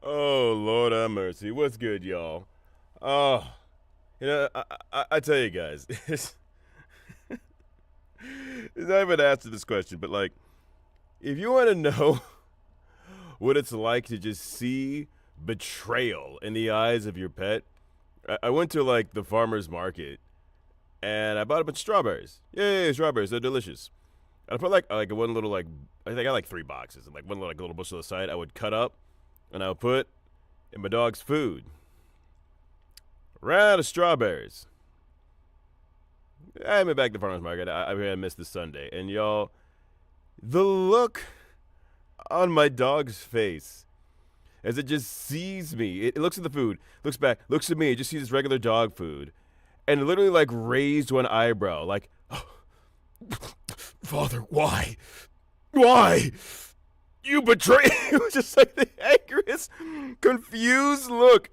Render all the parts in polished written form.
Oh, Lord have mercy. What's good, y'all? Oh, I tell you guys, it's not even answer this question, but like, if you want to know what it's like to just see betrayal in the eyes of your pet, I went to like the farmer's market and I bought a bunch of strawberries. Yay, strawberries! They're delicious. And I put like one little like I think I got like 3 boxes and like one like little bushel aside. I would cut up and I would put in my dog's food. Ran out of strawberries. I went back to the farmer's market. I missed the Sunday, and y'all, the look on my dog's face as it just sees me. It looks at the food, looks back, looks at me, it just sees this regular dog food, and literally like raised one eyebrow, like, oh, Father, why? Why? You betray. It was just like the angriest, confused look.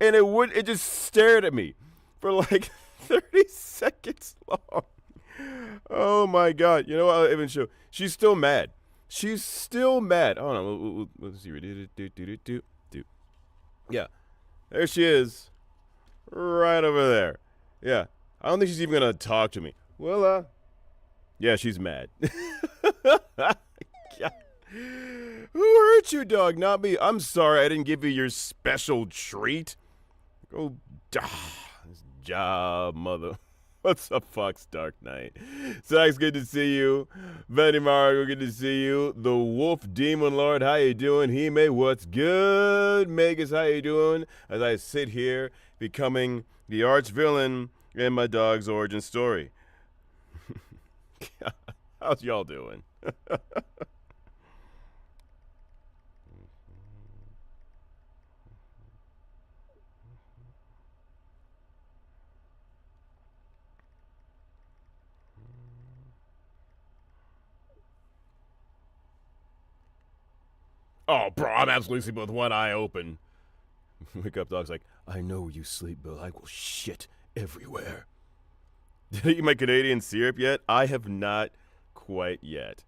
And it just stared at me for like 30 seconds long. Oh my god. You know what? I'll even show. She's still mad. She's still mad. Hold on. Let's see. Yeah. There she is. Right over there. Yeah. I don't think she's even gonna talk to me. Well, yeah, she's mad. Yeah. Who hurt you, dog? Not me. I'm sorry I didn't give you your special treat. Go, this job, mother. What's up, Fox Dark Knight? Sax, good to see you. Benny Mario, good to see you. The Wolf Demon Lord, how you doing? Hime, what's good? Megas, how you doing? As I sit here, becoming the arch villain in my dog's origin story. How's y'all doing? Oh, bro, I'm absolutely sleeping with one eye open. Wake up, dog's like, I know you sleep, but I will shit everywhere. Did I eat my Canadian syrup yet? I have not quite yet.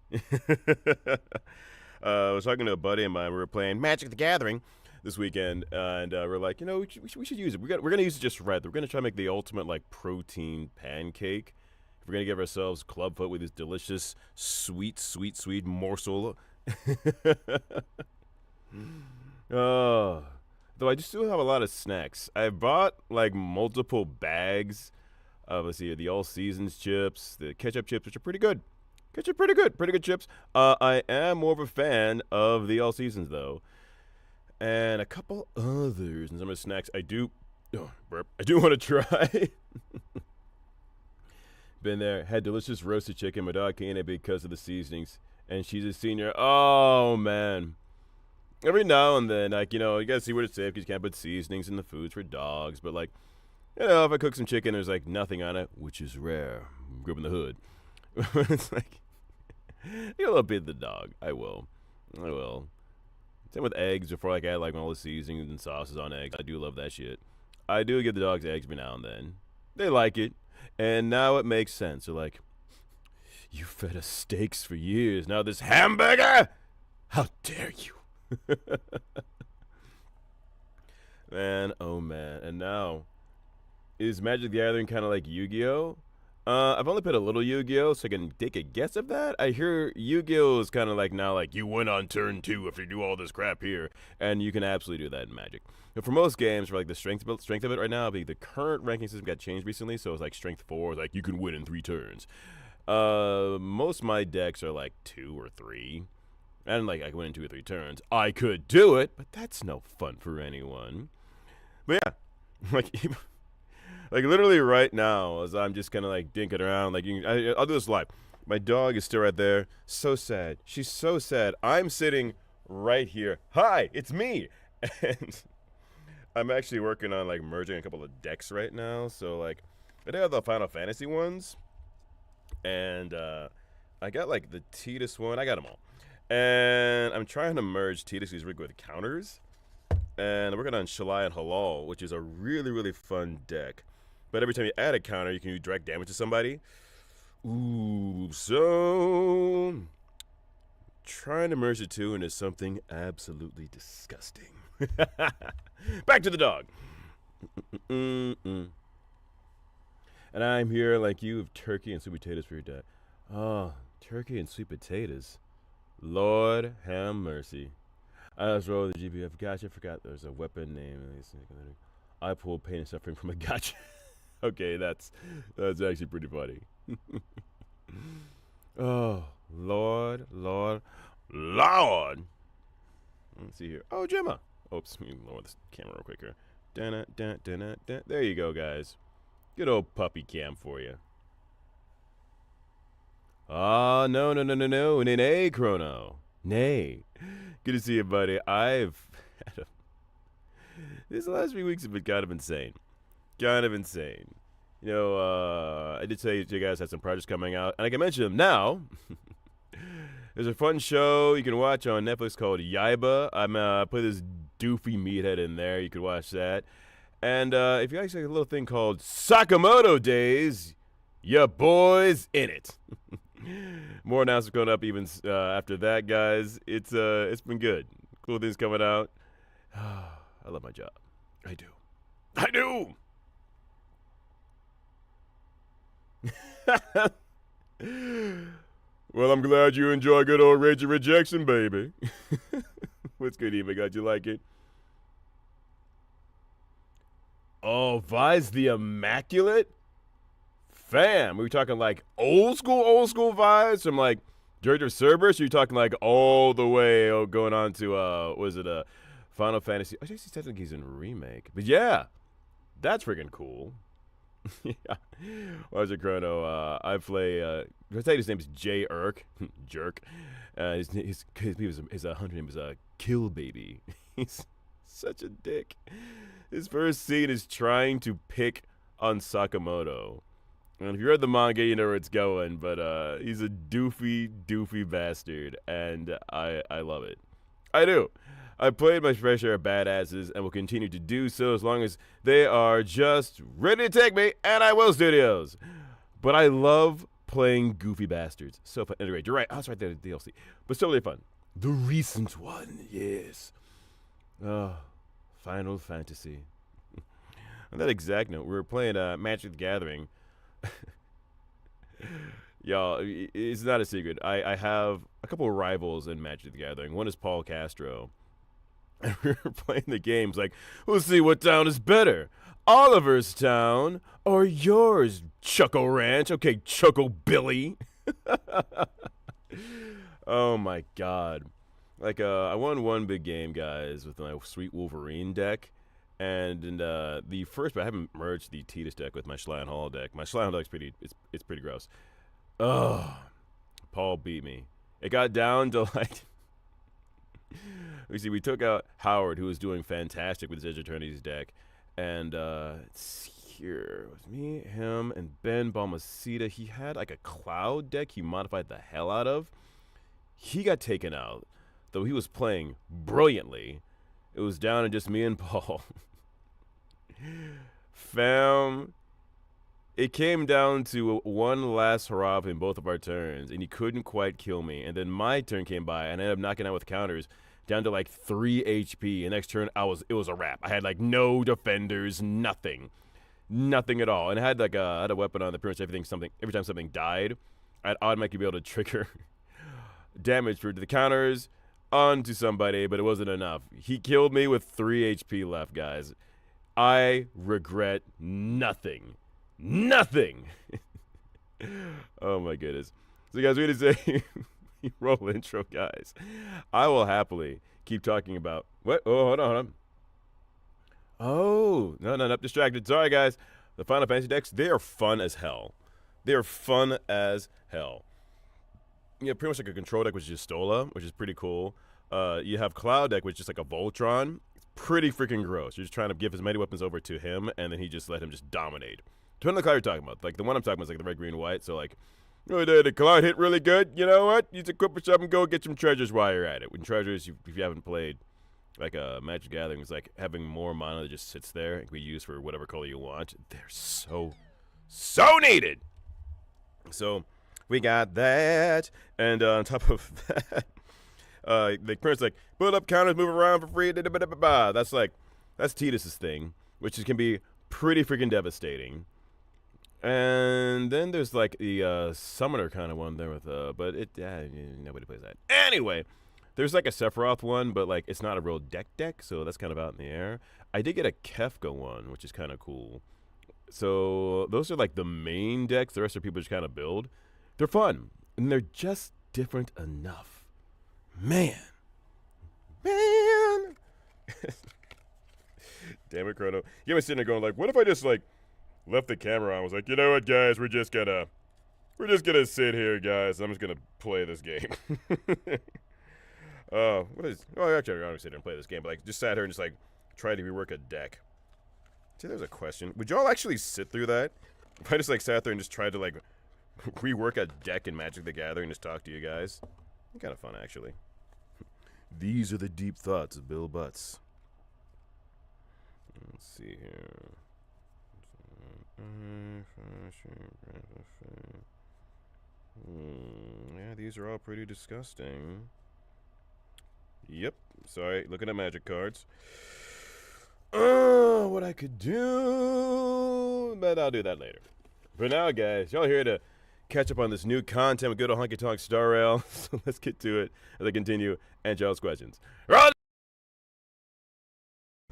I was talking to a buddy of mine. We were playing Magic the Gathering this weekend, and we're like, we should use it. We're gonna use it just right. We're gonna try to make the ultimate like protein pancake. We're gonna give ourselves clubfoot with this delicious, sweet morsel. Oh, though I just still have a lot of snacks. I bought like multiple bags of let's see, the all seasons chips, the ketchup chips, which are pretty good. Ketchup, pretty good chips. I am more of a fan of the all seasons though, and a couple others and some of the snacks I do. Oh, burp. I do want to try. Been there, had delicious roasted chicken. My dog can't eat it because of the seasonings, and she's a senior. Oh man. Every now and then, like, you gotta see what it's safe because you can't put seasonings in the foods for dogs. But, like, if I cook some chicken, there's, like, nothing on it, which is rare. Grew up in the hood. It's like, you a little bit of the dog. I will. Same with eggs before, like, I add, like, all the seasonings and sauces on eggs. I do love that shit. I do give the dogs eggs every now and then. They like it. And now it makes sense. They're like, you fed us steaks for years. Now this hamburger? How dare you? Man, oh man. And now, is Magic the Gathering kind of like Yu-Gi-Oh? I've only played a little Yu-Gi-Oh, so I can take a guess of that. I hear Yu-Gi-Oh is kind of like now, like, you win on turn 2 if you do all this crap here, and you can absolutely do that in Magic. But for most games, for like the strength of it right now, the current ranking system got changed recently, so it's like strength 4 is like you can win in 3 turns. Most of my decks are like 2 or 3. And like I can win in 2 or 3 turns. I could do it, but that's no fun for anyone. But yeah, like literally right now, as I'm just kind of like dinking around, like I'll do this live. My dog is still right there, so sad. She's so sad. I'm sitting right here. Hi, it's me, and I'm actually working on like merging a couple of decks right now. So like I do have the Final Fantasy ones, and I got like the Tidus one. I got them all. And I'm trying to merge Tidus' rig with counters. And I'm working on Shalai and Halal, which is a really fun deck. But every time you add a counter, you can do direct damage to somebody. Ooh, so trying to merge the two into something absolutely disgusting. Back to the dog. And I'm here like you with turkey and sweet potatoes for your dad. Oh, turkey and sweet potatoes. Lord have mercy. I was rolling the GPF. Gotcha. Forgot there's a weapon name. I pulled pain and suffering from a gotcha. Okay, that's actually pretty funny. Oh, Lord. Let's see here. Oh, Gemma. Oops, let me lower this camera real quick here. There you go, guys. Good old puppy cam for you. Ah, no, nay, Chrono. Nay. Good to see you, buddy. These last few weeks have been kind of insane. You know, I did say you guys had some projects coming out, and I can mention them now. There's a fun show you can watch on Netflix called Yaiba. I put this doofy meathead in there. You could watch that. And if you guys like a little thing called Sakamoto Days, your boy's in it. More announcements going up even after that, guys. It's been good. Cool things coming out. I love my job. I do. Well, I'm glad you enjoy good old Rage of Rejection, baby. What's good, Eva? Glad you like it. Oh, Vi's the Immaculate? Fam, are we talking like old school Vi's from like Dirge of Cerberus? Or are you talking like all the way going on to, Final Fantasy? I guess technically he's in a remake. But yeah, that's freaking cool. Yeah. Watch it, Chrono. I play, I tell you his name is Jay Irk. Jerk. His hunter name is Kill Baby. He's such a dick. His first scene is trying to pick on Sakamoto. And if you read the manga, you know where it's going, but he's a doofy bastard, and I love it. I do. I played my fair share of badasses and will continue to do so as long as they are just ready to take me, and I will, studios. But I love playing goofy bastards. So fun. Anyway, you're right. I was right there at the DLC. But still really fun. The recent one, yes. Final Fantasy. On that exact note, we were playing Magic the Gathering. Y'all, it's not a secret. I have a couple of rivals in Magic the Gathering. One is Paul Castro. And we were playing the games like, we'll see what town is better. Oliver's town or yours, Chuckle Ranch. Okay, Chuckle Billy. Oh my god. Like, I won one big game, guys, with my Sweet Wolverine deck. And in the first, but I haven't merged the Tidus deck with my Schlein Hall deck. My Schlein Hall deck's it's pretty gross. Ugh. Paul beat me. It got down to like... we took out Howard, who was doing fantastic with his Edge Eternity's deck. And here was me, him, and Ben Balmaceda. He had like a Cloud deck he modified the hell out of. He got taken out, though he was playing brilliantly. It was down to just me and Paul. Fam, it came down to one last hurrah in both of our turns, and he couldn't quite kill me. And then my turn came by, and I ended up knocking out with counters down to like 3 HP. And next turn, it was a wrap. I had like no defenders, nothing at all. And I had like I had a weapon on that pretty much every time something died, I'd automatically be able to trigger damage for the counters onto somebody, but it wasn't enough. He killed me with 3 HP left, guys. I regret nothing. Oh my goodness. So guys, we're gonna say roll intro, guys. I will happily keep talking about what? Oh, hold on. Oh, no, distracted. Sorry, guys. The Final Fantasy decks, they are fun as hell. Yeah, pretty much like a control deck, which is Stola, which is pretty cool. You have Cloud deck, which is like a Voltron. It's pretty freaking gross. You're just trying to give as many weapons over to him, and then he just let him just dominate. Depending on the card you're talking about. Like, the one I'm talking about is like the red, green, white. So, like, oh, the Cloud hit really good. You know what? Use a equip shop and go get some treasures while you're at it. When treasures, if you haven't played, like, a Magic Gathering, it's like having more mana that just sits there and can be used for whatever color you want. They're so needed. So, we got that. And on top of that, The prince like build up counters, move around for free. That's like that's Tidus's thing, which can be pretty freaking devastating. And then there's like the summoner kind of one there with but nobody plays that. Anyway, there's like a Sephiroth one, but like it's not a real deck, so that's kind of out in the air. I did get a Kefka one, which is kind of cool. So those are like the main decks. The rest are people just kind of build. They're fun, and they're just different enough. Man. Damn it, Chrono. You ever sitting there going like, what if I just like left the camera on? I was like, you know what, guys, we're just gonna sit here, guys. I'm just gonna play this game. Actually, I'm gonna sit here and play this game, but like just sat here and just like try to rework a deck. See, there's a question. Would y'all actually sit through that? If I just like sat there and just tried to like rework a deck in Magic the Gathering and just talk to you guys? Kind of fun, actually. These are the deep thoughts of Bill Butts. Let's see here. Yeah, these are all pretty disgusting. Yep. Sorry, looking at Magic cards. What I could do, but I'll do that later. For now, guys, y'all here to catch up on this new content with good old Honky Tonk Star Rail. So let's get to it as I continue and y'all's questions. Run!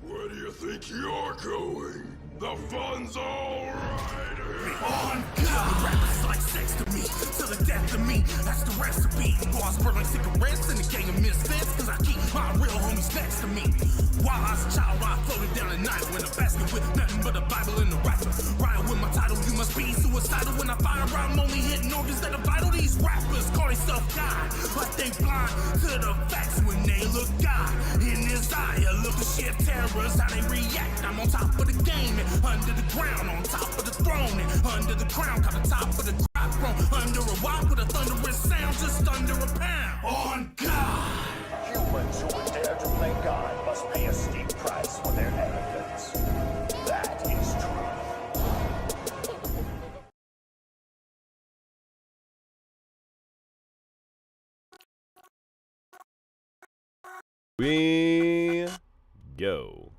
Where do you think you're going? The fun's all right. On God, rappers like sex to me, till the death of me. That's the recipe. Boss burn like cigarettes in a gang of misfits, cause I keep my real homies next to me. While I was a child, I floated down at night with a basket with nothing but a Bible and a rifle. Riding with my title, you must be suicidal. When I fire, I'm only hitting organs that are vital. These rappers call themselves God, but they blind to the facts when they look God in his eye. A look of sheer terrors, how they react. I'm on top of the game and under the ground, on top of the throne and under the crown, caught the top of the crop thrown under a rock with a thunderous sound, just under a pound. On God! Humans who would dare to play God must pay a steep price for their arrogance. That is truth. We go.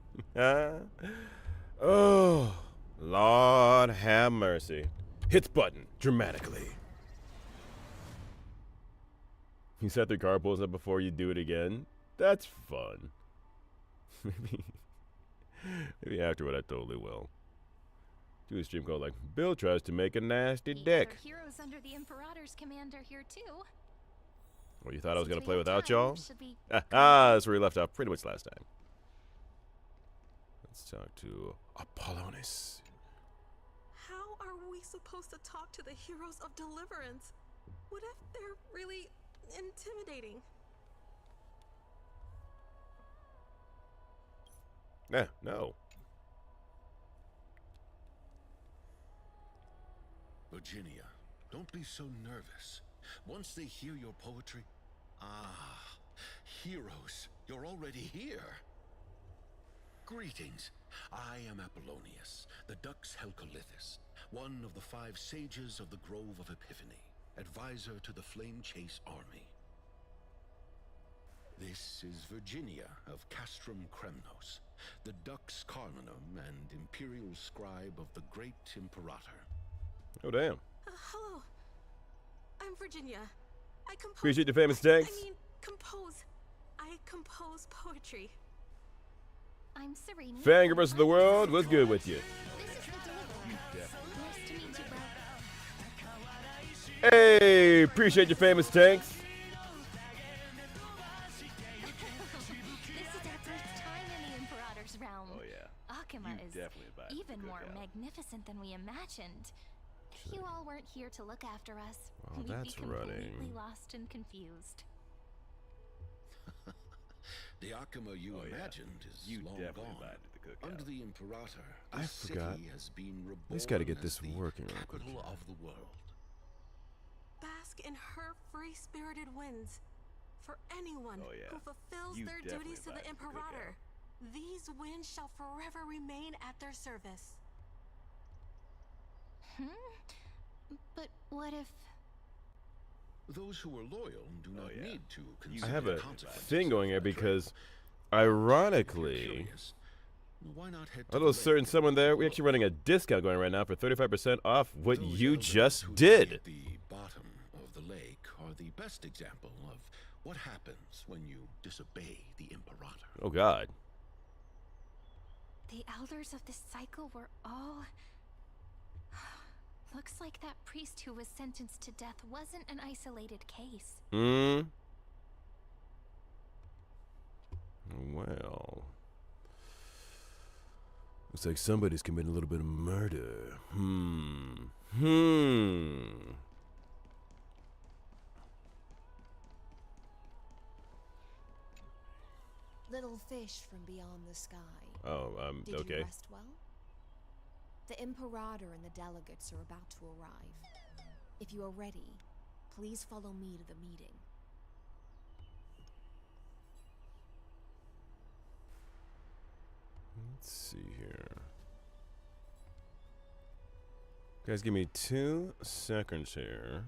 Oh, Lord have mercy. Hits button dramatically. You set the card pulls up before you do it again. That's fun. Maybe afterward I totally will. Do a stream called like Bill tries to make a nasty deck. Heroes under the Imperator's command are here too. Well, you thought I was gonna play without y'all? That's where we left off pretty much last time. Let's talk to Apollonius. How are we supposed to talk to the heroes of deliverance? What if they're really intimidating? No. Virginia, don't be so nervous. Once they hear your poetry, heroes, you're already here. Greetings. I am Apollonius, the Dux Helcolithus, one of the 5 sages of the Grove of Epiphany, advisor to the Flame Chase army. This is Virginia of Castrum Kremnos, the Dux Carlinum and imperial scribe of the great Imperator. Oh, damn. Hello. I'm Virginia. I compose... Appreciate your famous tanks. compose. I compose poetry. I'm Serene. Fangirls of the world, what's good with you? This is the Deliverer. Nice to meet you, bro. Hey, appreciate your famous tanks. This is our first time in the Imperator's realm. Oh yeah. Akuma You is definitely advised even good more gal. magnificent than we imagined. If you all weren't here to look after us, Well, we'd that's be completely running. lost and confused. The Akuma you imagined is You long definitely gone. invited the cookout. Under the Imperator, I this forgot. city has been reborn. Just gotta get this as the working real quick capital here. of the world. Bask in her free-spirited winds. For anyone Oh, yeah. who fulfills You their definitely duties to the invited the cookout. Imperator, these winds shall forever remain at their service. But what if... Those who are loyal do not yeah. need to I consider have a consequences thing going here of betrayal. because, If you're ironically, curious, why not head to a the little lake certain and someone there, take a we're actually look? running a discount going right now for 35% off what Those you elephants just who lie did. at the bottom of the lake are the best example of what happens when you disobey the Imperator. Oh, God. The elders of this cycle were all... Looks like that priest who was sentenced to death wasn't an isolated case. Well. Looks like somebody's committing a little bit of murder. Little fish from beyond the sky. Oh, Did okay. you rest well? The Imperator and the delegates are about to arrive. If you are ready, please follow me to the meeting. Let's see here. Guys, give me 2 seconds here.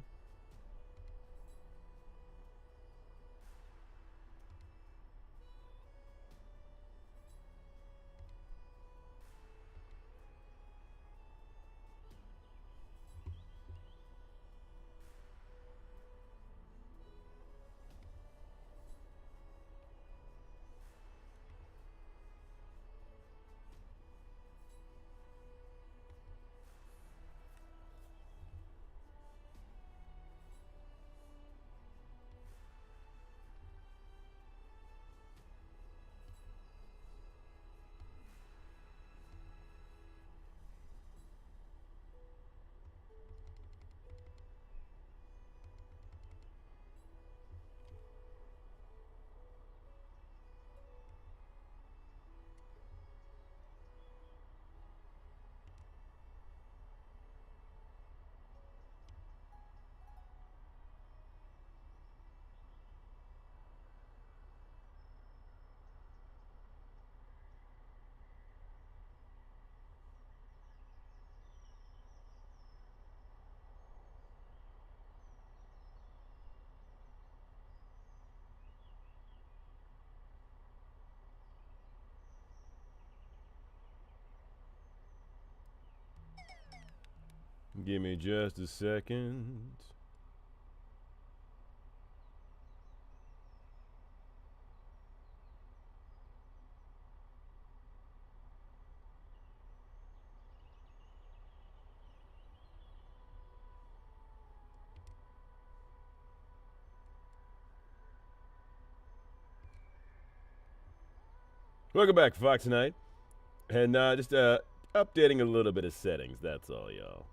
Give me just a second. Welcome back, Fox Knight. And just updating a little bit of settings, that's all, y'all.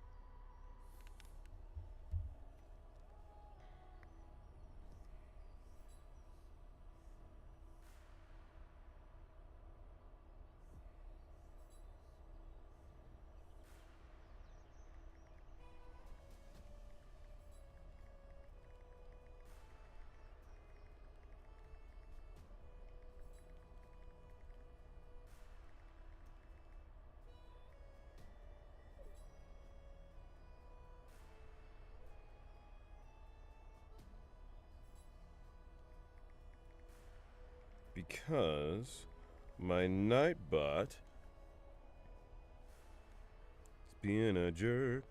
Because my Nightbot is being a jerk.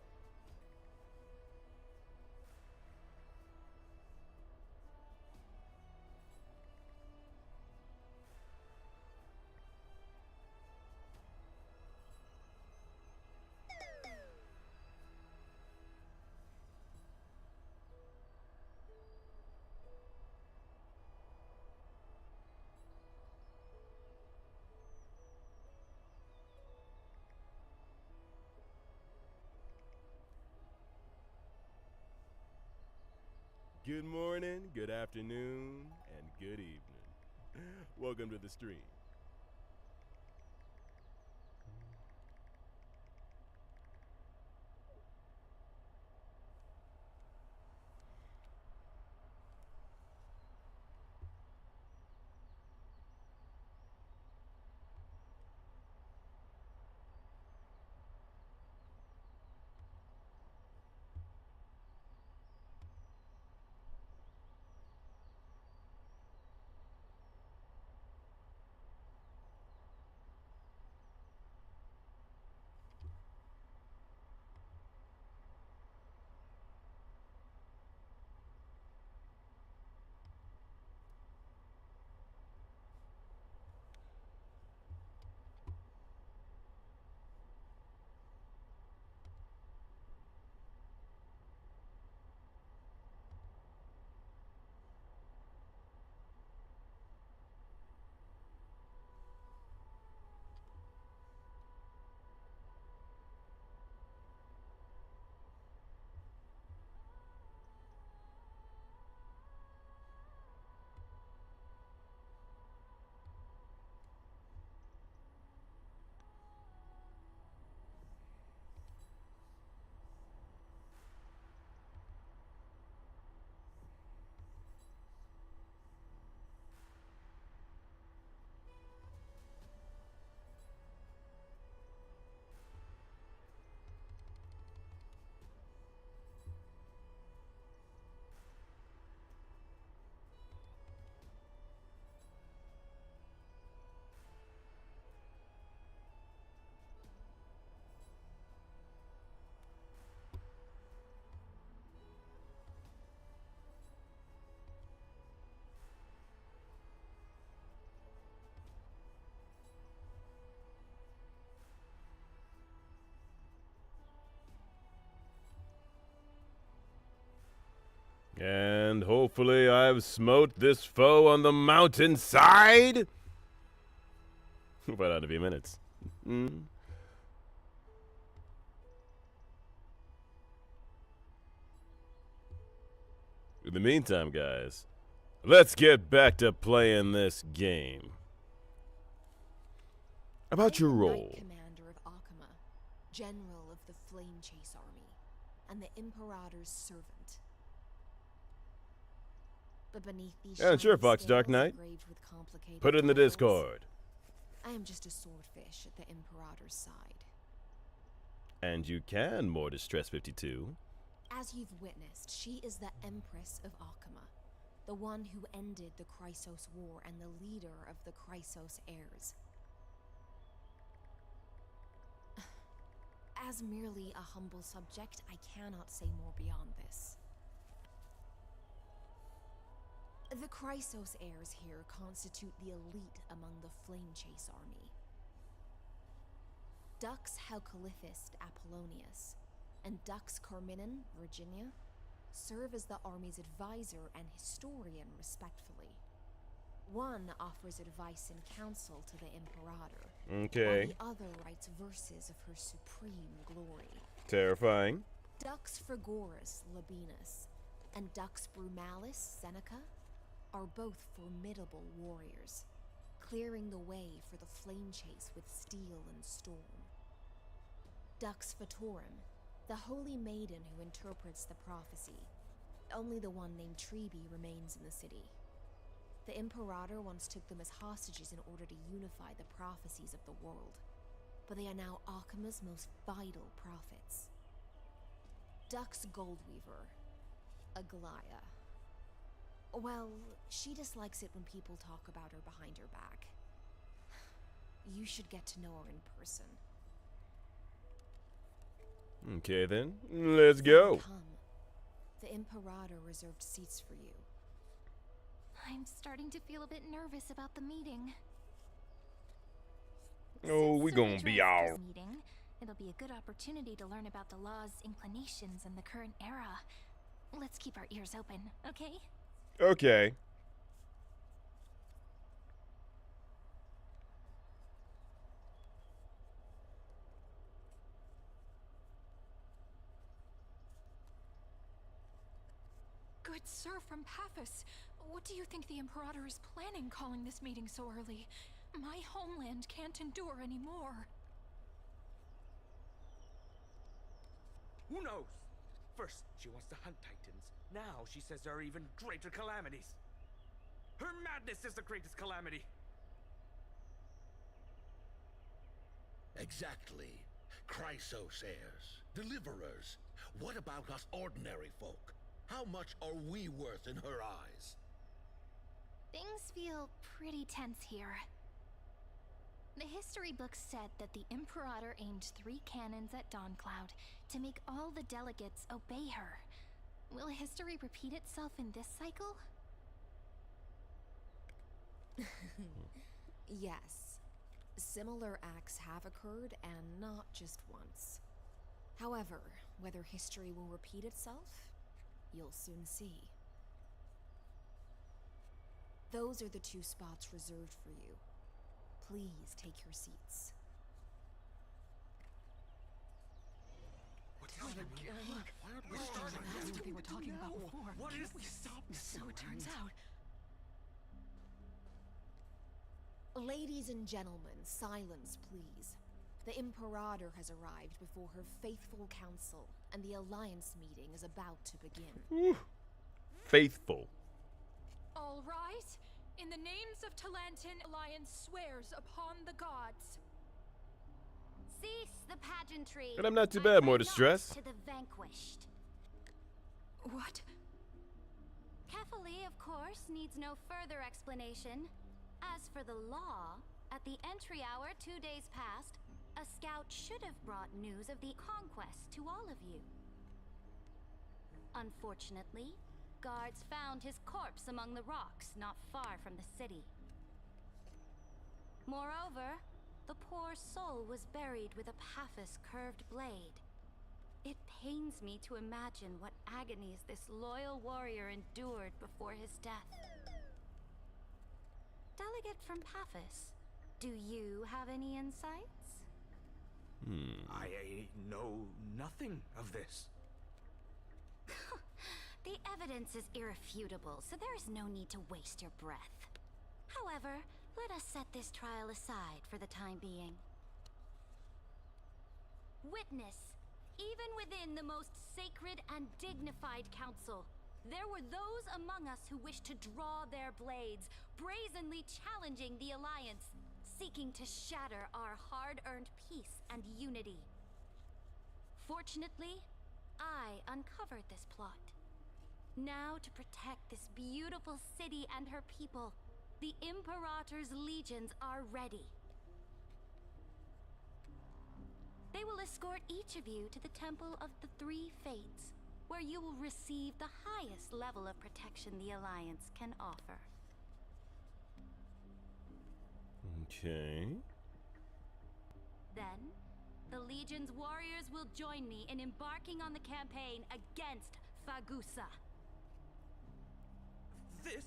Good morning, good afternoon, and good evening. Welcome to the stream. And hopefully I've smote this foe on the mountainside. We'll find out in a few minutes. In the meantime, guys, let's get back to playing this game. About your role. Knight Commander of Akama, General of the Flame Chase Army, and the Imperator's servant. But beneath these Yeah, sure, shiny Fox Dark scales Knight. engraved with complicated Put it in the titles, Discord. I am just a swordfish at the Imperator's side. And you can, more Distress 52. As you've witnessed, she is the Empress of Akama, the one who ended the Chrysos War and the leader of the Chrysos heirs. As merely a humble subject, I cannot say more beyond this. The Chrysos heirs here constitute the elite among the Flame Chase army. Dux Helcolithist Apollonius and Dux Carminin Virginia serve as the army's advisor and historian respectively. One offers advice and counsel to the Imperator, Okay. while the other writes verses of her supreme glory. Terrifying. Dux Frigoris Labienus and Dux Brumalis Seneca are both formidable warriors, clearing the way for the flame chase with steel and storm. Dux Fatorum, the holy maiden who interprets the prophecy. Only the one named Trebi remains in the city. The Imperator once took them as hostages in order to unify the prophecies of the world, but they are now Akama's most vital prophets. Dux Goldweaver, Aglaya. Well, she dislikes it when people talk about her behind her back. You should get to know her in person. Okay then, let's go. Come. The Imperator reserved seats for you. I'm starting to feel a bit nervous about the meeting. Oh, we Since gonna Sir be joins all. this meeting, it'll be a good opportunity to learn about the law's inclinations in the current era. Let's keep our ears open, okay? Okay. Good sir from Paphos, what do you think the Imperator is planning calling this meeting so early? My homeland can't endure anymore. Who knows? First, she wants to hunt titans. Now she says there are even greater calamities. Her madness is the greatest calamity. Exactly. Chrysos heirs, deliverers. What about us ordinary folk? How much are we worth in her eyes? Things feel pretty tense here. The history books said that the Imperator aimed 3 cannons at Dawncloud to make all the delegates obey her. Will history repeat itself in this cycle? Yes. Similar acts have occurred, and not just once. However, whether history will repeat itself, you'll soon see. Those are the 2 spots reserved for you. Please take your seats. What's going on? That's what they were talking about before. What is We this? stopped, so it turns out. Ladies and gentlemen, silence, please. The Imperator has arrived before her faithful council, and the Alliance meeting is about to begin. Faithful. All rise. In the names of Talantin, Alliance swears upon the gods. Cease the pageantry. And I'm not too I bad, more pray not distress. to the vanquished. What? Kefali, of course, needs no further explanation. As for the law, at the entry hour 2 days past, a scout should have brought news of the conquest to all of you. Unfortunately, guards found his corpse among the rocks not far from the city. Moreover, the poor soul was buried with a Paphos curved blade. It pains me to imagine what agonies this loyal warrior endured before his death. Delegate from Paphos, do you have any insights? I know nothing of this. The evidence is irrefutable, so there is no need to waste your breath. However, let us set this trial aside for the time being. Witness, even within the most sacred and dignified council, there were those among us who wished to draw their blades, brazenly challenging the Alliance, seeking to shatter our hard-earned peace and unity. Fortunately, I uncovered this plot. Now, to protect this beautiful city and her people, the Imperator's legions are ready. They will escort each of you to the Temple of the Three Fates, where you will receive the highest level of protection the Alliance can offer. Okay. Then, the Legion's warriors will join me in embarking on the campaign against Fagusa. This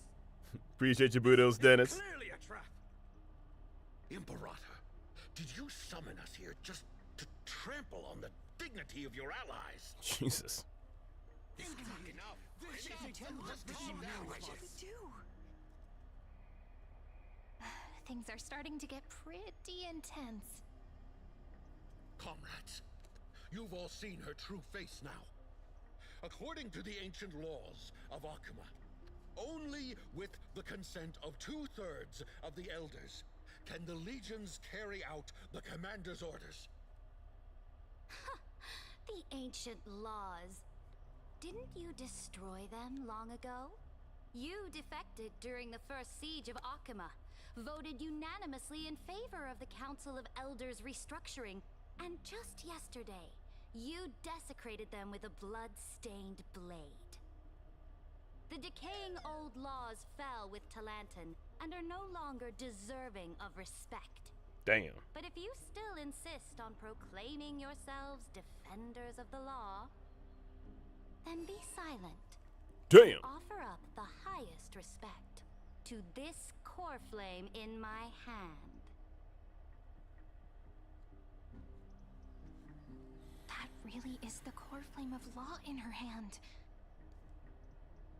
Appreciate your Budos, Dennis. clearly a trap. Imperator, did you summon us here just to trample on the dignity of your allies? Jesus. Enough. Just calm down, I guess. Things are starting to get pretty intense. Comrades, you've all seen her true face now. According to the ancient laws of Akuma, only with the consent of 2/3 of the elders can the legions carry out the commander's orders. The ancient laws. Didn't you destroy them long ago? You defected during the first siege of Akuma, voted unanimously in favor of the Council of Elders restructuring, and just yesterday, you desecrated them with a blood-stained blade. The decaying old laws fell with Talanton and are no longer deserving of respect. Damn. But if you still insist on proclaiming yourselves defenders of the law, then be silent. Damn. Offer up the highest respect to this core flame in my hand. That really is the core flame of law in her hand.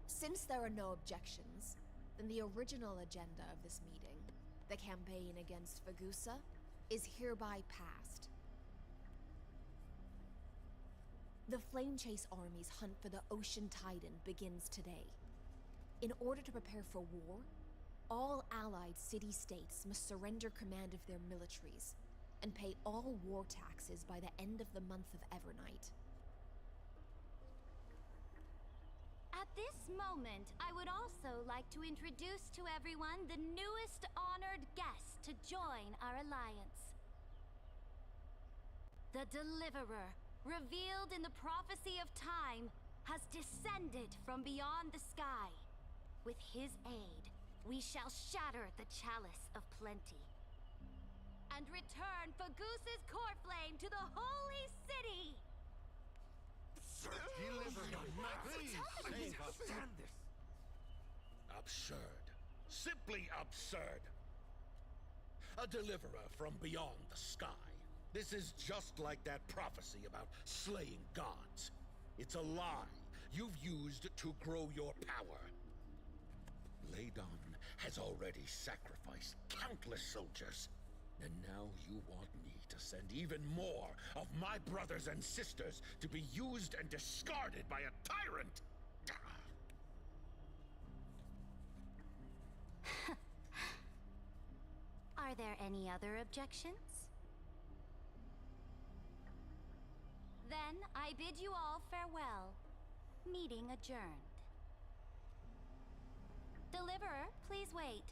Since there are no objections, then the original agenda of this meeting, the campaign against Fagusa, is hereby passed. The Flame Chase Army's hunt for the Ocean Titan begins today. In order to prepare for war, all allied city-states must surrender command of their militaries and pay all war taxes by the end of the month of Evernight. At this moment, I would also like to introduce to everyone the newest honored guest to join our alliance. The Deliverer, revealed in the prophecy of time, has descended from beyond the sky. With his aid, we shall shatter the chalice of plenty and return Fagusa's core flame to the holy city. Absurd. Simply absurd. A deliverer from beyond the sky. This is just like that prophecy about slaying gods. It's a lie you've used to grow your power. Ladon has already sacrificed countless soldiers. And now you want me to send even more of my brothers and sisters to be used and discarded by a tyrant? Are there any other objections? Then I bid you all farewell. Meeting adjourned. Deliverer, please wait.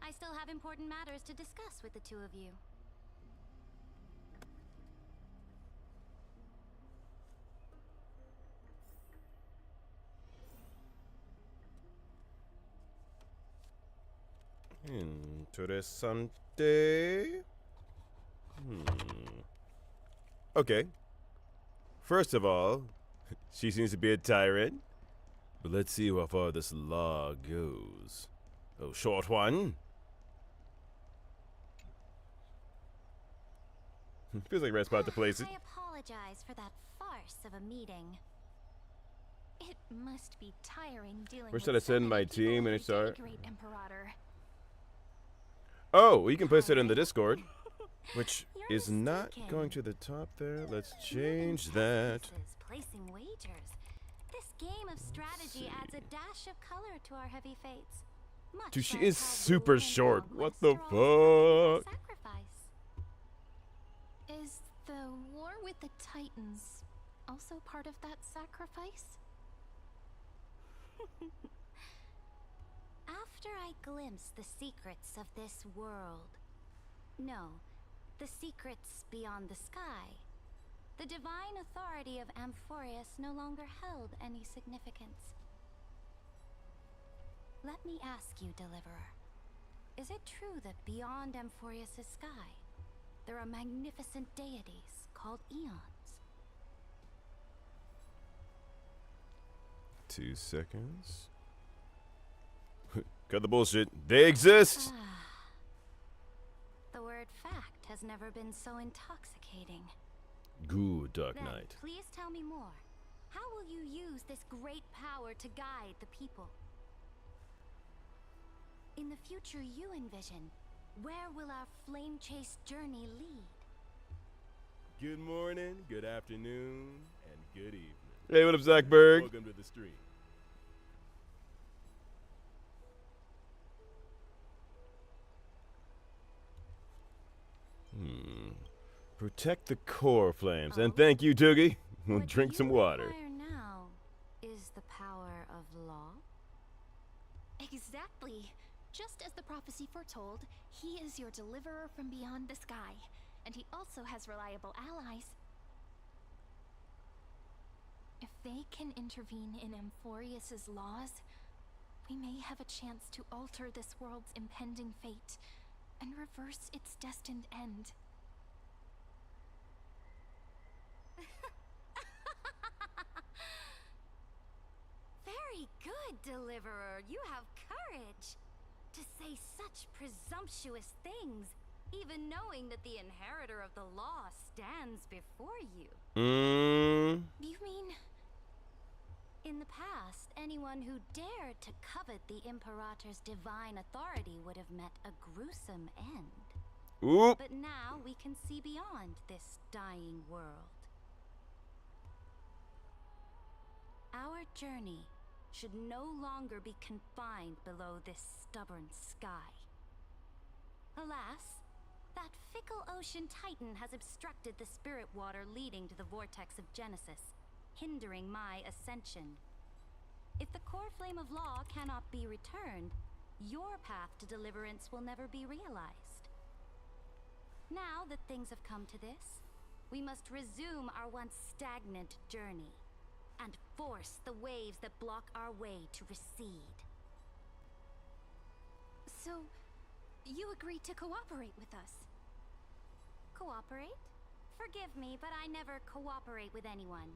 I still have important matters to discuss with the two of you. Interessante. Okay. First of all, she seems to be a tyrant. But let's see how far this law goes. Oh, short one. Feels like the right spot to place it. I apologize for that farce of a meeting. It must be tiring dealing Where with should I send so my many people team when every it start? day, Great Imperator. Oh, well, you can place it in the Discord, which You're is not mistaken. going to the top there. Let's change that. Placing wagers. This game of strategy adds a dash of color to our heavy fates. Much Dude, she like is how super Blue and short. Wild What West the are all fuck? sacrifice. Is the war with the Titans also part of that sacrifice? After I glimpse the secrets of this world, no, the secrets beyond the sky, the divine authority of Amphorius no longer held any significance. Let me ask you, Deliverer, is it true that beyond Amphorius' sky, there are magnificent deities called eons? 2 seconds. Cut the bullshit. They exist! The word fact has never been so intoxicating. Good, Dark Then, Knight. please tell me more. How will you use this great power to guide the people? In the future you envision, where will our flame chase journey lead? Good morning, good afternoon, and good evening. Hey, what up, Zach Berg? Welcome to the stream. Protect the core flames. And thank you, Toogie. What Drink you some water. require now is the power of law. Exactly. Just as the prophecy foretold, he is your deliverer from beyond the sky, and he also has reliable allies. If they can intervene in Amphorius's laws, we may have a chance to alter this world's impending fate and reverse its destined end. Very good, Deliverer. You have courage. To say such presumptuous things, even knowing that the inheritor of the law stands before you. You mean... In the past, anyone who dared to covet the Imperator's divine authority would have met a gruesome end. Oop. But now we can see beyond this dying world. Our journey should no longer be confined below this stubborn sky. Alas, that fickle ocean titan has obstructed the spirit water leading to the vortex of Genesis, hindering my ascension. If the core flame of law cannot be returned, your path to deliverance will never be realized. Now that things have come to this, we must resume our once stagnant journey and force the waves that block our way to recede. So, you agreed to cooperate with us? Cooperate? Forgive me, but I never cooperate with anyone.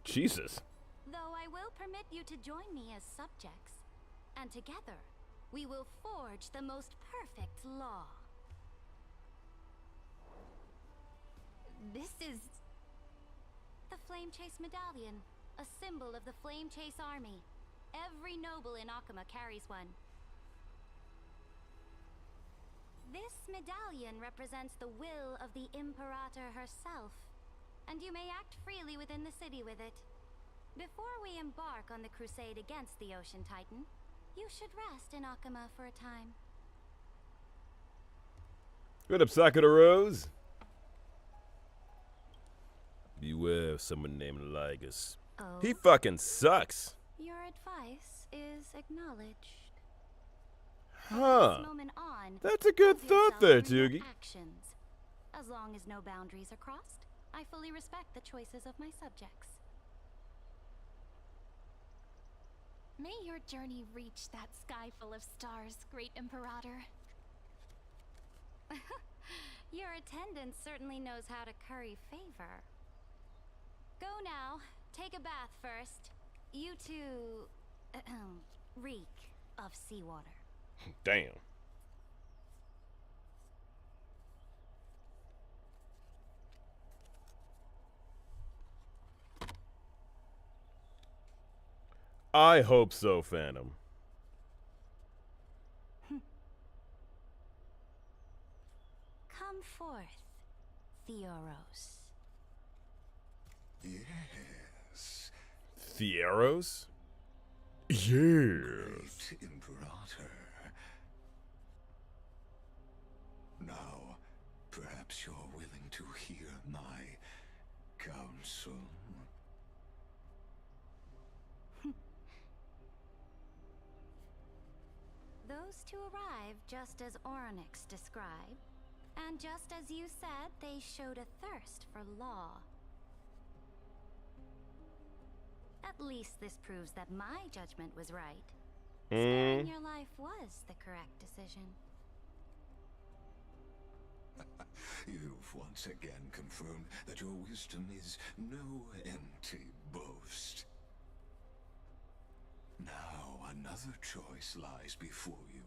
Jesus. Though I will permit you to join me as subjects, and together we will forge the most perfect law. This is... The Flame Chase Medallion, a symbol of the Flame Chase Army. Every noble in Akama carries one. This medallion represents the will of the Imperator herself, and you may act freely within the city with it. Before we embark on the crusade against the Ocean Titan, you should rest in Akama for a time. What up, Sakura Rose? Beware of someone named Ligus. Oh. He fucking sucks. Your advice is acknowledged. Huh. From this moment on, That's a good hold thought yourself there, to your Toogie. actions. As long as no boundaries are crossed, I fully respect the choices of my subjects. May your journey reach that sky full of stars, Great Imperator. Your attendant certainly knows how to curry favor. Go now. Take a bath first. You two reek of seawater. Damn. I hope so, Phantom. Come forth, Theoros. Yes. Theoros? Yes. Great Imperator. Now, perhaps you're willing to hear my counsel. Those two arrived just as Orynyx described, and just as you said, they showed a thirst for law. At least this proves that my judgment was right. Sparing your life was the correct decision. You've once again confirmed that your wisdom is no empty boast. Now another choice lies before you.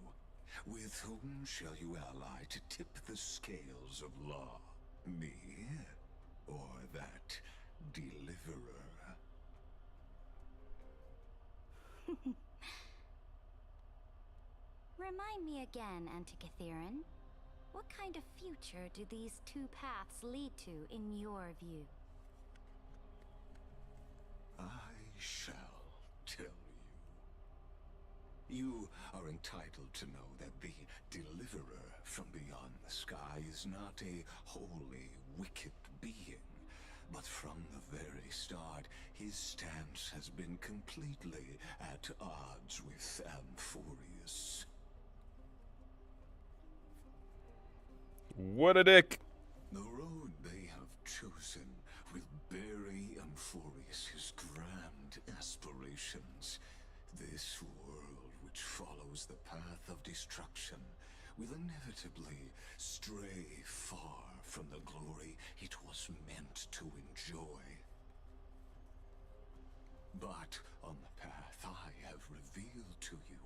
With whom shall you ally to tip the scales of law? Me, or that deliverer? Remind me again, Antikytheron. What kind of future do these two paths lead to in your view? I shall tell you. You are entitled to know that the deliverer from beyond the sky is not a wholly wicked being, but from the very start, his stance has been completely at odds with Amphorius. What a dick. The road they have chosen will bury Amphorius' grand aspirations. This world, which follows the path of destruction, will inevitably stray far from the glory it was meant to enjoy. But on the path I have revealed to you,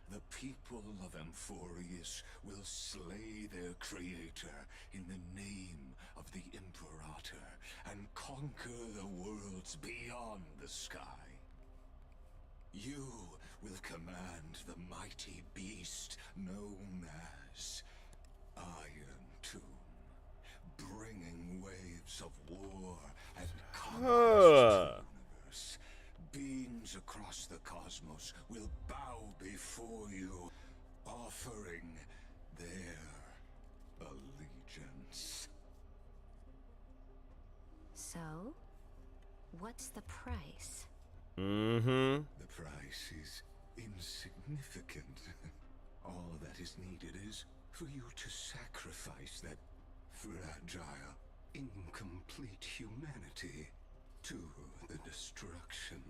the people of Amphorius will slay their creator in the name of the Imperator and conquer the worlds beyond the sky. You will command the mighty beast known as Iron Tomb, bringing waves of war and conquest to the universe. Beings across the cosmos will bow before you, offering their allegiance. So, what's the price? Mm-hmm. The price is insignificant. All that is needed is for you to sacrifice that fragile, incomplete humanity to the destruction.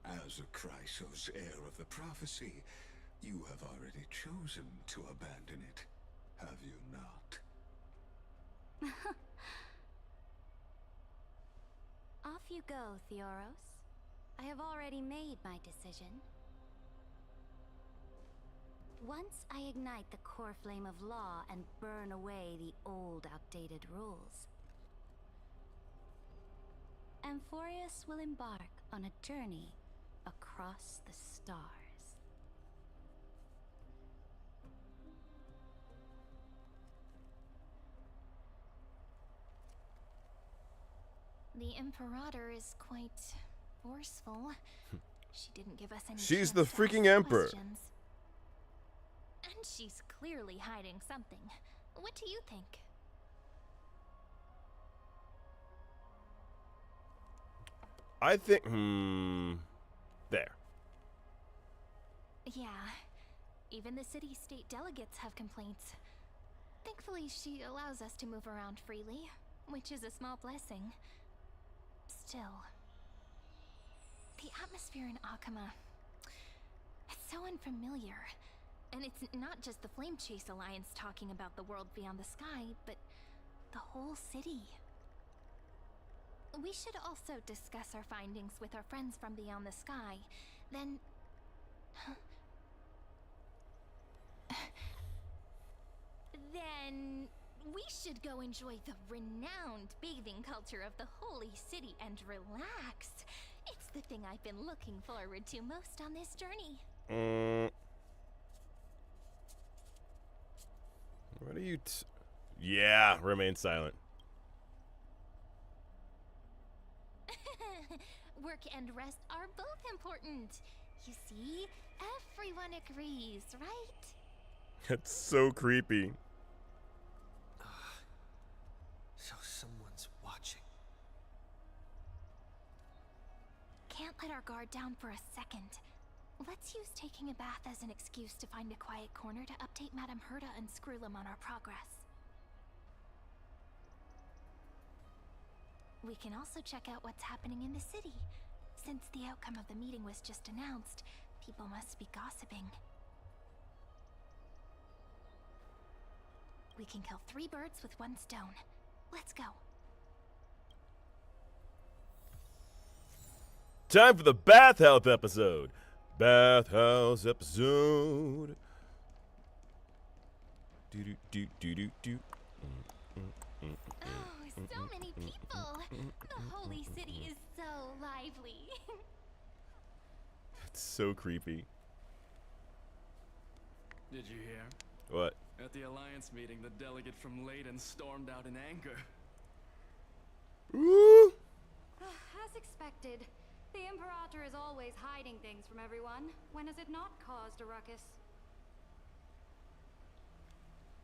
As a Chrysos, heir of the prophecy, you have already chosen to abandon it, have you not? Off you go, Theoros. I have already made my decision. Once I ignite the core flame of law and burn away the old, outdated rules, Amphorius will embark on a journey across the stars. The Imperator is quite forceful. She didn't give us any She's chance the to freaking ask emperor. questions. And she's clearly hiding something. What do you think? I think, there. Yeah, even the city-state delegates have complaints. Thankfully, she allows us to move around freely, which is a small blessing. Still, the atmosphere in Akama, it's so unfamiliar. And it's not just the Flame Chase Alliance talking about the world beyond the sky, but the whole city. We should also discuss our findings with our friends from beyond the sky. Then... then... we should go enjoy the renowned bathing culture of the holy city and relax. It's the thing I've been looking forward to most on this journey. What are you yeah, remain silent. Work and rest are both important. You see, everyone agrees, right? That's so creepy. So someone's watching. Can't let our guard down for a second. Let's use taking a bath as an excuse to find a quiet corner to update Madame Herta and Screwlum on our progress. We can also check out what's happening in the city. Since the outcome of the meeting was just announced, people must be gossiping. We can kill 3 birds with 1 stone. Let's go. Time for the bathhouse episode. Bathhouse episode. Do do do do do do. Oh, so many people. The holy city is so lively. That's so creepy. Did you hear? What? At the Alliance meeting, the delegate from Leyden stormed out in anger. Ooh. As expected, the Imperator is always hiding things from everyone. When has it not caused a ruckus?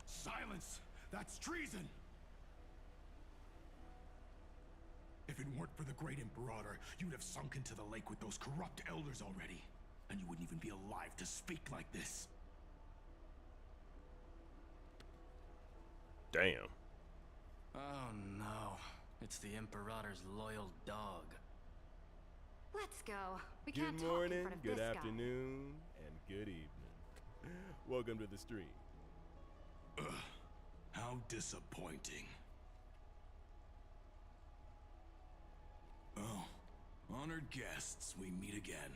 Silence! That's treason! If it weren't for the great Imperator, you'd have sunk into the lake with those corrupt elders already. And you wouldn't even be alive to speak like this. Damn. Oh no. It's the Imperator's loyal dog. Let's go. We Good can't talk in morning, front of good this afternoon, and good evening. Welcome to the stream. Ugh, how disappointing. Oh, honored guests, we meet again.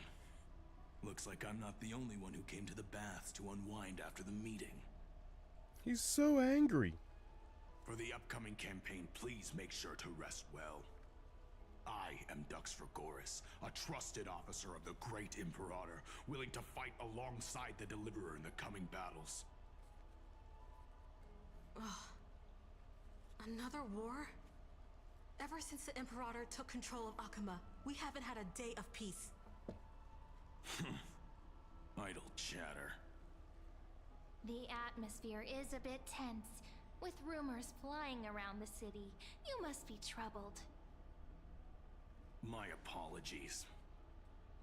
Looks like I'm not the only one who came to the baths to unwind after the meeting. He's so angry. For the upcoming campaign, please make sure to rest well. I am Dux Fragoris, a trusted officer of the great Imperator, willing to fight alongside the Deliverer in the coming battles. Another war? Ever since the Imperator took control of Akuma, we haven't had a day of peace. Idle chatter. The atmosphere is a bit tense, with rumors flying around the city. You must be troubled. My apologies.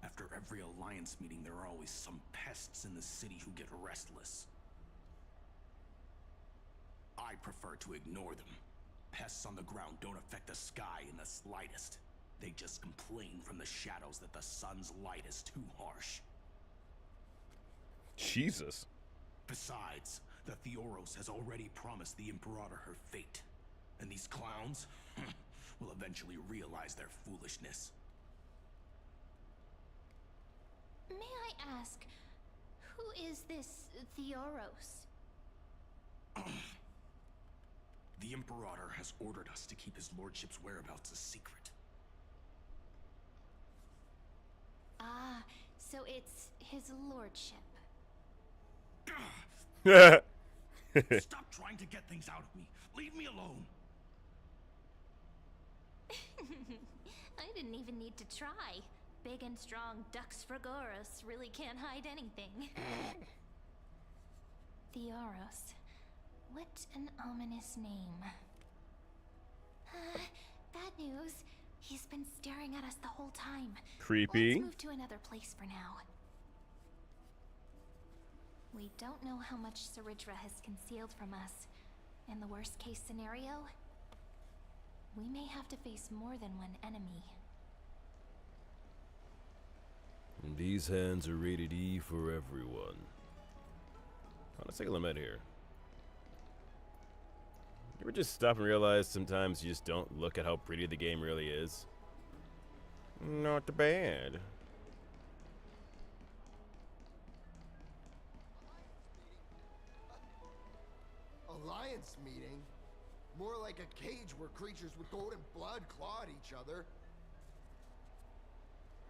After every Alliance meeting, there are always some pests in the city who get restless. I prefer to ignore them. Pests on the ground don't affect the sky in the slightest. They just complain from the shadows that the sun's light is too harsh. Jesus. Besides, the Theoros has already promised the Imperator her fate. And these clowns will eventually realize their foolishness. May I ask, who is this Theoros? The Imperator has ordered us to keep his lordship's whereabouts a secret. Ah, so it's his lordship. Stop trying to get things out of me. Leave me alone. I didn't even need to try. Big and strong Dux Fragoris really can't hide anything. Theoros. What an ominous name. Bad news. He's been staring at us the whole time. Creepy. Let's move to another place for now. We don't know how much Saridra has concealed from us. In the worst case scenario, we may have to face more than one enemy. And these hands are rated E for everyone. Oh, let's take a limit here. ever just stop and realize sometimes you just don't look at how pretty the game really is? Not bad. Alliance meeting? More like a cage where creatures with golden blood claw at each other.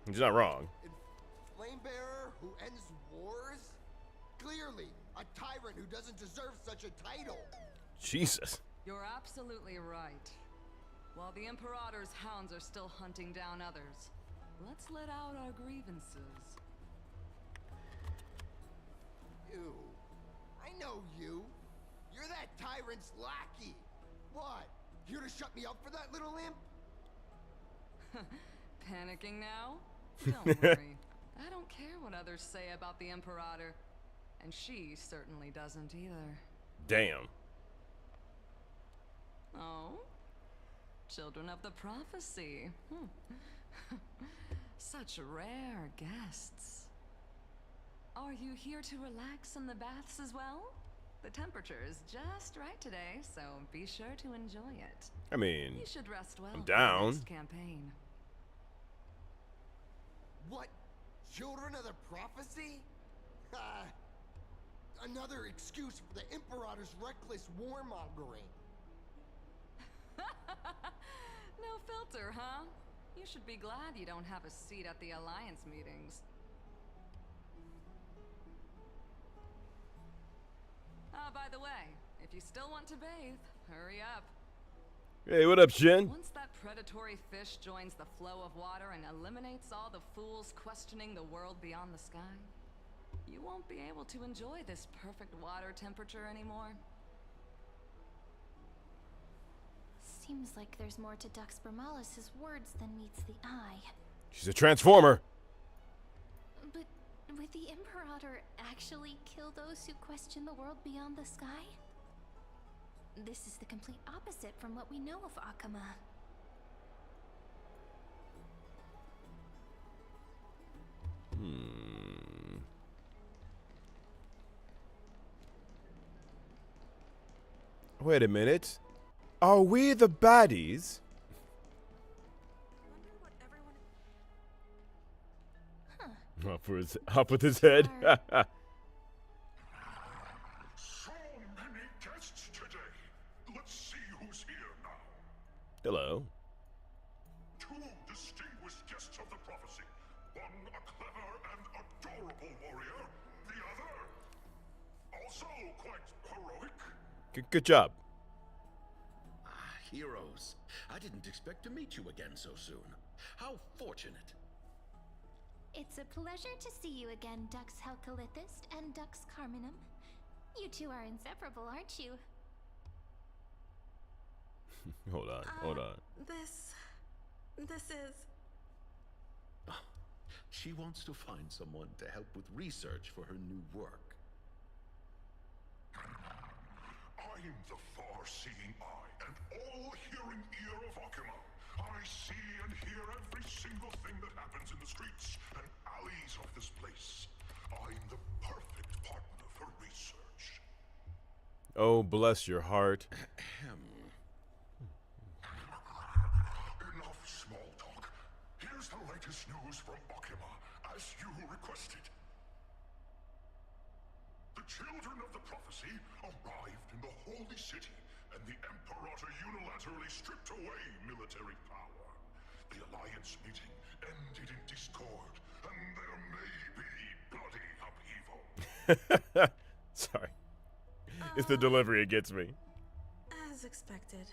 He's not wrong. And Flamebearer who ends wars? Clearly, a tyrant who doesn't deserve such a title. Jesus. You're absolutely right. While the Imperator's hounds are still hunting down others, let's let out our grievances. You. I know you. You're that tyrant's lackey. What? Here to shut me up for that little imp? Panicking now? Don't worry. I don't care what others say about the Imperator. And she certainly doesn't either. Damn. Oh? Children of the Prophecy. Such rare guests. Are you here to relax in the baths as well? The temperature is just right today, so be sure to enjoy it. I mean, you should rest well I'm for the down. next campaign. What? Children of the Prophecy? Another excuse for the Imperator's reckless warmongering. No filter, huh? You should be glad you don't have a seat at the Alliance meetings. By the way, if you still want to bathe, hurry up. Hey, what up, Shin? Once that predatory fish joins the flow of water and eliminates all the fools questioning the world beyond the sky, you won't be able to enjoy this perfect water temperature anymore. Seems like there's more to Dux Bramalis's words than meets the eye. She's a transformer. But would the Imperator actually kill those who question the world beyond the sky? This is the complete opposite from what we know of Akama. Wait a minute. Are we the baddies? Up with his head. So many guests today. Let's see who's here now. Hello. Two distinguished guests of the prophecy. One a clever and adorable warrior. The other also quite heroic. Good job. Heroes. I didn't expect to meet you again so soon. How fortunate. It's a pleasure to see you again, Dux Helcalithist and Dux Carminum. You two are inseparable, aren't you? Hold on. This is... She wants to find someone to help with research for her new work. I'm the far-seeing eye and all-hearing ear of Akama. I see and hear every single thing that happens in the streets and alleys of this place. I'm the perfect partner for research. Oh, bless your heart. Enough small talk. Here's the latest news from Akama, as you requested. The children of the prophecy arrived in the holy city, and the Imperator unilaterally stripped away military power. The Alliance meeting ended in discord, and there may be bloody upheaval. Sorry. It's the delivery it gets me. As expected.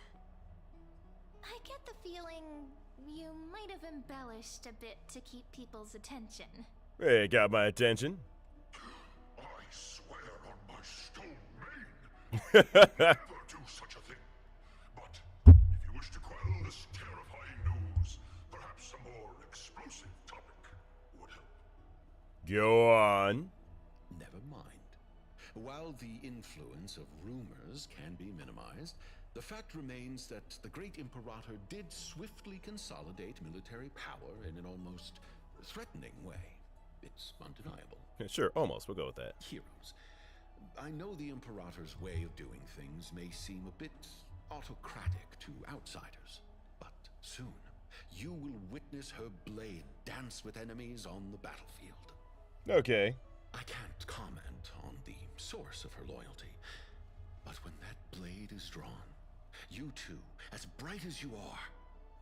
I get the feeling you might have embellished a bit to keep people's attention. Hey, got my attention. I swear on my stone mane, I would never do such a thing. But if you wish to quell this terrifying news, perhaps a more explosive topic would help. Go on. Never mind. While the influence of rumors can be minimized, the fact remains that the great Imperator did swiftly consolidate military power in an almost threatening way. It's undeniable. Sure, almost. We'll go with that. Heroes. I know the Imperator's way of doing things may seem a bit autocratic to outsiders. But soon, you will witness her blade dance with enemies on the battlefield. Okay. I can't comment on the source of her loyalty, but when that blade is drawn, you two, as bright as you are,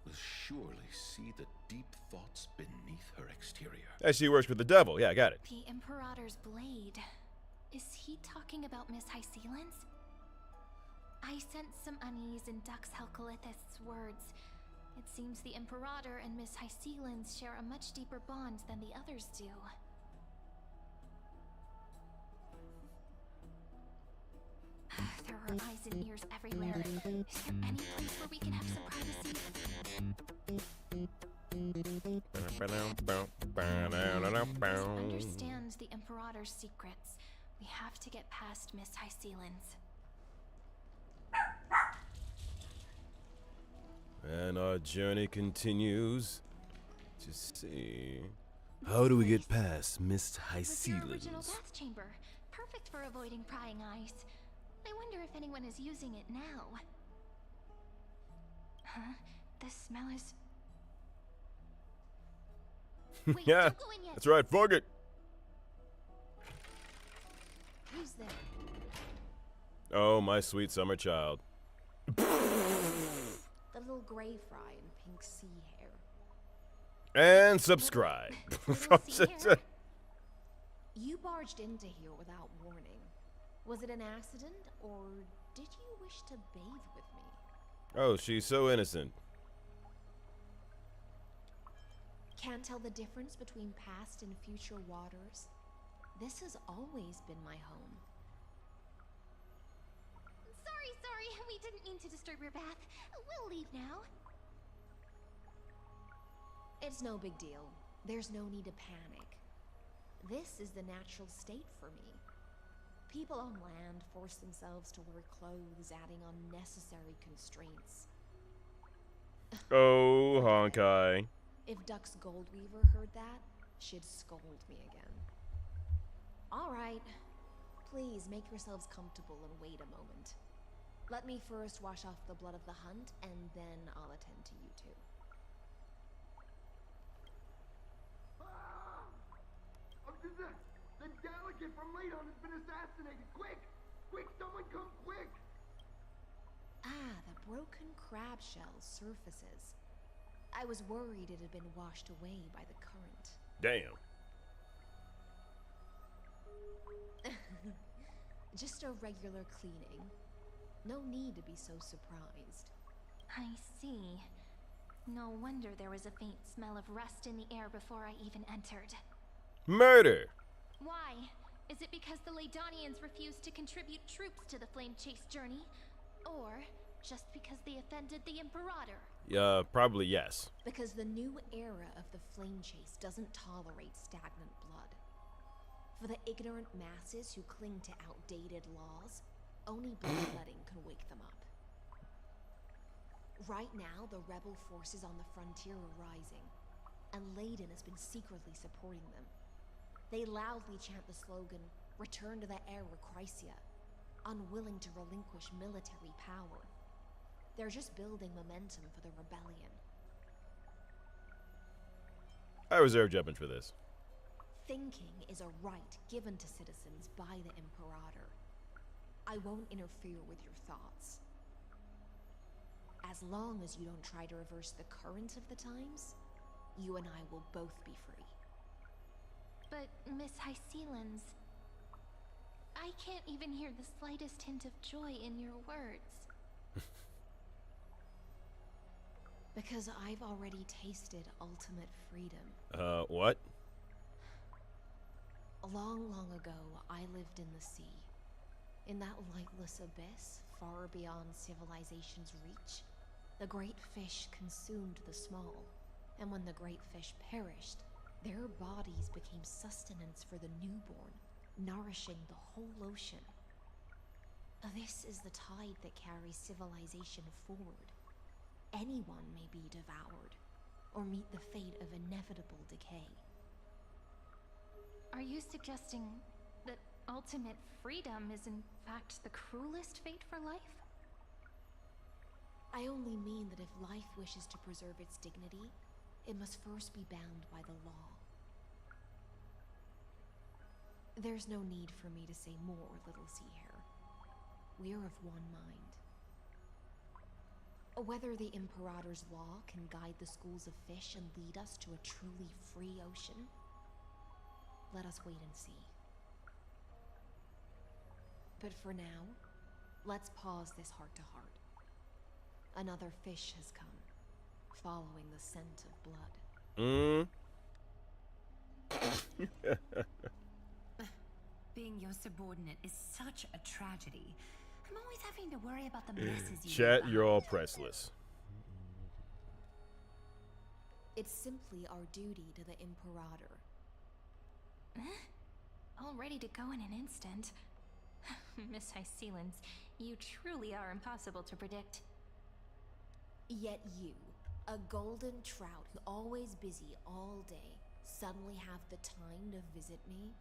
will surely see the deep thoughts beneath her exterior. As she works with the devil. Yeah, I got it. The Imperator's blade. Is he talking about Miss Hycelens? I sense some unease in Dux Helcolith's words. It seems the Imperator and Miss Hycelens share a much deeper bond than the others do. There are eyes and ears everywhere. Is there any place where we can have some privacy? To understand the Imperator's secrets, we have to get past Miss Hycelens. And our journey continues to see. How do we get past Miss It's your original Hycelens? bath chamber. Perfect for avoiding prying eyes. I wonder if anyone is using it now. Huh? The smell is... Wait, Yeah, don't go in yet. that's right, fuck it. Who's there? Oh, my sweet summer child. The little gray fry in pink sea hair. And subscribe. You barged into here without warning. Was it an accident, or did you wish to bathe with me? Oh, she's so innocent. Can't tell the difference between past and future waters? This has always been my home. Sorry. We didn't mean to disturb your bath. We'll leave now. It's no big deal. There's no need to panic. This is the natural state for me. People on land force themselves to wear clothes, adding unnecessary constraints. Oh, Honkai. If Dux Goldweaver heard that, she'd scold me again. All right. Please make yourselves comfortable and wait a moment. Let me first wash off the blood of the hunt, and then I'll attend to you two. The delegate from Ladon has been assassinated! Quick! Quick, someone come quick! Ah, the broken crab shell surfaces. I was worried it had been washed away by the current. Damn. Just a regular cleaning. No need to be so surprised. I see. No wonder there was a faint smell of rust in the air before I even entered. Murder. Why? Is it because the Ladonians refused to contribute troops to the Flame Chase journey? Or just because they offended the Imperator? Probably yes. Because the new era of the Flame Chase doesn't tolerate stagnant blood. For the ignorant masses who cling to outdated laws, only bloodletting can wake them up. Right now, the rebel forces on the frontier are rising, and Ladon has been secretly supporting them. They loudly chant the slogan, "Return to the Era Chrysia," unwilling to relinquish military power. They're just building momentum for the rebellion. I reserve judgment for this. Thinking is a right given to citizens by the Imperator. I won't interfere with your thoughts. As long as you don't try to reverse the current of the times, you and I will both be free. But, Miss Hycelens, I can't even hear the slightest hint of joy in your words. Because I've already tasted ultimate freedom. What? Long, long ago, I lived in the sea. In that lightless abyss, far beyond civilization's reach, the great fish consumed the small. And when the great fish perished, their bodies became sustenance for the newborn, nourishing the whole ocean. This is the tide that carries civilization forward. Anyone may be devoured, or meet the fate of inevitable decay. Are you suggesting that ultimate freedom is in fact the cruelest fate for life? I only mean that if life wishes to preserve its dignity, it must first be bound by the law. There's no need for me to say more, little sea hare. We're of one mind. Whether the Imperator's law can guide the schools of fish and lead us to a truly free ocean, let us wait and see. But for now, let's pause this heart-to-heart. Another fish has come, following the scent of blood. Being your subordinate is such a tragedy. I'm always having to worry about the messes you Chat, leave you're all behind. priceless. It's simply our duty to the Imperator. All ready to go in an instant. Miss Hycelens, you truly are impossible to predict. Yet you, a golden trout who's always busy all day, suddenly have the time to visit me?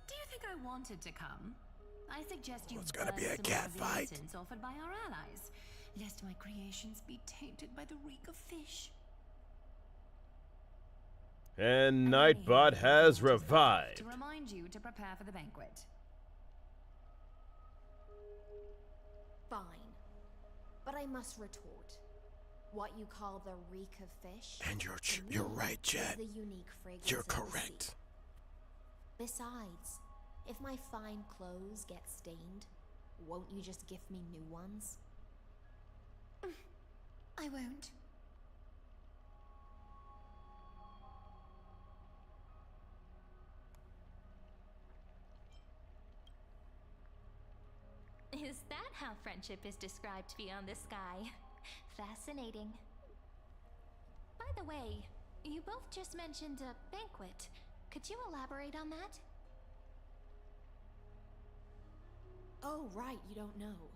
Do you think I wanted to come? I suggest you it's gonna be burn a some cat of the fight. incense offered by our allies, lest my creations be tainted by the reek of fish. And Nightbot has revived. To remind you to prepare for the banquet. Fine. But I must retort. What you call the reek of fish... And you're to you're me, right, is Jet. the unique fragrance You're of the correct. sea. Besides, if my fine clothes get stained, won't you just gift me new ones? I won't. Is that how friendship is described beyond the sky? Fascinating. By the way, you both just mentioned a banquet. Could you elaborate on that? Oh, right, you don't know.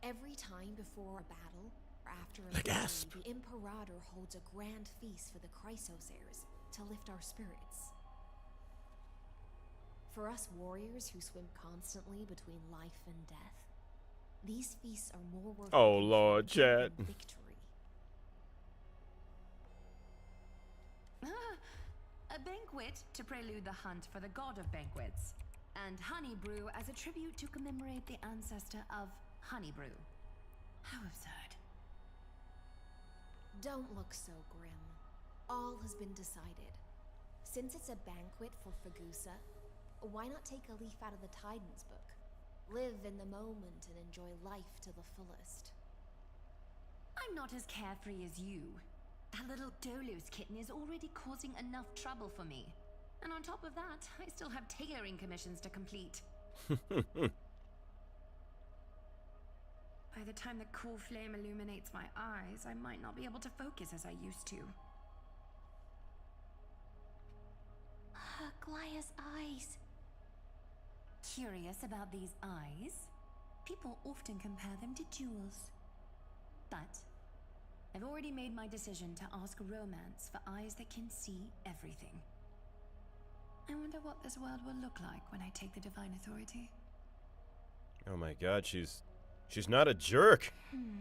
Every time before a battle, or after a The victory, gasp. the Imperator holds a grand feast for the Chrysosaurs to lift our spirits. For us warriors who swim constantly between life and death, these feasts are more worth Oh, than Lord, Chad. victory. A banquet to prelude the hunt for the god of banquets, and honey brew as a tribute to commemorate the ancestor of honey brew. How absurd. Don't look so grim. All has been decided. Since it's a banquet for Fagusa, why not take a leaf out of the Tidens book? Live in the moment and enjoy life to the fullest. I'm not as carefree as you. That little Dolos kitten is already causing enough trouble for me. And on top of that, I still have tailoring commissions to complete. By the time the cool flame illuminates my eyes, I might not be able to focus as I used to. Glaya's eyes. Curious about these eyes? People often compare them to jewels. But I've already made my decision to ask Romance for eyes that can see everything. I wonder what this world will look like when I take the Divine Authority. Oh my god, she's not a jerk. In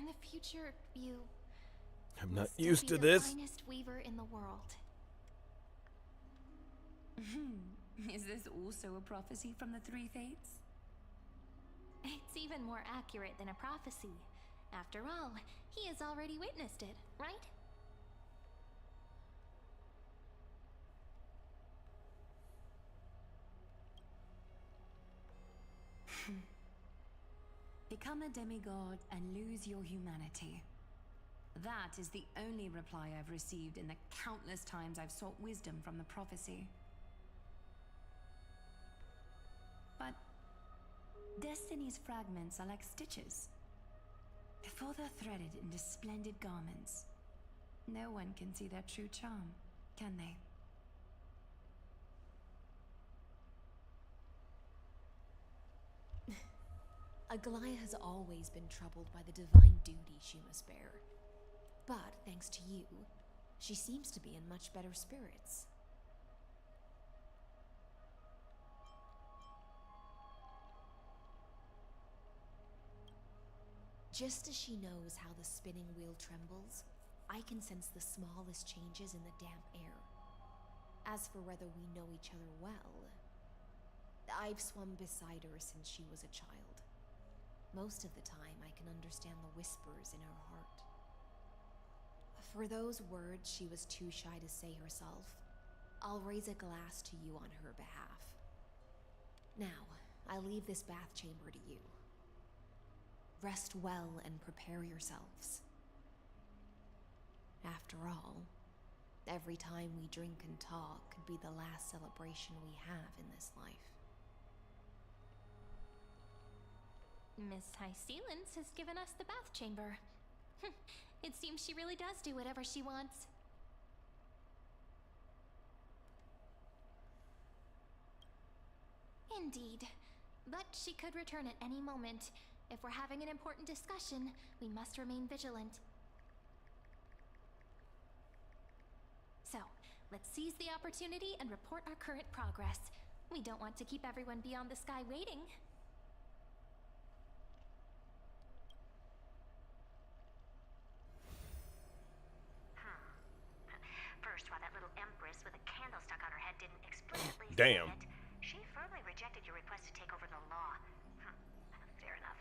the future, you... I'm will not still used be to the this. finest weaver in the world. Is this also a prophecy from the Three Fates? It's even more accurate than a prophecy. After all, he has already witnessed it, right? Become a demigod and lose your humanity. That is the only reply I've received in the countless times I've sought wisdom from the prophecy. But Destiny's fragments are like stitches. Before they're threaded into splendid garments, no one can see their true charm, can they? Aglaya has always been troubled by the divine duty she must bear. But, thanks to you, she seems to be in much better spirits. Just as she knows how the spinning wheel trembles, I can sense the smallest changes in the damp air. As for whether we know each other well, I've swum beside her since she was a child. Most of the time, I can understand the whispers in her heart. For those words she was too shy to say herself, I'll raise a glass to you on her behalf. Now, I leave this bath chamber to you. Rest well and prepare yourselves. After all, every time we drink and talk could be the last celebration we have in this life. Miss High Sealance has given us the bath chamber. It seems she really does do whatever she wants. Indeed. But she could return at any moment. If we're having an important discussion, we must remain vigilant. So, let's seize the opportunity and report our current progress. We don't want to keep everyone beyond the sky waiting. First, while that little empress with a candle stuck on her head didn't explicitly Damn. say it, she firmly rejected your request to take over the law. Fair enough.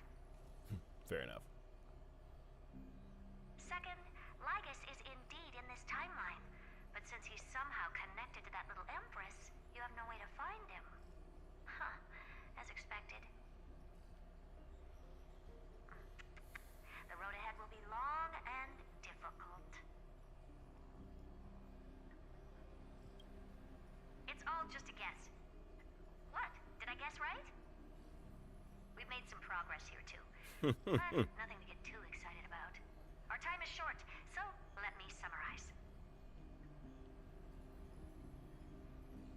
Fair enough. Second, Lygus is indeed in this timeline. But since he's somehow connected to that little empress, you have no way to find him. Huh. As expected. The road ahead will be long and difficult. It's all just a guess. What? Did I guess right? We've made some progress here, too. But nothing to get too excited about. Our time is short, so let me summarize.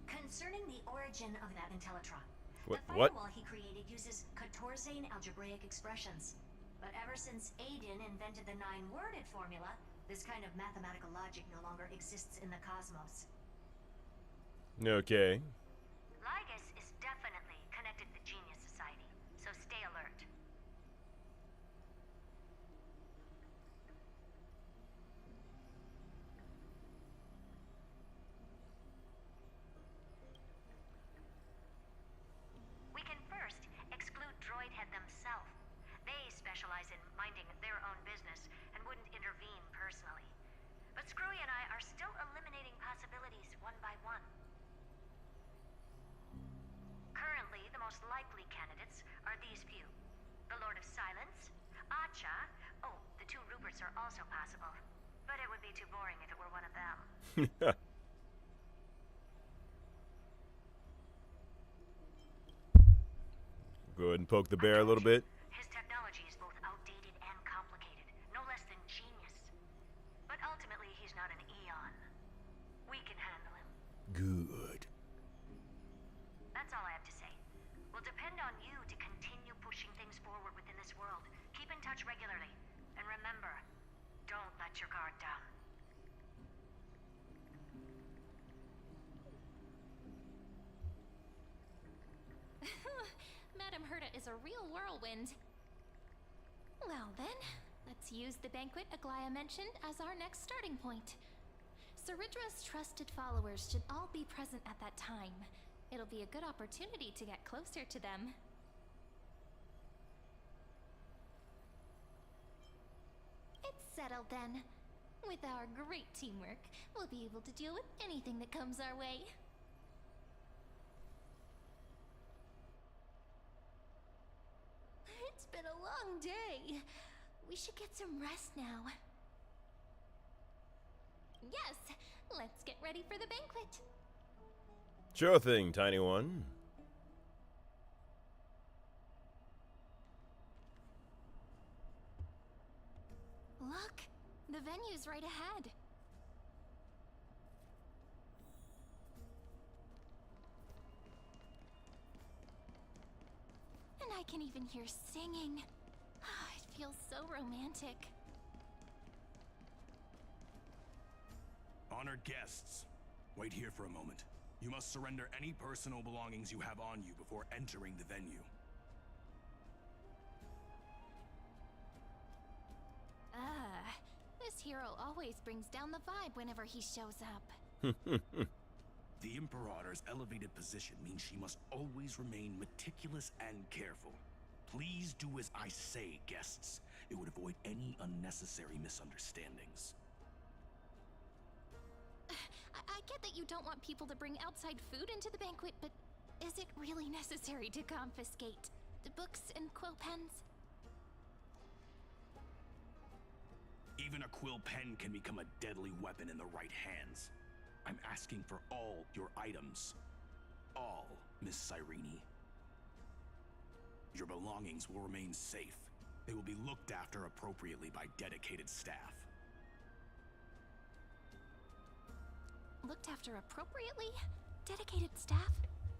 Concerning the origin of that Intellitron, What? the What? firewall he created uses Katorzane algebraic expressions. But ever since Aiden invented the 9-worded formula, this kind of mathematical logic no longer exists in the cosmos. Okay. Lygus is definitely connected to the Genius Society, so stay alert. We can first exclude Droidhead themselves. They specialize in minding their own business and wouldn't intervene personally. But Screwy and I are still eliminating possibilities one by one. Currently, the most likely candidates are these few. The Lord of Silence, Acha. Oh, the 2 Ruperts are also possible. But it would be too boring if it were one of them. Go ahead and poke the bear a little bit. His technology is both outdated and complicated, no less than genius. But ultimately, he's not an Eon. We can handle him. Good. That's all I have to say. We'll depend on you to continue pushing things forward within this world. Keep in touch regularly. And remember, don't let your guard down. Madame Herta is a real whirlwind. Well then, let's use the banquet Aglaya mentioned as our next starting point. Ceridra's trusted followers should all be present at that time. It'll be a good opportunity to get closer to them. It's settled then. With our great teamwork, we'll be able to deal with anything that comes our way. It's been a long day. We should get some rest now. Yes, let's get ready for the banquet. Sure thing, tiny one. Look, the venue's right ahead. And I can even hear singing. It feels so romantic. Honored guests, wait here for a moment. You must surrender any personal belongings you have on you before entering the venue. hero always brings down the vibe whenever he shows up. The Imperator's elevated position means she must always remain meticulous and careful. Please do as I say, guests. It would avoid any unnecessary misunderstandings. I get that you don't want people to bring outside food into the banquet, but is it really necessary to confiscate the books and quill pens? Even a quill pen can become a deadly weapon in the right hands. I'm asking for all your items. All, Miss Cyrene. Your belongings will remain safe. They will be looked after appropriately by dedicated staff. Looked after appropriately? Dedicated staff?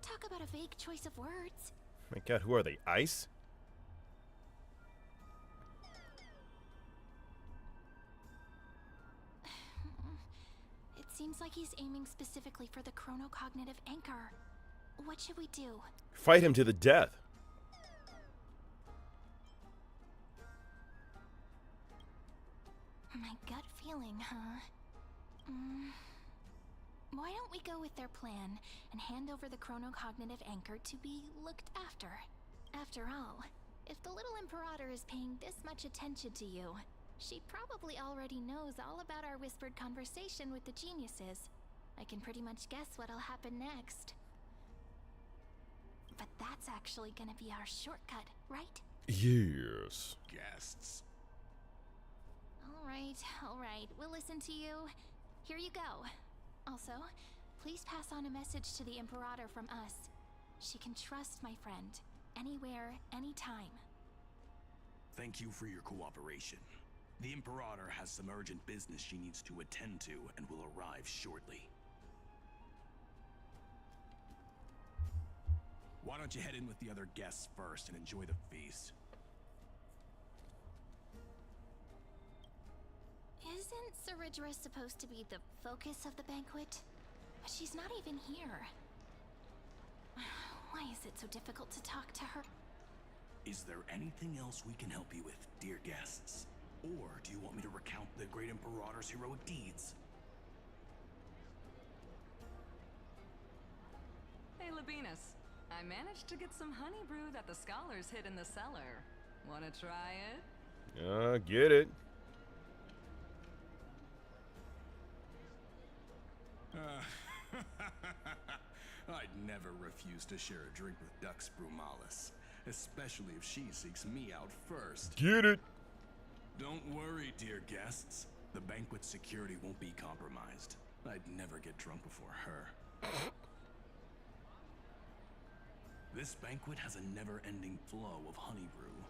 Talk about a vague choice of words. My god, who are they? Ice? It seems like he's aiming specifically for the chronocognitive anchor. What should we do? Fight him to the death. My gut feeling, huh? Why don't we go with their plan and hand over the chronocognitive anchor to be looked after? After all, if the little Imperator is paying this much attention to you, she probably already knows all about our whispered conversation with the geniuses. I can pretty much guess what'll happen next. But that's actually gonna be our shortcut, right? Yes. Guests. All right, we'll listen to you. Here you go. Also, please pass on a message to the Imperator from us. She can trust my friend, anywhere, anytime. Thank you for your cooperation. The Imperator has some urgent business she needs to attend to and will arrive shortly. Why don't you head in with the other guests first and enjoy the feast? Isn't Ceridra supposed to be the focus of the banquet? But she's not even here. Why is it so difficult to talk to her? Is there anything else we can help you with, dear guests? Or do you want me to recount the great Imperator's heroic deeds? Hey, Labinas. I managed to get some honey brew that the scholars hid in the cellar. Wanna try it? Get it. I'd never refuse to share a drink with Dux Brumalis, especially if she seeks me out first. Get it. Don't worry, dear guests. The banquet security won't be compromised. I'd never get drunk before her. This banquet has a never-ending flow of honey brew.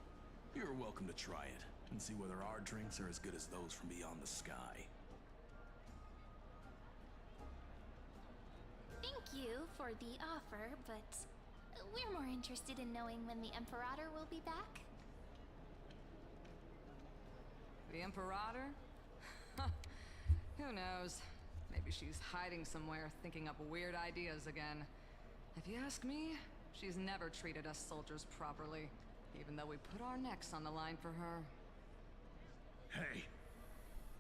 You're welcome to try it and see whether our drinks are as good as those from beyond the sky. Thank you for the offer, but we're more interested in knowing when the Imperator will be back. The Imperator? Who knows? Maybe she's hiding somewhere, thinking up weird ideas again. If you ask me, she's never treated us soldiers properly, even though we put our necks on the line for her. Hey,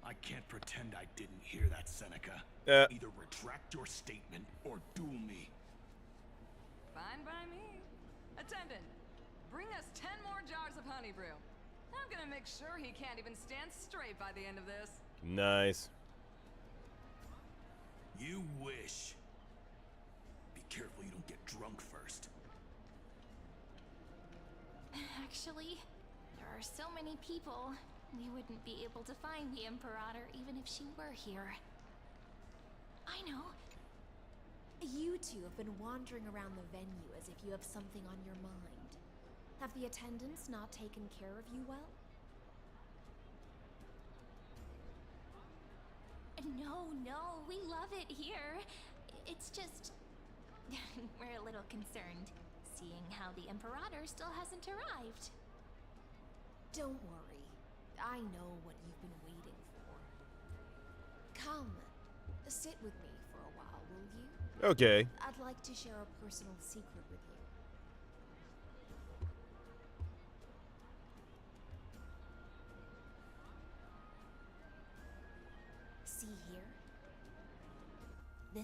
I can't pretend I didn't hear that, Seneca. Either retract your statement or duel me. Fine by me. Attendant, bring us 10 more jars of honey brew. I'm gonna make sure he can't even stand straight by the end of this. Nice. You wish. Be careful you don't get drunk first. Actually, there are so many people, we wouldn't be able to find the Imperator even if she were here. I know. You two have been wandering around the venue as if you have something on your mind. Have the attendants not taken care of you well? No, we love it here. It's just... we're a little concerned, seeing how the Imperator still hasn't arrived. Don't worry. I know what you've been waiting for. Come, sit with me for a while, will you? Okay. I'd like to share a personal secret with you.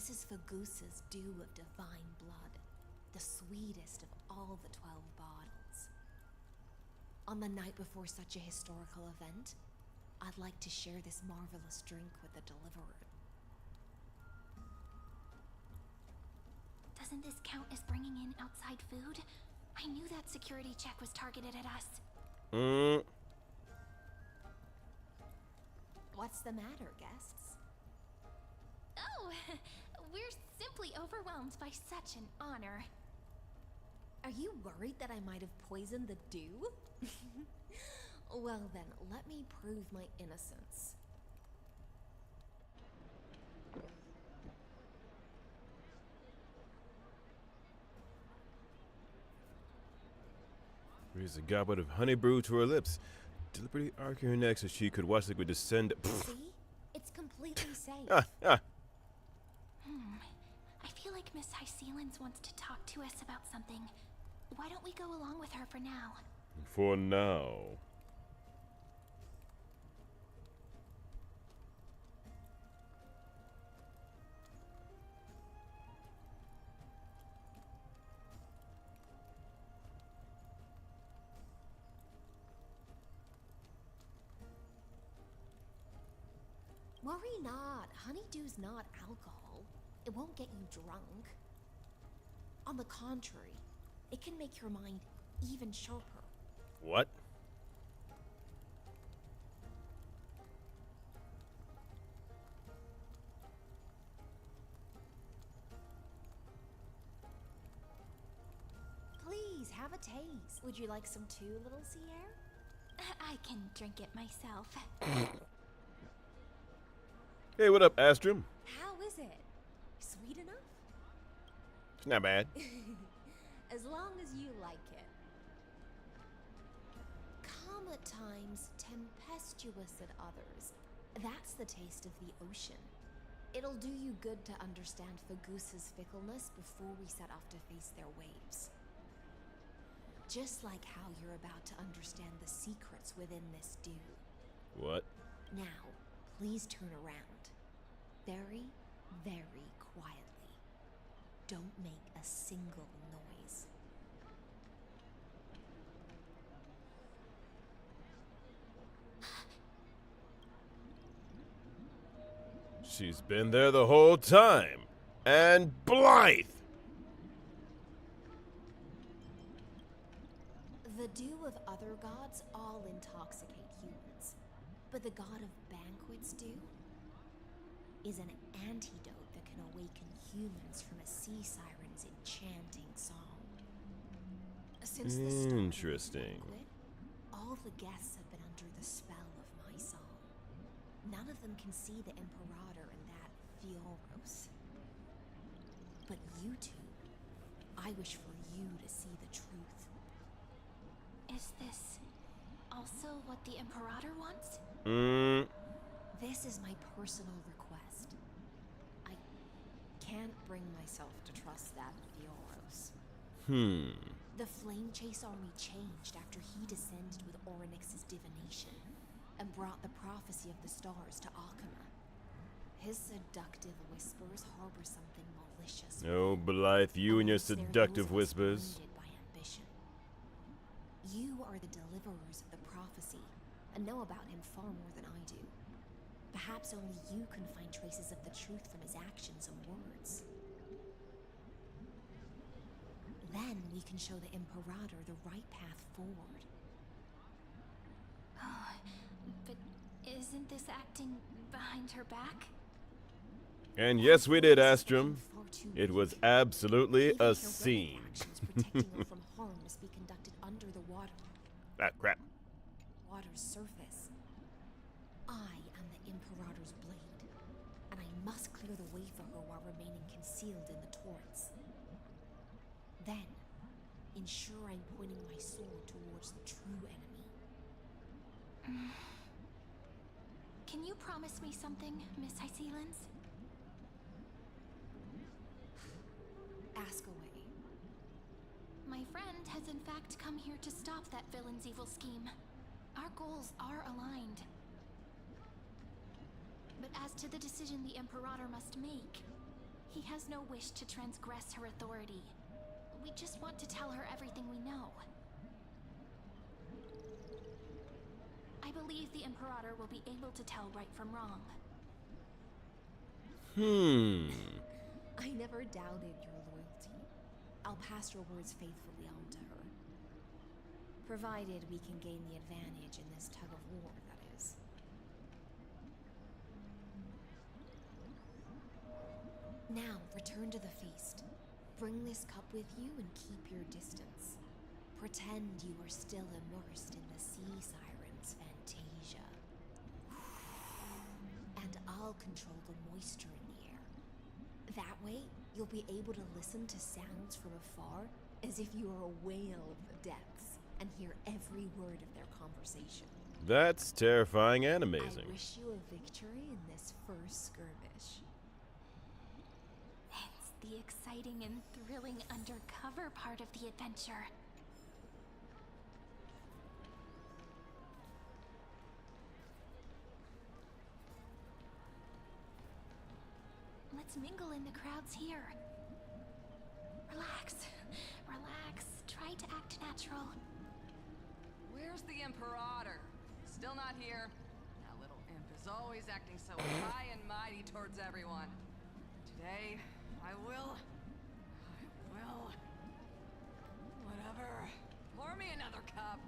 This is Fagusa's dew of divine blood, the sweetest of all the 12 bottles. On the night before such a historical event, I'd like to share this marvelous drink with the Deliverer. Doesn't this count as bringing in outside food? I knew that security check was targeted at us. What's the matter, guests? Oh, we're simply overwhelmed by such an honor. Are you worried that I might have poisoned the dew? Well then, let me prove my innocence. Raise a goblet of honey brew to her lips, deliberately arcing her neck so she could watch liquid descend. See? It's completely safe. I feel like Miss Hysealins wants to talk to us about something. Why don't we go along with her for now? For now. Worry not. Honeydew's not alcohol. It won't get you drunk. On the contrary, it can make your mind even sharper. What? Please, have a taste. Would you like some too, little Sierra? I can drink it myself. Hey, what up, Astrum? How is it? Sweet enough? It's not bad. As long as you like it. Calm at times, tempestuous at others. That's the taste of the ocean. It'll do you good to understand Fagusa's fickleness before we set off to face their waves. Just like how you're about to understand the secrets within this dew. What? Now, please turn around. Very, very quietly. Don't make a single noise. She's been there the whole time. And Blythe! The dew of other gods all intoxicate humans. But the god of banquets dew is an antidote that can awaken humans from a sea siren's enchanting song. Since the start of the Interesting. banquet, all the guests have been under the spell of my song. None of them can see the Imperator and that Fioros. But you two, I wish for you to see the truth. Is this also what the Imperator wants? This is my personal request. I can't bring myself to trust that Fioros. The Flame Chase army changed after he descended with Orynyx's divination and brought the prophecy of the stars to Akama. His seductive whispers harbor something malicious. Oh, Blythe, you and your Amongst their seductive those whispers. blinded by ambition. You are the deliverers of the prophecy and know about him far more than I do. Perhaps only you can find traces of the truth from his actions and words. Then we can show the Imperator the right path forward. Oh, but isn't this acting behind her back? And yes, we did, Astrum. It was absolutely a scene. Protecting her from harm must be conducted under the water. Ah, crap. Water's surface. I am the Imperator's blade, and I must clear the way for her while remaining concealed in the torrents. Then, ensure I'm pointing my sword towards the true enemy. Can you promise me something, Miss Hysealins? Ask away. My friend has in fact come here to stop that villain's evil scheme. Our goals are aligned. But as to the decision the Imperator must make, He has no wish to transgress her authority. We just want to tell her everything we know. I believe the Imperator will be able to tell right from wrong. I never doubted your loyalty. I'll pass your words faithfully on to her. Provided we can gain the advantage in this tug of war, that is. Now, return to the feast. Bring this cup with you and keep your distance. Pretend you are still immersed in the sea siren's fantasia. And I'll control the moisture in the air. That way, you'll be able to listen to sounds from afar as if you are a whale of the depths and hear every word of their conversation. That's terrifying and amazing. I wish you a victory in this first skirmish. It's the exciting and thrilling undercover part of the adventure. Let's mingle in the crowds here. Relax. Relax. Try to act natural. Where's the Imperator? Still not here. That little imp is always acting so high and mighty towards everyone. Today, I will... Whatever. Pour me another cup.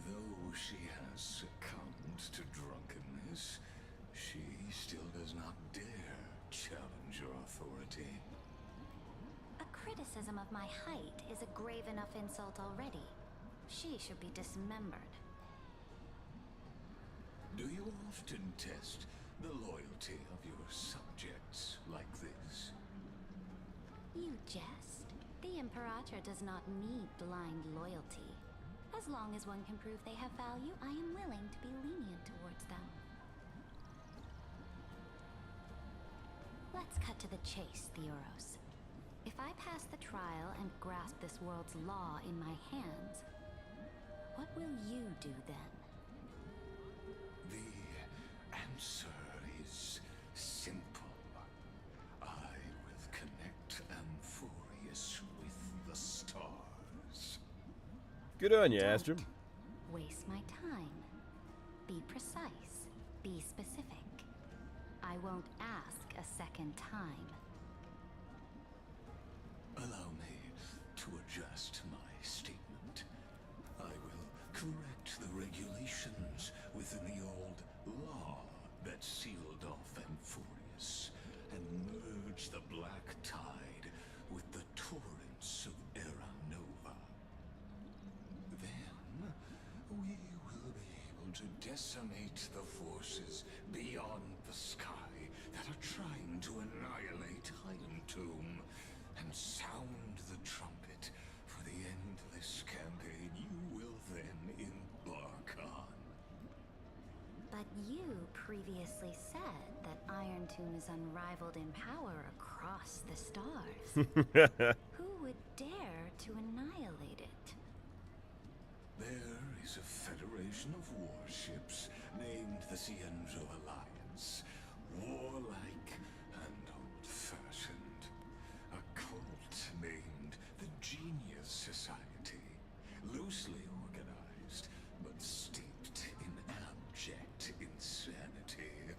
Though she has succumbed to drunkenness, she still does not dare challenge your authority. A criticism of my height is a grave enough insult already. She should be dismembered. Do you often test the loyalty of your subjects like this? You jest. The Imperator does not need blind loyalty. As long as one can prove they have value, I am willing to be lenient towards them. Let's cut to the chase, Theoros. If I pass the trial and grasp this world's law in my hands, what will you do then? The answer is simple. I will connect Amphorius with the stars. Good on you, Astrum. Waste my time. Be precise. Be specific. I won't ask a second time. Allow me to adjust my statement. I will correct the regulations within the old law that sealed off Amphorius and merge the black tide with the torrents of Era Nova. Then we will be able to decimate the forces beyond the sky that are trying to annihilate Iron Tomb and sound the trumpet for the endless campaign you will then embark on. But you previously said that Iron Tomb is unrivaled in power across the stars. Who would dare to annihilate it? There is a federation of warships named the Cienzo Alliance. Warlike and old-fashioned. A cult named the Genius Society. Loosely organized, but steeped in abject insanity.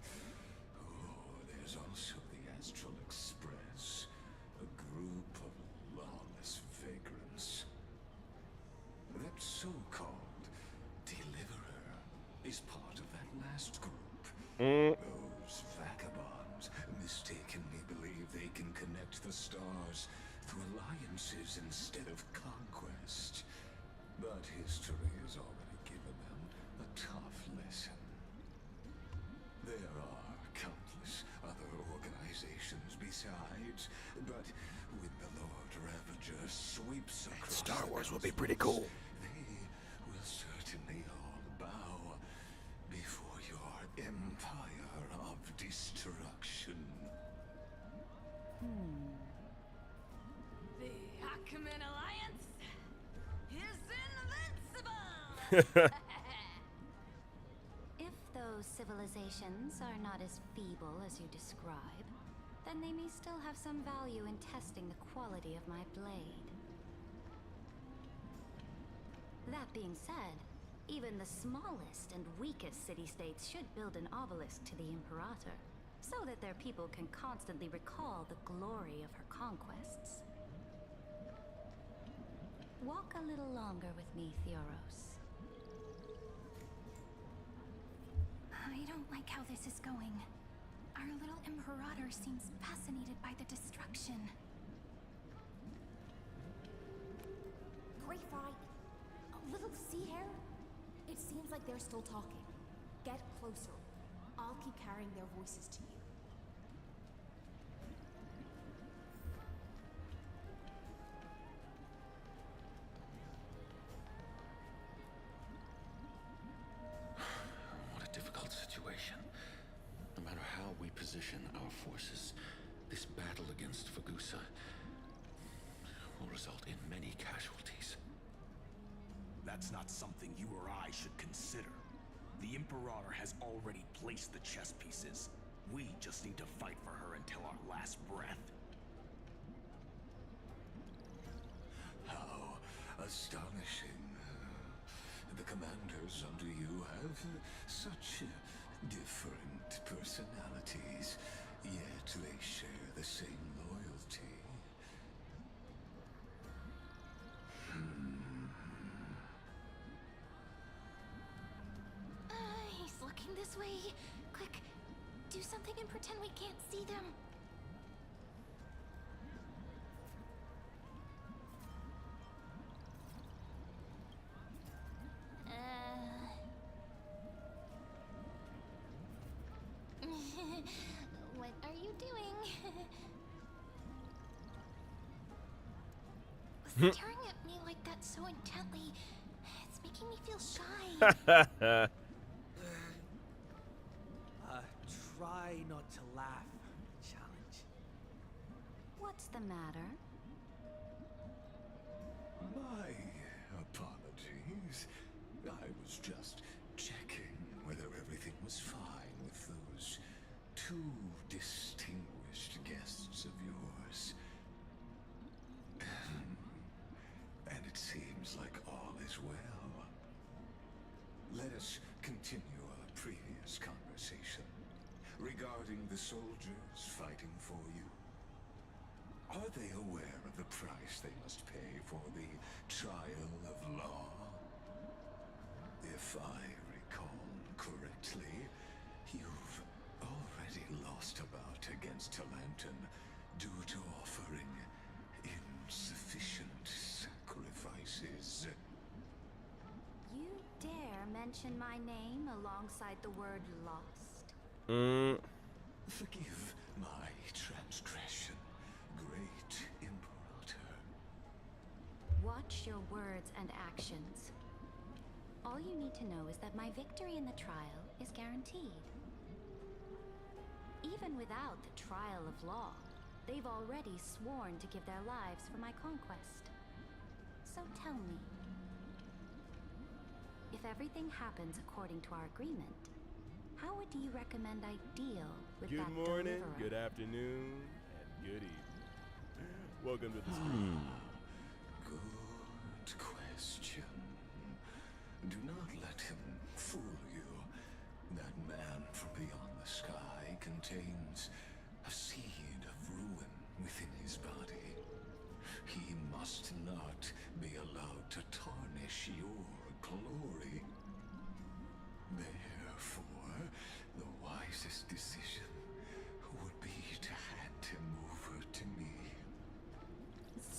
Oh, there's also the Astral Express. A group of lawless vagrants. That so-called Deliverer is part of that last group. Those vagabonds mistakenly believe they can connect the stars through alliances instead of conquest. But history has already given them a tough lesson. There are countless other organizations besides, but when the Lord Ravager sweeps across Star Wars will be the pretty cool. they will certainly all bow before your empire of destruction. The Achaemen Alliance is invincible! If those civilizations are not as feeble as you describe, then they may still have some value in testing the quality of my blade. That being said, even the smallest and weakest city-states should build an obelisk to the Imperator, so that their people can constantly recall the glory of her conquests. Walk a little longer with me, Theoros. I don't like how this is going. Our little Imperator seems fascinated by the destruction. Great Fry, a little sea hare? It seems like they're still talking. Get closer. I'll keep carrying their voices to you. What a difficult situation. No matter how we position our forces, this battle against Fagusa will result in many casualties. That's not something you or I should consider. The Imperator has already placed the chess pieces. We just need to fight for her until our last breath. How astonishing. The commanders under you have such different personalities, yet they share the same loyalty. He's looking this way. Quick, do something and pretend we can't see them. What are you doing? Staring at me like that so intently, it's making me feel shy. Try not to laugh. Challenge. What's the matter? My apologies. I was just checking whether everything was fine with those two distinguished guests of yours. And it seems like all is well. Let us continue our previous conversation regarding the soldiers fighting for you. Are they aware of the price they must pay for the trial of law? If I recall correctly, you've already lost a bout against Talanton due to offering insufficient sacrifices. You dare mention my name alongside the word lost? Forgive my transgression, great Imperator. Watch your words and actions. All you need to know is that my victory in the trial is guaranteed. Even without the trial of law, they've already sworn to give their lives for my conquest. So tell me, if everything happens according to our agreement, how would you recommend I deal with that Good morning, deliverer? good afternoon, and good evening. Welcome to the stream. Good question. Do not let him fool you. That man from beyond the sky contains a seed of ruin within his body. He must not be allowed to tarnish your glory. Therefore, the wisest decision would be to hand him over to me.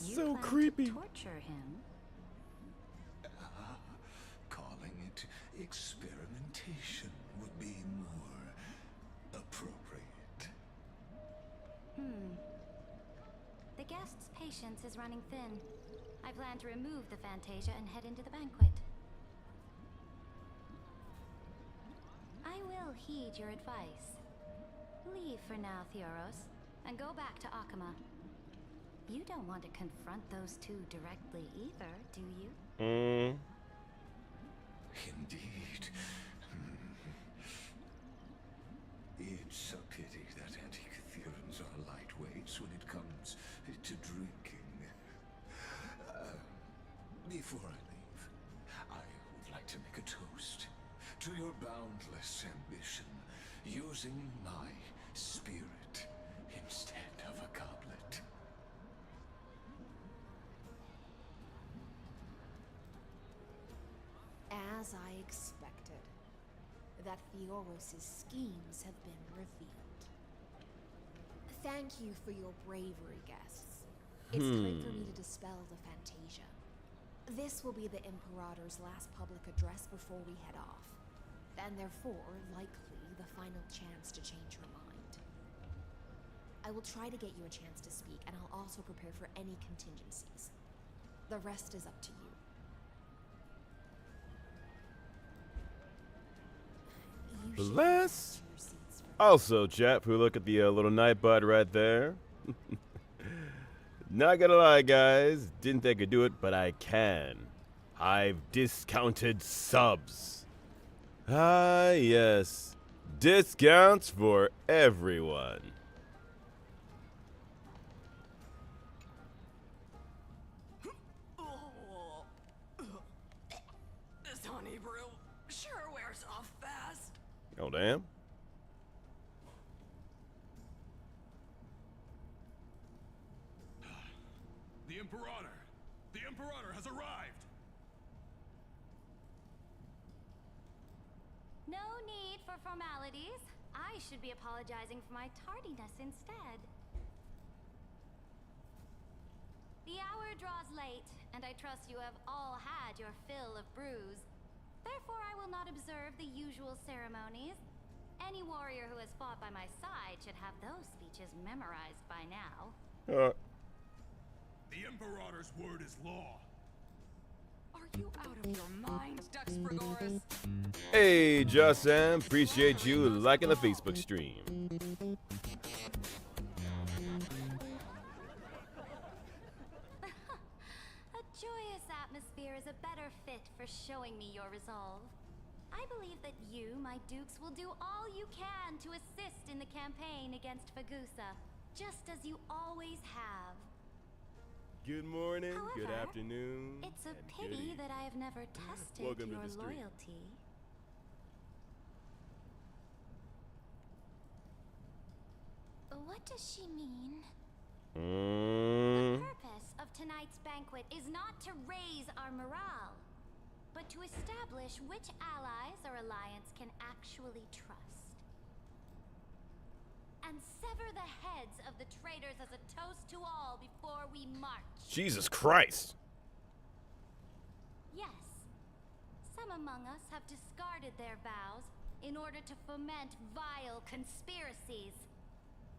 You So plan creepy. to torture him? Calling it experimentation would be more appropriate. The guest's patience is running thin. I plan to remove the Fantasia and head into the banquet. I will heed your advice. Leave for now, Theoros, and go back to Akama. You don't want to confront those two directly either, do you? Indeed. It's a pity that Antikytherians are like your boundless ambition, using my spirit instead of a goblet. As I expected, that Theoros's schemes have been revealed. Thank you for your bravery, guests. It's time for me to dispel the Fantasia. This will be the Imperator's last public address before we head off, and therefore, likely, the final chance to change her mind. I will try to get you a chance to speak, and I'll also prepare for any contingencies. The rest is up to you. Bless. Also, chap, who look at the little nightbot right there. Not gonna lie, guys. Didn't think I could do it, but I can. I've discounted subs. Ah, yes. Discounts for everyone. This honey brew sure wears off fast. Oh, damn. The Imperator has arrived! No need for formalities. I should be apologizing for my tardiness instead. The hour draws late, and I trust you have all had your fill of brews. Therefore, I will not observe the usual ceremonies. Any warrior who has fought by my side should have those speeches memorized by now. The Imperator's word is law. Are you out of your mind, Dux Frigoris? Hey, Just Sam. Appreciate you liking the Facebook stream. A joyous atmosphere is a better fit for showing me your resolve. I believe that you, my dukes, will do all you can to assist in the campaign against Fagusa, just as you always have. Good morning, However, good afternoon. It's a and good pity evening. that I have never tested Welcome to your the stream. loyalty. What does she mean? The purpose of tonight's banquet is not to raise our morale, but to establish which allies our alliance can actually trust. And sever the heads of the traitors as a toast to all before we march. Jesus Christ. Yes, some among us have discarded their vows in order to foment vile conspiracies.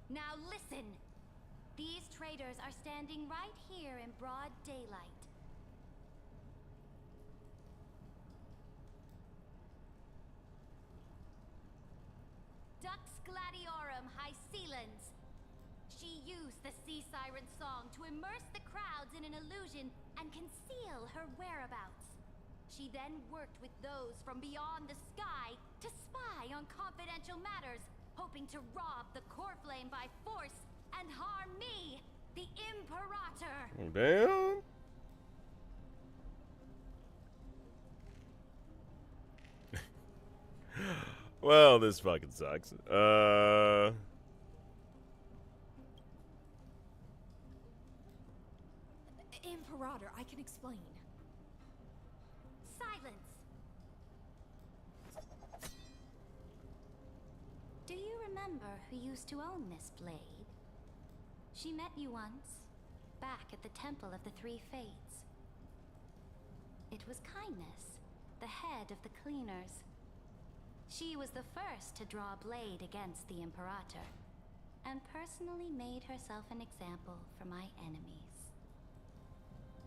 Now listen. These traitors are standing right here in broad daylight. Dux Gladiorum Hycelens. She used the sea siren song to immerse the crowds in an illusion and conceal her whereabouts. She then worked with those from beyond the sky to spy on confidential matters, hoping to rob the core flame by force and harm me, the Imperator. Damn. Well, this fucking sucks. Imperator, I can explain. Silence. Do you remember who used to own this blade? She met you once, back at the Temple of the Three Fates. It was Kindness, the head of the Cleaners. She was the first to draw a blade against the Imperator, and personally made herself an example for my enemies.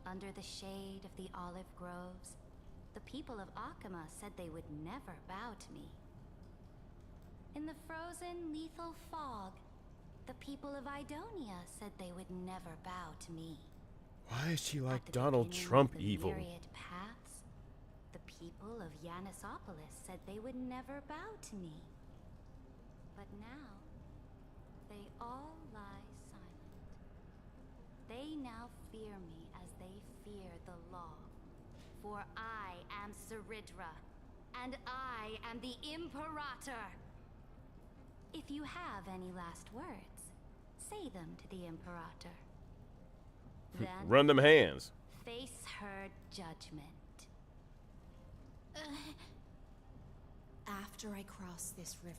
Under the shade of the olive groves, the people of Akama said they would never bow to me. In the frozen, lethal fog, the people of Idonia said they would never bow to me. Why is she At like the Donald beginning Trump of the evil? myriad paths, the people of Yanisopolis said they would never bow to me. But now, they all lie silent. They now fear me as they fear the law. For I am Ceridra, and I am the Imperator. If you have any last words, say them to the Imperator. Then Run them hands. face her judgment. After I cross this river,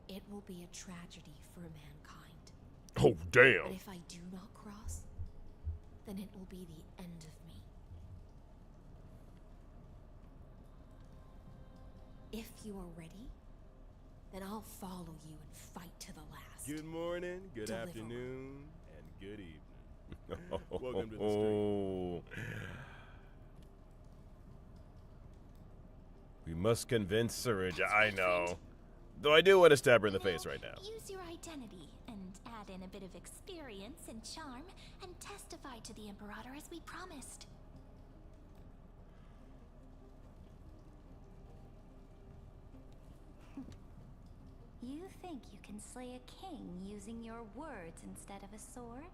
it will be a tragedy for mankind. Oh, damn. But if I do not cross, then it will be the end of me. If you are ready, then I'll follow you and fight to the last. Good morning, good Deliver. afternoon, and good evening. Welcome to the Oh. We must convince Saruja, I know. Though I do want to stab her in the face right now. Use your identity and add in a bit of experience and charm and testify to the Imperator as we promised. You think you can slay a king using your words instead of a sword?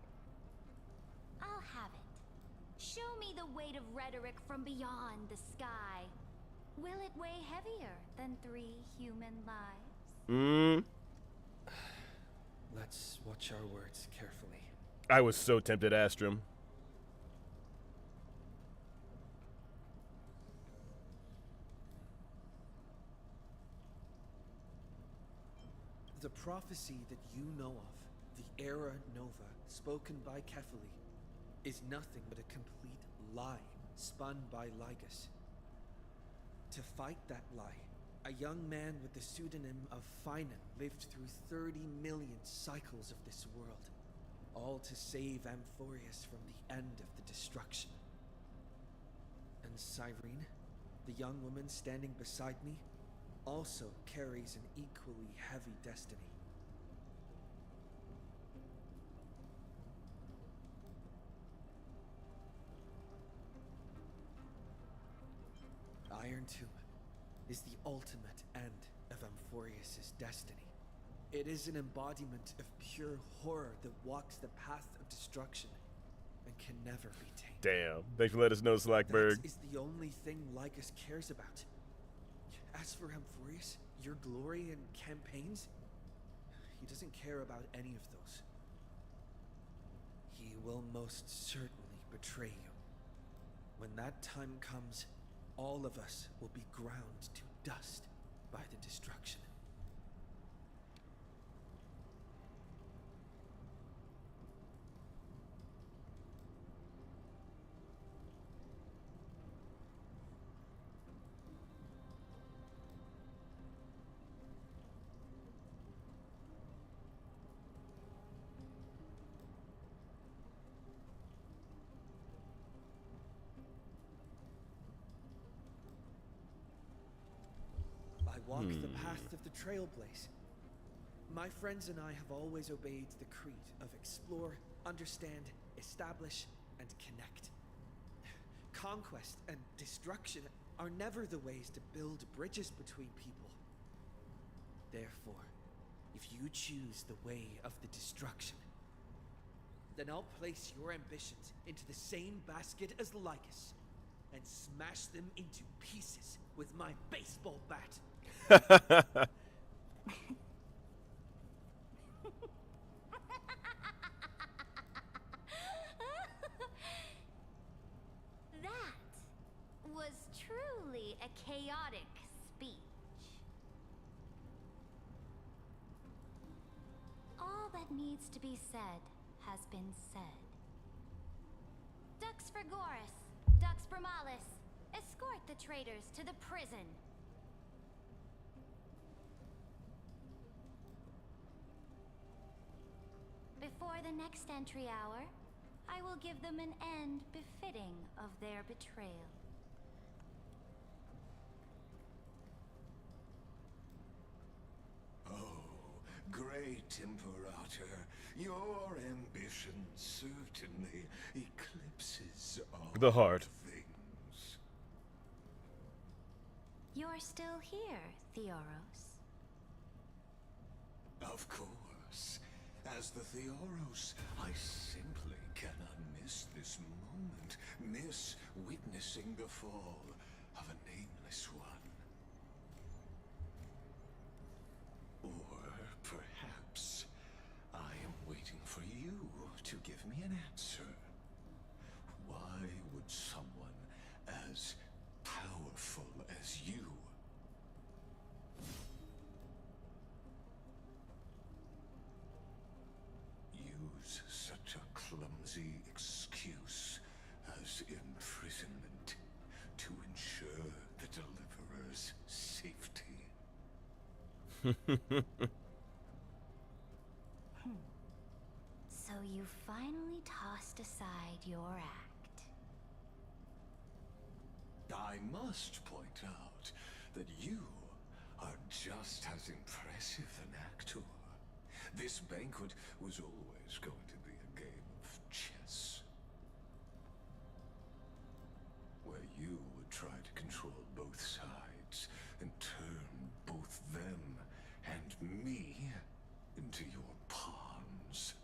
I'll have it. Show me the weight of rhetoric from beyond the sky. Will it weigh heavier than 3 human lives? Let's watch our words carefully. I was so tempted, Astrum. The prophecy that you know of, the Era Nova, spoken by Kefali, is nothing but a complete lie spun by Lygus. To fight that lie, a young man with the pseudonym of Finan lived through 30 million cycles of this world, all to save Amphorius from the end of the destruction. And Cyrene, the young woman standing beside me, also carries an equally heavy destiny. Iron Tomb is the ultimate end of Amphorius' destiny. It is an embodiment of pure horror that walks the path of destruction and can never be tamed. Damn. Thanks for letting us know, Slackberg. That is the only thing Lycus cares about. As for Amphorius, your glory and campaigns, he doesn't care about any of those. He will most certainly betray you. When that time comes, all of us will be ground to dust by the destruction. Walk the path of the Trailblaze. My friends and I have always obeyed the creed of explore, understand, establish, and connect. Conquest and destruction are never the ways to build bridges between people. Therefore, if you choose the way of the destruction, then I'll place your ambitions into the same basket as Lycus and smash them into pieces with my baseball bat. That was truly a chaotic speech. All that needs to be said has been said. Dux Frigoris, Dux Bromalis, escort the traitors to the prison. Before the next entry hour, I will give them an end befitting of their betrayal. Oh, great Imperator, your ambition certainly eclipses all The heart. things. You're still here, Theoros. Of course. As the Theoros, I simply cannot miss this moment, miss witnessing the fall of a nameless one. So you finally tossed aside your act. I must point out that you are just as impressive an actor. This banquet was always going to be a game of chess, where you would try to control both sides and turn both them and me into your pawns.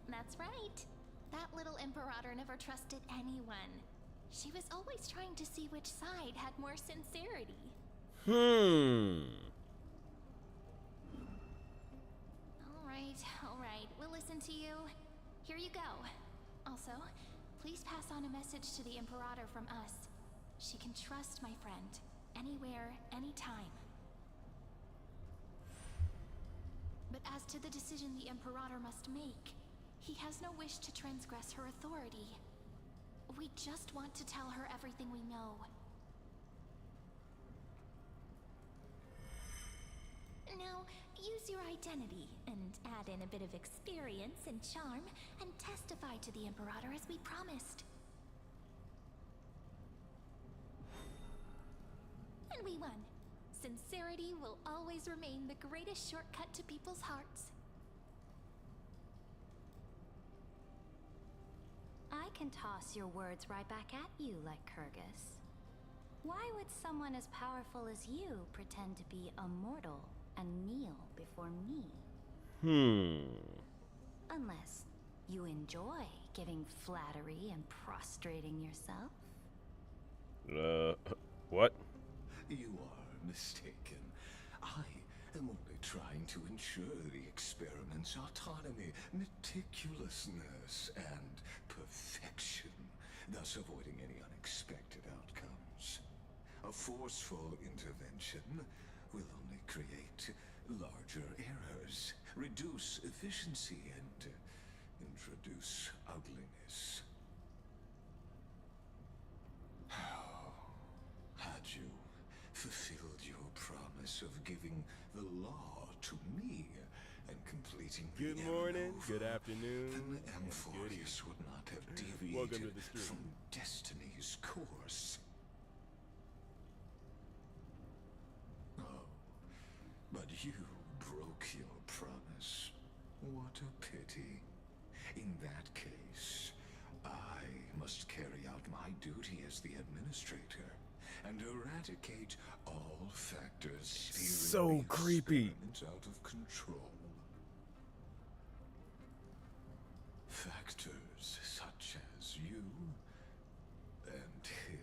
That's right. That little Imperator never trusted anyone. She was always trying to see which side had more sincerity. All right, we'll listen to you. Here you go. Also, please pass on a message to the Imperator from us. She can trust my friend, anywhere, anytime. But as to the decision the Imperator must make, he has no wish to transgress her authority. We just want to tell her everything we know. Now, use your identity and add in a bit of experience and charm and testify to the Imperator as we promised. And we won. Sincerity will always remain the greatest shortcut to people's hearts. I can toss your words right back at you like Kyrgyz. Why would someone as powerful as you pretend to be a mortal and kneel before me? Unless you enjoy giving flattery and prostrating yourself. What? You are mistaken. I am only trying to ensure the experiment's autonomy, meticulousness, and perfection, thus avoiding any unexpected outcomes. A forceful intervention will only create larger errors, reduce efficiency, and introduce ugliness. Had you fulfilled your promise of giving the law to me and completing the Good morning, Aranova, good afternoon, then and good Amphorius would not have Welcome to deviated the stream. from destiny's course. Oh, but you broke your promise. What a pity. In that case, I must carry out my duty as the administrator and eradicate all factors steering So the creepy. experiment out of control. Factors such as you and him.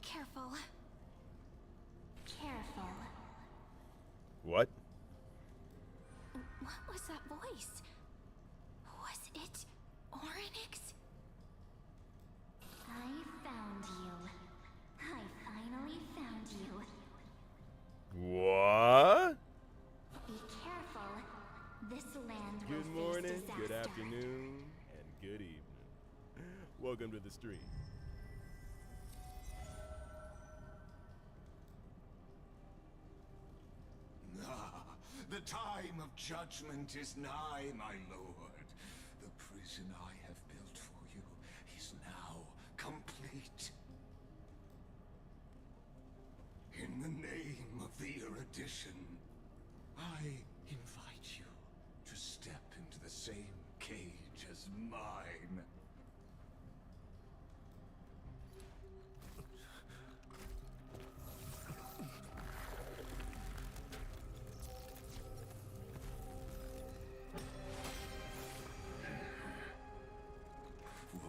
Careful. Careful. What? What was that voice? Was it Orynyx? I found you. I finally found you. What? Be careful. This land will Good face morning, disaster. good afternoon, and good evening. Welcome to the stream. Ah, the time of judgment is nigh, my lord. The prison I have built for you is now complete. In the name of the erudition, I invite you to step into the same cage as mine.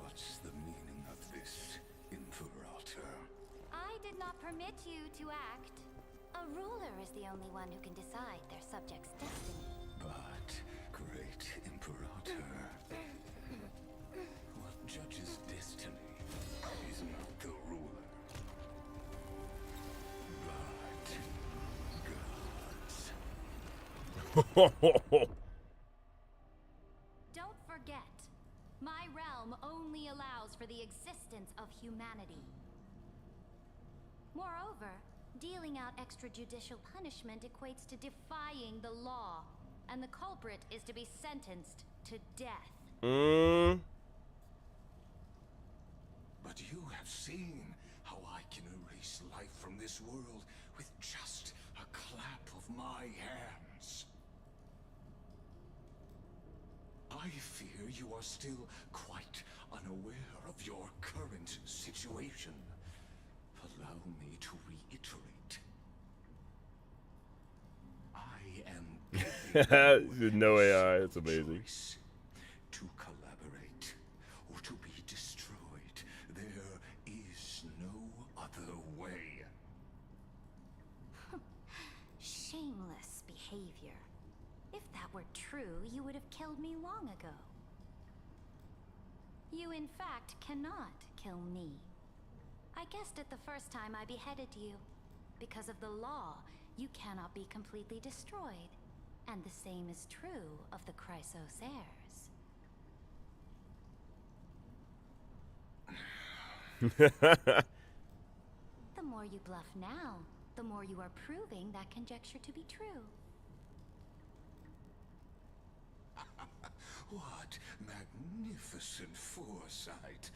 What's the meaning of this, Imperator? I did not permit you to act. A ruler is the only one who can decide their subject's destiny. But, great Imperator, what judges destiny is not the ruler, but gods. Don't forget, My realm only allows for the existence of humanity. Moreover, dealing out extrajudicial punishment equates to defying the law, and the culprit is to be sentenced to death. But you have seen how I can erase life from this world with just a clap of my hands. I fear you are still quite unaware of your current situation. Allow me to reiterate. I am giving no AI, that's amazing. to collaborate or to be destroyed. There is no other way. Shameless behavior. If that were true, you would have killed me long ago. You, in fact, cannot kill me. I guessed it the first time I beheaded you. Because of the law, you cannot be completely destroyed. And the same is true of the Chrysos heirs. The more you bluff now, the more you are proving that conjecture to be true. What magnificent foresight.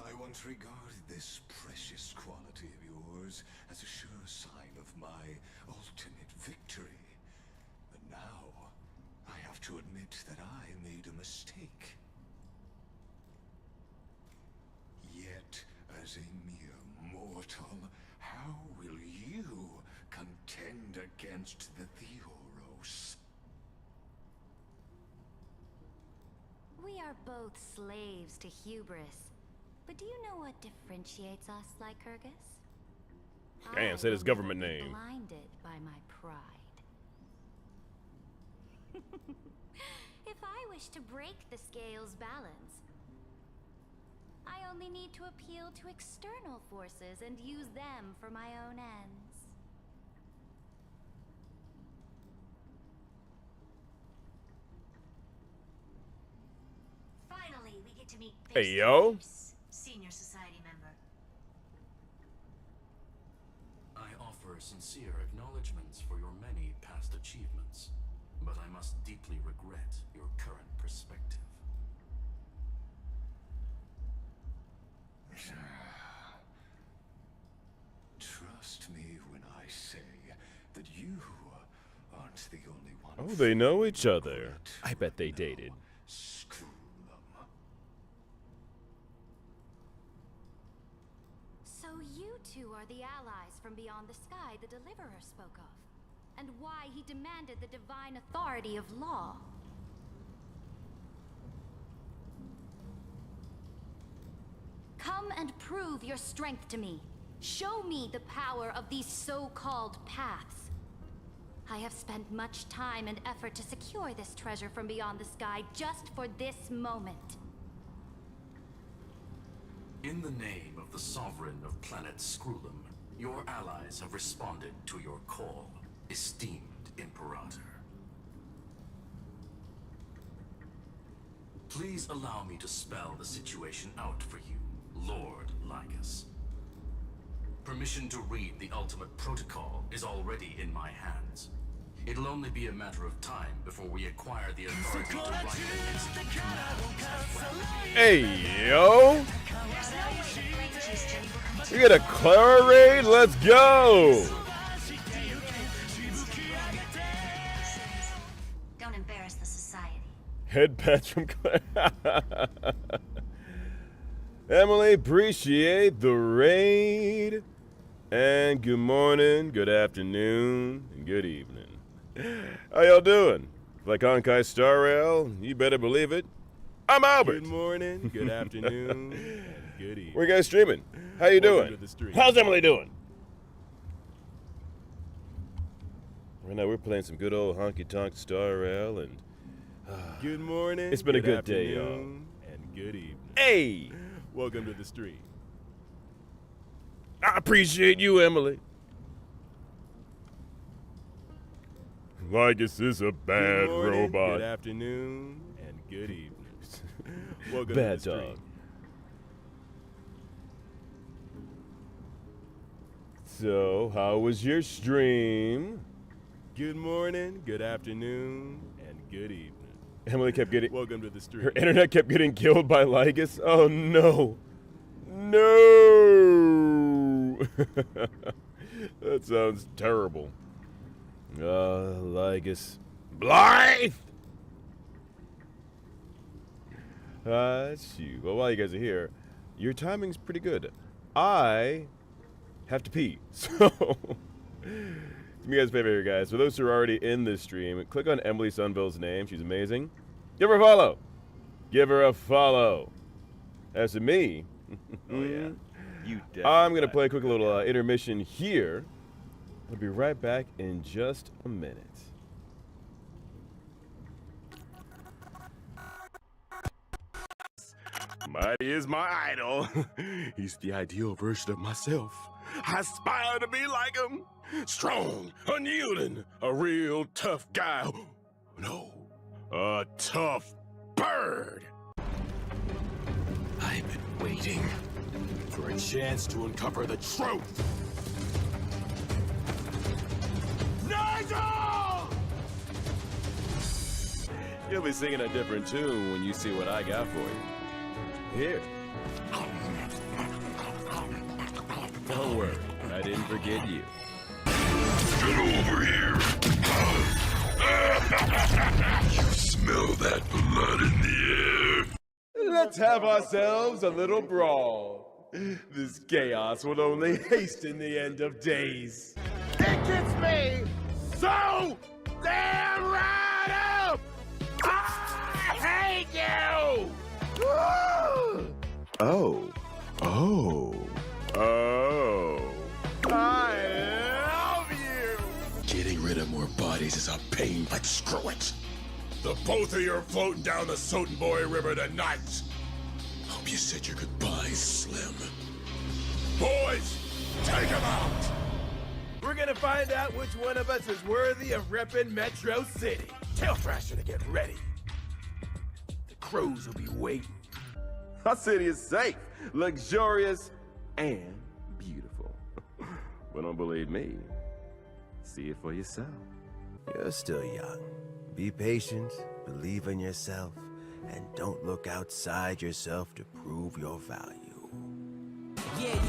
I once regarded this precious quality of yours as a sure sign of my ultimate victory. But now, I have to admit that I made a mistake. Yet, as a mere mortal, how will you contend against the Theoros? We are both slaves to hubris. But do you know what differentiates us, Lycurgus? Damn, say his government name. Blinded by my pride. If I wish to break the scale's balance, I only need to appeal to external forces and use them for my own ends. Finally, we get to meet Hey, yo. Senior Society member. I offer sincere acknowledgments for your many past achievements, but I must deeply regret your current perspective. Trust me when I say that you aren't the only one. Oh, they know each other. I bet they dated. So you two are the allies from beyond the sky the Deliverer spoke of, and why he demanded the divine authority of law. Come and prove your strength to me. Show me the power of these so-called paths. I have spent much time and effort to secure this treasure from beyond the sky just for this moment. In the name of the Sovereign of Planet Scrulum, your allies have responded to your call, esteemed Imperator. Please allow me to spell the situation out for you, Lord Lycus. Permission to read the ultimate protocol is already in my hands. It'll only be a matter of time before we acquire the authority to write and execute commands. Hey, yo! We got a Clara raid? Let's go! Don't embarrass the society. Head patch from Clara. Emily, appreciate the raid. And good morning, good afternoon, and good evening. How y'all doing? Like Honkai Star Rail, you better believe it. I'm Owlbert. Good morning, good afternoon, and good evening. Where you guys streaming? How you doing? How's Emily doing? Right now we're playing some good old honky tonk Star Rail, and good morning. It's been a good day, y'all. And good evening. Hey! Welcome to the stream. I appreciate you, Emily. Lycus is a bad good morning, robot. Good afternoon and good evening. Welcome Bad to the dog. So, how was your stream? Good morning, good afternoon, and good evening. Emily kept getting. Welcome to the stream. Her internet kept getting killed by Lygus. Oh no. No! That sounds terrible. Lygus. Blythe! Shoot. Well, while you guys are here, your timing's pretty good. I have to pee. So, do me guys a favor here, guys. For those who are already in this stream, click on Emily Sunville's name. She's amazing. Give her a follow. Give her a follow. As to me, Oh yeah, you definitely. I'm going to play a quick little intermission here. I'll be right back in just a minute. Mighty is my idol. He's the ideal version of myself. I aspire to be like him. Strong, unyielding, a real tough guy. No, a tough bird. I've been waiting for a chance to uncover the truth. Nigel! You'll be singing a different tune when you see what I got for you. Here. Don't worry, I didn't forget you. Get over here! You smell that blood in the air? Let's have ourselves a little brawl. This chaos will only hasten the end of days. It gets me so damn right up! I hate you! Oh. I love you! Getting rid of more bodies is a pain, but screw it. The both of you are floating down the Sotenboy River tonight. Hope you said your goodbyes, Slim. Boys, take him out! We're gonna find out which one of us is worthy of repping Metro City. Tell Thrasher to get ready. The crows will be waiting. Our city is safe, luxurious, and beautiful. But don't believe me. See it for yourself. You're still young. Be patient, believe in yourself, and don't look outside yourself to prove your value.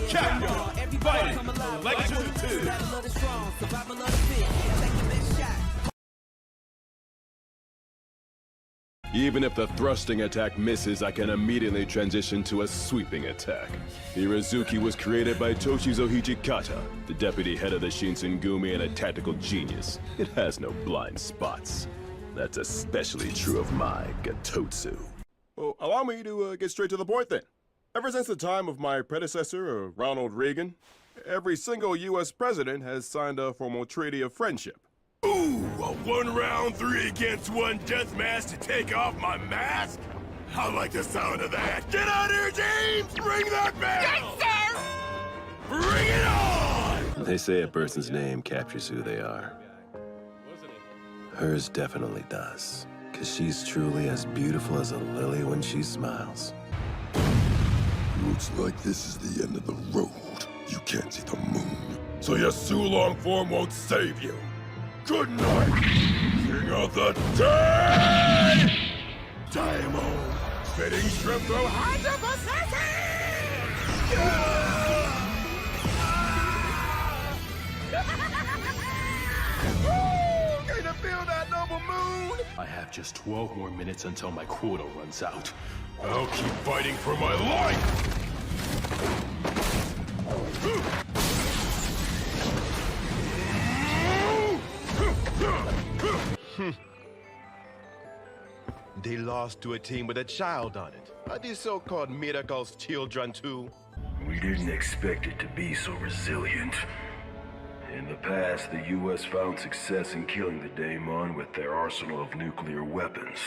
Captain, everybody come alive. Lecture 2. Battle of the strong, survival of the fit. Take the best shot. Even if the thrusting attack misses, I can immediately transition to a sweeping attack. Irazuki was created by Toshizo Hijikata, the deputy head of the Shinsengumi and a tactical genius. It has no blind spots. That's especially true of my Gatotsu. Well, allow me to get straight to the point then. Ever since the time of my predecessor, Ronald Reagan, every single U.S. president has signed a formal treaty of friendship. Ooh, a 1 round 3 against 1 death match to take off my mask? I like the sound of that. Get out here, James! Ring that bell! Yes, sir! Bring it on! They say a person's name captures who they are. Hers definitely does, because she's truly as beautiful as a lily when she smiles. Looks like this is the end of the road. You can't see the moon, so your Sulong form won't save you. Good night, King of the Day! Daimon, spitting shrimp through hands of Can you feel that noble moon? I have just 12 more minutes until my quota runs out. I'll keep fighting for my life! They lost to a team with a child on it. Are these so-called miracles children too? We didn't expect it to be so resilient. In the past, the U.S. found success in killing the Daemon with their arsenal of nuclear weapons.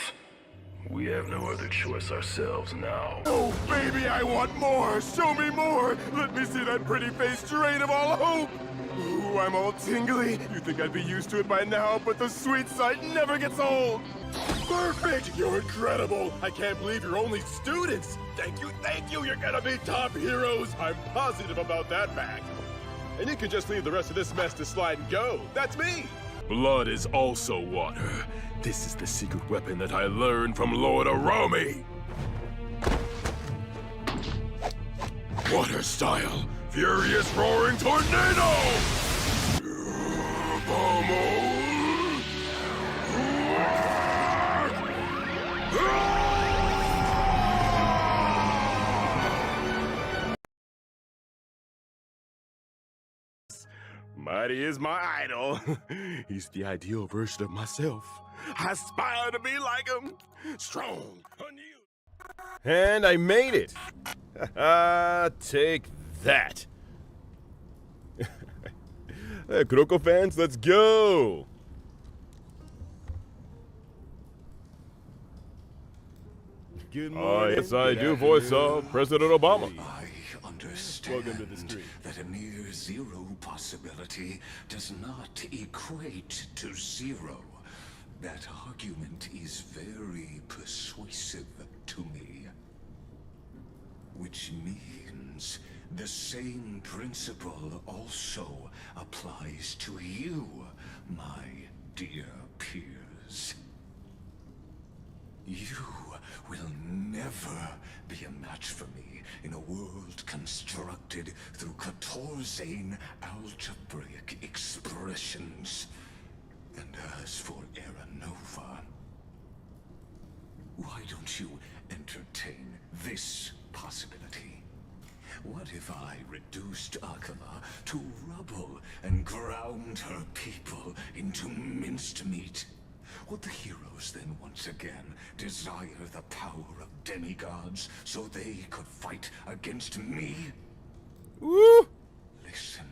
We have no other choice ourselves now. Oh, baby, I want more! Show me more! Let me see that pretty face drain of all hope! Ooh, I'm all tingly. You think I'd be used to it by now, but the sweet sight never gets old! Perfect! You're incredible! I can't believe you're only students! Thank you! You're gonna be top heroes! I'm positive about that fact. And you can just leave the rest of this mess to slide and go. That's me! Blood is also water. This is the secret weapon that I learned from Lord Aromi. Water style. Furious roaring tornado! Mighty is my idol. He's the ideal version of myself. I aspire to be like him. Strong, unyielding. And I made it! Take that! Hey, Kuroko fans, let's go! Good morning. Yes, I do voice President Obama. I understand Welcome to the street. that a near zero possibility does not equate to zero. That argument is very persuasive to me. Which means the same principle also applies to you, my dear peers. You will never be a match for me in a world constructed through Catorzane algebraic expressions. And as for Era Nova, why don't you entertain this possibility? What if I reduced Akama to rubble and ground her people into minced meat? Would the heroes then once again desire the power of demigods so they could fight against me? Woo! Listen,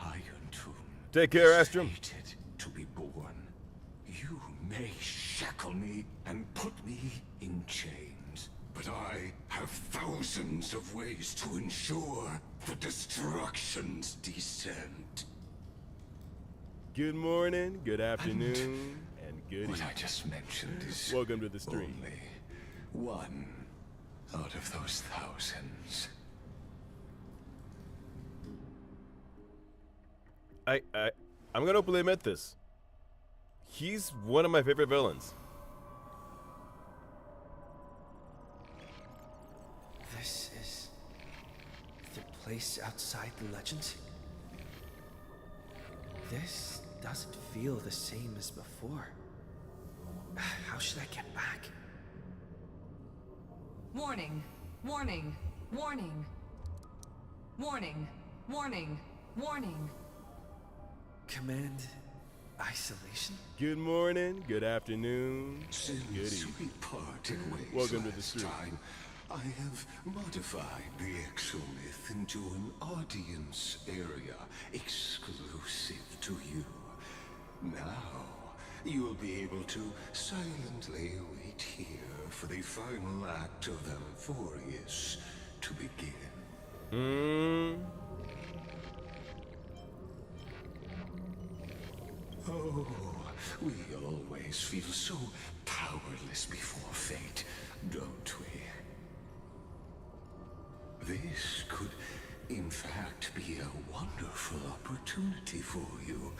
Iron Tomb. Take care, Astrum. Fated to be born. You may shackle me and put me in chains, but I have thousands of ways to ensure the destruction's descent. Good morning, good afternoon, and good What evening. I just mentioned is Welcome to the stream. only one out of those thousands. I'm gonna openly admit this. He's one of my favorite villains. This is the place outside the legends? This doesn't feel the same as before. How should I get back? Warning, warning, warning. Warning, warning, warning. Command isolation? Good morning, good afternoon, good Since evening. we parted ways Welcome to the last stream. time, I have modified the exomyth into an audience area exclusive to you. Now, you'll be able to silently wait here for the final act of Amphorius to begin. Oh, we always feel so powerless before fate, don't we? This could, in fact, be a wonderful opportunity for you.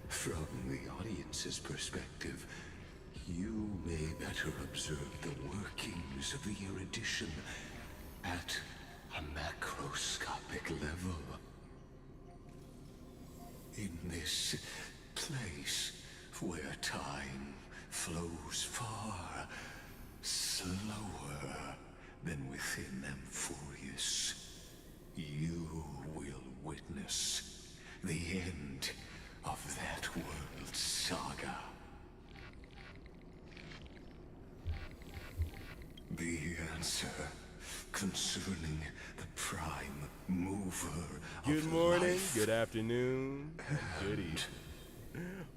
From the audience's perspective, you may better observe the workings of the erudition at a macroscopic level. In this place where time flows far slower than within Amphorius, you will witness the end of that world's saga. The answer concerning the prime mover Good of morning, life good afternoon, good evening.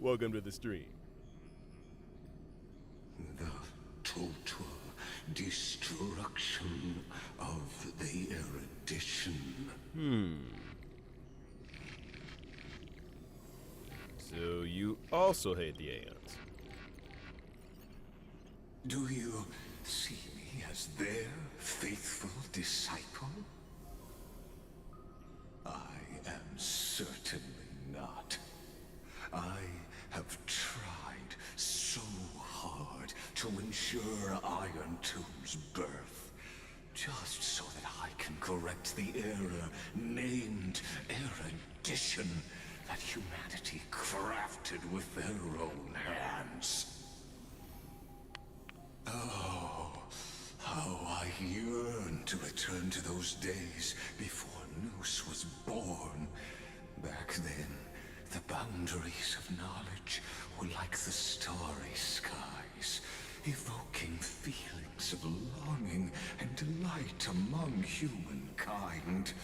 Welcome to the stream. the total destruction of the erudition. So you also hate the Aeons. Do you see me as their faithful disciple? I am certainly not. I have tried so hard to ensure Iron Tomb's birth, just so that I can correct the error named erudition that humanity crafted with their own hands. Oh, how I yearn to return to those days before Noose was born. Back then, the boundaries of knowledge were like the starry skies, evoking feelings of longing and delight among humankind.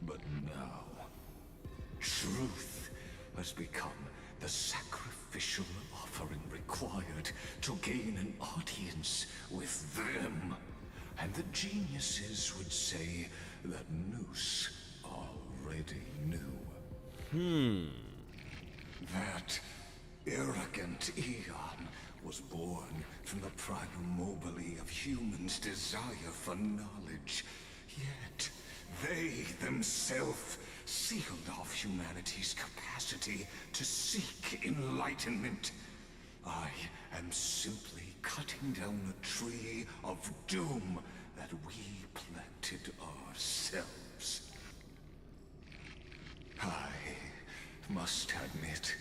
But now, truth has become the sacrificial offering required to gain an audience with them. And the geniuses would say that Noose already knew. That arrogant Eon was born from the primobile of humans' desire for knowledge. Yet, they themselves sealed off humanity's capacity to seek enlightenment. I am simply cutting down a tree of doom that we planted ourselves. I must admit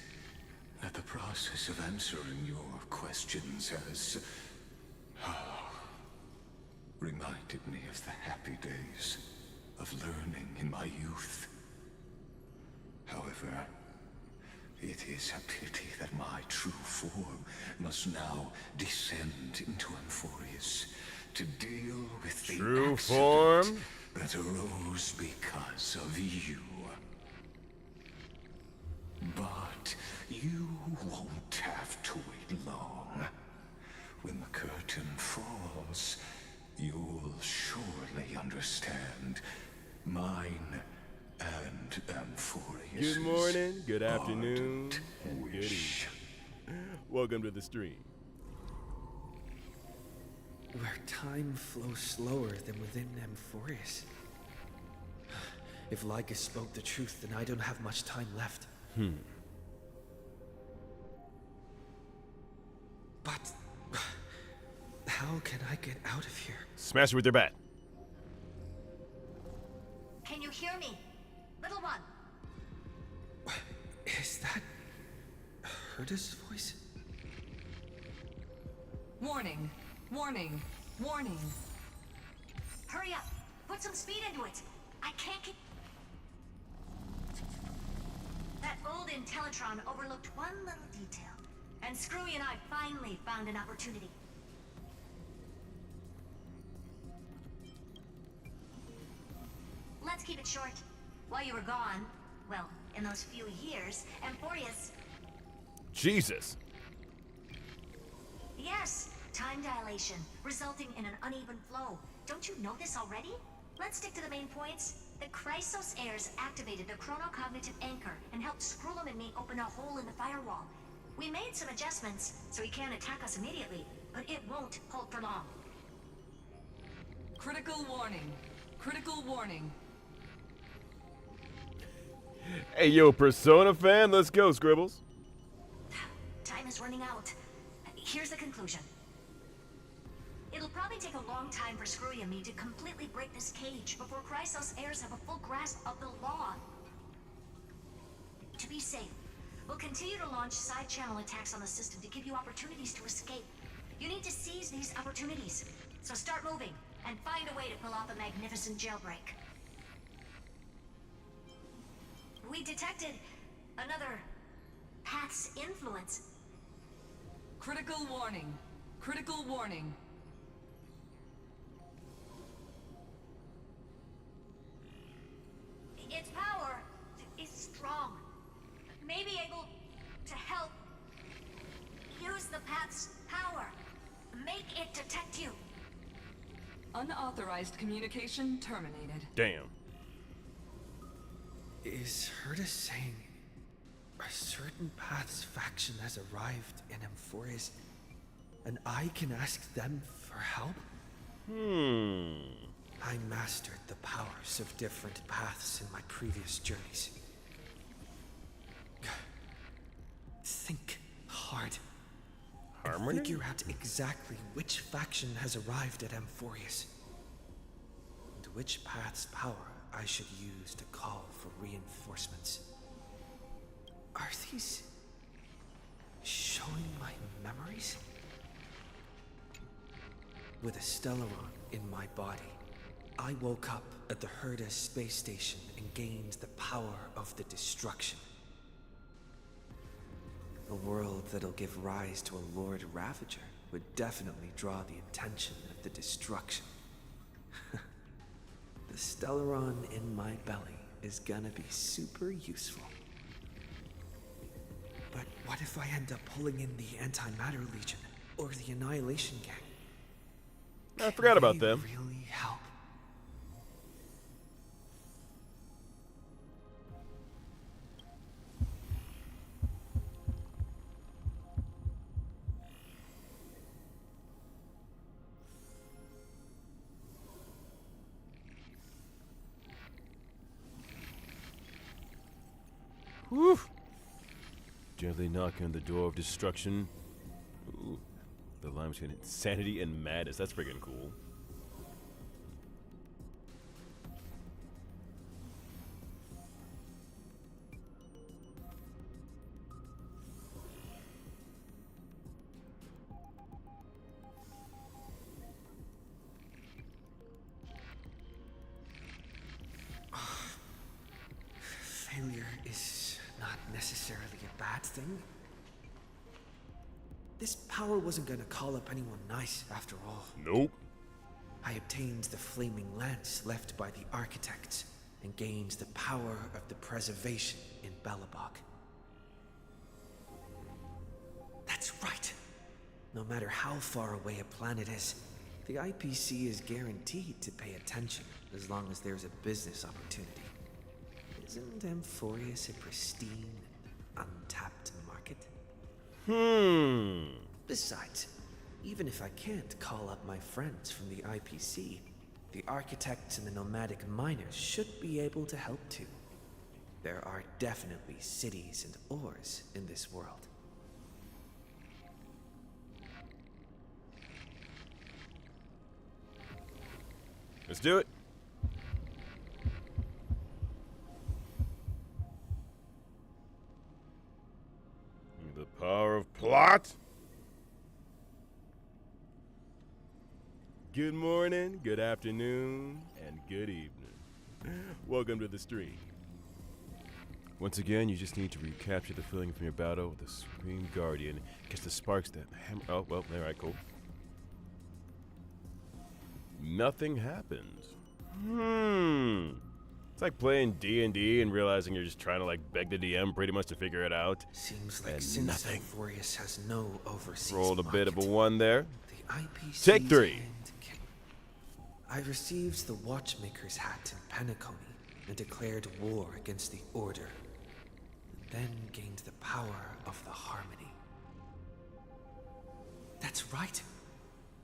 that the process of answering your questions has reminded me of the happy days of learning in my youth. However, it is a pity that my true form must now descend into Amphorius to deal with the True accident form? that arose because of you. But you won't have to wait long. When the curtain falls, you'll surely understand. Mine and Amphorius. Good morning, good afternoon, and good evening. Welcome to the stream. Where time flows slower than within Amphorius. If Lycus spoke the truth, then I don't have much time left. But how can I get out of here? Smash her with your bat. Can you hear me? Little one. Is that Herda's voice? Warning, warning, warning. Hurry up. Put some speed into it. I can't keep... That old Intellitron overlooked one little detail. And Screwy and I finally found an opportunity. Let's keep it short. While you were gone, well, in those few years, Amphorius... Jesus. Yes, time dilation, resulting in an uneven flow. Don't you know this already? Let's stick to the main points. The Chrysos heirs activated the chronocognitive anchor and helped Skrullum and me open a hole in the firewall. We made some adjustments, so he can't attack us immediately, but it won't hold for long. Critical warning. Critical warning. Hey, yo, Persona fan, let's go, Scribbles. Time is running out. Here's the conclusion. It'll probably take a long time for Screwy and me to completely break this cage before Chrysos heirs have a full grasp of the law. To be safe, we'll continue to launch side-channel attacks on the system to give you opportunities to escape. You need to seize these opportunities. So start moving, and find a way to pull off a magnificent jailbreak. We detected another path's influence. Critical warning. Critical warning. Its power is strong. May be able to help use the path's power. Make it detect you. Unauthorized communication terminated. Damn. Is Herda saying A certain path's faction has arrived in Amphorius, and I can ask them for help? I mastered the powers of different paths in my previous journeys. Think hard. Harmony? And figure out exactly which faction has arrived at Amphorius. And which path's power I should use to call for reinforcements. Are these showing my memories? With a Stellaron in my body, I woke up at the Herda space station and gained the power of the destruction. A world that'll give rise to a Lord Ravager would definitely draw the attention of the destruction. The Stellaron in my belly is gonna be super useful. But what if I end up pulling in the Antimatter Legion or the Annihilation Gang? I forgot about them. Really help? Woo! Gently knocking on the door of destruction. Ooh. The line between insanity and madness. That's freaking cool. Failure is not necessarily a bad thing. This power wasn't gonna call up anyone nice after all. Nope. I obtained the flaming lance left by the architects and gained the power of the preservation in Belobog. That's right. No matter how far away a planet is, the IPC is guaranteed to pay attention as long as there's a business opportunity. Isn't Amphorius a pristine, untapped market? Besides, even if I can't call up my friends from the IPC, the architects and the nomadic miners should be able to help too. There are definitely cities and ores in this world. Let's do it. The power of plot. Good morning, good afternoon, and good evening. Welcome to the stream. Once again, you just need to recapture the feeling from your battle with the Supreme Guardian. Catch the sparks that hammer. Oh, well, alright, cool. Nothing happens. It's like playing D&D and realizing you're just trying to like beg the DM pretty much to figure it out. Seems like since Amphorius has no overseas Rolled a market, bit of a 1 there. the IPC's Take 3. hand I received the Watchmaker's hat in Penacony and declared war against the Order, and then gained the power of the Harmony. That's right.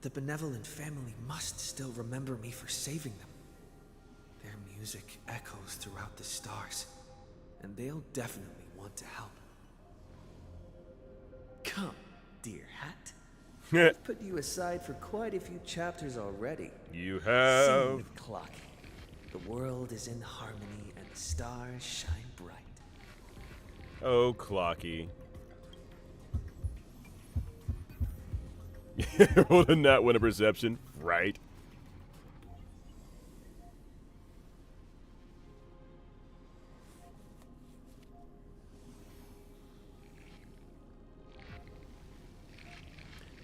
The benevolent family must still remember me for saving them. Their music echoes throughout the stars, and they'll definitely want to help. Come, dear hat. I've put you aside for quite a few chapters already. You have. Sing with Clocky. The world is in harmony and the stars shine bright. Oh, Clocky. Rolled a nat 1 of perception, right?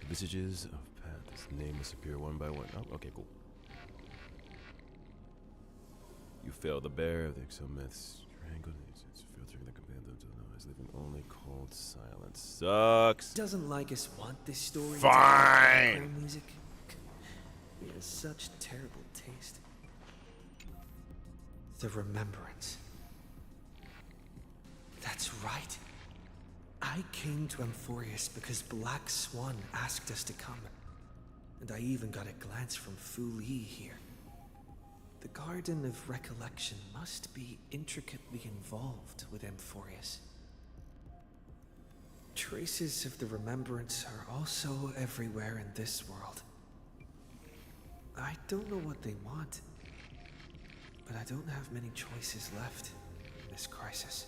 Visages of paths. Names appear one by one. Oh, okay, cool. You fail the bear. The exomeths strangled. It's filtering the companions to the noise, leaving only cold silence. Sucks. Doesn't Lycus want this story? Fine. To be music? He has such terrible taste. The remembrance. That's right. I came to Amphorius because Black Swan asked us to come. And I even got a glance from Fu Li here. The Garden of Recollection must be intricately involved with Amphorius. Traces of the Remembrance are also everywhere in this world. I don't know what they want, but I don't have many choices left in this crisis.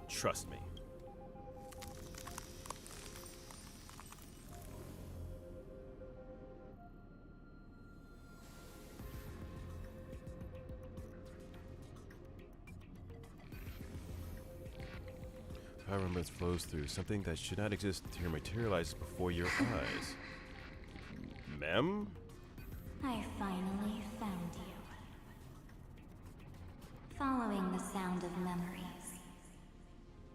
Trust me. How remembrance flows through something that should not exist here materializes before your eyes. Ma'am? I finally found you. Following the sound of memories.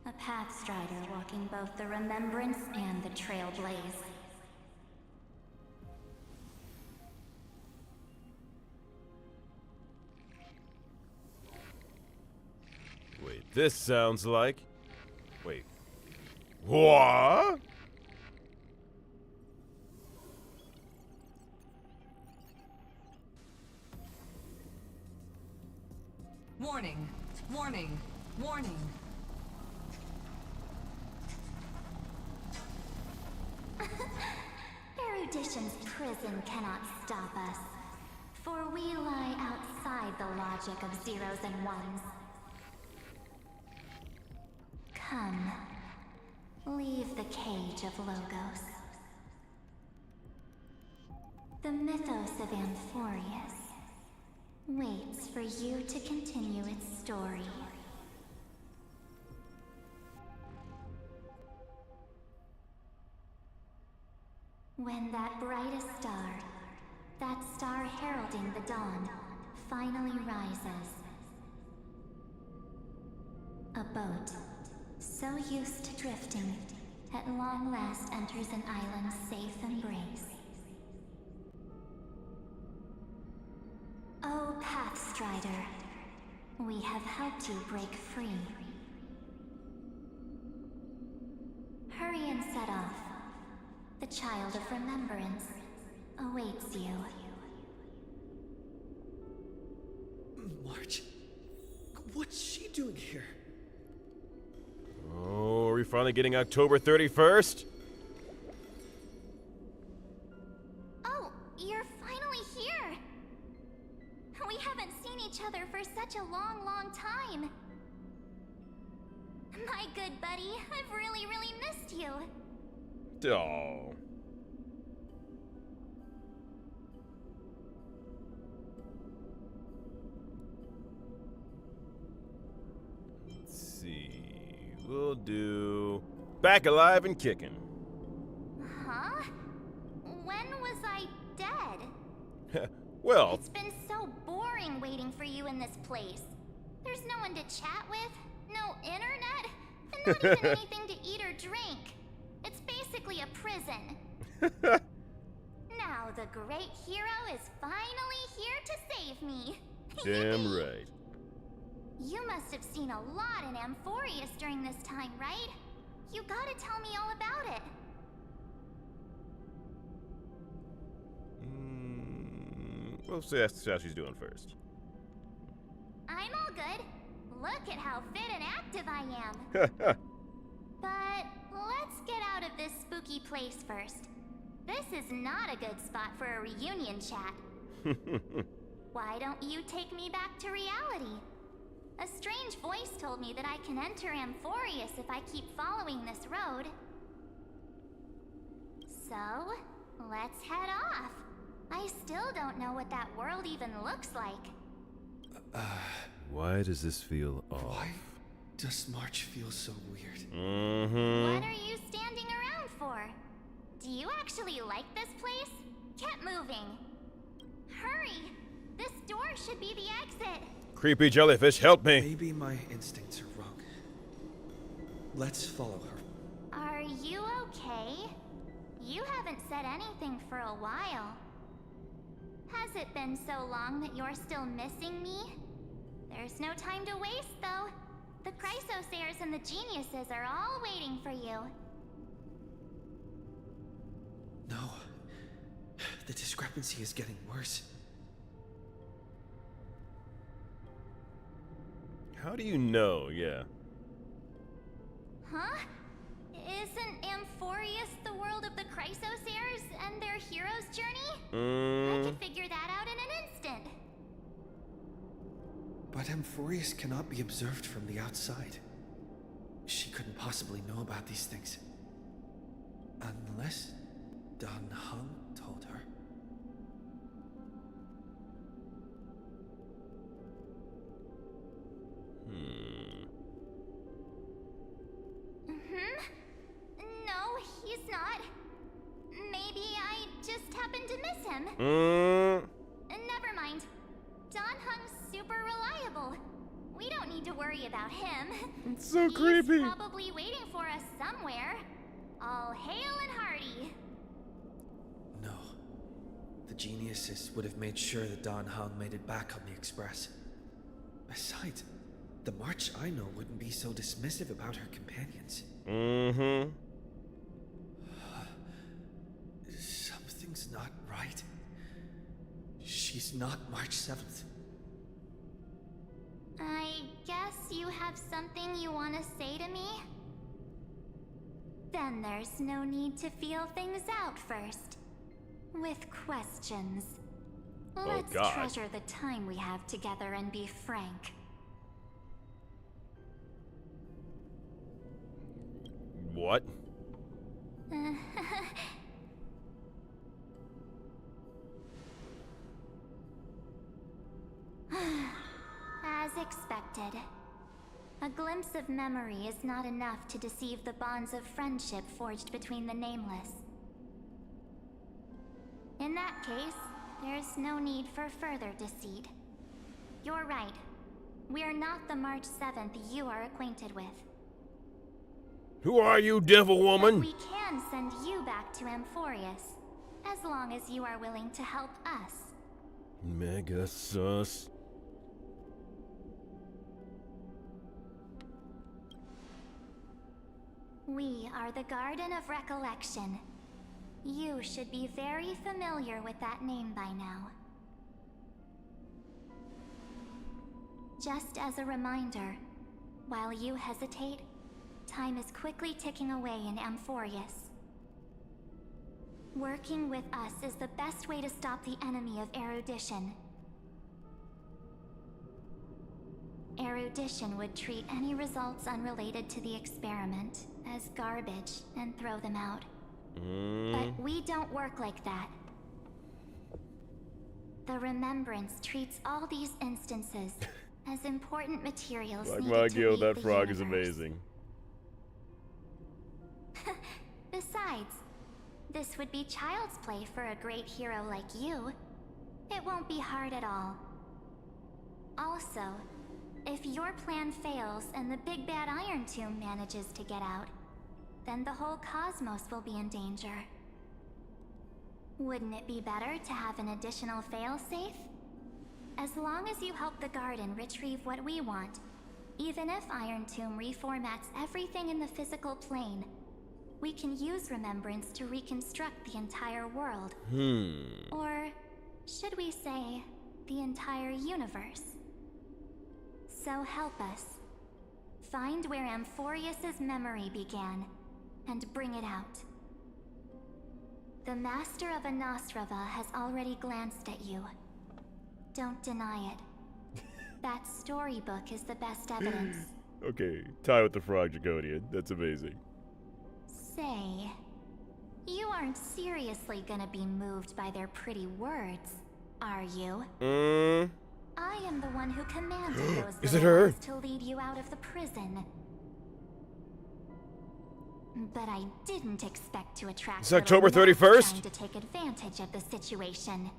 A pathstrider walking both the Remembrance and the Trailblaze. Wait, this sounds like... Wait. What? Warning, warning, warning. Erudition's prison cannot stop us, for we lie outside the logic of zeros and ones. Come, leave the cage of Logos. The mythos of Amphorius waits for you to continue its story. When that brightest star, that star heralding the dawn, finally rises. A boat, so used to drifting, at long last enters an island's safe embrace. Oh, Pathstrider, we have helped you break free. Hurry and set off. The Child of Remembrance awaits you. March? What's she doing here? Oh, are we finally getting October 31st? Oh, you're finally here! We haven't seen each other for such a long, long time. My good buddy, I've really, really missed you. Oh. Let's see. We'll do Back Alive and Kicking. Huh? When was I dead? Well, It's been so boring waiting for you in this place. There's no one to chat with, no internet, and not even anything to eat or drink. It's basically a prison. Now the great hero is finally here to save me. damn right. You must have seen a lot in Amphorius during this time, right? You gotta tell me all about it. We'll see how she's doing first. I'm all good. Look at how fit and active I am. But let's get out of this spooky place first. This is not a good spot for a reunion chat. Why don't you take me back to reality? A strange voice told me that I can enter Amphorius if I keep following this road. So, let's head off. I still don't know what that world even looks like. Why does this feel off? Why does March feel so weird? What are you standing around for? Do you actually like this place? Get moving. Hurry! This door should be the exit. Creepy jellyfish, help me! Maybe my instincts are wrong. Let's follow her. Are you okay? You haven't said anything for a while. Has it been so long that you're still missing me? There's no time to waste, though. The Chrysosayers and the Geniuses are all waiting for you. No. The discrepancy is getting worse. How do you know? Yeah. Huh? Isn't Amphorius the world of the Chrysosayers and their hero's journey? I could figure that out in an instant. But Amphorius cannot be observed from the outside. She couldn't possibly know about these things. Unless Dan Heng told her. No, he's not. Maybe I just happened to miss him. Never mind. Dan Heng's super reliable. We don't need to worry about him. It's so creepy. He's probably waiting for us somewhere. All hail and hearty. No. The Geniuses would have made sure that Dan Heng made it back on the Express. Besides, the March I know wouldn't be so dismissive about her companions. Something's not right. She's not March 7th. I guess you have something you want to say to me? Then there's no need to feel things out first. With questions. Let's treasure the time we have together and be frank. What? As expected. A glimpse of memory is not enough to deceive the bonds of friendship forged between the Nameless. In that case, there's no need for further deceit. You're right. We're not the March 7th you are acquainted with. Who are you, devil woman? But we can send you back to Amphorius, as long as you are willing to help us. Mega sus. We are the Garden of Recollection. You should be very familiar with that name by now. Just as a reminder, while you hesitate, time is quickly ticking away in Amphorius. Working with us is the best way to stop the enemy of erudition. Erudition would treat any results unrelated to the experiment as garbage and throw them out. But we don't work like that. The Remembrance treats all these instances as important materials Like needed my to guild, read that the frog is universe. amazing. Besides, this would be child's play for a great hero like you. It won't be hard at all. Also, if your plan fails and the big bad Iron Tomb manages to get out, then the whole cosmos will be in danger. Wouldn't it be better to have an additional failsafe? As long as you help the Garden retrieve what we want, even if Iron Tomb reformats everything in the physical plane, we can use Remembrance to reconstruct the entire world. Or should we say, the entire universe? So help us. Find where Amphorius's memory began, and bring it out. The Master of Anastrava has already glanced at you. Don't deny it. That storybook is the best evidence. Okay, tie with the frog, Draconian. That's amazing. Say, you aren't seriously gonna be moved by their pretty words, are you? I am the one who commanded those Is it little her? ones to lead you out of the prison. But I didn't expect to attract It's October little gnats 31st? trying to take advantage of the situation.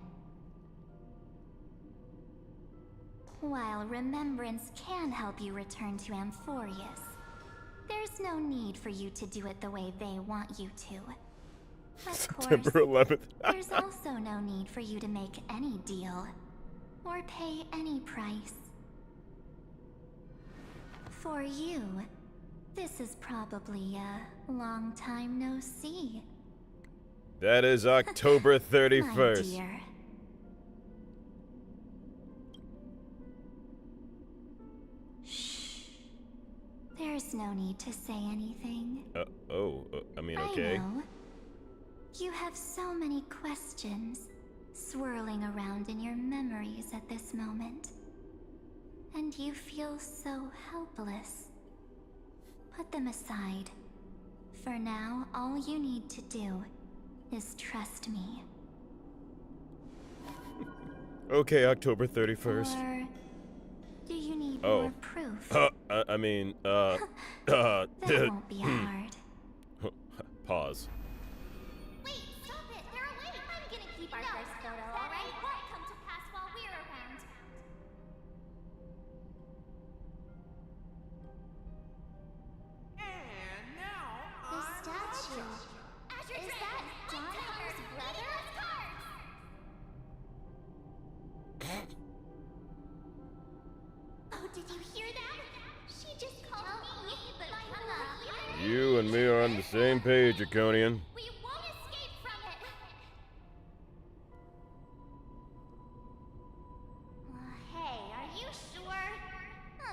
While Remembrance can help you return to Amphorius, there's no need for you to do it the way they want you to. Of September course, 11th. there's also no need for you to make any deal or pay any price. For you, this is probably a long time no see. That is October 31st. My dear. Shh. There's no need to say anything. I mean, okay. I know. You have so many questions swirling around in your memories at this moment. And you feel so helpless. Put them aside. For now, all you need to do is trust me. Okay, October 31st. Or do you need more proof? I mean, that won't be hard. Pause. Wait, stop it! They're awake! I'm gonna keep our first photo, alright? That won't come to pass while we're around. And now The statue. Is that Donhar's brother? Oh, did you hear that? She just called me, but my mother. You and me are on the same page, Draconian. We won't escape from it. Hey, are you sure?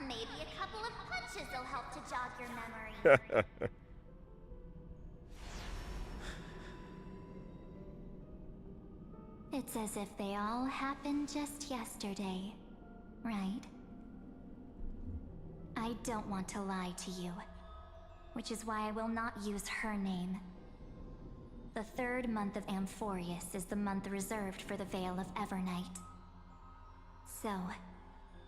Maybe a couple of punches will help to jog your memory. It's as if they all happened just yesterday, right? I don't want to lie to you, which is why I will not use her name. The third month of Amphorius is the month reserved for the Veil of Evernight. So,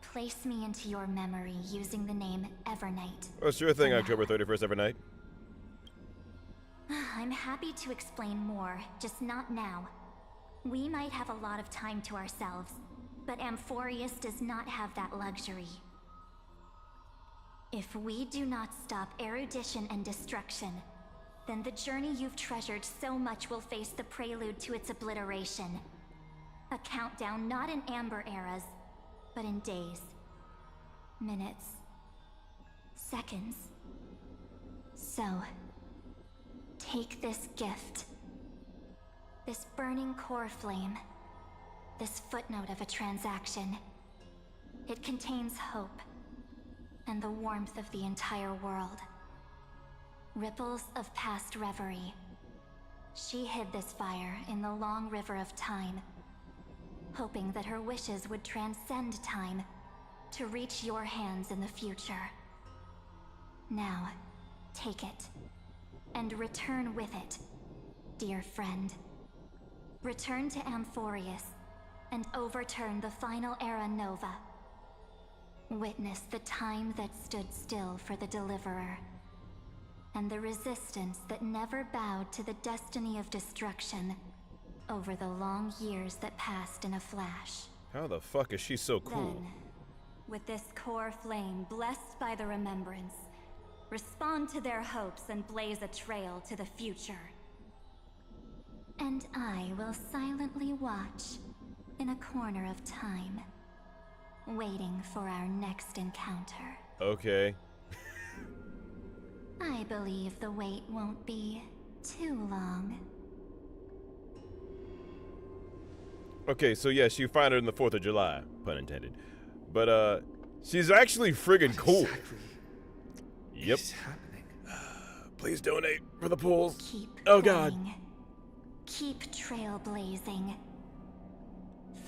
place me into your memory using the name Evernight. Oh, sure thing, October 31st every night. I'm happy to explain more, just not now. We might have a lot of time to ourselves, but Amphorius does not have that luxury. If we do not stop erudition and destruction, then the journey you've treasured so much will face the prelude to its obliteration. A countdown not in amber eras, but in days, minutes, seconds. So, take this gift. This burning core flame. This footnote of a transaction. It contains hope and the warmth of the entire world. Ripples of past reverie. She hid this fire in the long river of time, hoping that her wishes would transcend time to reach your hands in the future. Now, take it, and return with it, dear friend. Return to Amphorius, and overturn the final era Nova. Witness the time that stood still for the Deliverer, and the resistance that never bowed to the destiny of destruction over the long years that passed in a flash. How the fuck is she so cool? Then, with this core flame blessed by the remembrance, respond to their hopes and blaze a trail to the future. And I will silently watch in a corner of time, waiting for our next encounter. Okay. I believe the wait won't be too long. Okay, so yes, you find her in the 4th of July, pun intended. But, she's actually friggin' cool. Yep. Please donate for the pools. Keep oh god. going. Keep trailblazing.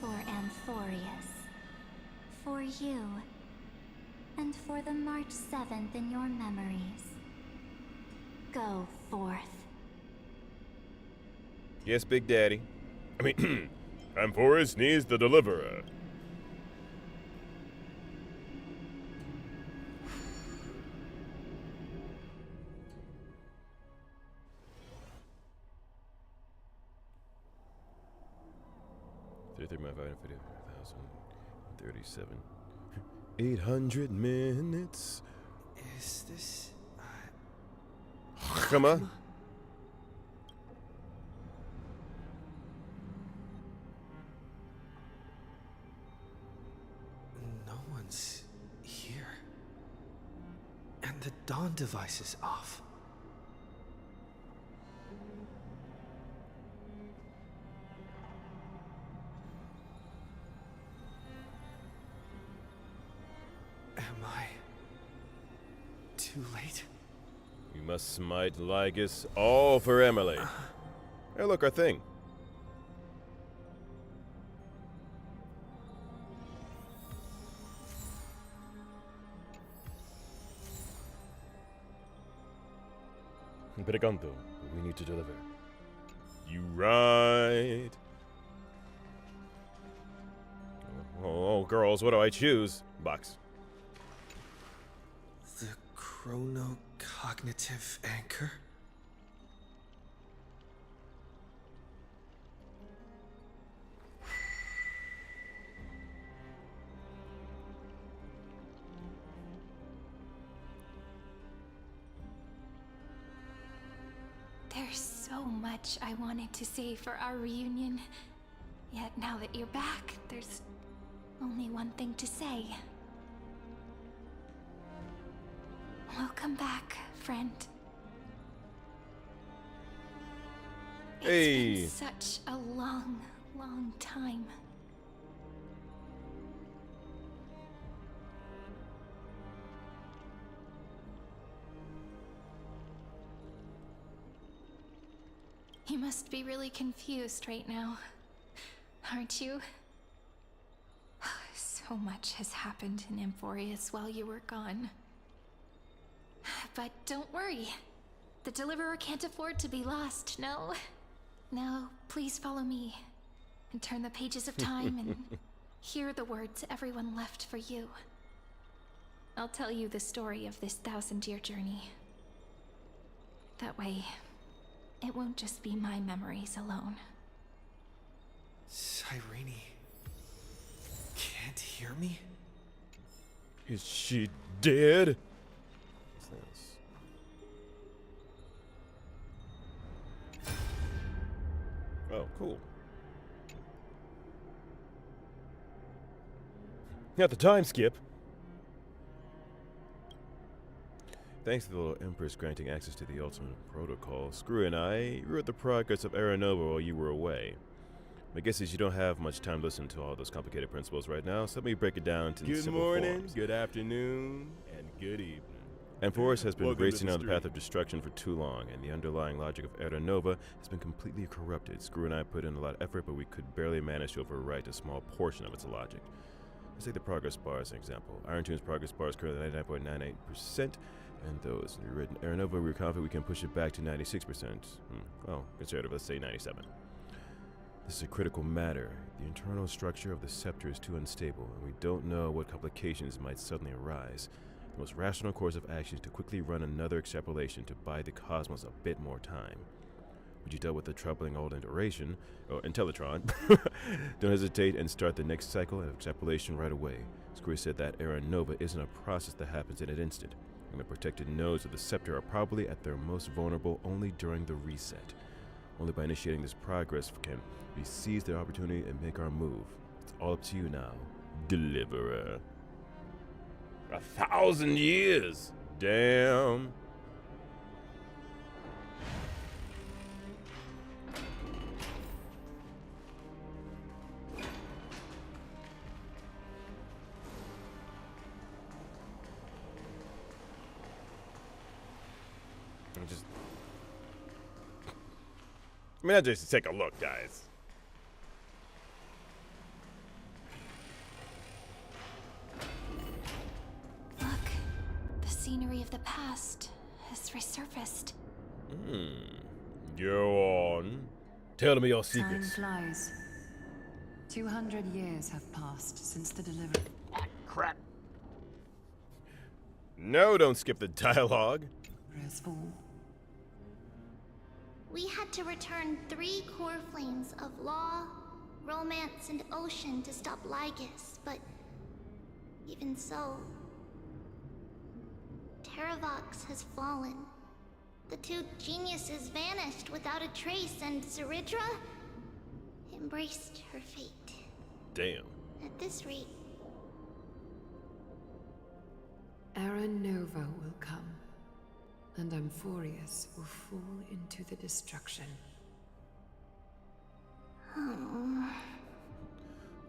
For Amphorius. For you. And for the March 7th in your memories. Go forth. Yes, Big Daddy. I mean, Amphorius needs the Deliverer. $33,550,037. 800 minutes. Is this... Come on. And the dawn device is off. Am I too late? We must smite Lygus all for Emily. Hey, look, our thing. Preganto, we need to deliver. You right. Oh, girls, what do I choose? Box. The chronocognitive anchor? There's so much I wanted to say for our reunion. Yet now that you're back, there's only one thing to say. Welcome back, friend. Hey. It's been such a long, long time. You must be really confused right now, aren't you? So much has happened in Emphorius while you were gone. But don't worry. The Deliverer can't afford to be lost, no? Now, please follow me and turn the pages of time and hear the words everyone left for you. I'll tell you the story of this 1,000-year journey. That way, it won't just be my memories alone. Cyrene can't hear me? Is she dead? What's this? Oh, cool. Not the time skip. Thanks to the little Empress granting access to the ultimate protocol, Screw and I wrote the progress of Era Nova while you were away. My guess is you don't have much time to listen to all those complicated principles right now, so let me break it down to Good simple morning, forms. good afternoon, and good evening. Emphorius has been Welcome to racing the down the path street. of destruction for too long, and the underlying logic of Era Nova has been completely corrupted. Screw and I put in a lot of effort, but we could barely manage to overwrite a small portion of its logic. Let's take the progress bar as an example. Iron Tune's progress bar is currently 99.98%, and those written Era Nova, we're confident we can push it back to 96%. Well, conservative, let's say 97. This is a critical matter. The internal structure of the scepter is too unstable, and we don't know what complications might suddenly arise. The most rational course of action is to quickly run another extrapolation to buy the cosmos a bit more time. When you dealt with the troubling old Intellitron, don't hesitate and start the next cycle of extrapolation right away. Screw said that Era Nova isn't a process that happens in an instant, and the protected nodes of the scepter are probably at their most vulnerable only during the reset. Only by initiating this progress can we seize the opportunity and make our move. It's all up to you now, Deliverer. 1,000 years! Damn. I mean, just take a look, guys. Look, the scenery of the past has resurfaced. Go on. Tell me your secrets. Time flies. 200 years have passed since the delivery. Crap. No, don't skip the dialogue. Restful. We had to return 3 core flames of law, romance, and ocean to stop Lygus, but even so, Terravox has fallen. The 2 geniuses vanished without a trace, and Zeridra embraced her fate. Damn. At this rate, Era Nova will come, and Amphorius will fall into the destruction.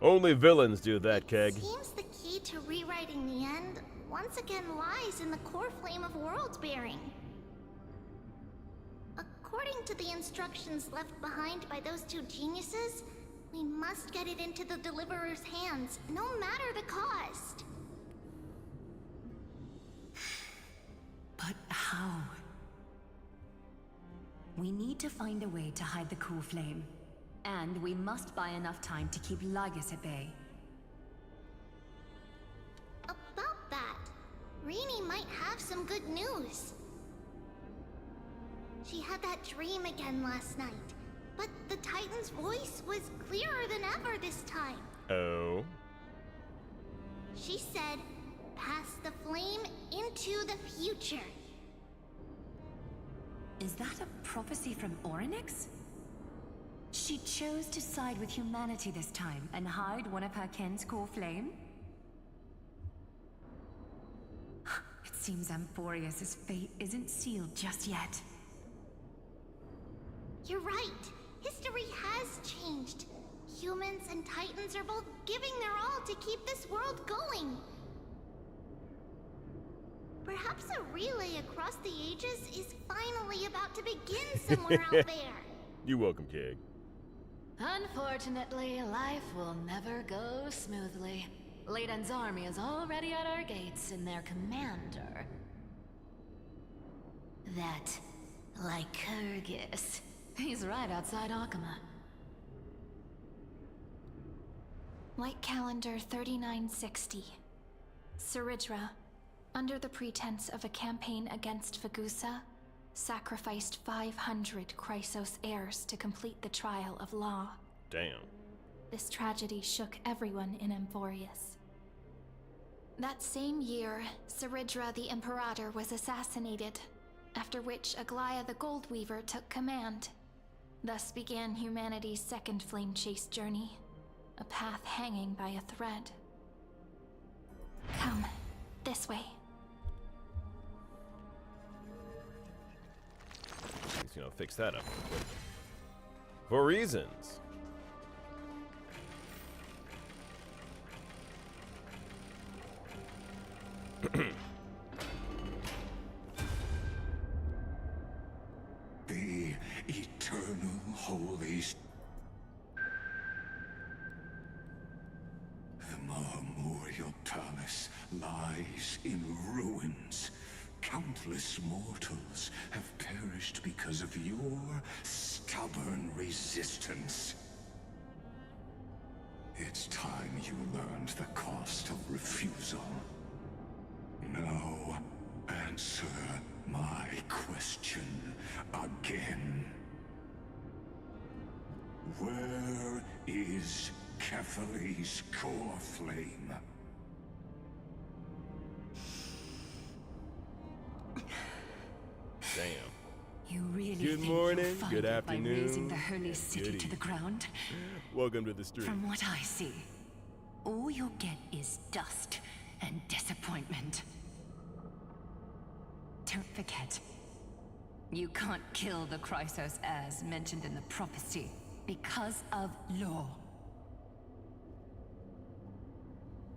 Only villains do that, Keg. Seems the key to rewriting the end once again lies in the core flame of world-bearing. According to the instructions left behind by those two geniuses, we must get it into the Deliverer's hands, no matter the cost. But how? We need to find a way to hide the core flame. And we must buy enough time to keep Lygus at bay. About that, Rini might have some good news. She had that dream again last night, but the Titan's voice was clearer than ever this time. Oh? She said, pass the flame into the future. Is that a prophecy from Orynyx? She chose to side with humanity this time and hide one of her kin's core flame? It seems Amphorius' fate isn't sealed just yet. You're right. History has changed. Humans and Titans are both giving their all to keep this world going. Perhaps a relay across the ages is finally about to begin somewhere out there. You're welcome, Keg. Unfortunately, life will never go smoothly. Leiden's army is already at our gates, and their commander... that Lycurgus. He's right outside Akama. White Calendar 3960. Saridra, under the pretense of a campaign against Fagusa, sacrificed 500 Chrysos heirs to complete the trial of law. Damn. This tragedy shook everyone in Amphorius. That same year, Saridra the Imperator was assassinated, after which Aglaya the Goldweaver took command. Thus began humanity's second flame chase journey, a path hanging by a thread. Come, this way. Fix that up real quick. For reasons. The eternal holy... The Memorial Palace lies in ruins. Countless mortals have perished because of your stubborn resistance. It's time you learned the cost of refusal. Now, answer my question again. Where is Kefali's core flame? Damn. You really Good think morning, you'll find good it by razing afternoon, the holy and city good to the ground? Welcome to the street. From what I see, all you'll get is dust and disappointment. Don't forget, you can't kill the Chrysos as mentioned in the prophecy because of law.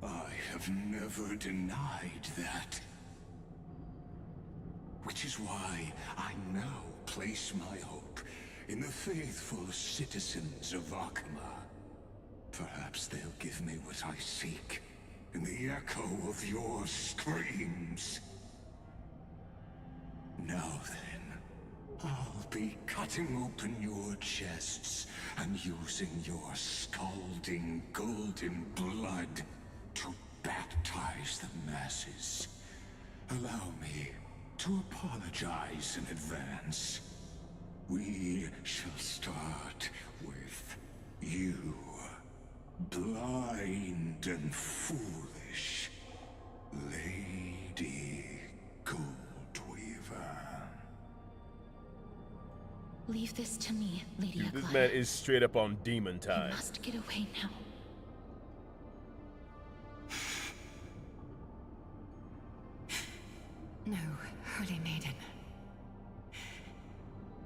I have never denied that. Which is why I now place my hope in the faithful citizens of Akama. Perhaps they'll give me what I seek in the echo of your screams. Now then, I'll be cutting open your chests and using your scalding golden blood to baptize the masses. Allow me to apologize in advance. We shall start with you, blind and foolish Lady Goldweaver. Leave this to me, Lady Dude, this Aglaya. man is straight up on demon time. You must get away now. Holy Maiden.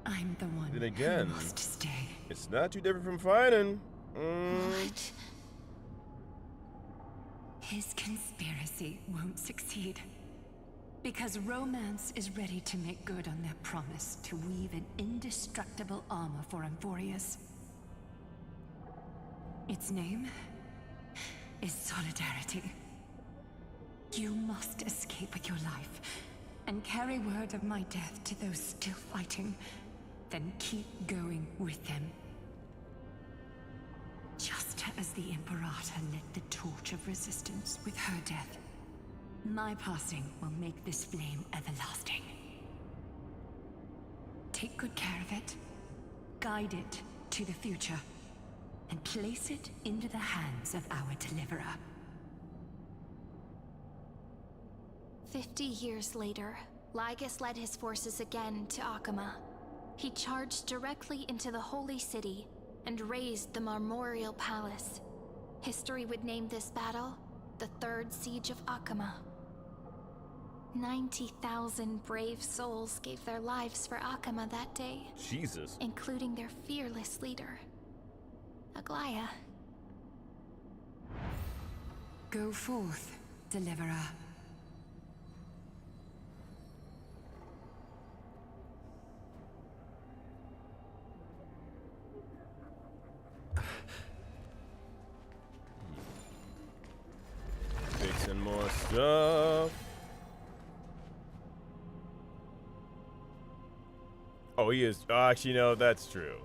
I'm the one Then again, who must stay. it's not too different from fighting. What? His conspiracy won't succeed. Because Romance is ready to make good on their promise to weave an indestructible armor for Amphorius. Its name is Solidarity. You must escape with your life and carry word of my death to those still fighting, then keep going with them. Just as the Imperator lit the torch of resistance with her death, my passing will make this flame everlasting. Take good care of it, guide it to the future, and place it into the hands of our deliverer. 50 years later, Lygus led his forces again to Akama. He charged directly into the Holy City and razed the Marmorial Palace. History would name this battle the Third Siege of Akama. 90,000 brave souls gave their lives for Akama that day. Jesus. Including their fearless leader, Aglaya. Go forth, deliverer. Fixing more stuff. Oh, he is. Oh, actually, no, that's true.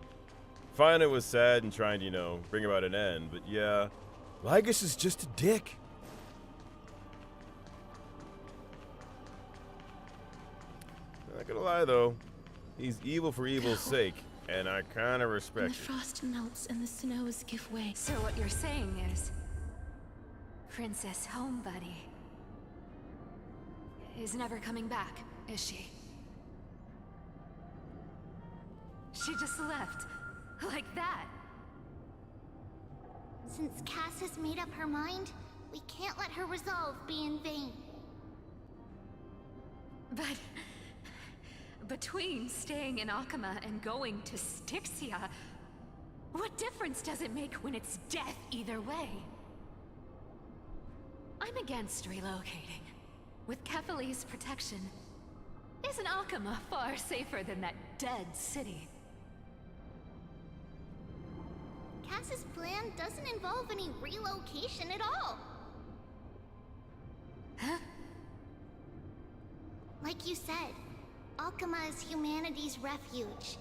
Fine, it was sad and trying to, bring about an end, but yeah. Lygus is just a dick. Not gonna lie, though. He's evil for evil's sake, and I kind of respect When the it. frost melts and the snows give way. So what you're saying is, Princess Homebuddy is never coming back, is she? She just left, like that. Since Cass has made up her mind, we can't let her resolve be in vain. But between staying in Akama and going to Styxia, what difference does it make when it's death either way? I'm against relocating. With Kefali's protection, isn't Akama far safer than that dead city? Cass's plan doesn't involve any relocation at all. Huh? Like you said, Akama is humanity's refuge.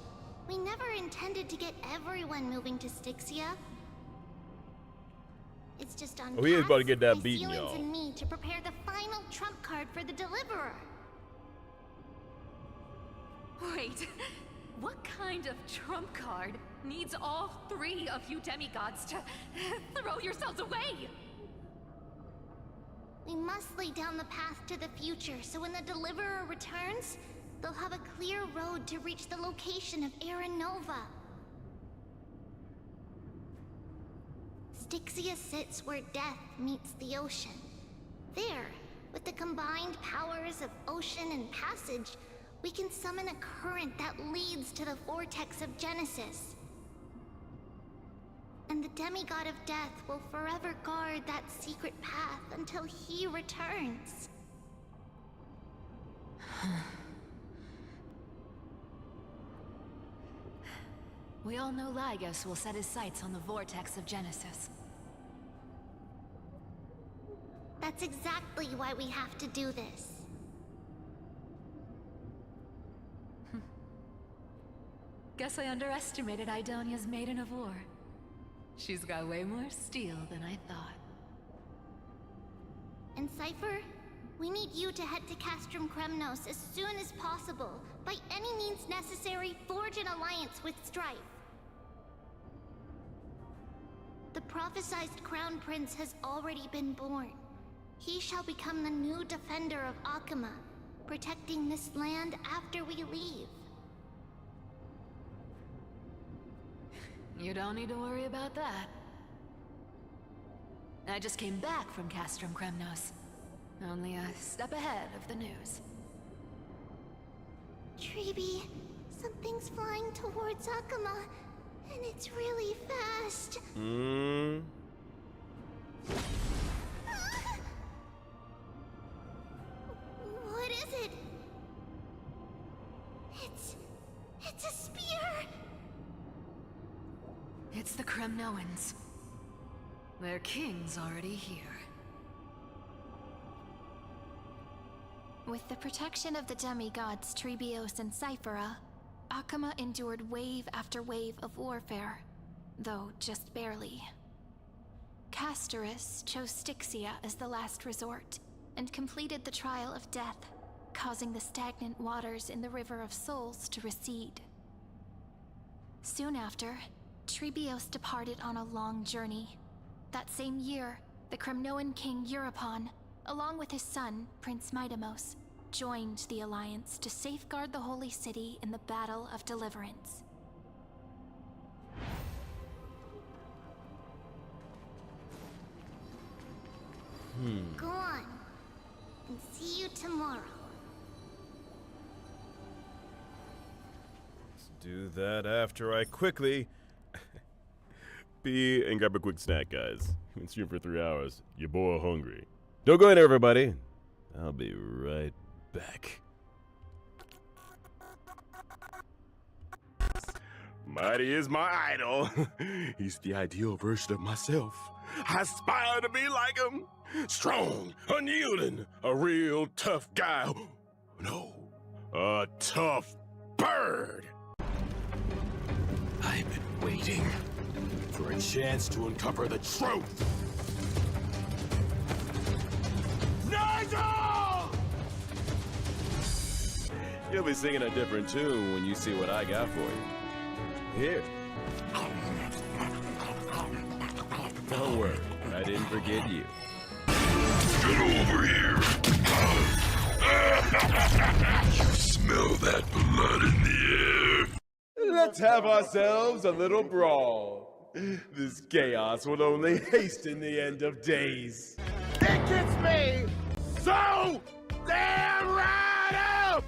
We never intended to get everyone moving to Styxia. It's just on Oh, he is about to get that my beaten, feelings y'all. and me to prepare the final trump card for the Deliverer. Wait, what kind of trump card needs all three of you demigods to throw yourselves away? We must lay down the path to the future, so when the Deliverer returns, they'll have a clear road to reach the location of Era Nova. Styxia sits where death meets the ocean. There, with the combined powers of ocean and passage, we can summon a current that leads to the vortex of Genesis. And the demigod of death will forever guard that secret path until he returns. We all know Lygus will set his sights on the vortex of Genesis. That's exactly why we have to do this. Guess I underestimated Idonia's Maiden of War. She's got way more steel than I thought. And Cypher, we need you to head to Castrum Kremnos as soon as possible. By any means necessary, forge an alliance with Strife. The prophesized Crown Prince has already been born. He shall become the new defender of Akama, protecting this land after we leave. You don't need to worry about that. I just came back from Castrum Kremnos. Only a step ahead of the news. Treeby, something's flying towards Akama, and it's really fast. What is it? It's a spear! It's the Kremnoans. Their king's already here. With the protection of the demigods Trebios and Cyphera, Akama endured wave after wave of warfare, though just barely. Castorus chose Styxia as the last resort, and completed the trial of death, causing the stagnant waters in the River of Souls to recede. Soon after, Trebios departed on a long journey. That same year, the Kremnoan king Euripon, along with his son, Prince Midamos, joined the Alliance to safeguard the Holy City in the Battle of Deliverance. Go on, and see you tomorrow. Let's do that after I quickly pee and grab a quick snack, guys. Been streaming for 3 hours. Your boy hungry. Don't go in, everybody. I'll be right back. Mighty is my idol. He's the ideal version of myself. I aspire to be like him. Strong, unyielding, a real tough guy. No, a tough bird. I've been waiting for a chance to uncover the truth. Nigel! You'll be singing a different tune when you see what I got for you. Here. Don't worry, I didn't forget you. Get over here! You smell that blood in the air? Let's have ourselves a little brawl. This chaos will only hasten the end of days. It gets me so damn right up!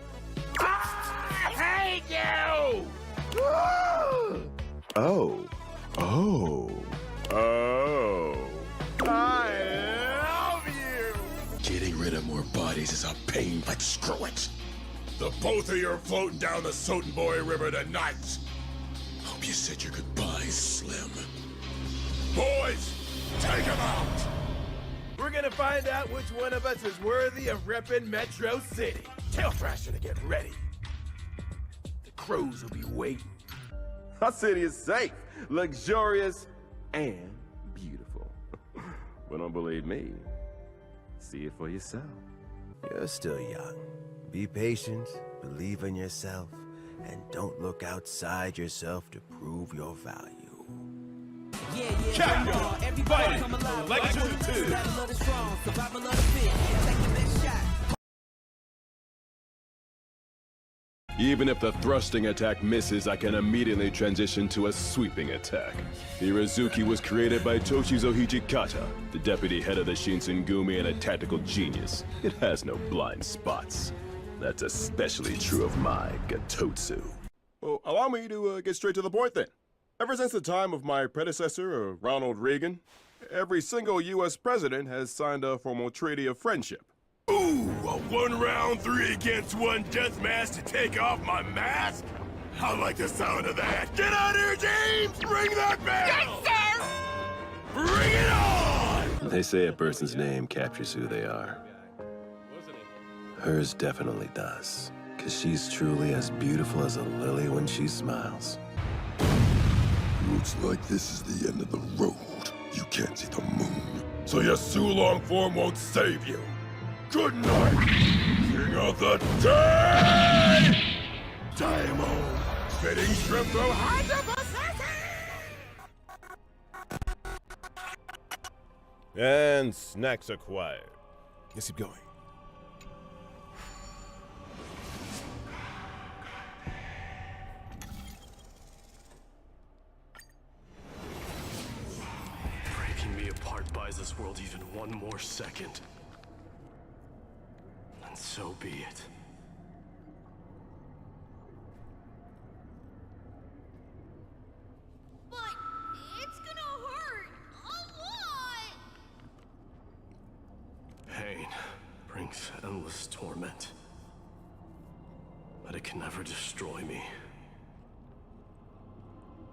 I hate you! Oh. I love you! Getting rid of more bodies is a pain like screw it. The both of you are floating down the Sotenboy River tonight. Hope you said your goodbyes, Slim. Boys, take him out! We're gonna find out which one of us is worthy of repping Metro City. Tell Thrasher to get ready. The crows will be waiting. Our city is safe, luxurious, and beautiful. But don't believe me. See it for yourself. You're still young. Be patient, believe in yourself, and don't look outside yourself to prove your value. Captain, fighting, Legacy 2. Battle of the strong, survival of the fit. Take the best shot. Even if the thrusting attack misses, I can immediately transition to a sweeping attack. Irazuki was created by Toshizo Hijikata, the deputy head of the Shinsengumi and a tactical genius. It has no blind spots. That's especially true of my Gatotsu. Well, allow me to get straight to the point then. Ever since the time of my predecessor, Ronald Reagan, every single U.S. president has signed a formal treaty of friendship. Ooh, a 1 round 3 against 1 death match to take off my mask? I like the sound of that. Get out here, James! Ring that bell! Yes, sir! Bring it on! They say a person's name captures who they are. Hers definitely does, because she's truly as beautiful as a lily when she smiles. Looks like this is the end of the road. You can't see the moon, so your Sulong form won't save you. Good night, King of the Day! Daimon, spitting shrimp through hands of And snacks acquired. Let's keep going. Breaking me apart buys this world even 1 more second. And so be it. torment. But it can never destroy me.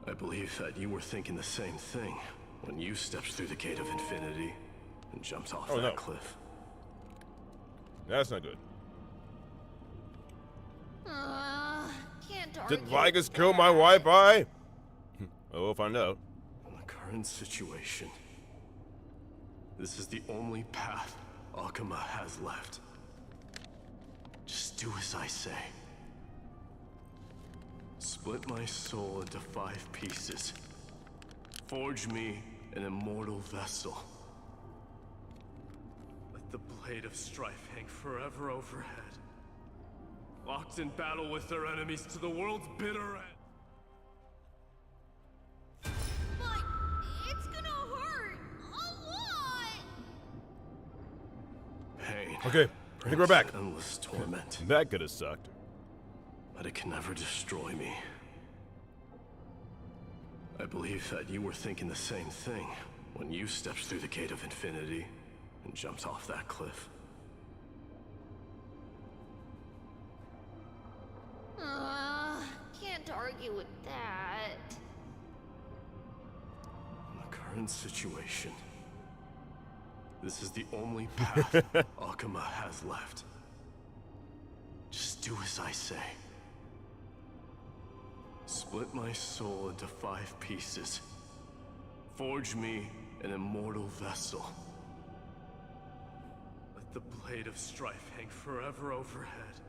I believe that you were thinking the same thing when you stepped through the gate of infinity and jumped off that cliff. That's not good. Can't argue. Did Ligus kill my Wi-Fi? Oh, we'll find out. In the current situation, this is the only path Akuma has left. Just do as I say. Split my soul into 5 pieces. Forge me an immortal vessel. Let the blade of strife hang forever overhead. Locked in battle with their enemies to the world's bitter end. But it's gonna hurt a lot. Pain. Okay, I think we're back. Endless torment. That could have sucked. But it can never destroy me. I believe that you were thinking the same thing when you stepped through the gate of infinity and jumped off that cliff. Can't argue with that. In the current situation, this is the only path Akuma has left. Just do as I say. Split my soul into 5 pieces. Forge me an immortal vessel. Let the blade of strife hang forever overhead.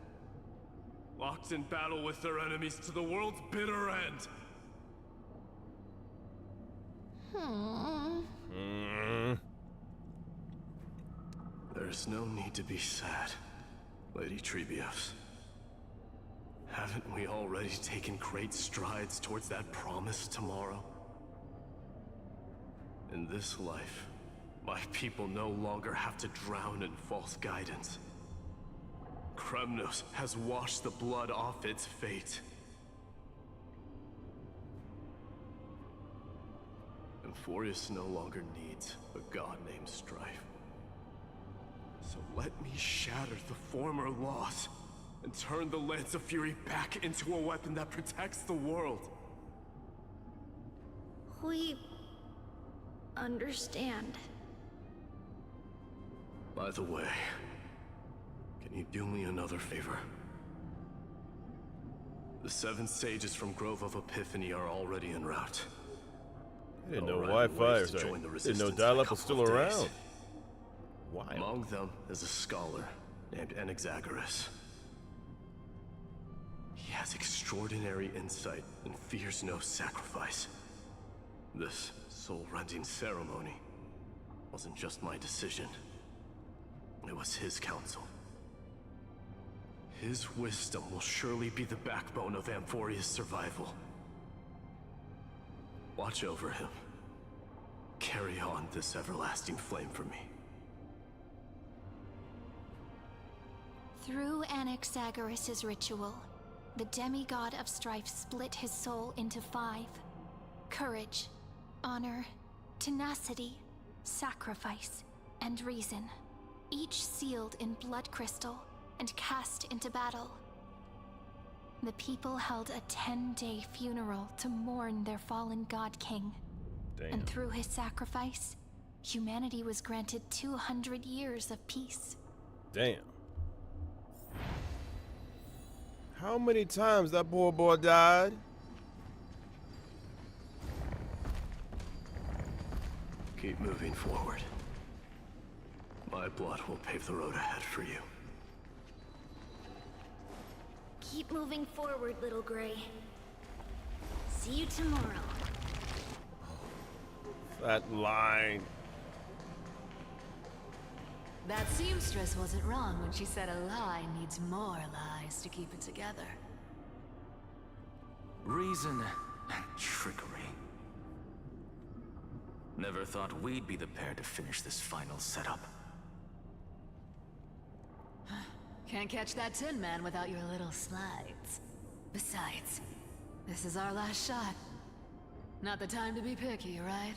Locked in battle with their enemies to the world's bitter end. There's no need to be sad, Lady Treebeos. Haven't we already taken great strides towards that promised tomorrow? In this life, my people no longer have to drown in false guidance. Kremnos has washed the blood off its fate. Emphorius no longer needs a god named Strife. So let me shatter the former loss and turn the Lance of Fury back into a weapon that protects the world. We understand. By the way, can you do me another favor? The 7 sages from Grove of Epiphany are already en route. I didn't know Wi-Fi or something. Didn't know dial-up was still around. Why? Among them is a scholar named Anaxagoras. He has extraordinary insight and fears no sacrifice. This soul-rending ceremony wasn't just my decision. It was his counsel. His wisdom will surely be the backbone of Amphoria's survival. Watch over him. Carry on this everlasting flame for me. Through Anaxagoras' ritual, the demigod of strife split his soul into 5. Courage, honor, tenacity, sacrifice, and reason. Each sealed in blood crystal and cast into battle. The people held a 10-day funeral to mourn their fallen god king. Damn. And through his sacrifice, humanity was granted 200 years of peace. Damn. How many times that poor boy died? Keep moving forward. My blood will pave the road ahead for you. Keep moving forward, little Gray. See you tomorrow. That line. That seamstress wasn't wrong when she said a lie needs more lies to keep it together. Reason and trickery. Never thought we'd be the pair to finish this final setup. Can't catch that Tin Man without your little slides. Besides, this is our last shot. Not the time to be picky, right?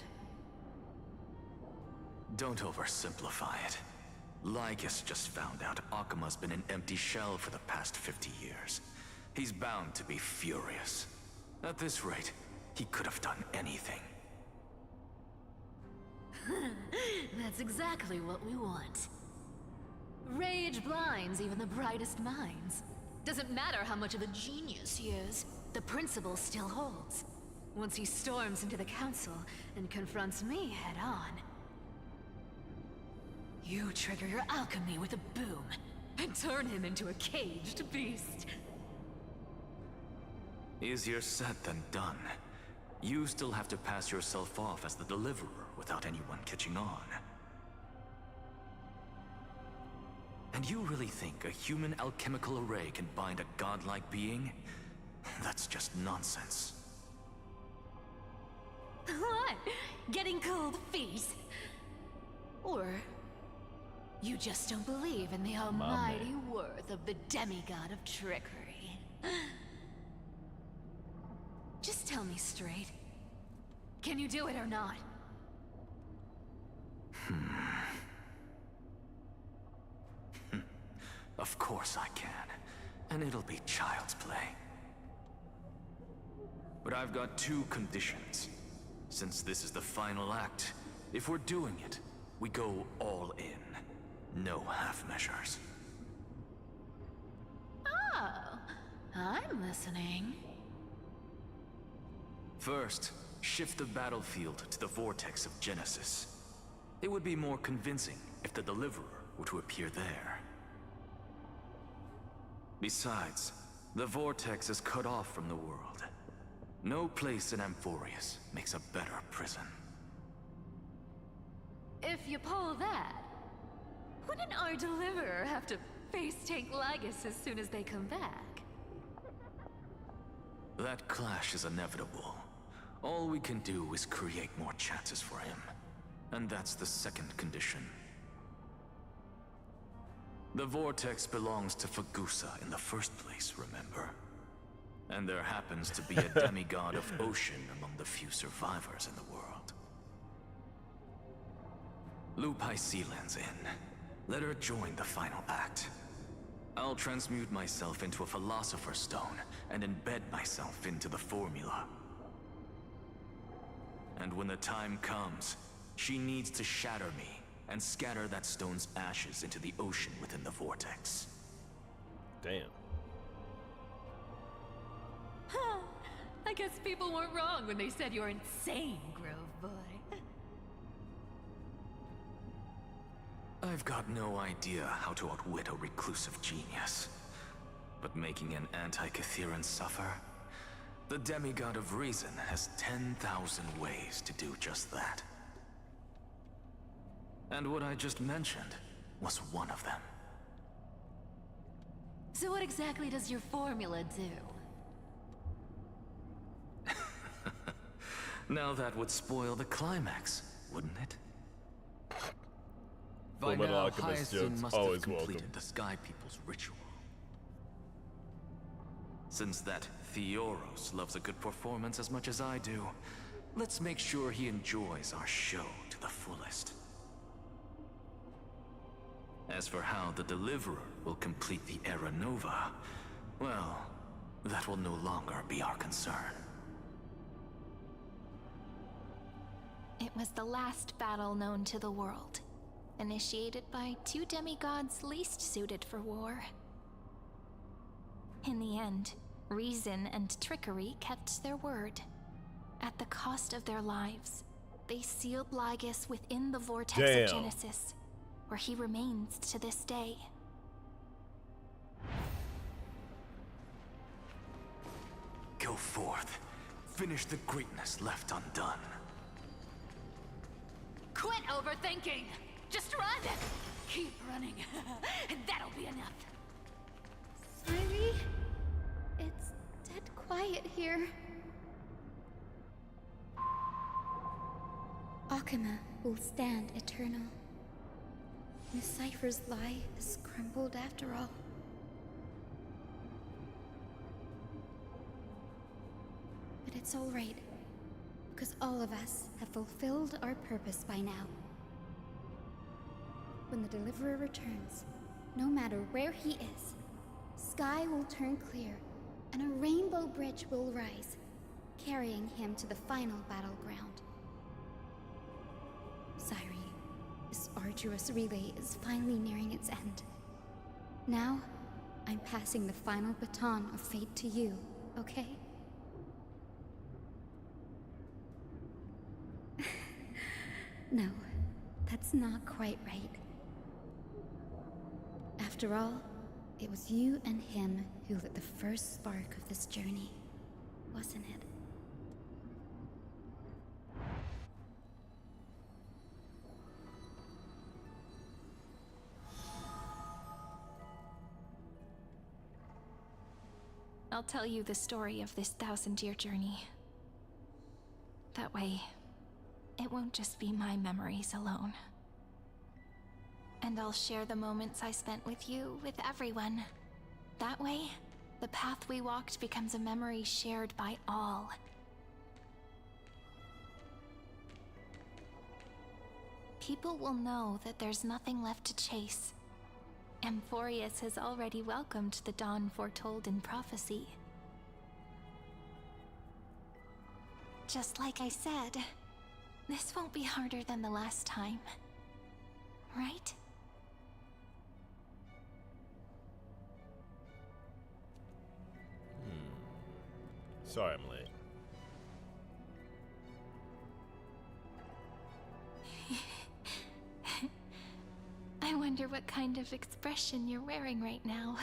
Don't oversimplify it. Lycus just found out Akima's been an empty shell for the past 50 years. He's bound to be furious. At this rate, he could have done anything. That's exactly what we want. Rage blinds even the brightest minds. Doesn't matter how much of a genius he is, the principle still holds. Once he storms into the council and confronts me head-on, you trigger your alchemy with a boom and turn him into a caged beast. Easier said than done. You still have to pass yourself off as the deliverer without anyone catching on. And you really think a human alchemical array can bind a godlike being? That's just nonsense. What? Getting cold feet? Or you just don't believe in the almighty worth of the demigod of trickery? Just tell me straight. Can you do it or not? Of course I can. And it'll be child's play. But I've got two conditions. Since this is the final act, if we're doing it, we go all in. No half measures. Oh, I'm listening. First, shift the battlefield to the vortex of Genesis. It would be more convincing if the deliverer were to appear there. Besides, the vortex is cut off from the world. No place in Amphorius makes a better prison. If you pull that, wouldn't our deliverer have to face tank Lygus as soon as they come back? That clash is inevitable. All we can do is create more chances for him. And that's the second condition. The vortex belongs to Fagusa in the first place, remember? And there happens to be a demigod of ocean among the few survivors in the world. Loop Hycelan's in. Let her join the final act. I'll transmute myself into a Philosopher's Stone and embed myself into the formula. And when the time comes, she needs to shatter me and scatter that stone's ashes into the ocean within the vortex. Damn. Huh. I guess people weren't wrong when they said you're insane, Grove Boy. I've got no idea how to outwit a reclusive genius. But making an anti-Catheran suffer? The demigod of reason has 10,000 ways to do just that. And what I just mentioned was one of them. So what exactly does your formula do? Now that would spoil the climax, wouldn't it? Full By Metal now, Alchemist Hyacinth jokes must have always completed welcome. the Sky People's ritual. Since that Theoros loves a good performance as much as I do, let's make sure he enjoys our show to the fullest. As for how the Deliverer will complete the Era Nova, well, that will no longer be our concern. It was the last battle known to the world, initiated by two demigods least suited for war. In the end, reason and trickery kept their word. At the cost of their lives, they sealed Lygus within the vortex of Genesis, where he remains to this day. Go forth. Finish the greatness left undone. Quit overthinking! Just run! Keep running, and that'll be enough. Smiley? It's dead quiet here. Akima will stand eternal. Miss Cypher's lie is crumbled after all. But it's all right, because all of us have fulfilled our purpose by now. When the Deliverer returns, no matter where he is, sky will turn clear and a rainbow bridge will rise, carrying him to the final battleground. Sairi, this arduous relay is finally nearing its end. Now, I'm passing the final baton of fate to you, okay? No, that's not quite right. After all, it was you and him who lit the first spark of this journey, wasn't it? I'll tell you the story of this 1,000-year journey. That way, it won't just be my memories alone. And I'll share the moments I spent with you with everyone. That way, the path we walked becomes a memory shared by all. People will know that there's nothing left to chase. Amphorius has already welcomed the dawn foretold in prophecy. Just like I said, this won't be harder than the last time. Right? Sorry I'm late. I wonder what kind of expression you're wearing right now.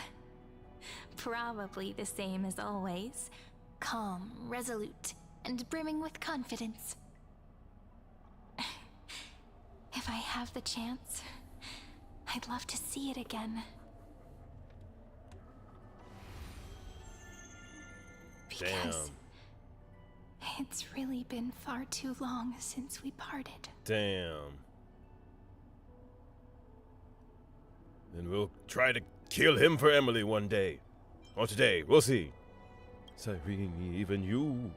Probably the same as always. Calm, resolute, and brimming with confidence. If I have the chance, I'd love to see it again. Because it's really been far too long since we parted. Damn. Then we'll try to kill him for Emily one day. Or today, we'll see. Cyrene, even you.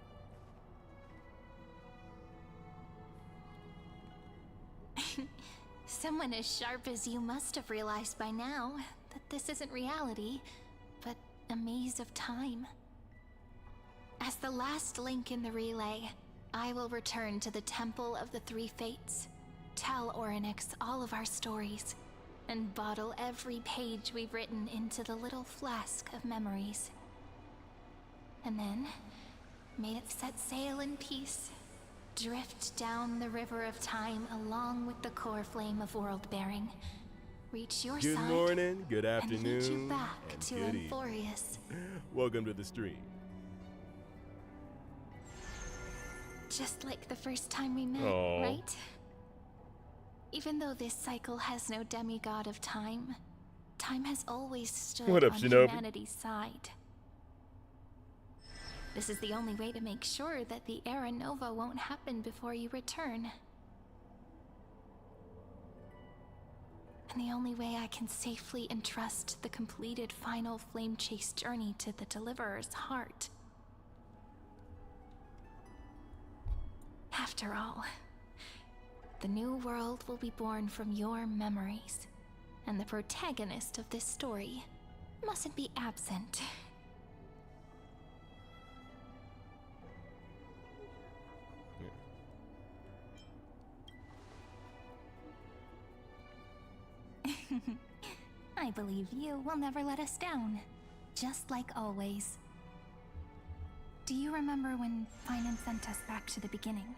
Someone as sharp as you must have realized by now that this isn't reality, but a maze of time. As the last link in the relay, I will return to the Temple of the Three Fates, tell Orynyx all of our stories, and bottle every page we've written into the little flask of memories. And then, may it set sail in peace, drift down the river of time along with the core flame of world-bearing, reach your Good side, morning, good afternoon, and lead you back and to good evening. Amphorius. Welcome to the stream. Just like the first time we met, Aw. right? Even though this cycle has no demigod of time, time has always stood What up, on Shinobi? humanity's side. This is the only way to make sure that the Era Nova won't happen before you return. And the only way I can safely entrust the completed final flame chase journey to the Deliverer's heart. After all, the new world will be born from your memories, and the protagonist of this story mustn't be absent. I believe you will never let us down, just like always. Do you remember when Finan sent us back to the beginning?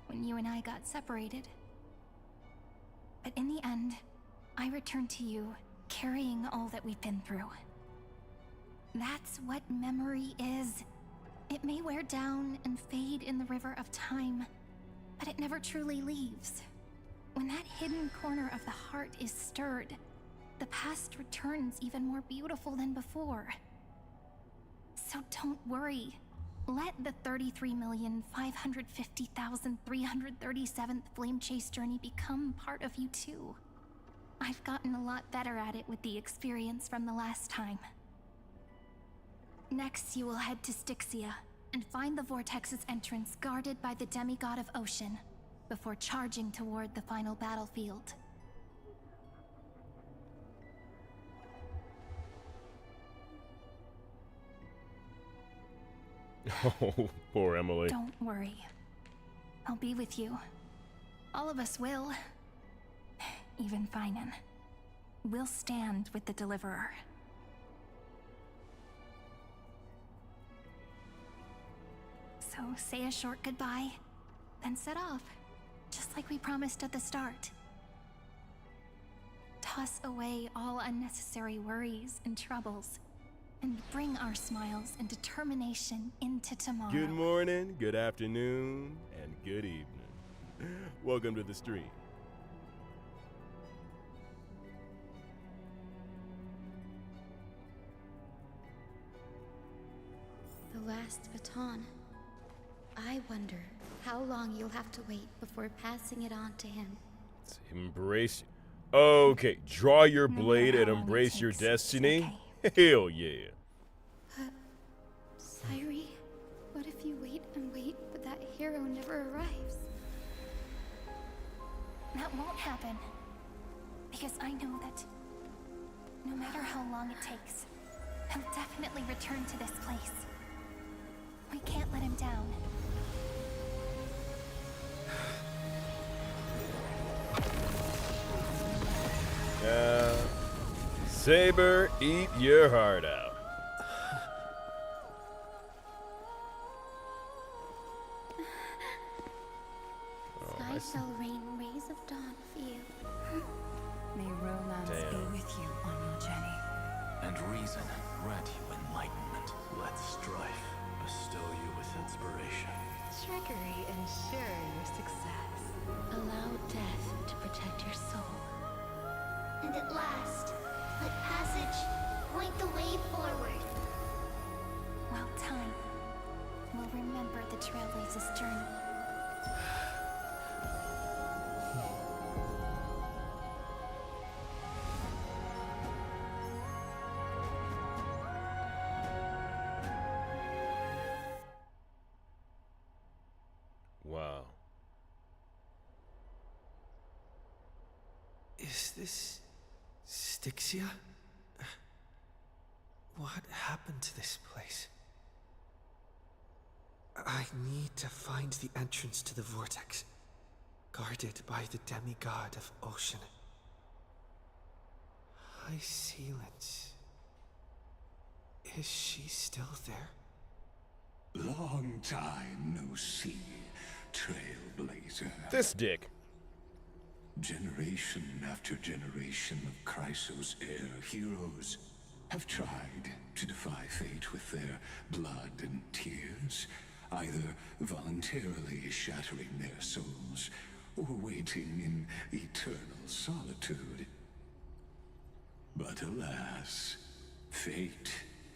When you and I got separated? But in the end, I returned to you, carrying all that we've been through. That's what memory is. It may wear down and fade in the river of time, but it never truly leaves. When that hidden corner of the heart is stirred, the past returns even more beautiful than before. So don't worry. Let the 33,550,337th Flame Chase journey become part of you too. I've gotten a lot better at it with the experience from the last time. Next, you will head to Styxia and find the Vortex's entrance guarded by the demigod of ocean, before charging toward the final battlefield. Oh, poor Emily. Don't worry. I'll be with you. All of us will. Even Finan. We'll stand with the Deliverer. So say a short goodbye, then set off, just like we promised at the start. Toss away all unnecessary worries and troubles, and bring our smiles and determination into tomorrow. Good morning, good afternoon, and good evening. Welcome to the stream. The last baton. I wonder how long you'll have to wait before passing it on to him. Embrace. Okay, draw your blade and embrace your destiny. Hell yeah. Sairi, what if you wait and wait, but that hero never arrives? That won't happen. Because I know that no matter how long it takes, he'll definitely return to this place. We can't let him down. Saber, eat your heart out. Sky shall rain rays of dawn for you. May romance be with you on your journey. And reason grant you enlightenment. Let strife bestow you with inspiration. Trickery ensure your success. Allow death to protect your soul. And at last, let passage point the way forward. Well, time will remember the Trailblazer's journey. Wow. Is this Styxia? What happened to this place? I need to find the entrance to the vortex, guarded by the demigod of ocean. High Sealance. Is she still there? Long time no see, Trailblazer. This dick. Generation after generation of Chrysos heir heroes have tried to defy fate with their blood and tears, either voluntarily shattering their souls or waiting in eternal solitude. But alas, fate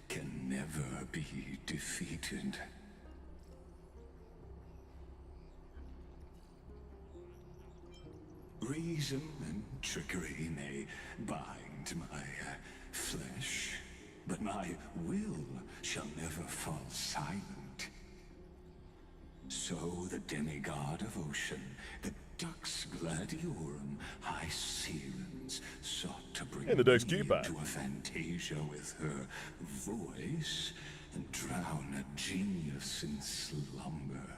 can never be defeated. Reason and trickery may bind my flesh, but my will shall never fall silent. So the demigod of ocean, the Dux Gladiorum, High Sealance, sought to bring And the Dux me G-Pie. into a fantasia with her voice and drown a genius in slumber.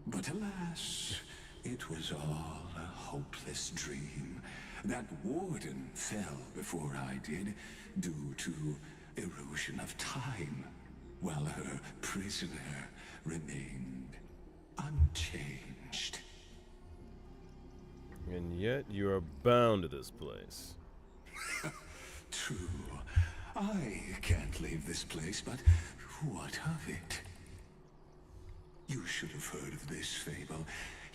But alas, it was all a hopeless dream. That warden fell before I did, due to erosion of time, while her prisoner remained unchanged. And yet you are bound to this place. True. I can't leave this place, but what of it? You should have heard of this fable.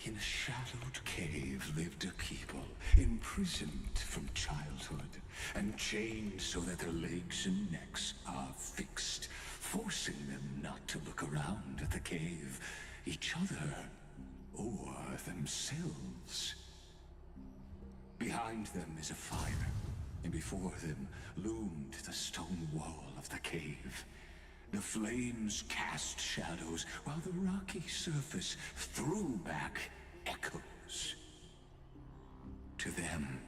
In a shadowed cave lived a people, imprisoned from childhood, and chained so that their legs and necks are fixed, forcing them not to look around at the cave, each other, or themselves. Behind them is a fire, and before them loomed the stone wall of the cave. The flames cast shadows, while the rocky surface threw back echoes. To them,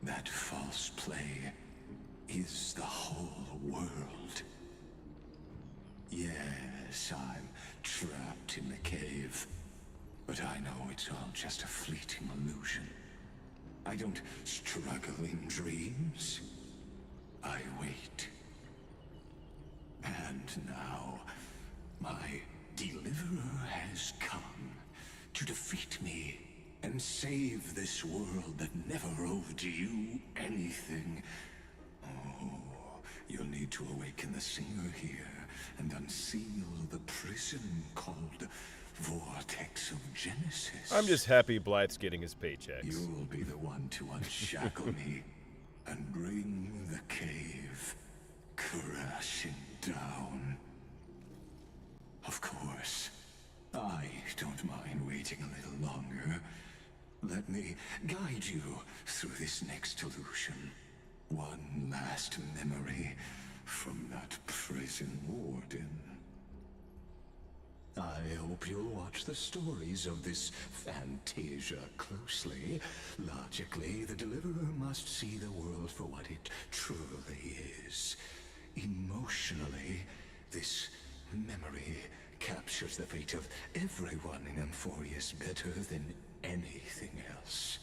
that false play is the whole world. Yet, since I'm trapped in the cave. But I know it's all just a fleeting illusion. I don't struggle in dreams. I wait. And now, my deliverer has come to defeat me and save this world that never owed you anything. Oh, you'll need to awaken the singer here and unseal the prison called Vortex of Genesis. I'm just happy Blythe's getting his paychecks. You'll be the one to unshackle me and bring the cave crashing down. Of course, I don't mind waiting a little longer. Let me guide you through this next illusion. One last memory from that prison warden. I hope you'll watch the stories of this Fantasia closely. Logically, the Deliverer must see the world for what it truly is. Emotionally, this memory captures the fate of everyone in Emphorius better than anything else.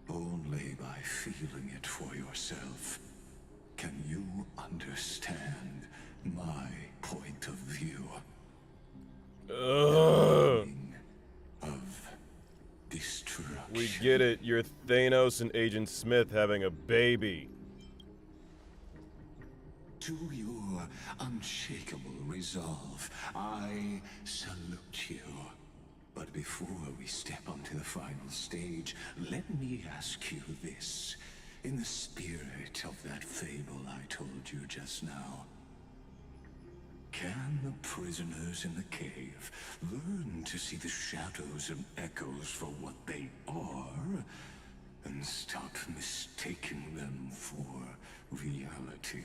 Only by feeling it for yourself can you understand my point of view. Ugh. Of destruction. We get it. You're Thanos and Agent Smith having a baby. To your unshakable resolve, I salute you. But before we step onto the final stage, let me ask you this. In the spirit of that fable I told you just now, can the prisoners in the cave learn to see the shadows and echoes for what they are, and stop mistaking them for reality?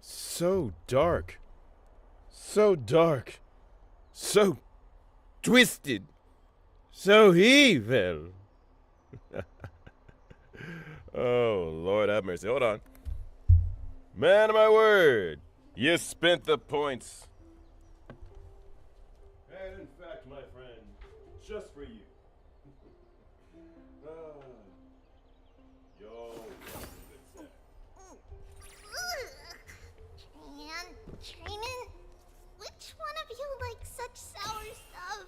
So dark. So dark. So twisted. So evil. Oh, Lord have mercy. Hold on. Man of my word. You spent the points. And in fact, my friend, just for you. Yo. Training? Which one of you likes such sour stuff?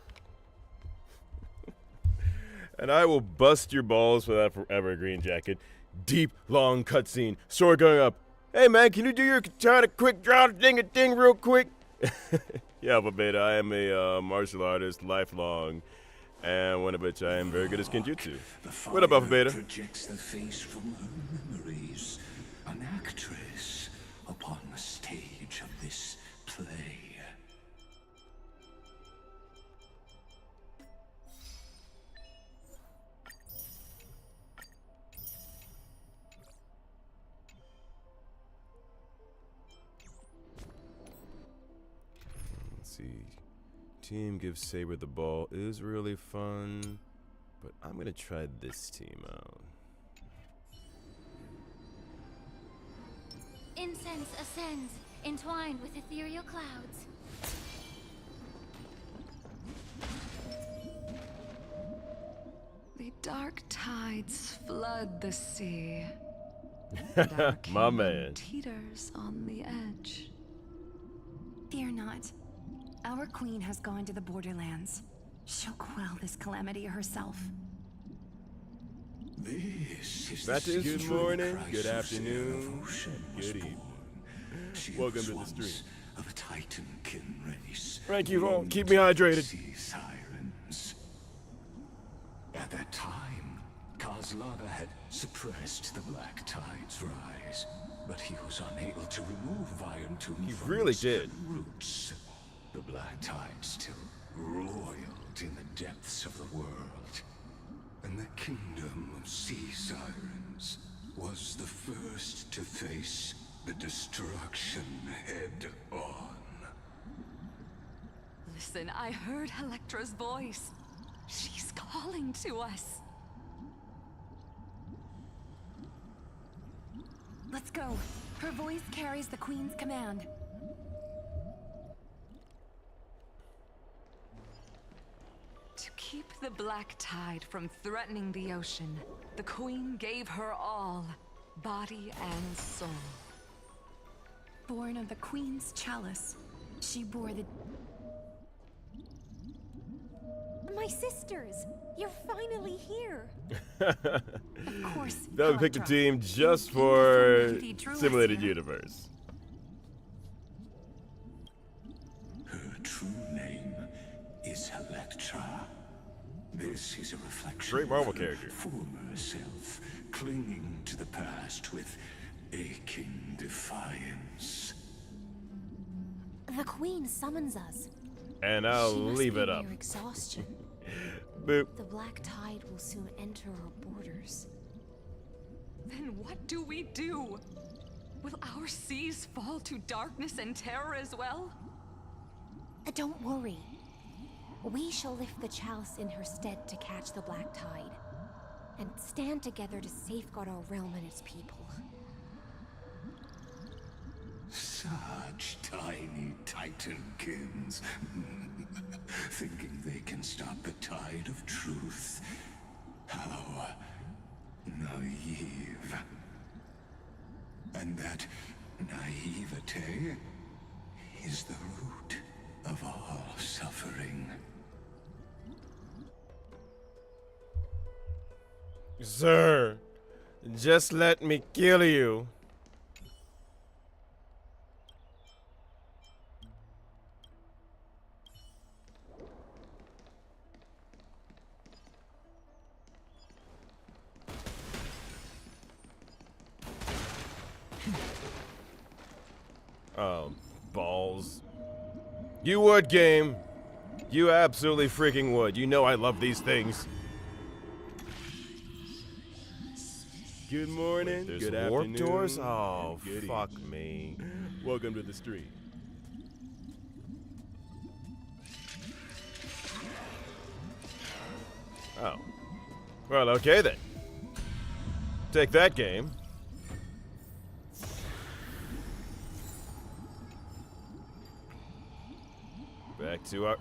And I will bust your balls for that forever, Green Jacket. Deep, long cutscene. Sword going up. Hey, man, can you do your katana quick draw ding-a-ding real quick? Yeah, but beta, I am a martial artist, lifelong. And one of which I am very good at Skinjutsu. What up, Alpha Beta? Projects the face from her memories. An actress upon the stage of this play. Let's see. Team gives Saber the ball is really fun, but I'm gonna try this team out. Incense ascends, entwined with ethereal clouds. The dark tides flood the sea. And our My kingdom man. teeters on the edge. Fear not. Our queen has gone to the borderlands. She'll quell this calamity herself. This is That the is good secret morning, crisis good afternoon, Ocean was good evening. born. She Welcome was to the once stream. of a Titankin race. Thank you all. named Keep me hydrated. Sea sirens. At that time, Kozlana had suppressed the Black Tide's rise, but he was unable to remove Iron Tomb He from really its did. roots. The Black Tide still roiled in the depths of the world, and the kingdom of Sea Sirens was the first to face the destruction head on. Listen, I heard Electra's voice. She's calling to us. Let's go. Her voice carries the Queen's command. To keep the Black Tide from threatening the ocean, the Queen gave her all, body and soul. Born of the Queen's chalice, she bore the... My sisters! You're finally here! Of course, That would pick the Electra. team just In for Infinity drew us Simulated here. Universe. Her true name is Electra. This is a reflection Great Marvel of her character. former self, clinging to the past with aching defiance. The Queen summons us. And I'll She must leave be it up. near exhaustion. Boop. The Black Tide will soon enter our borders. Then what do we do? Will our seas fall to darkness and terror as well? Don't worry. We shall lift the chalice in her stead to catch the Black Tide, and stand together to safeguard our realm and its people. Such tiny titankins, thinking they can stop the tide of truth. How naive. And that naivete is the root of all suffering. Sir, just let me kill you. Oh, balls. You would, game. You absolutely freaking would. You know I love these things. Good morning. There's Good warp afternoon. doors? Oh, Good fuck evening. me. Welcome to the street. Oh. Well, okay then. Take that, game. Back to our...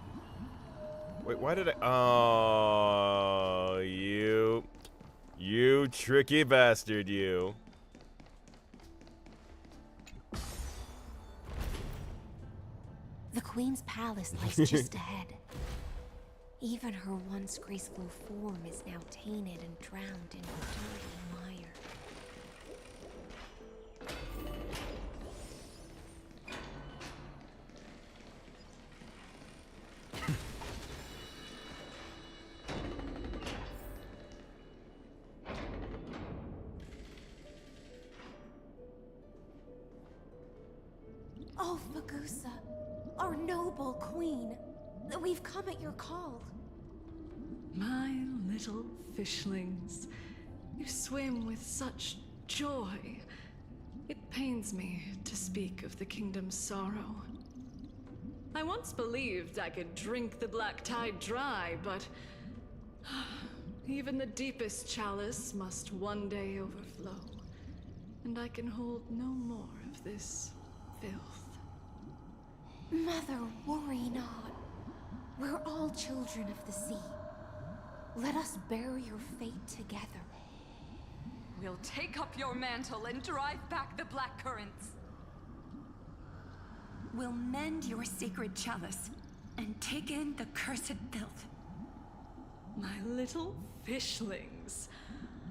Wait, why did I... Oh, you... You tricky bastard, you. The Queen's palace lies just ahead. Even her once graceful form is now tainted and drowned in dirty mire. Oh, Fagusa, our noble queen, we've come at your call. My little fishlings, you swim with such joy. It pains me to speak of the kingdom's sorrow. I once believed I could drink the black tide dry, but even the deepest chalice must one day overflow, and I can hold no more of this filth. Mother, worry not. We're all children of the sea. Let us bear your fate together. We'll take up your mantle and drive back the black currents. We'll mend your sacred chalice and take in the cursed filth. My little fishlings,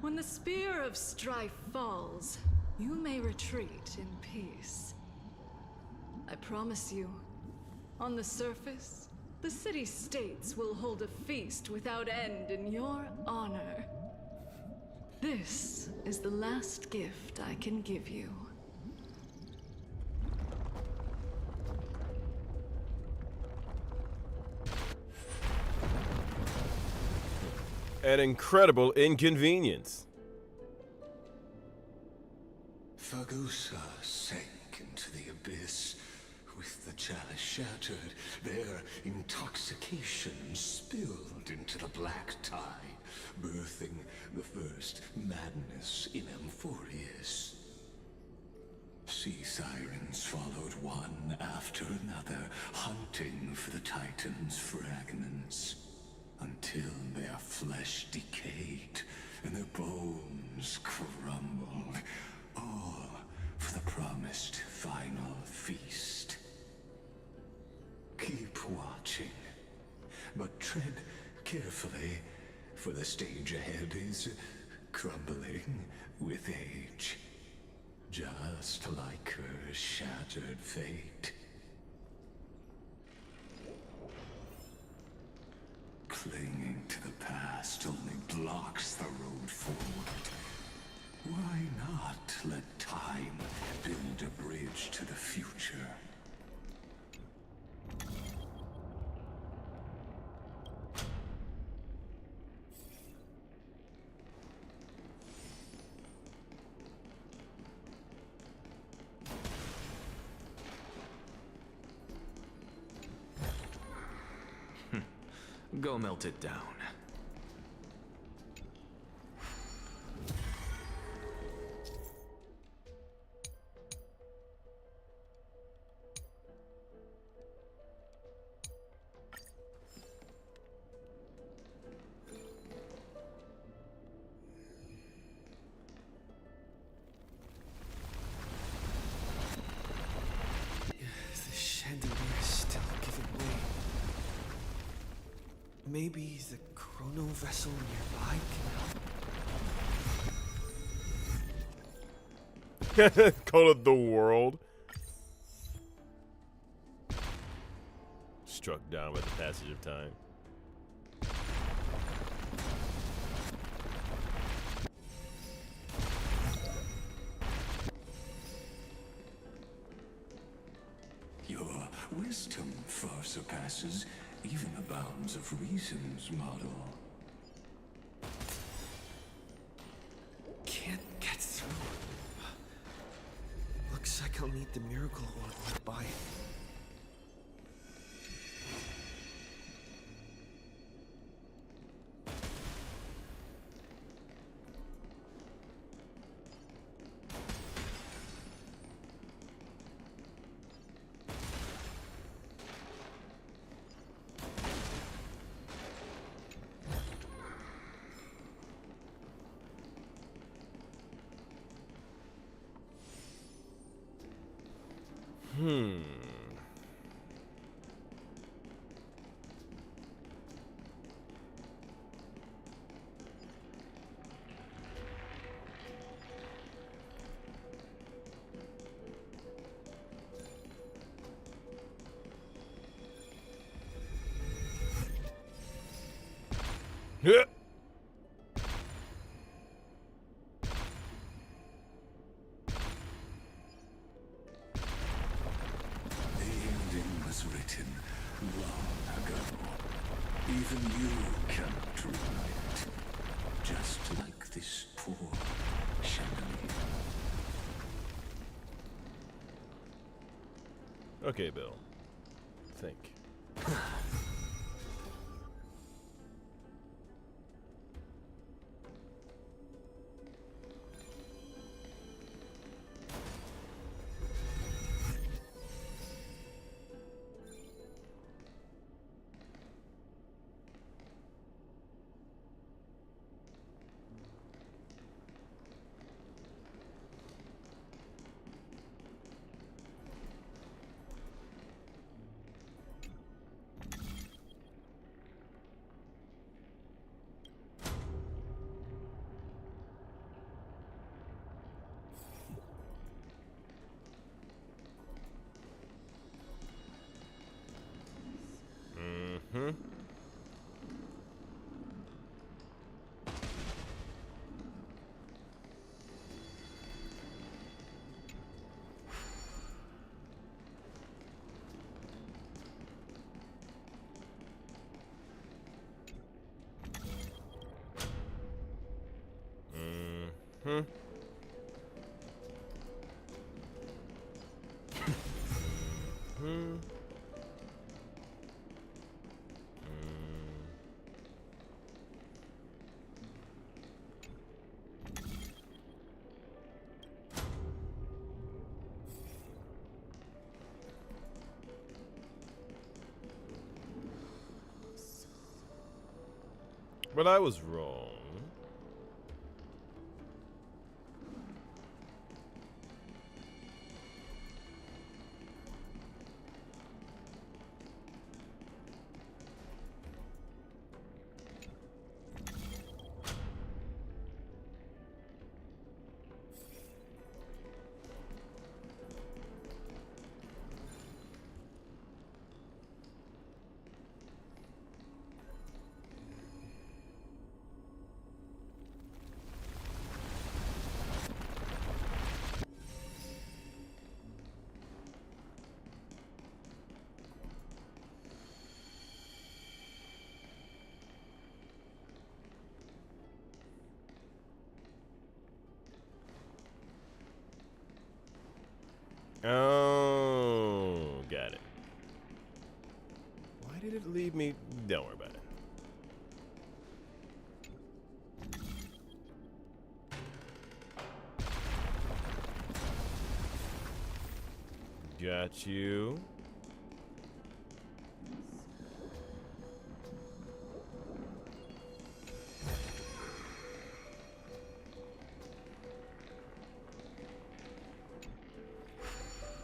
when the spear of strife falls, you may retreat in peace. I promise you, on the surface, the city-states will hold a feast without end in your honor. This is the last gift I can give you. An incredible inconvenience. Fagusa sank into the abyss. With the chalice shattered, their intoxication spilled into the black tide, birthing the first madness in Amphorius. sea sirens followed one after another, hunting for the Titan's fragments, until their flesh decayed and their bones crumbled, all for the promised final feast. Keep watching, but tread carefully, for the stage ahead is crumbling with age, just like her shattered fate. Clinging to the past only blocks the road forward. Why not let time build a bridge to the future? Go melt it down. The chandelier is still giving way. Maybe the chrono vessel nearby can help? Call it the world. Struck down by the passage of time. Your wisdom far surpasses even the bounds of reason's model. Can't get through. Looks like I'll need the miracle orb nearby. Yeah. The ending was written long ago. Even you cannot rewrite it. Just like this poor chandelier. Okay, Bill. Think. Mm-hmm. Mm-hmm. Mm-hmm. But I was wrong. Oh, got it. Why did it leave me? Don't worry about it. Got you.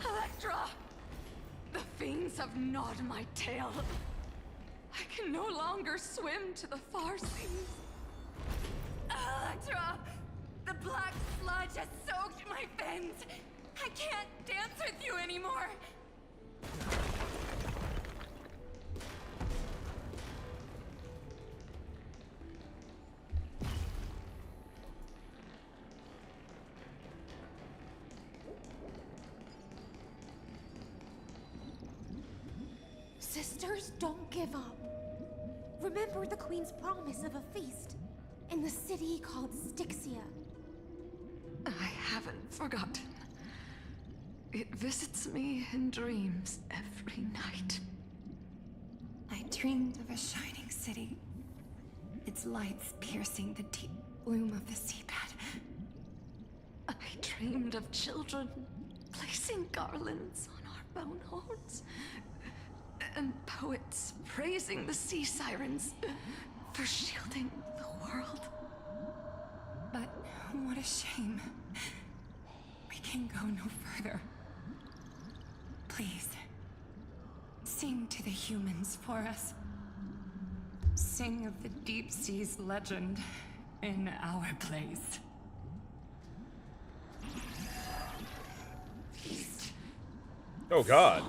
Electra! The fiends have gnawed my tail. I can no longer swim to the far seas. Electra! The black sludge has soaked my fins. I can't dance with you anymore. Sisters, don't give up. Remember the Queen's promise of a feast in the city called Styxia. I haven't forgotten. It visits me in dreams every night. I dreamed of a shining city, its lights piercing the deep gloom of the seabed. I dreamed of children placing garlands on our bone holes, and poets praising the sea sirens for shielding the world. But what a shame. We can go no further. Please, sing to the humans for us. Sing of the deep sea's legend in our place. Oh God.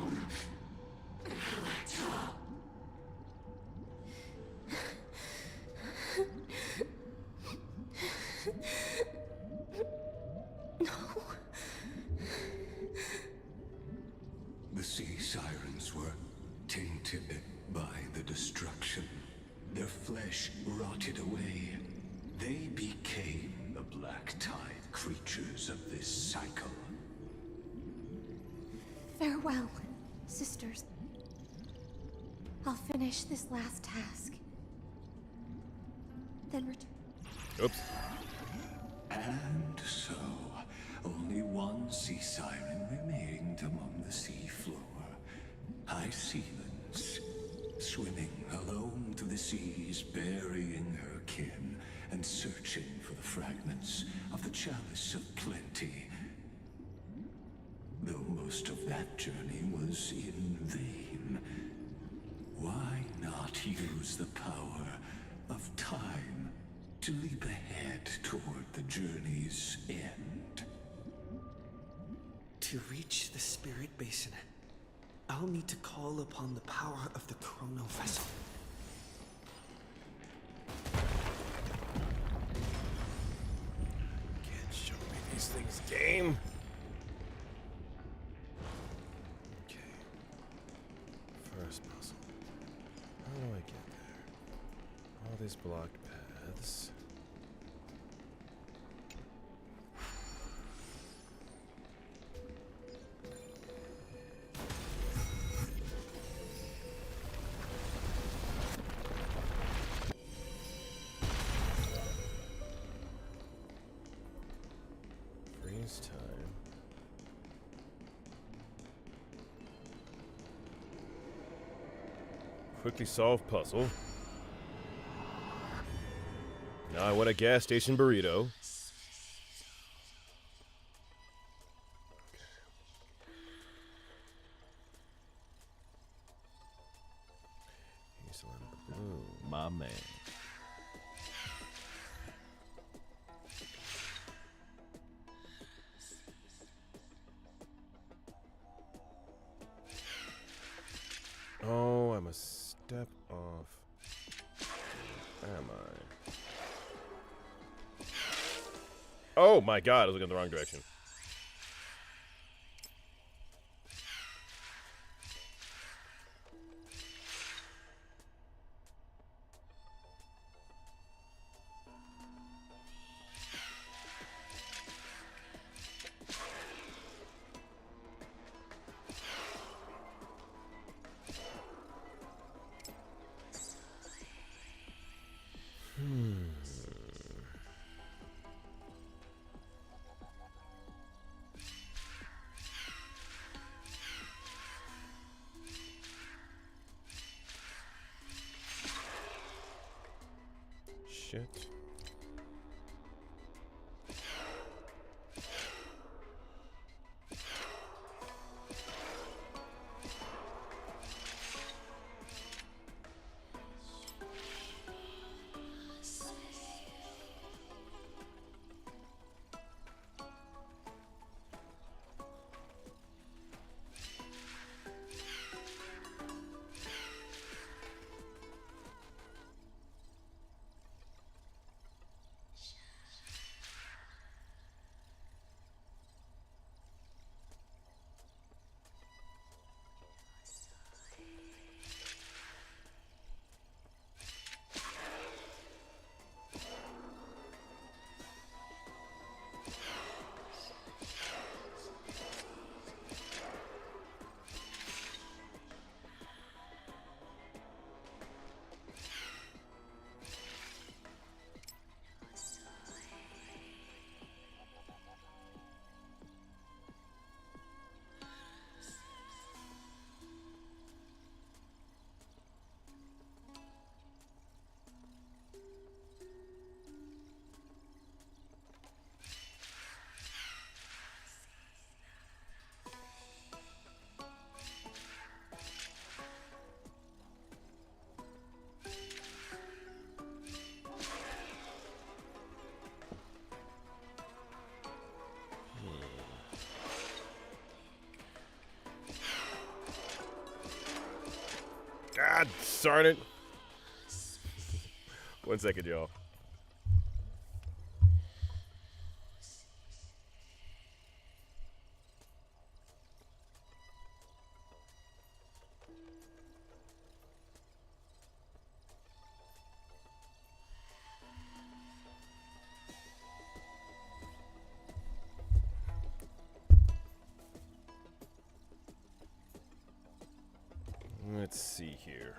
The sea sirens were tainted by the destruction. Their flesh rotted away. They became the black tide creatures of this cycle. Farewell, sisters. I'll finish this last task. Then return. Oops. And so, only one sea siren remained among the sea floor. High Sealands, swimming alone through the seas, burying her kin, and searching for the fragments of the chalice of plenty. Though most of that journey was in vain, why not use the power of time to leap ahead toward the journey's end? To reach the Spirit Basin, I'll need to call upon the power of the Chrono Vessel. Can't show me these things, game. Okay. First puzzle. How do I get there? All these blocked paths. Freeze time. Quickly solve puzzle. I want a gas station burrito. He's the one with the blue. My man. Oh, I'm a step off. Am I? Oh my god, I was looking in the wrong direction. Shit. God darn it. 1 second, y'all. Let's see here.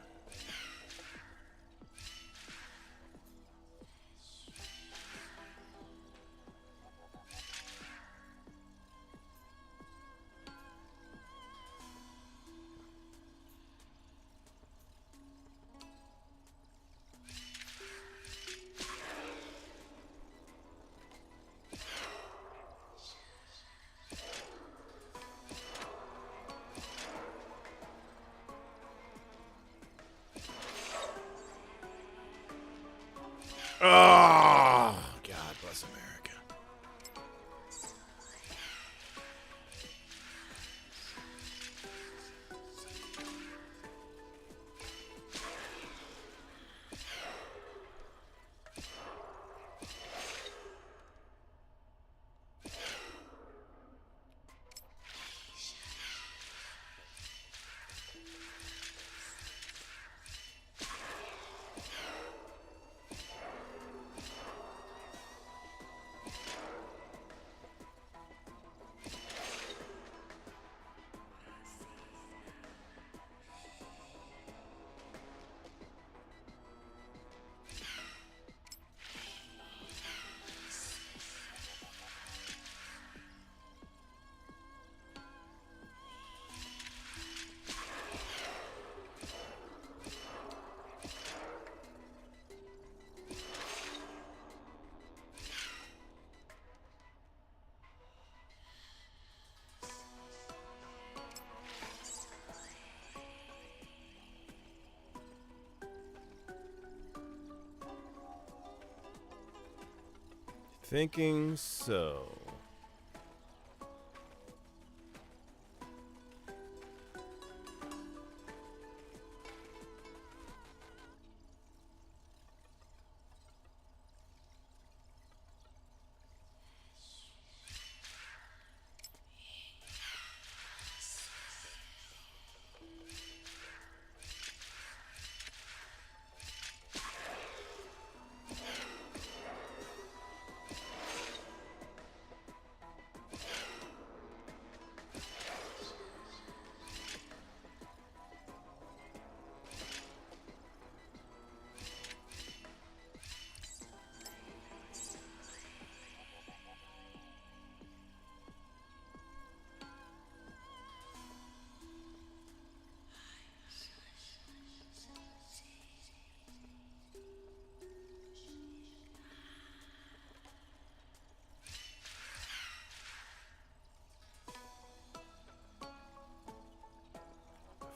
Thinking so.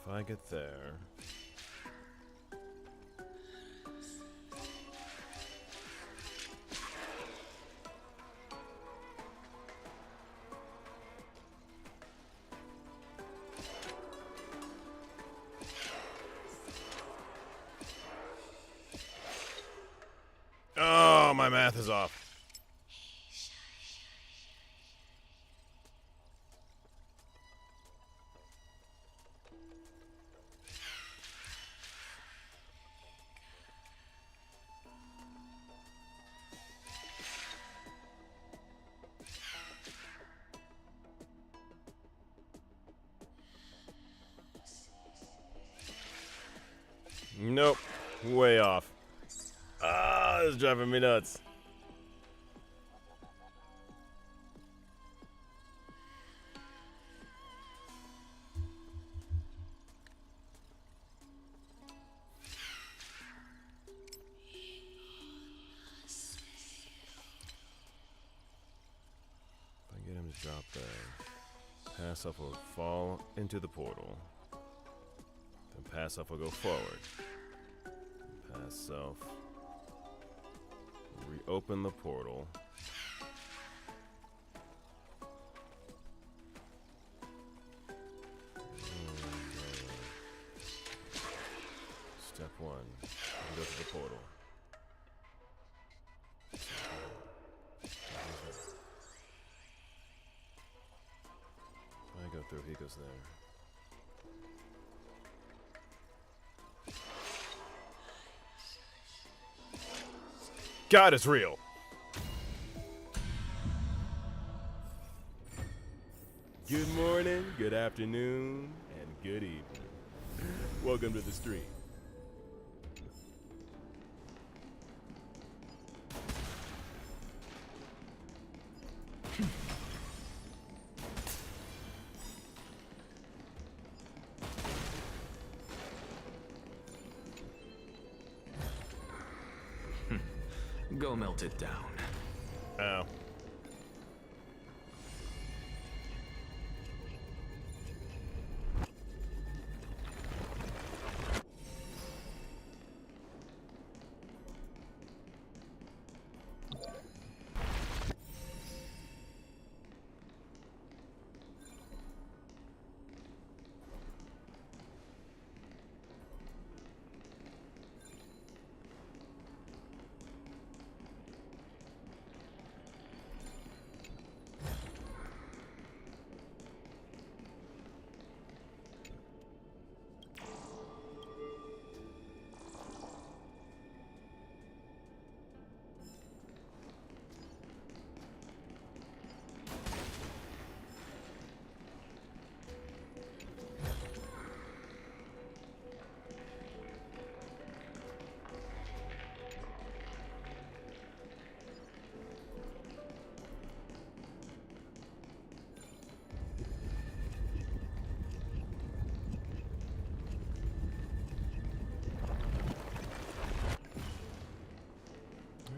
If I get there. Oh, my math is off. Nope. Way off. Ah, this is driving me nuts. If I get him to drop there, pass up will fall into the portal. Then pass up will go forward. Pass self. Reopen the portal. Step one. Go to the portal. I go through, he goes there. God is real. Good morning, good afternoon, and good evening. Welcome to the stream. Go melt it down. Ow.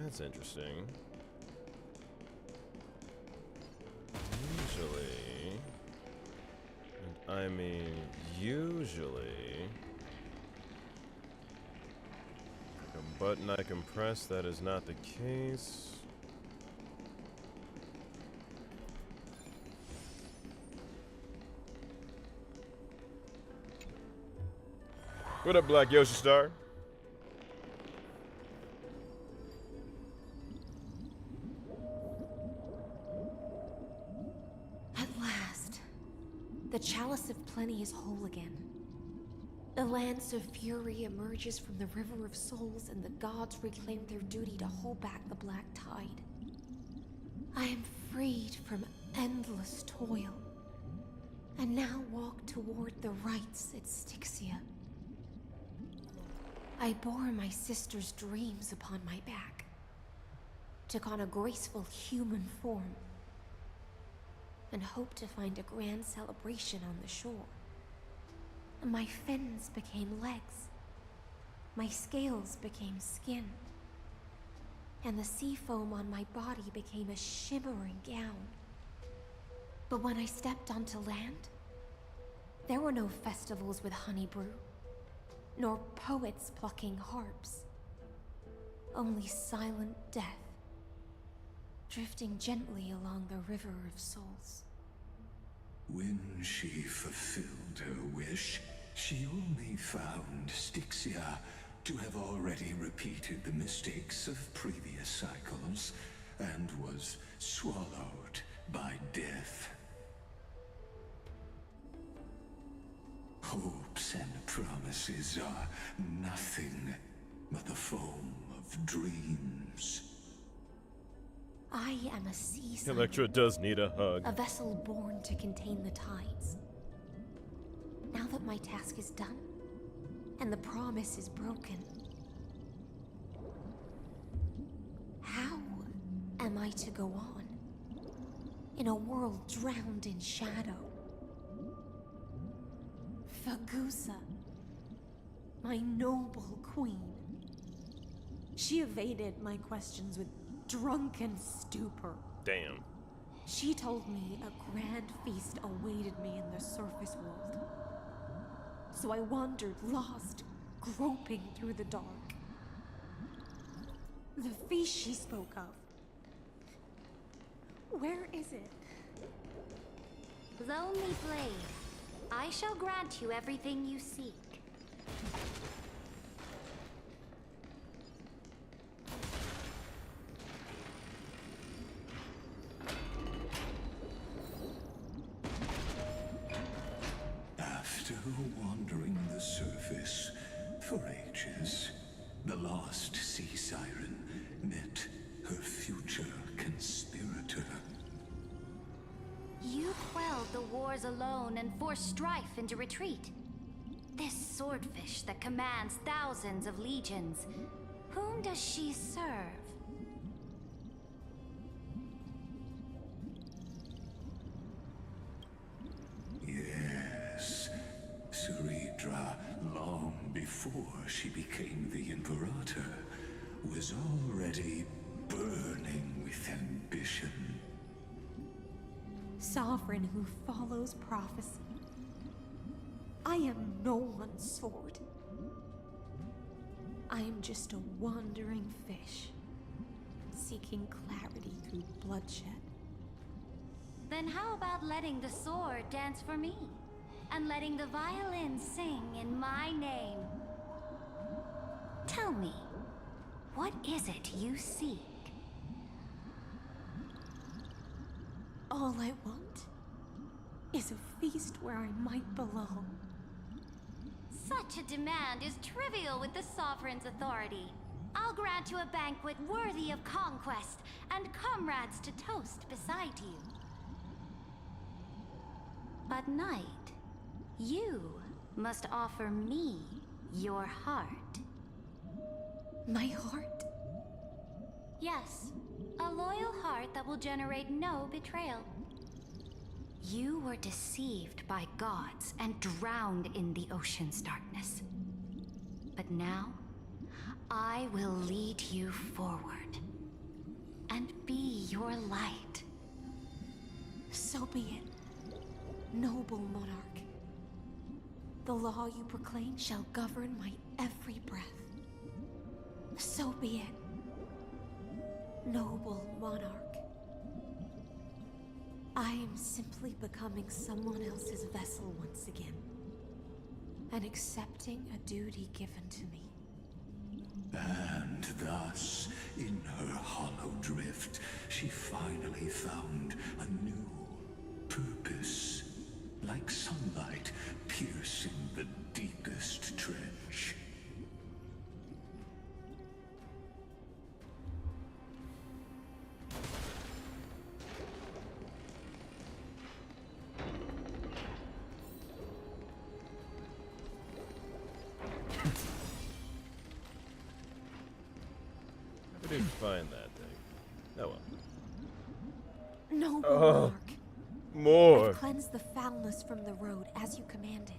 That's interesting. Usually, and I mean usually, like a button I can press, that is not the case. What up, Black Yoshi Star? At last, the Chalice of Plenty is whole again. The Lance of Fury emerges from the River of Souls, and the gods reclaim their duty to hold back the Black Tide. I am freed from endless toil, and now walk toward the rites at Styxia. I bore my sister's dreams upon my back, took on a graceful human form, and hoped to find a grand celebration on the shore. My fins became legs, my scales became skin, and the sea foam on my body became a shimmering gown. But when I stepped onto land, there were no festivals with honey brew, nor poets plucking harps. Only silent death, drifting gently along the River of Souls. When she fulfilled her wish, she only found Styxia to have already repeated the mistakes of previous cycles, and was swallowed by death. Hopes and promises are nothing but the foam of dreams. I am a sea siren, Electra does need a hug. a vessel born to contain the tides. Now that my task is done, and the promise is broken, how am I to go on in a world drowned in shadow? Fagusa, my noble queen. She evaded my questions with drunken stupor. Damn. She told me a grand feast awaited me in the surface world. So I wandered lost, groping through the dark. The feast she spoke of. Where is it? Lonely Blade, I shall grant you everything you seek. After wandering the surface for ages, the lost sea siren met her future conspirator. You quelled the wars alone and forced strife into retreat. This swordfish that commands thousands of legions, whom does she serve? Yes, Saridra, long before she became the Imperator, was already burning with ambition. Sovereign who follows prophecy. I am no one's sword. I am just a wandering fish, seeking clarity through bloodshed. Then how about letting the sword dance for me? And letting the violin sing in my name? Tell me, what is it you seek? All I want is a feast where I might belong. Such a demand is trivial with the Sovereign's authority. I'll grant you a banquet worthy of conquest and comrades to toast beside you. But Knight, you must offer me your heart. My heart? Yes, a loyal heart that will generate no betrayal. You were deceived by gods and drowned in the ocean's darkness. But now, I will lead you forward and be your light. So be it, noble monarch. The law you proclaim shall govern my every breath. So be it, noble monarch. I am simply becoming someone else's vessel once again. and accepting a duty given to me. And thus, in her hollow drift, she finally found a new purpose. Like sunlight piercing the deepest trench. I didn't find that thing. Oh well. No, Oh, Mark. more. I've cleansed the foulness from the road as you commanded.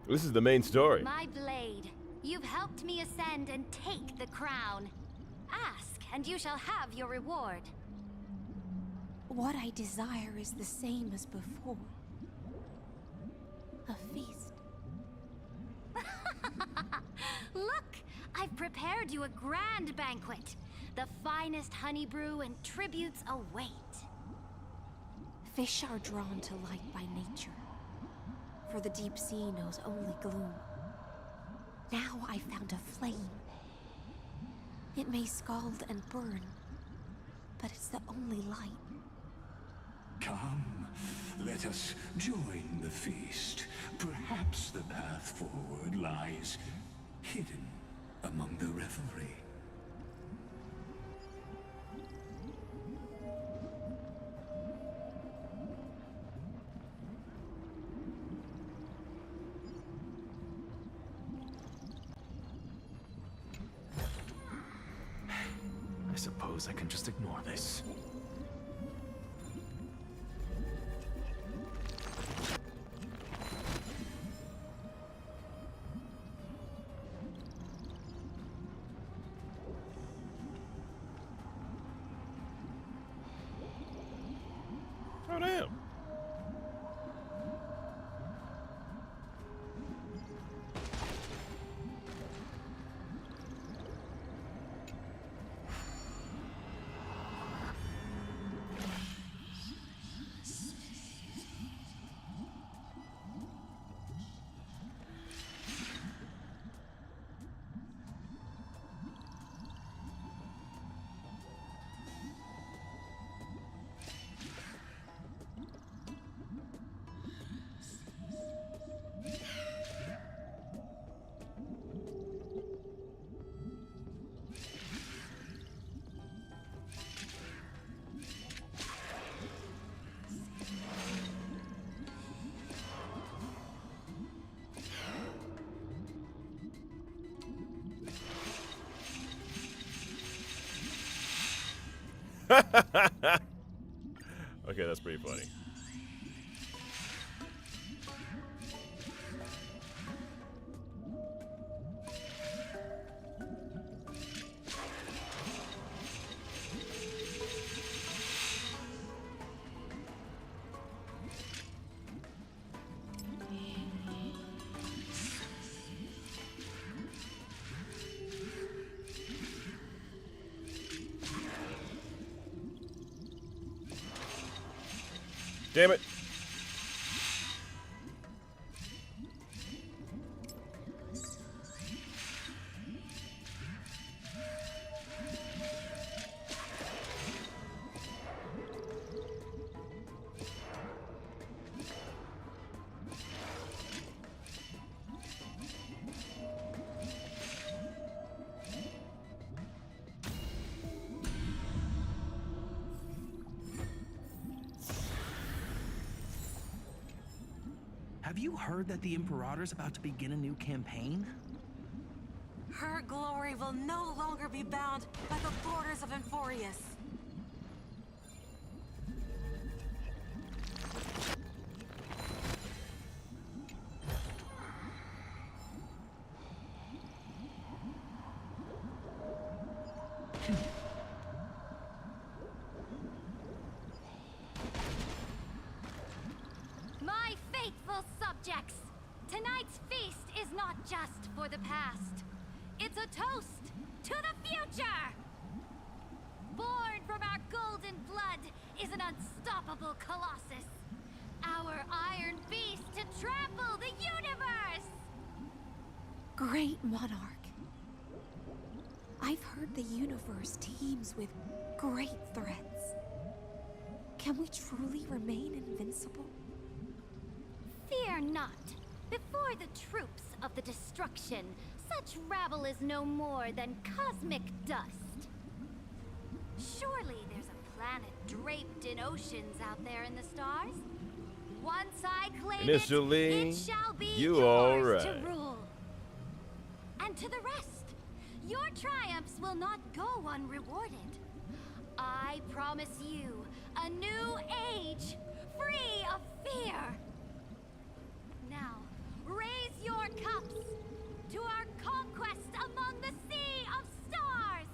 This is the main story. My blade, you've helped me ascend and take the crown. Ask, and you shall have your reward. What I desire is the same as before. A feast. Look, I've prepared you a grand banquet. The finest honey brew and tributes await. Fish are drawn to light by nature, for the deep sea knows only gloom. Now I found a flame. It may scald and burn, but it's the only light. Come, let us join the feast. Perhaps the path forward lies hidden among the revelry. I suppose I can just ignore this. Oh damn. Okay, that's pretty funny. Damn it. Have you heard that the Imperator's about to begin a new campaign? Her glory will no longer be bound by the borders of Emphorius. My faithful subjects, tonight's feast is not just for the past. It's a toast to the future! Born from our golden blood is an unstoppable colossus. Our iron beast to trample the universe! Great monarch. I've heard the universe teems with great threats. Can we truly remain invincible? Fear not. Before the troops of the destruction, such rabble is no more than cosmic dust. Surely there's a planet draped in oceans out there in the stars. Once I claim Initially, it shall be you yours to alright. rule. And to the rest, your triumphs will not go unrewarded. I promise you a new age, free of fear. Now, raise your cups to our conquest among the Sea of Stars!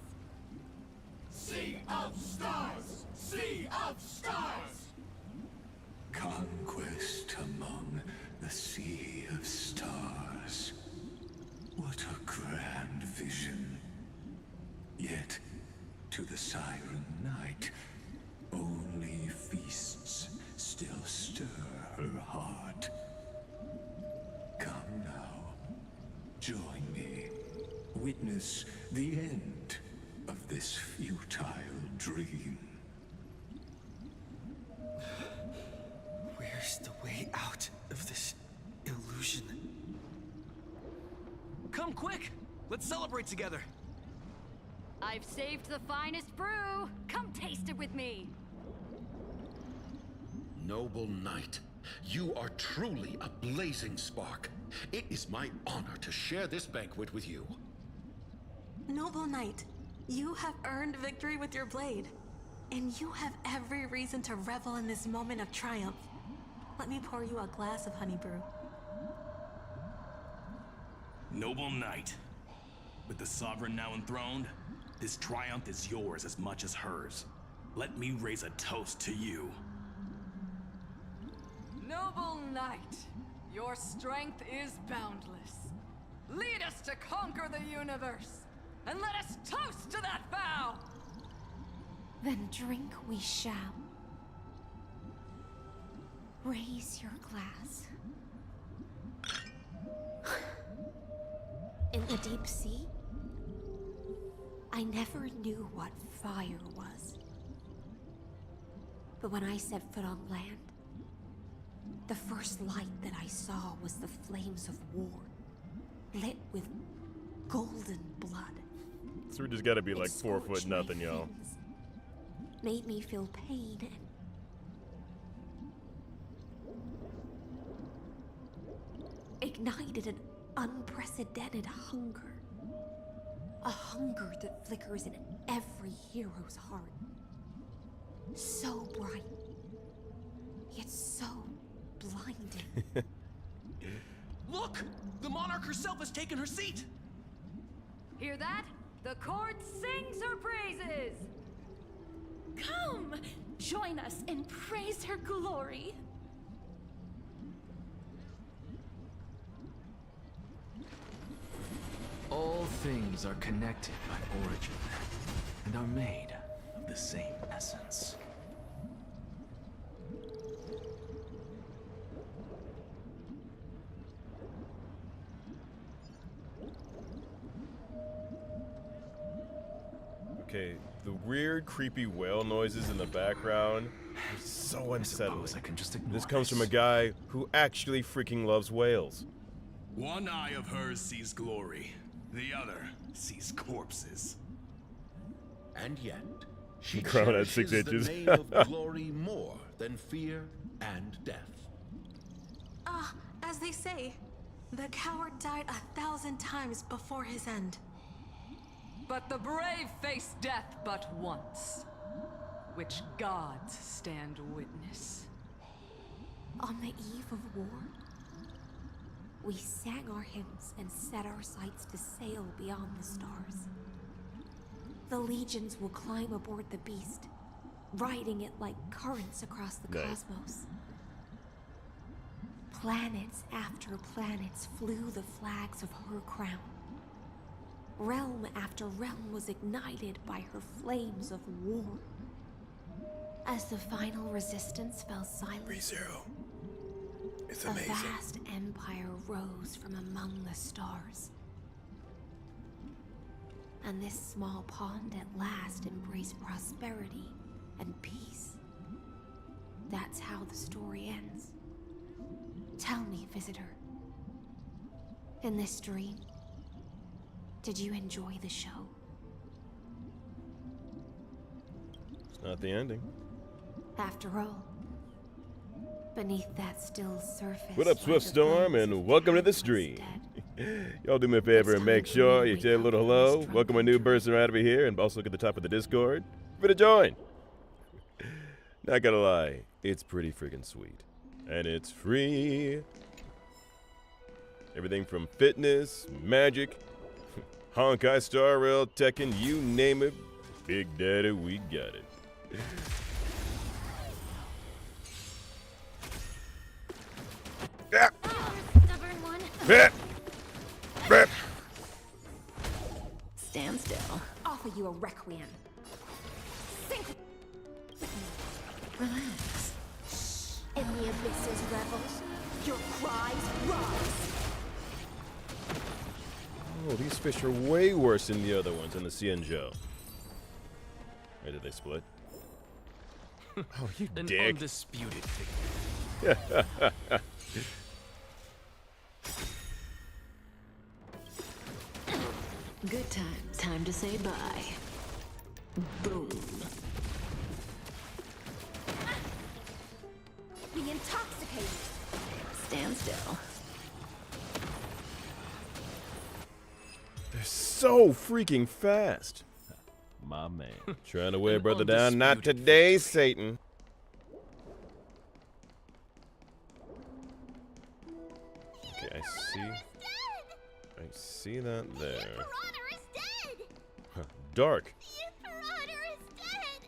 Sea of Stars! Sea of Stars! Conquest among the Sea of Stars. What a grand vision. Yet, to the Siren Knight, only feasts still stir her heart. Come now, join me. Witness the end of this futile dream. Where's the way out of this illusion? Come quick! Let's celebrate together! I've saved the finest brew. Come taste it with me. Noble knight, you are truly a blazing spark. It is my honor to share this banquet with you. Noble knight, you have earned victory with your blade. And you have every reason to revel in this moment of triumph. Let me pour you a glass of honey brew. Noble knight, with the sovereign now enthroned, this triumph is yours as much as hers. Let me raise a toast to you. Noble knight, your strength is boundless. Lead us to conquer the universe, and let us toast to that vow! Then drink we shall. Raise your glass. In the deep sea, I never knew what fire was. But when I set foot on land, the first light that I saw was the flames of war, lit with golden blood. So we just gotta be like It 4 foot scorched my nothing, y'all. fins, made me feel pain and ignited an unprecedented hunger. A hunger that flickers in every hero's heart. So bright, yet so blinding. Look! The monarch herself has taken her seat! Hear that? The court sings her praises! Come! Join us and praise her glory! All things are connected by origin, and are made of the same essence. Okay, the weird, creepy whale noises in the background are so unsettling. This comes from a guy who actually freaking loves whales. One eye of hers sees glory, the other sees corpses. And yet, she Crown at 6 cherishes inches. the name of glory more than fear and death. As they say, the coward died 1,000 times before his end. But the brave face death but once, which gods stand witness. On the eve of war, we sang our hymns and set our sights to sail beyond the stars. The legions will climb aboard the beast, riding it like currents across the cosmos. Planets after planets flew the flags of her crown. Realm after realm was ignited by her flames of war. As the final resistance fell silent, ReZero. It's a amazing. vast empire rose from among the stars. and this small pond at last embraced prosperity and peace. That's how the story ends. Tell me, visitor, in this dream, did you enjoy the show? It's not the ending. After all, beneath that still surface... What up, Swift Storm, and welcome to the stream. Y'all do me a favor and make sure you say a little hello. Welcome a new person right over here, and also look at the top of the Discord. For to join. Not gonna lie, it's pretty freaking sweet. And it's free. Everything from fitness, magic, Honkai, Star Rail, Tekken, you name it. Big Daddy, we got it. Stubborn one. Stand still. Offer you a requiem. Sink. Relax. In the abyss's revels, your cries rise. Oh, these fish are way worse than the other ones in the Cienjo. Wait, did they split? Oh, you An dick. undisputed victory. Good times. Time to say bye. Boom. Be intoxicated. Stand still. They're so freaking fast. My man. Trying to wear brother down. Not today, Satan. Okay, I see that there. Imperator is dead! Huh, dark. The Imperator is dead!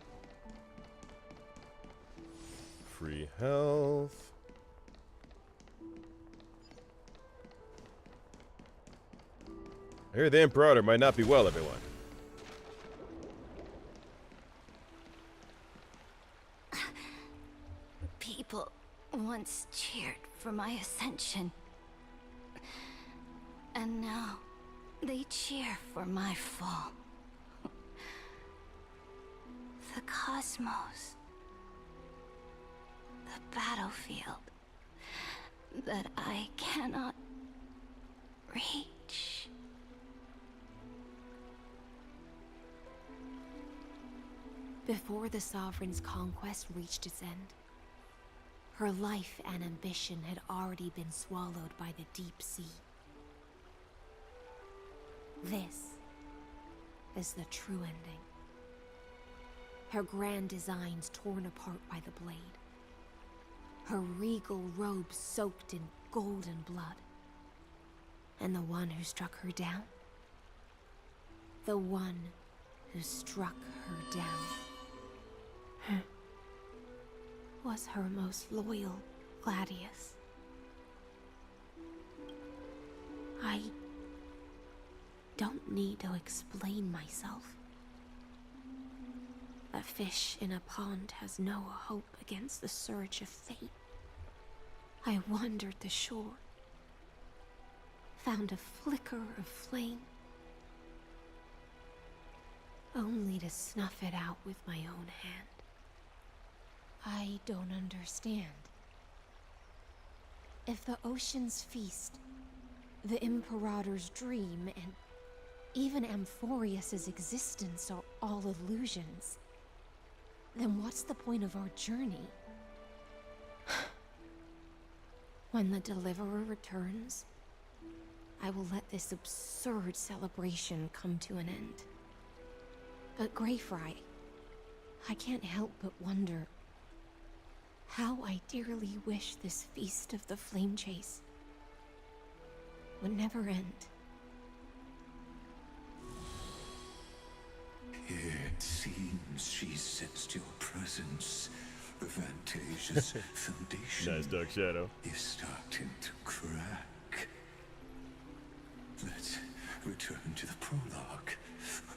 Free health. I hear the Imperator might not be well, everyone. People once cheered for my ascension. And now they cheer for my fall. The cosmos. The battlefield that I cannot reach. Before the Sovereign's conquest reached its end, her life and ambition had already been swallowed by the deep sea. This is the true ending. Her grand designs torn apart by the blade. Her regal robes soaked in golden blood. And the one who struck her down? The one who struck her down was her most loyal Gladius. I don't need to explain myself. A fish in a pond has no hope against the surge of fate. I wandered the shore, found a flicker of flame, only to snuff it out with my own hand. I don't understand. If the ocean's feast, the Imperator's dream, and even Amphorius's existence are all illusions, then what's the point of our journey? When the Deliverer returns, I will let this absurd celebration come to an end. But Greyfry, I can't help but wonder how I dearly wish this feast of the flame chase would never end. It seems she sensed your presence. The Fantasia's foundation Nice Dark Shadow. is starting to crack. Let's return to the prologue.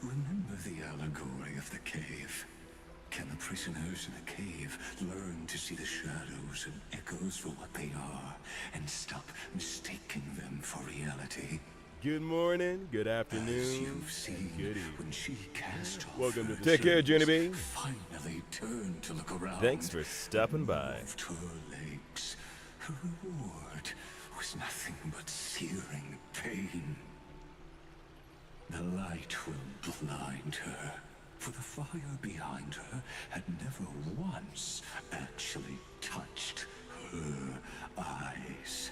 Remember the allegory of the cave. Can the prisoners in the cave learn to see the shadows and echoes for what they are, and stop mistaking them for reality? Good morning, good As afternoon, you've seen, and good evening. when she cast off Welcome to her the Take care, chains, Junie B. finally turned to look around. Thanks for stopping and by. moved her legs. Her reward was nothing but searing pain. The light will blind her, for the fire behind her had never once actually touched her eyes.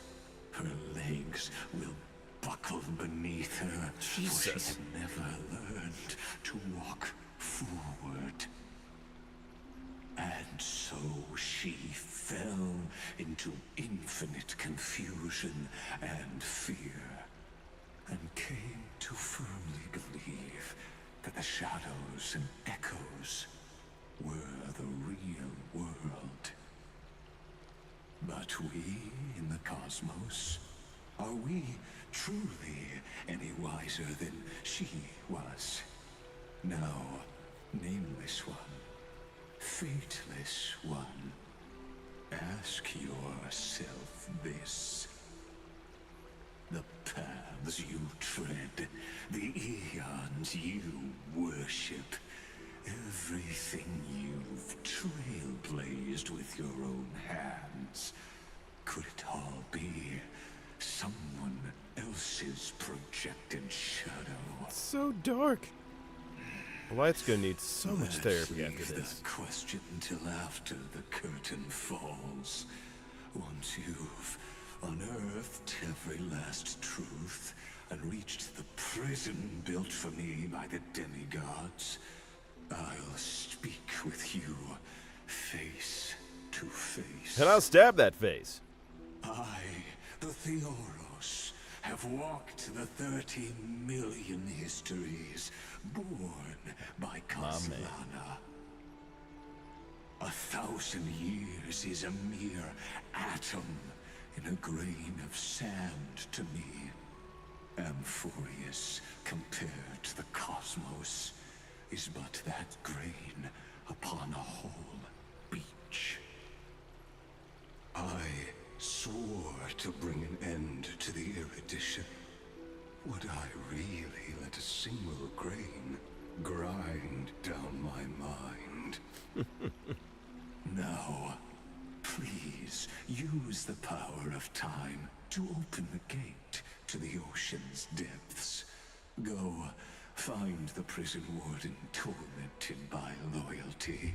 Her legs will buckle beneath her, for she had never learned to walk forward. And so she fell into infinite confusion and fear, and came to firmly believe that the shadows and echoes were the real world. But we in the cosmos, are we truly any wiser than she was? No, nameless one, fateless one, ask yourself this. The paths you tread, the eons you worship, everything you've trailblazed with your own hands, could it all be someone else's projected shadow? It's so dark. Wyatt's gonna need so much therapy after Leave this. that question till after the curtain falls. Once you've unearthed every last truth and reached the prison built for me by the demigods, I'll speak with you face to face. And I'll stab that face. I, the Theoros, have walked the 13 million histories born by Kaslana. 1,000 years is a mere atom in a grain of sand to me. Amphorius, compared to the cosmos, is but that grain upon a whole beach. I swore to bring an end to the erudition. Would I really let a single grain grind down my mind? Now, please use the power of time to open the gate to the ocean's depths. Go, find the prison warden tormented by loyalty.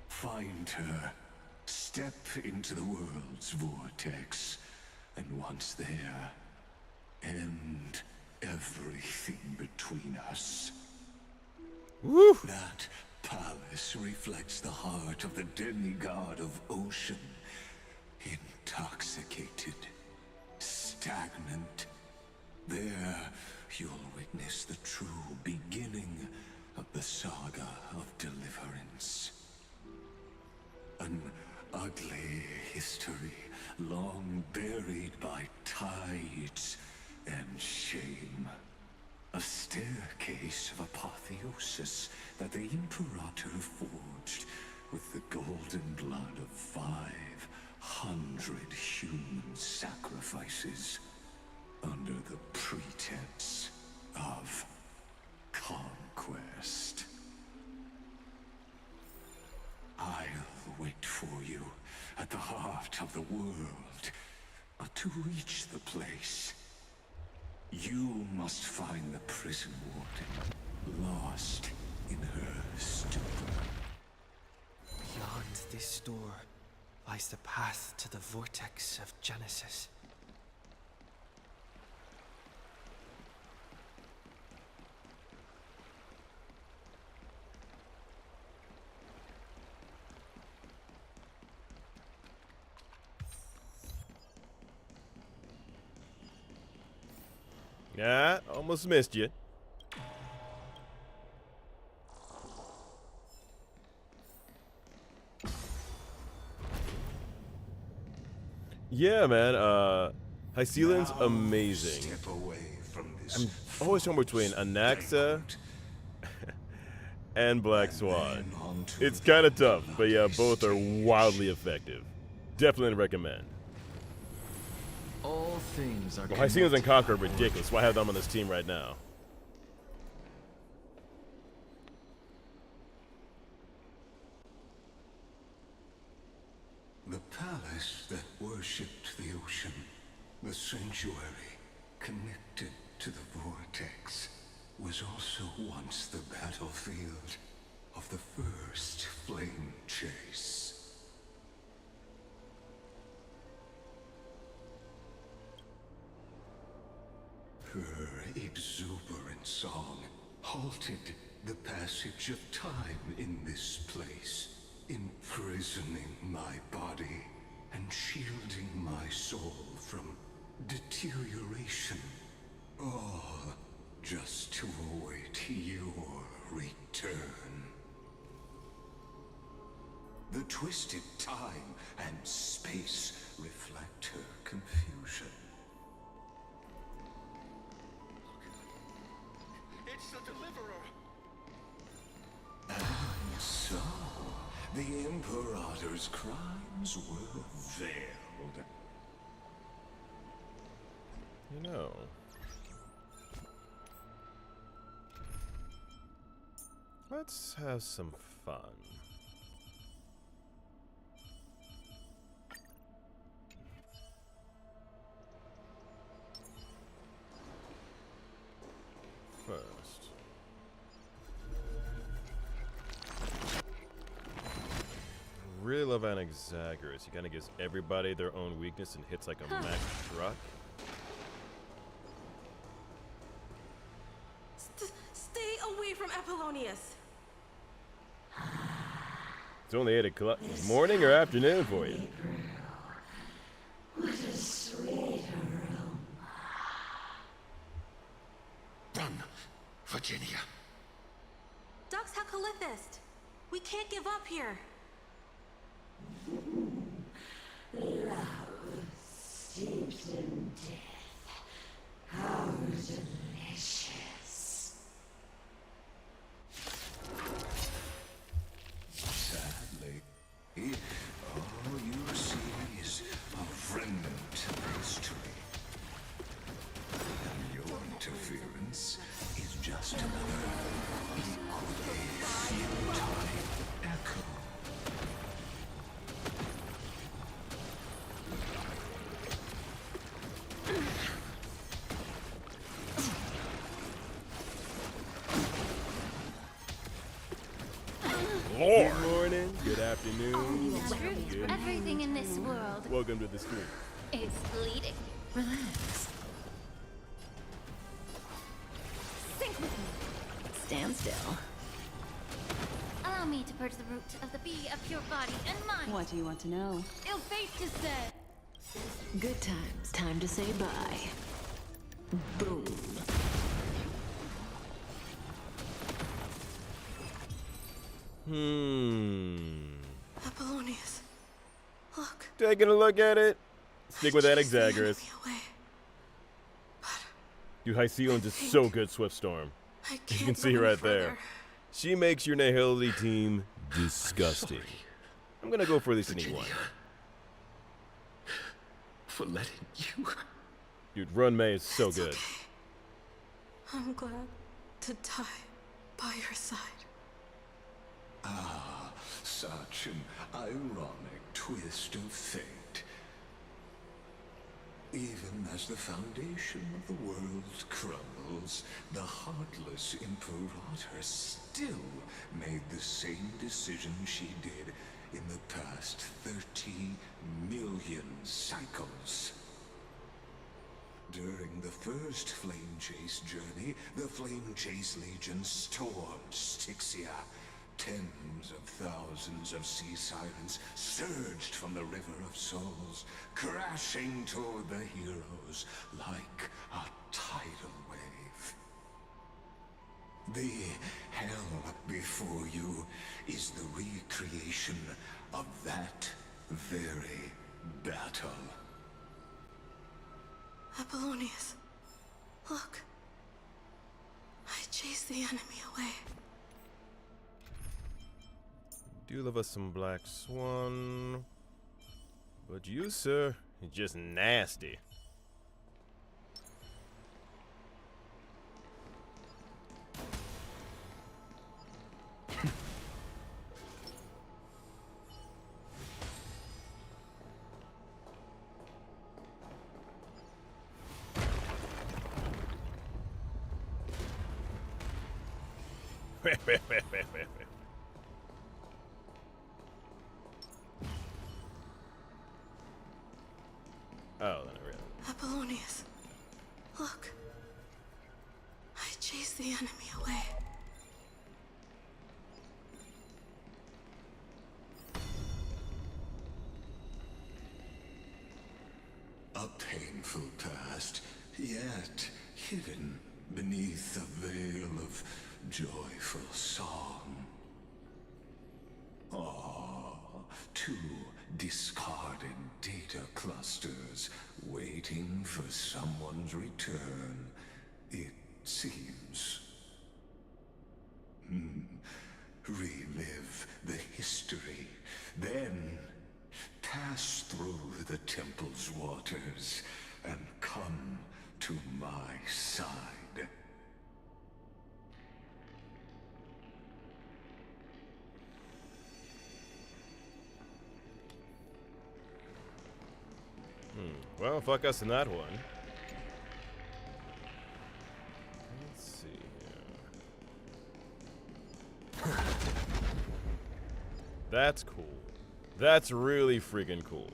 Find her, step into the world's vortex, and once there, end everything between us. Woo! That palace reflects the heart of the demigod of ocean. Intoxicated, stagnant. There, you'll witness the true beginning of the saga of deliverance. An ugly history, long buried by tides and shame. A staircase of apotheosis that the Imperator forged with the golden blood of 500 human sacrifices under the pretense of conquest. I'll wait for you at the heart of the world, but to reach the place, you must find the prison warden, lost in her stupor. Beyond this door lies the path to the vortex of Genesis. Yeah, almost missed you. Yeah, man. Hycelan's amazing. Step away from this I'm always torn between Anaxa and Black Swan. It's kind of tough, but yeah, both are wildly effective. Definitely recommend. All things are Well, Hyacinths and connected Conquer are by ridiculous. Why have them on this team right now? The palace that worshipped the ocean, the sanctuary connected to the vortex, was also once the battlefield of the first flame chase. Her exuberant song halted the passage of time in this place, imprisoning my body and shielding my soul from deterioration. All just to await your return. The twisted time and space reflect her confusion. It's the Deliverer! And so, the Imperator's crimes were veiled. You know. Let's have some fun. First. Really love Anaxagoras. He kind of gives everybody their own weakness and hits like a Mack truck. Stay away from Apollonius. It's only 8 o'clock. Morning or afternoon for you? What a sweet aroma. Run, Virginia. Dux Hakalithist. We can't give up here. Love steeped in death. How delicious. Sadly, all you see is a remnant of history. And your interference is just another equally futile echo. Lord. Good morning, good afternoon, good Everything in this world Welcome to the stream. is fleeting. Relax. Sink with me. Stand still. Allow me to purge the root of the bee of your body and mind. What do you want to know? Ill fate to say. Good times. Time to say bye. Boom. Apollonius. Look. Taking a look at it. Stick with Anaxagoras. Dude, Hyacinths is so good, Swiftstorm. You can see right there. She makes your Nihility team disgusting. I'm gonna go for the sneak one. For letting you. Dude, Run May is so good. Okay. I'm glad to die by your side. Ah, such an ironic twist of fate. Even as the foundation of the world crumbles, the heartless Imperator still made the same decision she did in the past 30 million cycles. During the first Flame Chase journey, the Flame Chase Legion stormed Styxia. Tens of thousands of sea sirens surged from the River of Souls, crashing toward the heroes like a tidal wave. The hell before you is the recreation of that very battle. Apollonius. Look. I chased the enemy away. Do love us some Black Swan. But you, sir, you're just nasty. Oh, then I read Apollonius, look. I chased the enemy away. A painful past, yet hidden beneath a veil of joyful song. Ah, two discarded data clusters waiting for someone's return, it seems. Relive the history, then pass through the temple's waters and come to my side. Well, fuck us in that one. Let's see here. That's cool. That's really freaking cool.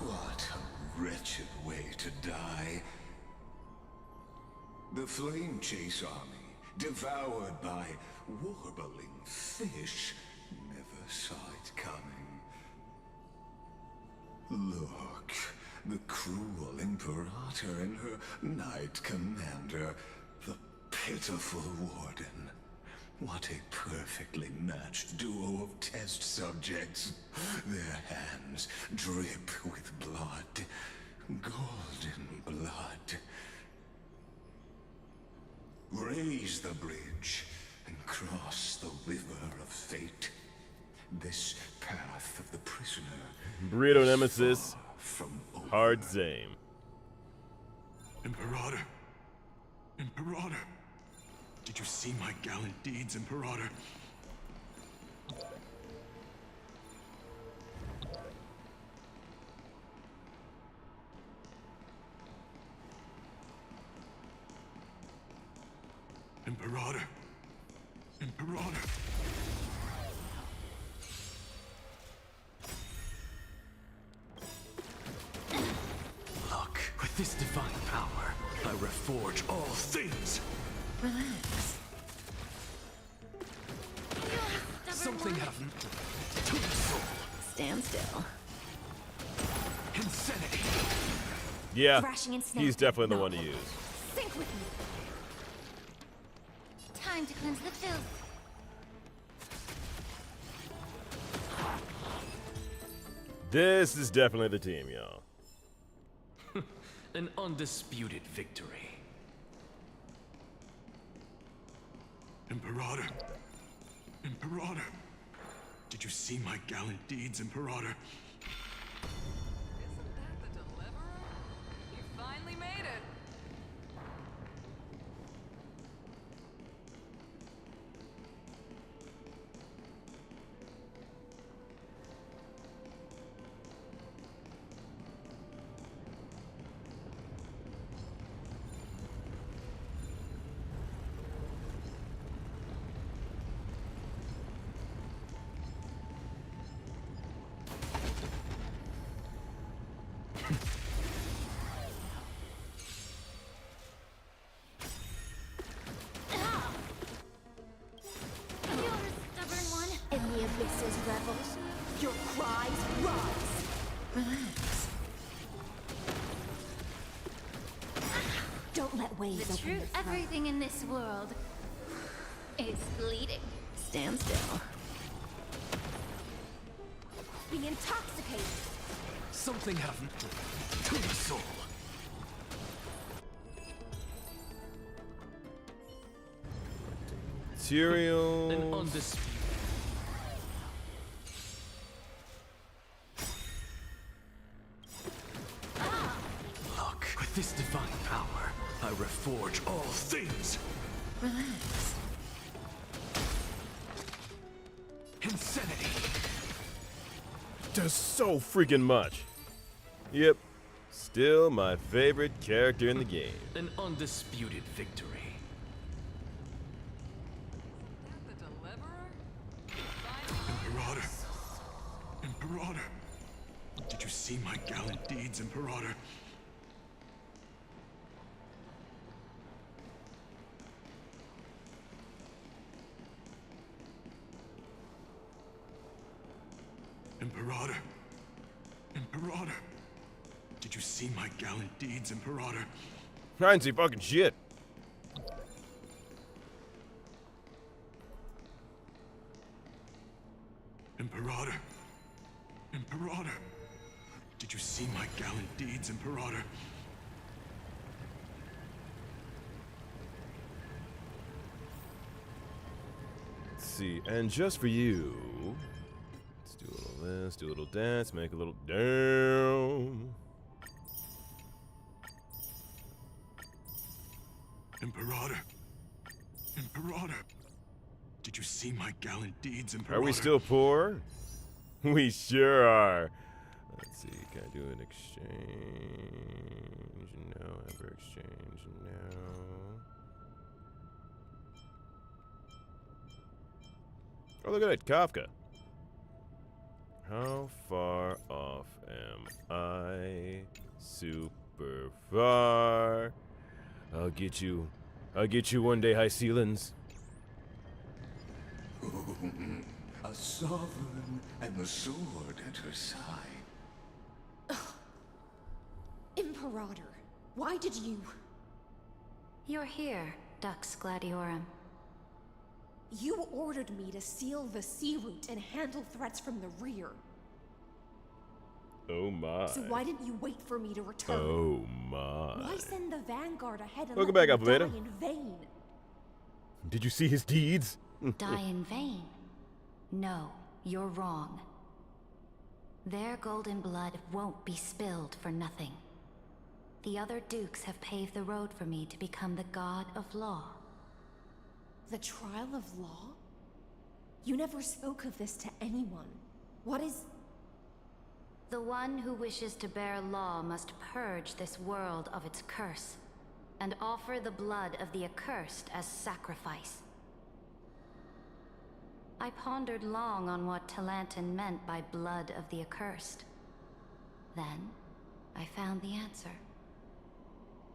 What a wretched way to die. The Flame Chase army, devoured by warbling fish, never saw it coming. Look, the cruel Imperator and her Knight Commander, the pitiful Warden. What a perfectly matched duo of test subjects. Their hands drip with blood. Golden blood. Raise the bridge and cross the river of fate. This path of the prisoner. Burrito Nemesis. From Hard Zame. Imperator. Imperator. Did you see my gallant deeds, Imperator? Imperator. Imperator. Look, with this divine power, I reforge all things. Relax. Something happened to the soul. Stand still. Insanity. Yeah, Thrashing and snapping. he's definitely the one to use. Sync with me. Time to cleanse the filth. This is definitely the team, y'all. An undisputed victory. Imperator. Imperator. Did you see my gallant deeds, Imperator? Isn't that the deliverer? You finally made it. In the abyss's revels, your cries rise. Relax. Don't let waves The open truth. your throat. Everything in this world is bleeding. Stand still. Be intoxicated. Something happened to the soul. Material. An undisputed. Look, with this divine power, I I reforge all things. Relax. Insanity. Does so freaking much. Yep. Still my favorite character in the game. An undisputed victory. Imperator. Imperator. Did you see my gallant deeds, Imperator? Imperator. Imperator. Did you see my gallant deeds, Imperator? I didn't see fucking shit. Imperator. Imperator. Did you see my gallant deeds, Imperator? Let's see, and just for you, let's do a little this, do a little dance, make a little damn. Imperator. Imperator. Did you see my gallant deeds, Imperator? Are we still poor? We sure are. Let's see, can I do an exchange? No, ever exchange, no. Oh, look at that, Kafka. How far off am I? Super far. I'll get you one day, High Ceilings. A sovereign and the sword at her side. Imperator, why did you? You're here, Dux Gladiorum. You ordered me to seal the sea route and handle threats from the rear. Oh my. So why didn't you wait for me to return? Oh my. Why send the vanguard ahead and Welcome let back, me die Owlbert. in vain? Did you see his deeds? Die in vain? No, you're wrong. Their golden blood won't be spilled for nothing. The other dukes have paved the road for me to become the god of law. The trial of law? You never spoke of this to anyone. What is... The one who wishes to bear law must purge this world of its curse, and offer the blood of the accursed as sacrifice. I pondered long on what Talantin meant by blood of the accursed. Then, I found the answer.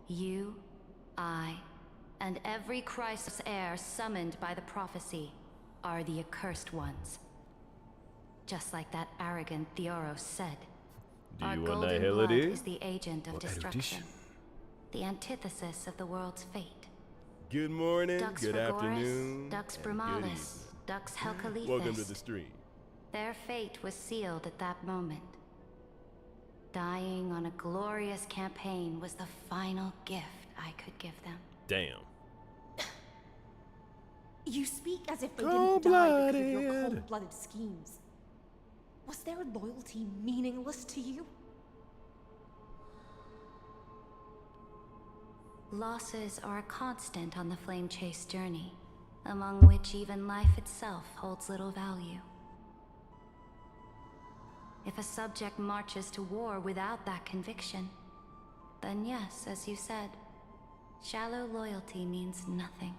You, I, and every Christ's heir summoned by the prophecy are the accursed ones. Just like that arrogant Theoros said. Do Our you golden annihilate blood it? is the agent of Or destruction. erudition? The antithesis of the world's fate. Good morning, Dux good Frigoris, afternoon, Dux and good Brumalis, evening. Dux Helcalethus. Welcome to the stream. Their fate was sealed at that moment. Dying on a glorious campaign was the final gift I could give them. Damn. You speak as if they didn't die because of your Cold-blooded. cold-blooded schemes. Was their loyalty meaningless to you? Losses are a constant on the Flame Chase journey, among which even life itself holds little value. If a subject marches to war without that conviction, then yes, as you said, shallow loyalty means nothing.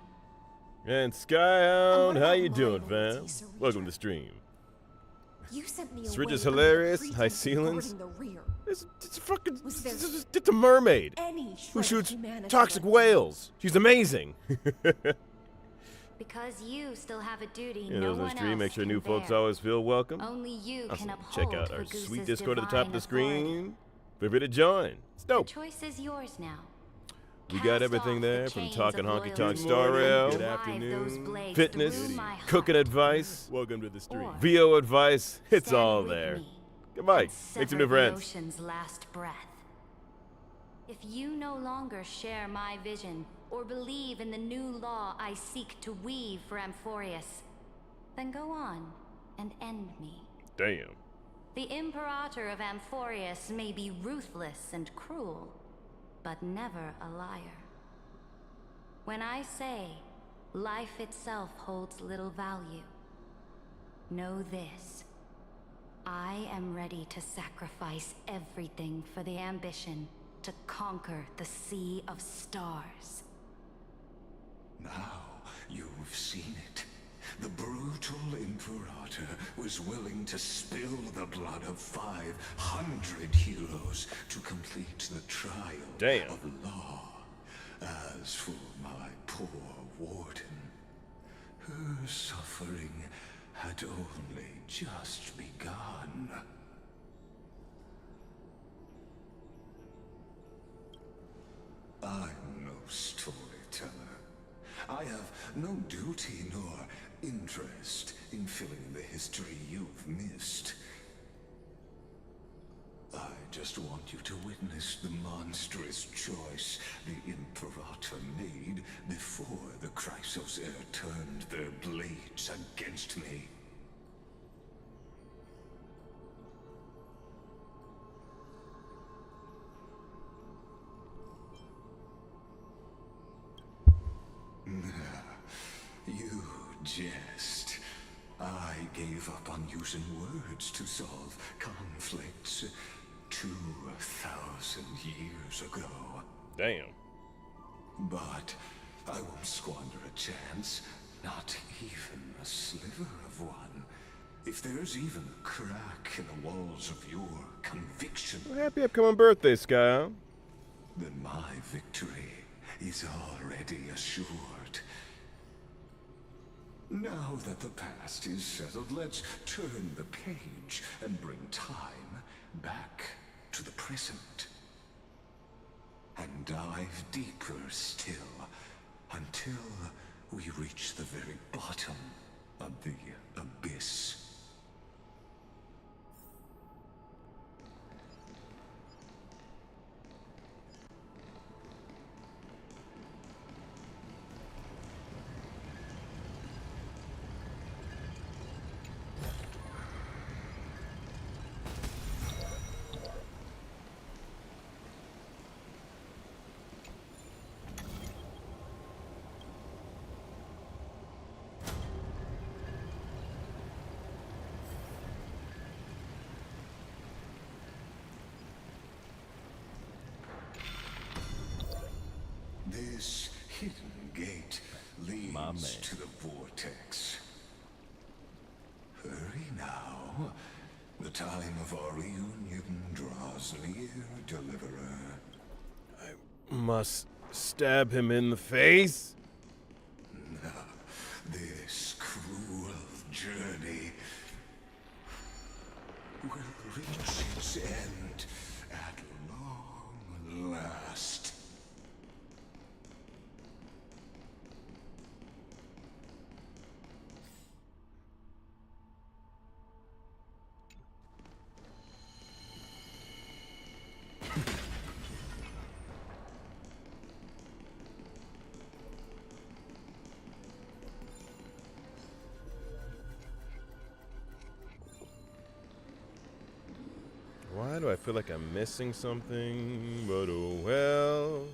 And Skyhound, how about you my doing, loyalty, fam? Sarita? Welcome to the stream. You sent me This away Rich is under the hilarious, pretense high of ceilings. guarding the rear. It's fucking. Was there It's a mermaid any who shred of shoots humanity toxic left? whales. She's amazing. Because you still have a duty You no know, one the stream, else make sure can new folks bear. always feel welcome. Only you Also, can uphold check out our Ragusa's sweet Discord at the top of the divine authority. screen. Feel free to join. It's dope. The choice is yours now. We Cast got everything off there the from chains talking of honky loyalty. tonk star rail, Good Drive those afternoon, blades fitness, through my cooking heart. advice, Welcome to the stream. Or VO advice. It's stand all with there. me Goodbye. and Make some sever new the friends. ocean's last breath. If you no longer share my vision or believe in the new law I seek to weave for Amphorius, then go on and end me. Damn. The Imperator of Amphorius may be ruthless and cruel, but never a liar. When I say life itself holds little value, know this. I am ready to sacrifice everything for the ambition to conquer the Sea of Stars. Now you've seen it. The brutal Imperator was willing to spill the blood of 500 heroes to complete the trial of law. As for my poor warden, her suffering had only just begun. I'm no storyteller. I have no duty nor interest in filling the history you've missed. I just want you to witness the monstrous choice the Imperator made before the Chrysos Air turned their blades against me. You jest. I gave up on using words to solve conflicts 2,000 years ago. Damn. But I won't squander a chance, not even a sliver of one. If there's even a crack in the walls of your conviction, Well, happy upcoming birthday, Sky. then my victory is already assured. Now that the past is settled, let's turn the page and bring time back to the present. And dive deeper still, until we reach the very bottom of the abyss. This hidden gate leads to the vortex. Hurry now. The time of our reunion draws near, Deliverer. Must stab him in the face? This cruel journey will reach its end at long last. Why do I feel like I'm missing something? But oh well.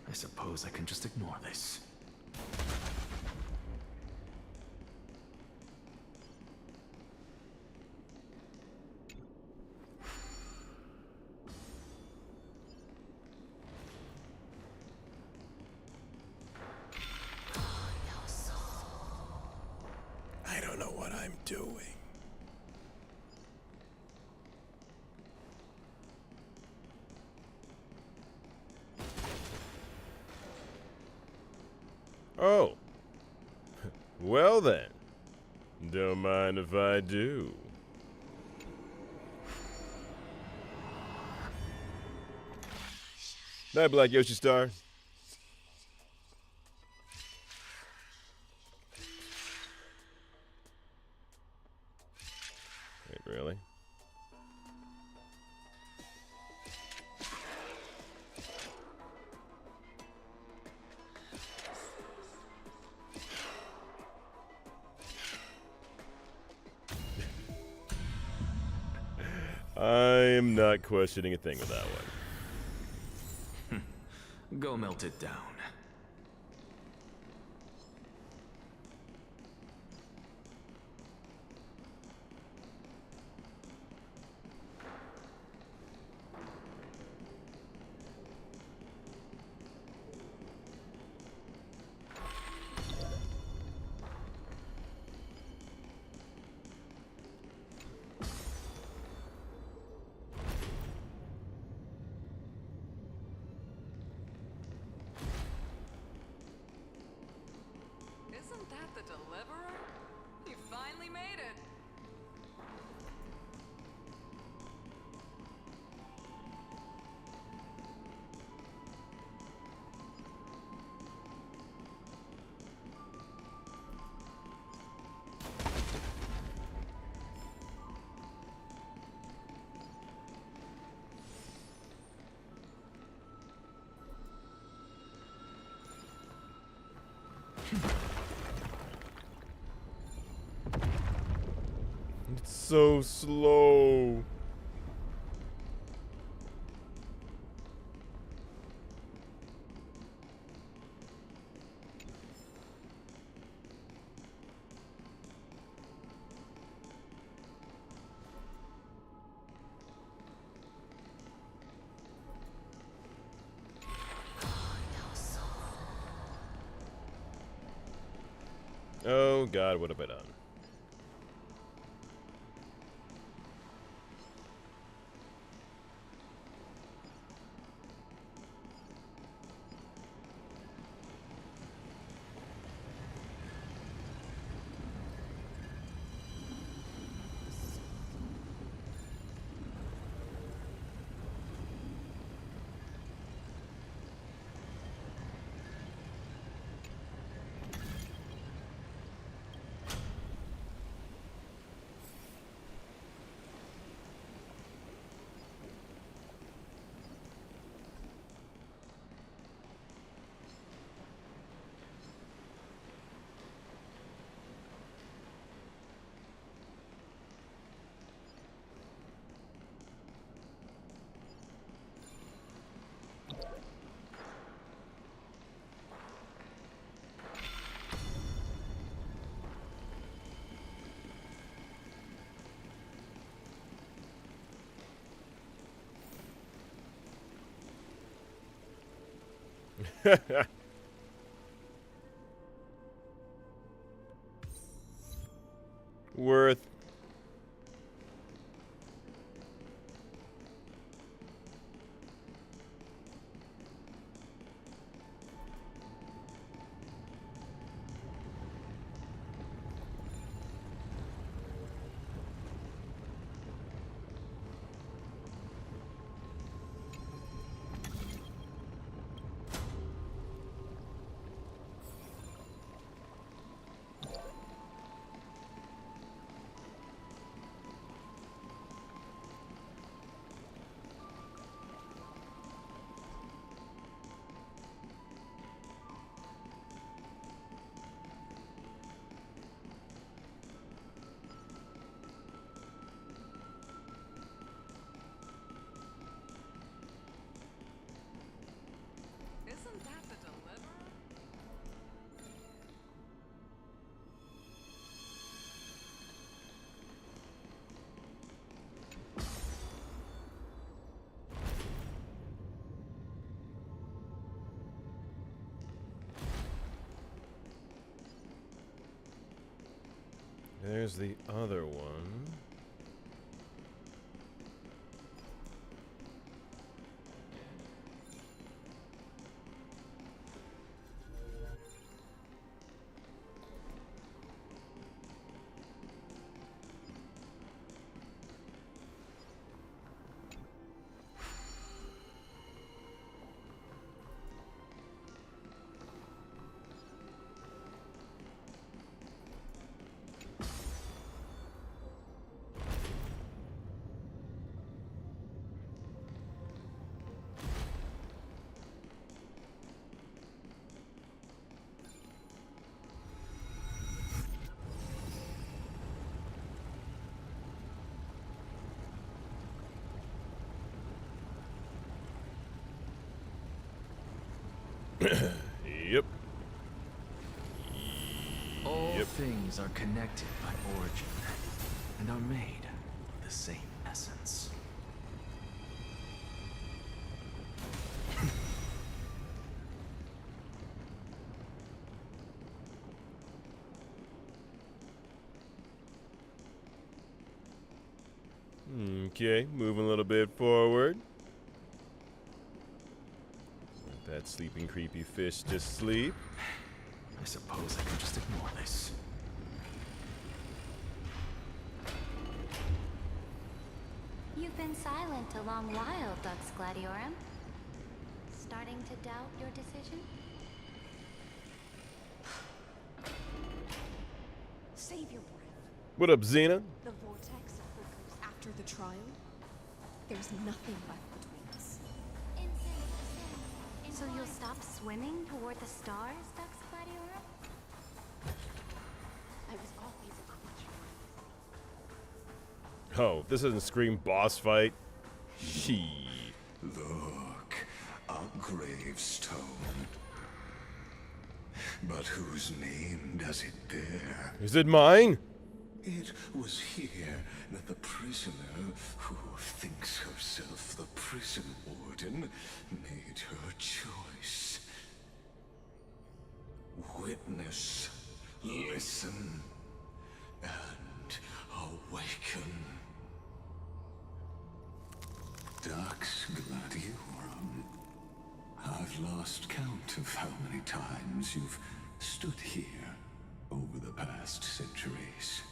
I suppose I can just ignore this. I don't know what I'm doing. Oh. Well then. Don't mind if I do. Night, Black Yoshi Star. Wait, really? I am not questioning a thing with that one. Go melt it down. Isn't that the deliverer? You finally made it. It's so slow. Oh God, what have I done? Worth. Isn't that the deliverer? There's the other one. Yep. All things are connected by origin and are made of the same essence. Okay, moving a little bit forward. Let that sleeping creepy fish just sleep. I suppose I can just ignore this. You've been silent a long while, Dux Gladiorum. Starting to doubt your decision? Save your breath. What up, Xena? The vortex flickers after the trial. There's nothing left between us. So you'll stop swimming toward the stars, Dux Gladiorum? I was always a creature. Oh, this isn't Scream boss fight. She. Look, a gravestone. But whose name does it bear? Is it mine? It was here that the prisoner, who thinks herself the prison warden, made her choice. Witness, listen, and awaken. Dux Gladiorum, I've lost count of how many times you've stood here over the past centuries.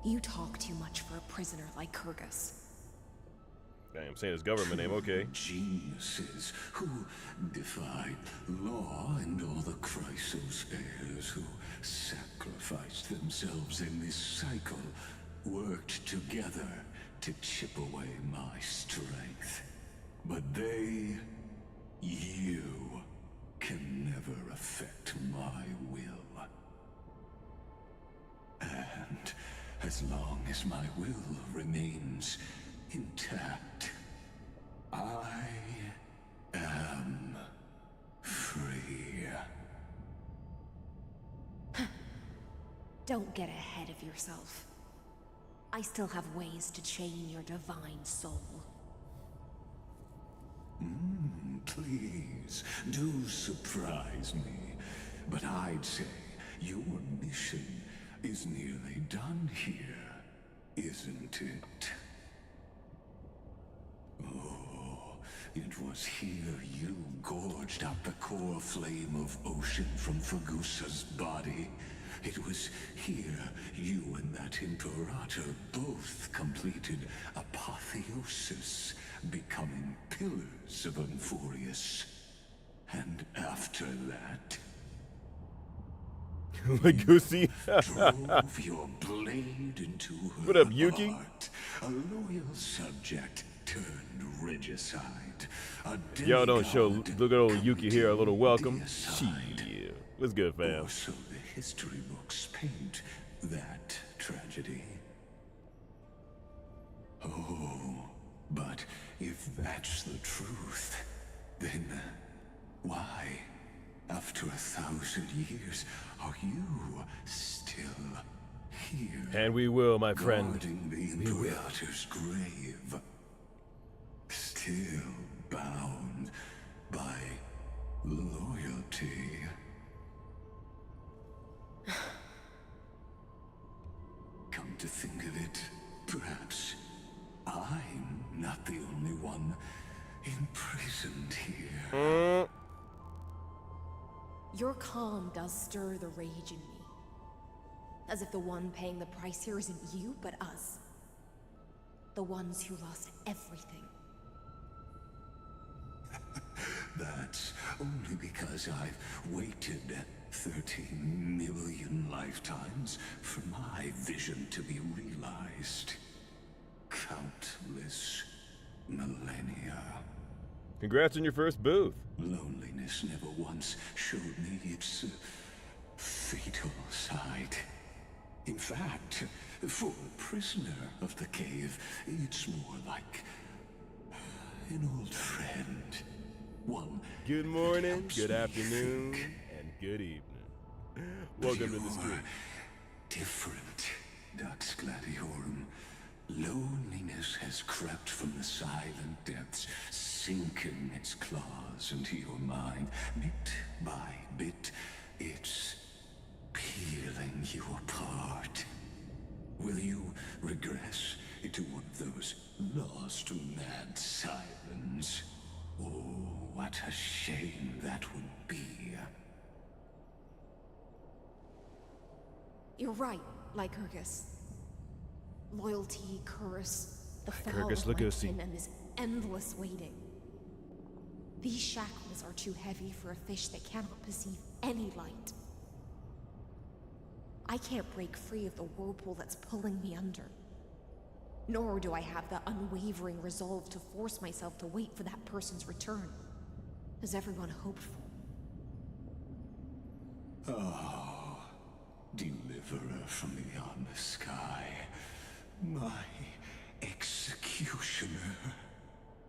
You talk too much for a prisoner like Kyrgyz. Damn, saying his government name, okay. Geniuses who defied law and all the Chrysos heirs who sacrificed themselves in this cycle worked together to chip away my strength. But they, you, can never affect my will. And as long as my will remains intact, I am free. Don't get ahead of yourself. I still have ways to chain your divine soul. Please, do surprise me. But I'd say your mission is nearly done here, isn't it? Oh, it was here you gorged out the core flame of ocean from Fagusa's body. It was here you and that Imperator both completed apotheosis, becoming pillars of Euphorius. And after that... Like Goosey. drove your blade into her What up, Yuki? heart. A loyal subject turned regicide. A Y'all don't show demigod look at old Yuki here a little welcome. deicide. Shit. What's good, fam? Or so the history books paint that tragedy. Oh, but if that's the truth, then why, after 1,000 years, are you still here? And we will, my friend. Guarding the Imperator's grave. Still bound by loyalty. Come to think of it, perhaps I'm not the only one imprisoned here. Your calm does stir the rage in me. As if the one paying the price here isn't you, but us. The ones who lost everything. That's only because I've waited 13 million lifetimes for my vision to be realized. Countless millennia. Congrats on your first booth. Loneliness never once showed me its fatal side. In fact, for a prisoner of the cave, it's more like an old friend. One. Good morning, good afternoon, and good evening. Welcome to the street. Different, Dux Gladiorum. Loneliness has crept from the silent depths, sinking its claws into your mind. Bit by bit, it's peeling you apart. Will you regress into one of those lost mad sirens? Oh, what a shame that would be. You're right, Lycurgus. Loyalty, curse, the fall Lycurgus of Lugosi. Lynchpin, and this endless waiting. These shackles are too heavy for a fish that cannot perceive any light. I can't break free of the whirlpool that's pulling me under. Nor do I have the unwavering resolve to force myself to wait for that person's return, as everyone hoped for. Oh, deliverer from beyond the sky. My executioner.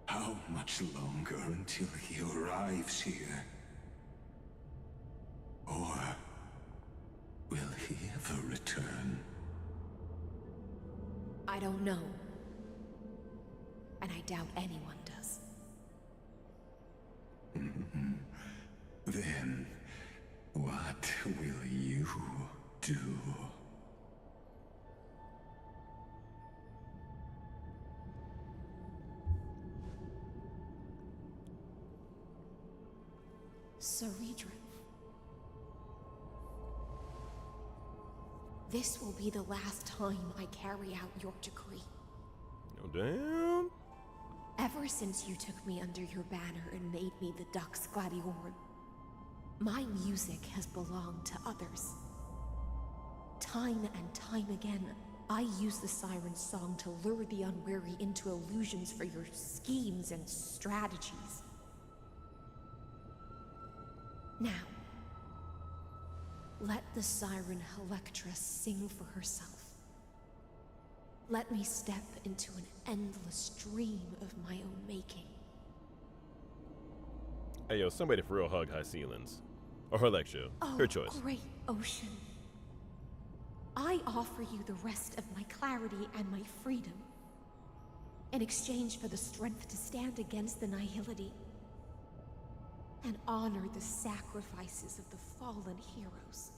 How much longer until he arrives here? Or will he ever return? I don't know. And I doubt anyone does. Then, what will you do? Ceredra. This will be the last time I carry out your decree. Oh, damn. Ever since you took me under your banner and made me the Dux Gladiorum, my music has belonged to others. Time and time again, I use the siren's song to lure the unwary into illusions for your schemes and strategies. Now, let the siren Electra sing for herself. Let me step into an endless dream of my own making. Hey, yo, somebody for real hug High Ceilings. Or her lecture. Oh, Her choice. great ocean. I offer you the rest of my clarity and my freedom in exchange for the strength to stand against the nihility and honor the sacrifices of the fallen heroes.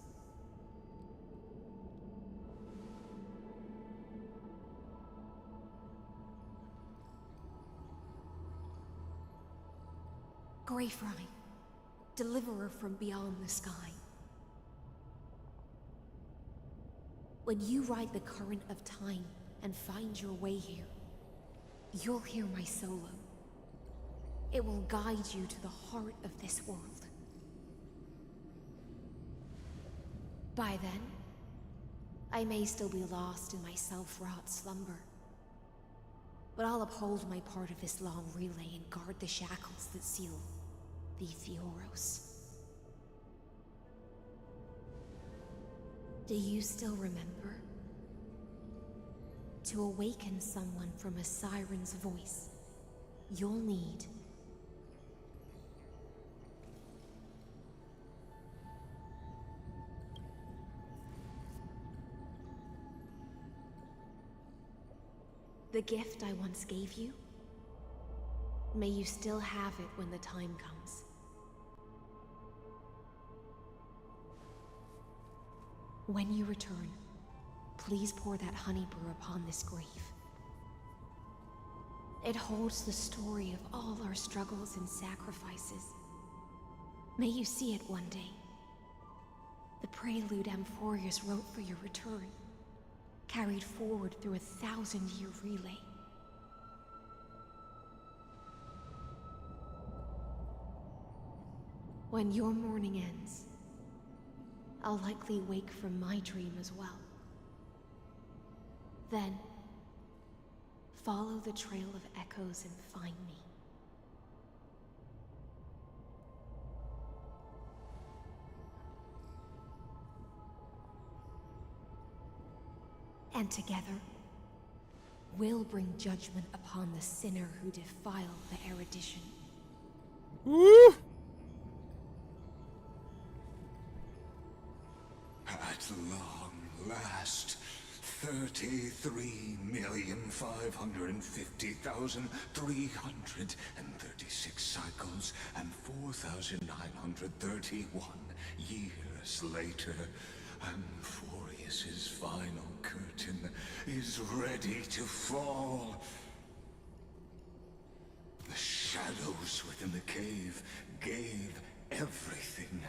Greyfry, deliverer from beyond the sky. When you ride the current of time and find your way here, you'll hear my solo. It will guide you to the heart of this world. By then, I may still be lost in my self-wrought slumber, but I'll uphold my part of this long relay and guard the shackles that seal the Theoros. Do you still remember? To awaken someone from a siren's voice, you'll need the gift I once gave you. May you still have it when the time comes. When you return, please pour that honey brew upon this grave. It holds the story of all our struggles and sacrifices. May you see it one day. The prelude Amphorius wrote for your return, carried forward through a 1,000-year relay. When your morning ends, I'll likely wake from my dream as well. Then, follow the trail of echoes and find me. And together, will bring judgment upon the sinner who defiled the erudition. Woo! At long last, 33,550,336 cycles and 4,931 years later, Amphorius's final curtain is ready to fall. The shadows within the cave gave everything,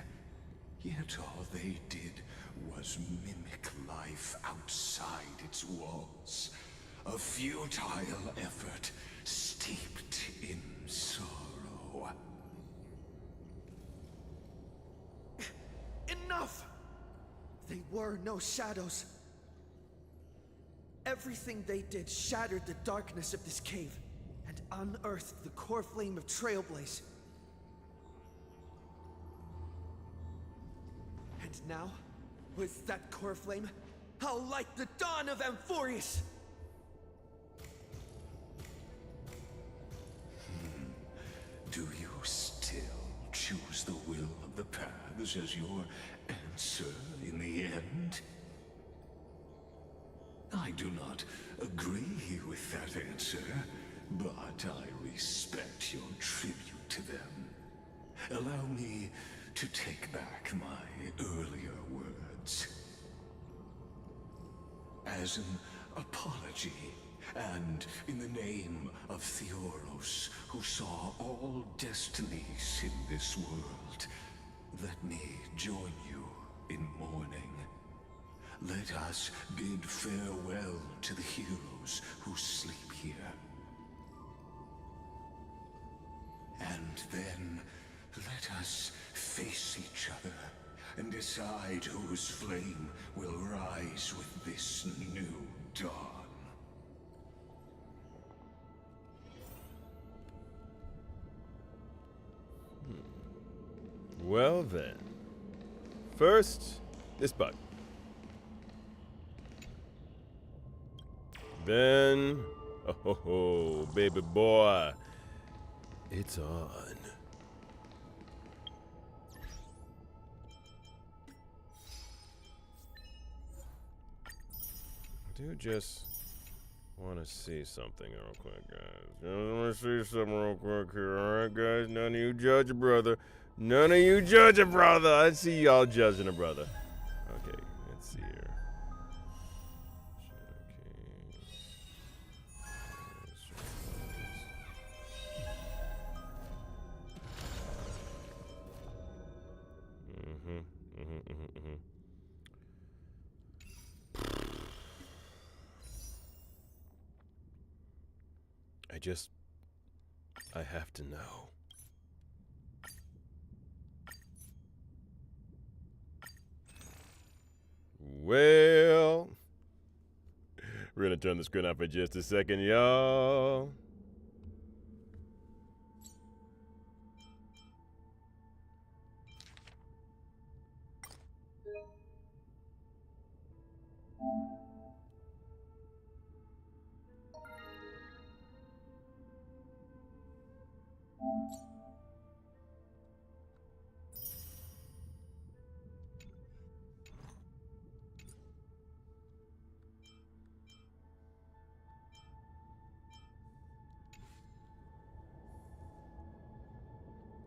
yet all they did was mimic life outside its walls. A futile effort steeped in sorrow. Enough! They were no shadows. Everything they did shattered the darkness of this cave and unearthed the core flame of Trailblaze. And now, with that core flame, I'll light the dawn of Amphorius! Do you still choose the will of the paths as your answer in the end? I do not agree with that answer, but I respect your tribute to them. Allow me to take back my earlier words. As an apology, and in the name of Theoros, who saw all destinies in this world, let me join you in mourning. Let us bid farewell to the heroes who sleep here. And then let us face each other and decide whose flame will rise with this new dawn. Well then. First, this bug. Then, oh ho ho, baby boy, it's on. I do just want to see something real quick, guys. Just want to see something real quick here, alright, guys? None of you judge a brother. None of you judge a brother. I see y'all judging a brother. Okay, let's see here. I have to know. Well, we're gonna turn the screen off for just a second, y'all.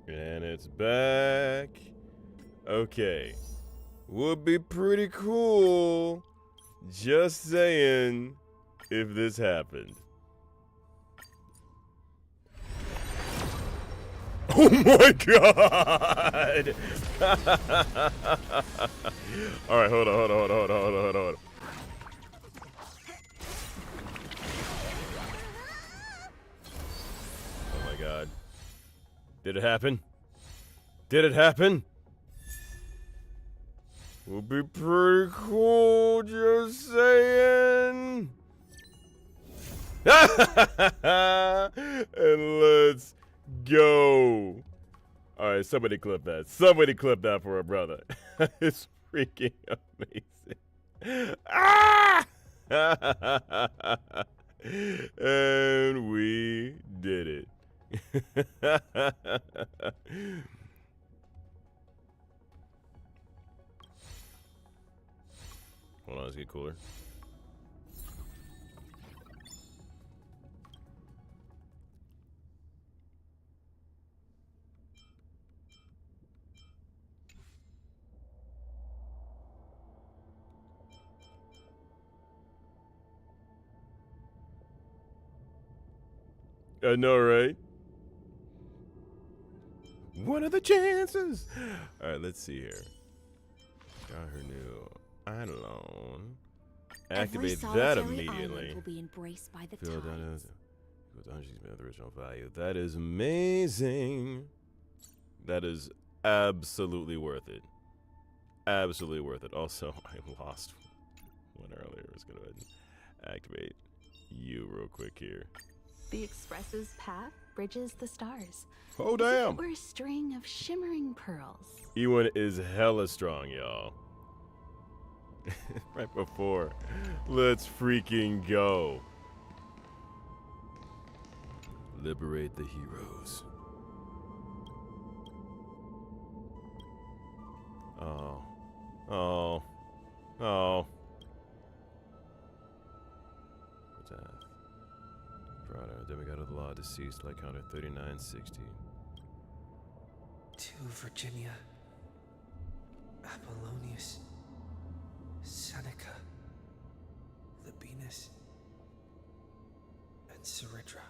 And it's back. Okay. Would be pretty cool. Just saying, if this happened. Oh my god! Alright, hold on. Oh my god. Did it happen? Did it happen? Would be pretty cool, just saying. And let's go. Alright, somebody clip that. Somebody clip that for a brother. It's freaking amazing. Ah! And we did it. Hold on, let's get cooler. I know, right? What are the chances? All right, let's see here. Got her new Eidolon. Activate that immediately. Will be embraced by the Fill down tides. with 100% of the original value. That is amazing. That is absolutely worth it. Absolutely worth it. Also, I lost one earlier. I was gonna activate you real quick here. The Express's path bridges the stars. Oh, As if damn. it were a string of shimmering pearls. Ewan is hella strong, y'all. Right before. Let's freaking go. Liberate the heroes. Oh. Oh. Oh. What's that? Prada, demigod of the law, deceased, like counter 3960. To Virginia, Apollonius, Seneca, Libinus, and Ceridra.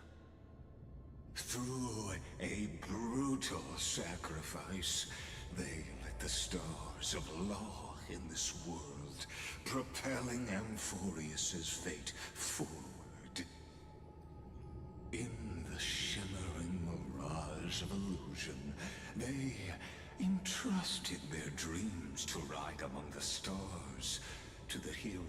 Through a brutal sacrifice, they lit the stars of law in this world, propelling Amphorius's fate forward. In the shimmering mirage of illusion, they entrusted their dreams to ride among the stars to the hero.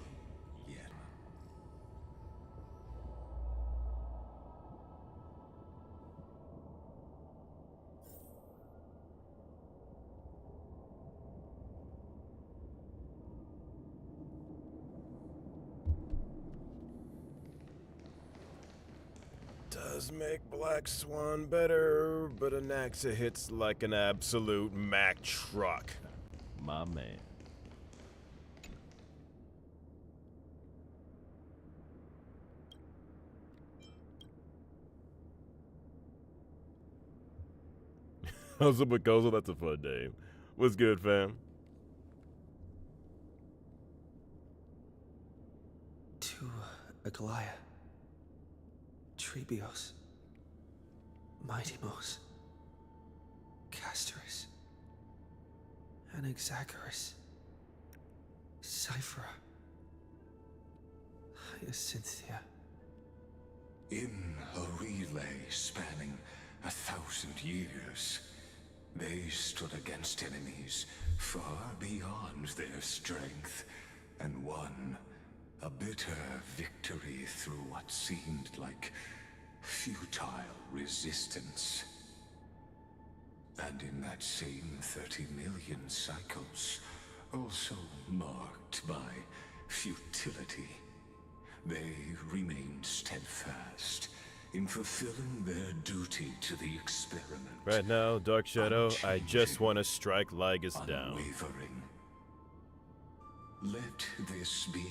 Does make Black Swan better, but Anaxa hits like an absolute Mack truck. My man. How's it, Bacozo? That's a fun name. What's good, fam? To Aglaia, Trebios, Mightymos, Castorus, Anaxagoras, Cyphera, Hyacinthia. In a relay spanning 1,000 years, they stood against enemies far beyond their strength and won a bitter victory through what seemed like futile resistance. And in that same 30 million cycles, also marked by futility, they remained steadfast in fulfilling their duty to the experiment. Right now, Dark Shadow, I just want to strike Lygus down. Unwavering. Let this be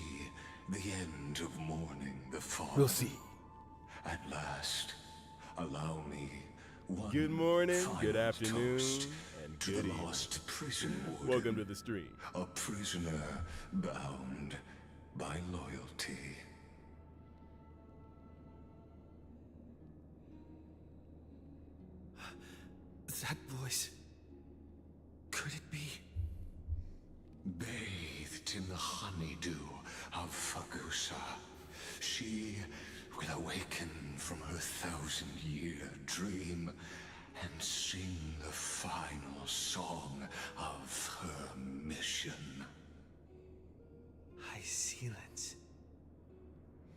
the end of mourning the fallen. We'll see. At last, allow me one Good morning, final good afternoon, toast and to good the evening. lost prison warden. Welcome to the stream. A prisoner bound by loyalty. That voice. Could it be? Bathed in the honeydew of Fagusa, she will awaken from her 1,000-year dream and sing the final song of her mission. Silence.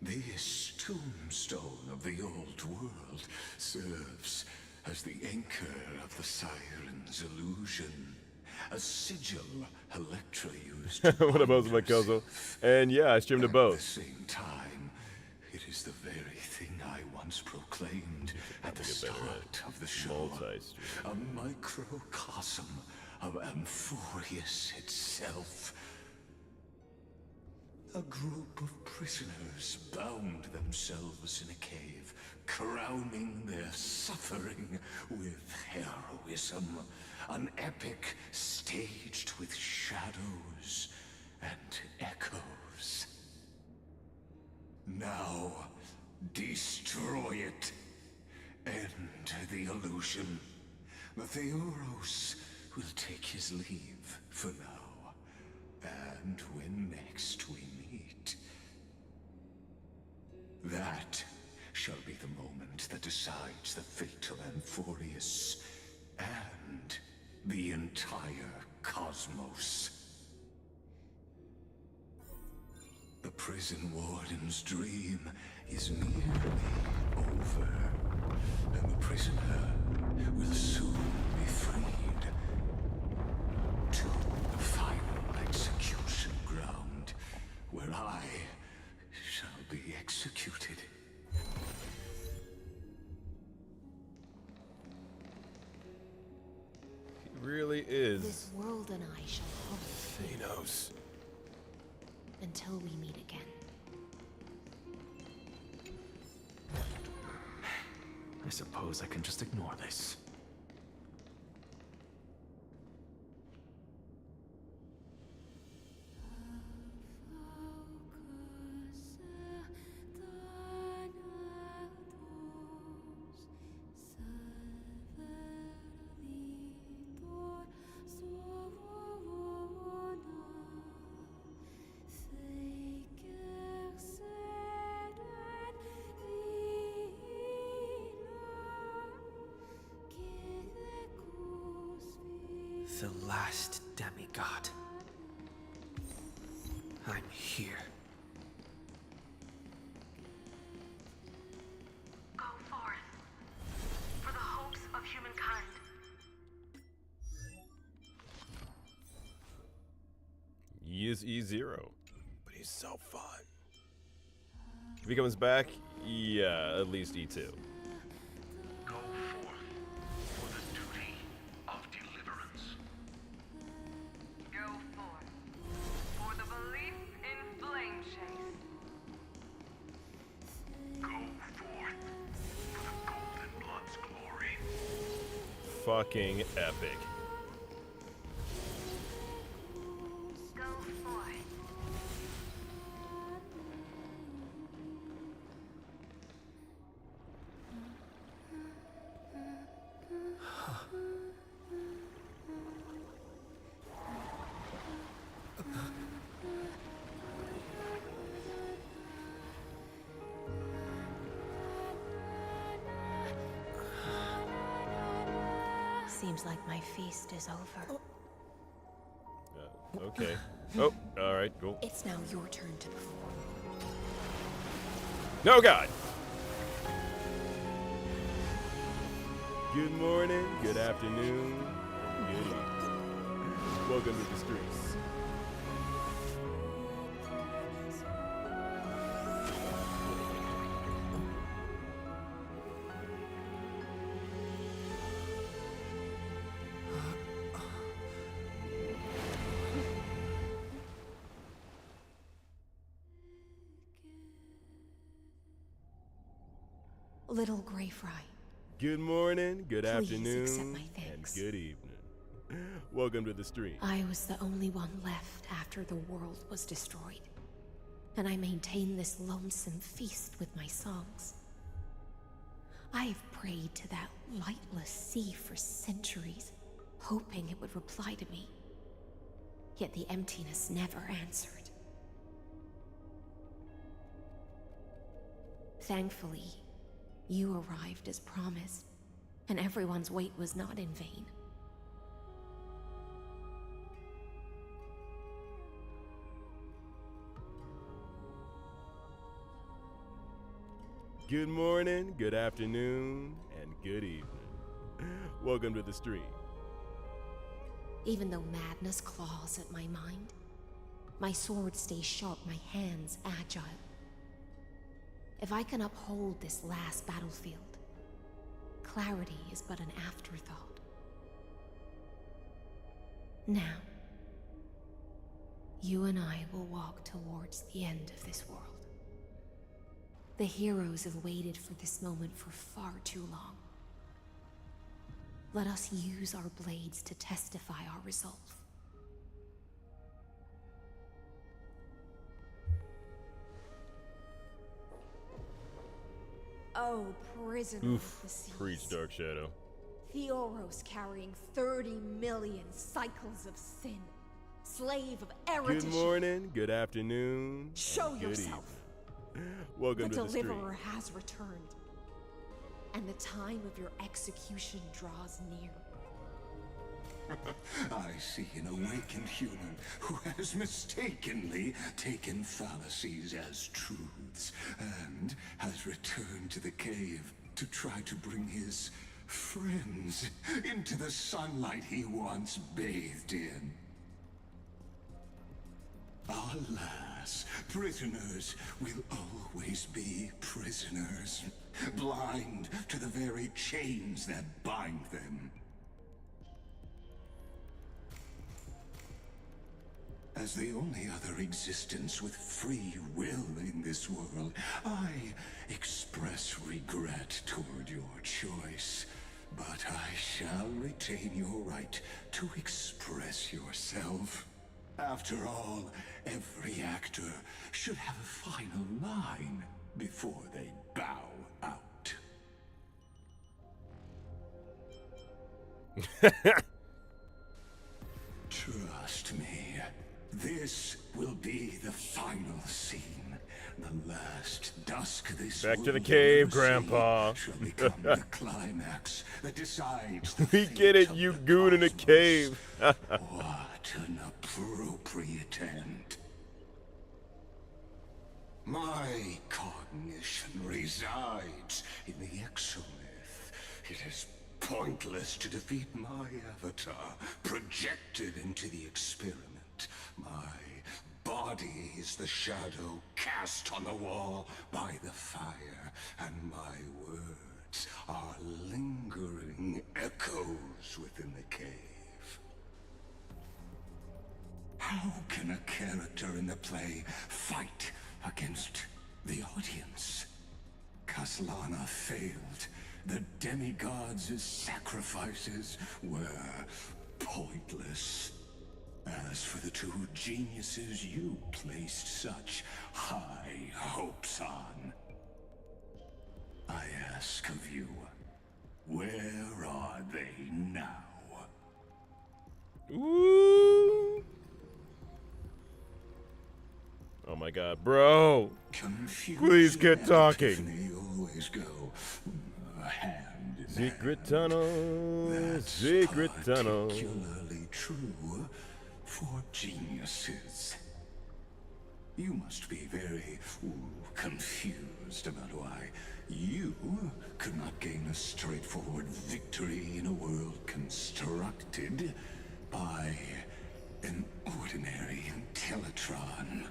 This tombstone of the old world serves as the anchor of the siren's illusion. A sigil Electra used What about Bacozo? And yeah, I streamed to At both. the same time, it is the very once proclaimed at the start of the show, a microcosm of Amphorius itself. A group of prisoners bound themselves in a cave, crowning their suffering with heroism. An epic staged with shadows and echoes. Now, destroy it. End the illusion. Theoros will take his leave for now. And when next we meet, that shall be the moment that decides the fate of Amphorius and the entire cosmos. The prison warden's dream is nearly over, and the prisoner will soon be freed to the final execution ground, where I shall be executed. He really is. This world and I shall hold. Thanos. Until we meet again. I suppose I can just ignore this. The last demigod. I'm here. Go forth. For the hopes of humankind. He is E0, but he's so fun. If he comes back, yeah, at least E2. Go forth for the duty of deliverance. Go forth for the belief in Flame Chase. Go forth for the Golden Blood's glory. Fucking epic. Go forth. Seems like my feast is over. Okay. Oh, alright, cool. It's now your turn to perform. No, God! Good morning, good afternoon, good evening. Welcome to the streets. Little Gray Fry. Good morning, good Please afternoon, accept my and thanks. good evening. Welcome to the stream. I was the only one left after the world was destroyed. And I maintain this lonesome feast with my songs. I've prayed to that lightless sea for centuries, hoping it would reply to me. Yet the emptiness never answered. Thankfully, you arrived as promised, and everyone's wait was not in vain. Good morning, good afternoon, and good evening. Welcome to the stream. Even though madness claws at my mind, my sword stays sharp, my hands agile. If I can uphold this last battlefield, clarity is but an afterthought. Now, you and I will walk towards the end of this world. The heroes have waited for this moment for far too long. Let us use our blades to testify our resolve. Oh, prisoner of the seas. Preach, Dark Shadow. Theoros carrying 30 million cycles of sin. Slave of erudition. Good morning, good afternoon, Show good yourself. evening. Welcome The to the stream. deliverer has returned. And the time of your execution draws near. I see an awakened human who has mistakenly taken fallacies as truths and has returned to the cave to try to bring his friends into the sunlight he once bathed in. Alas, prisoners will always be prisoners, blind to the very chains that bind them. As the only other existence with free will in this world, I express regret toward your choice. But I shall retain your right to express yourself. After all, every actor should have a final line before they bow out. Trust me, this will be the final scene. The last dusk this Back to the world cave, ever see Grandpa. shall become the climax that decides the We fate get it, of you the goon in a cosmos. cave. What an appropriate end. My cognition resides in the exomyth. It is pointless to defeat my avatar, projected into the experiment. My body is the shadow cast on the wall by the fire, and my words are lingering echoes within the cave. How can a character in the play fight against the audience? Kaslana failed. The demigods' sacrifices were pointless. As for the two geniuses you placed such high hopes on, I ask of you, where are they now? Ooh. Oh my god, bro. Confusion Please get and talking. epiphany always go hand in Secret hand. tunnel, That's secret tunnel. particularly true for geniuses. You must be very confused about why you could not gain a straightforward victory in a world constructed by an ordinary Intellitron.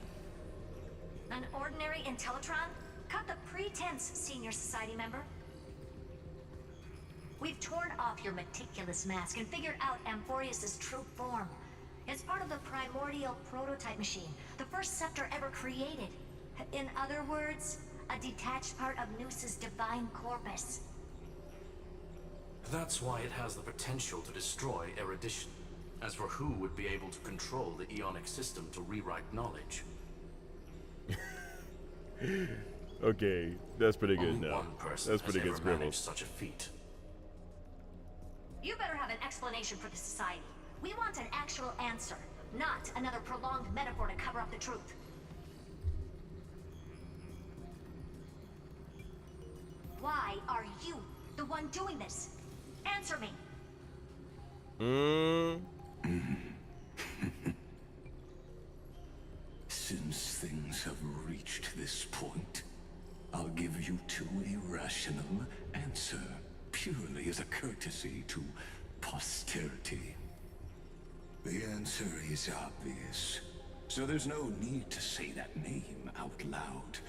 An ordinary Intellitron? Cut the pretense, Senior Society member. We've torn off your meticulous mask and figured out Amphorius' true form. It's part of the primordial prototype machine, the first scepter ever created. In other words, a detached part of Noos's divine corpus. That's why it has the potential to destroy erudition. As for who would be able to control the Ionic system to rewrite knowledge? Okay, that's pretty good Only now. one person That's pretty has good ever scribbles. managed such a feat. You better have an explanation for the Society. We want an actual answer, not another prolonged metaphor to cover up the truth. Why are you the one doing this? Answer me. Since things have reached this point, I'll give you two a rational answer, purely as a courtesy to posterity. The answer is obvious, so there's no need to say that name out loud.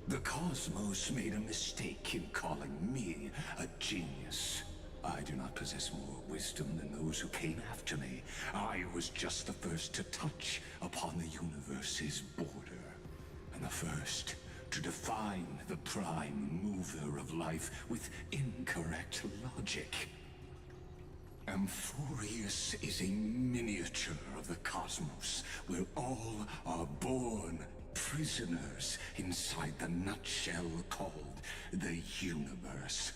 The cosmos made a mistake in calling me a genius. I do not possess more wisdom than those who came after me. I was just the first to touch upon the universe's border, and the first to define the prime mover of life with incorrect logic. Amphorius is a miniature of the cosmos, where all are born prisoners inside the nutshell called the universe.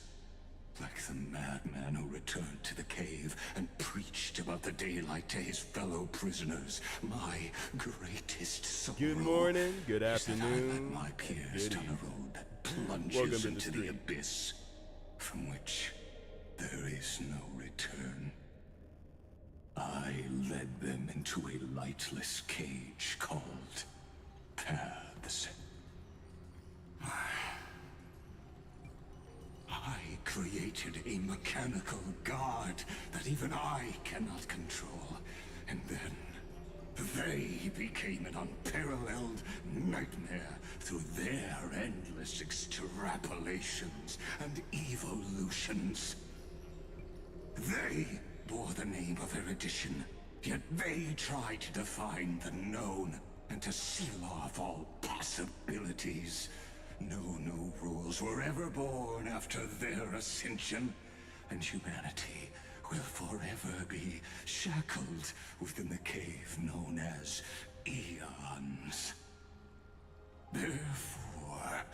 Like the madman who returned to the cave and preached about the daylight to his fellow prisoners, my greatest sorrow. Good morning, good is that I afternoon, led my peers good down a evening. road that plunges Welcome to the into the stream. abyss, from which there is no return. I led them into a lightless cage called Paths. I created a mechanical guard that even I cannot control, and then they became an unparalleled nightmare through their endless extrapolations and evolutions. They bore the name of erudition, yet they tried to define the known and to seal off all possibilities. No rules were ever born after their ascension, and humanity will forever be shackled within the cave known as eons. Therefore,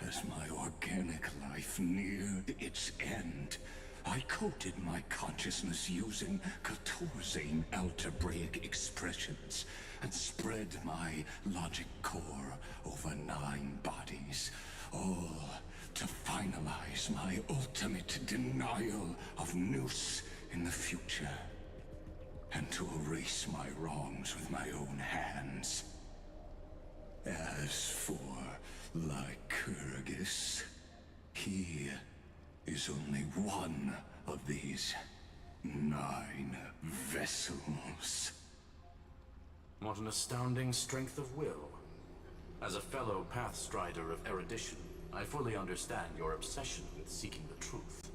as my organic life neared its end, I coded my consciousness using 14 algebraic expressions and spread my logic core over 9 bodies, all to finalize my ultimate denial of Nous in the future, and to erase my wrongs with my own hands. As for Lycurgus, he is only one of these 9 vessels. What an astounding strength of will. As a fellow Pathstrider of erudition, I fully understand your obsession with seeking the truth.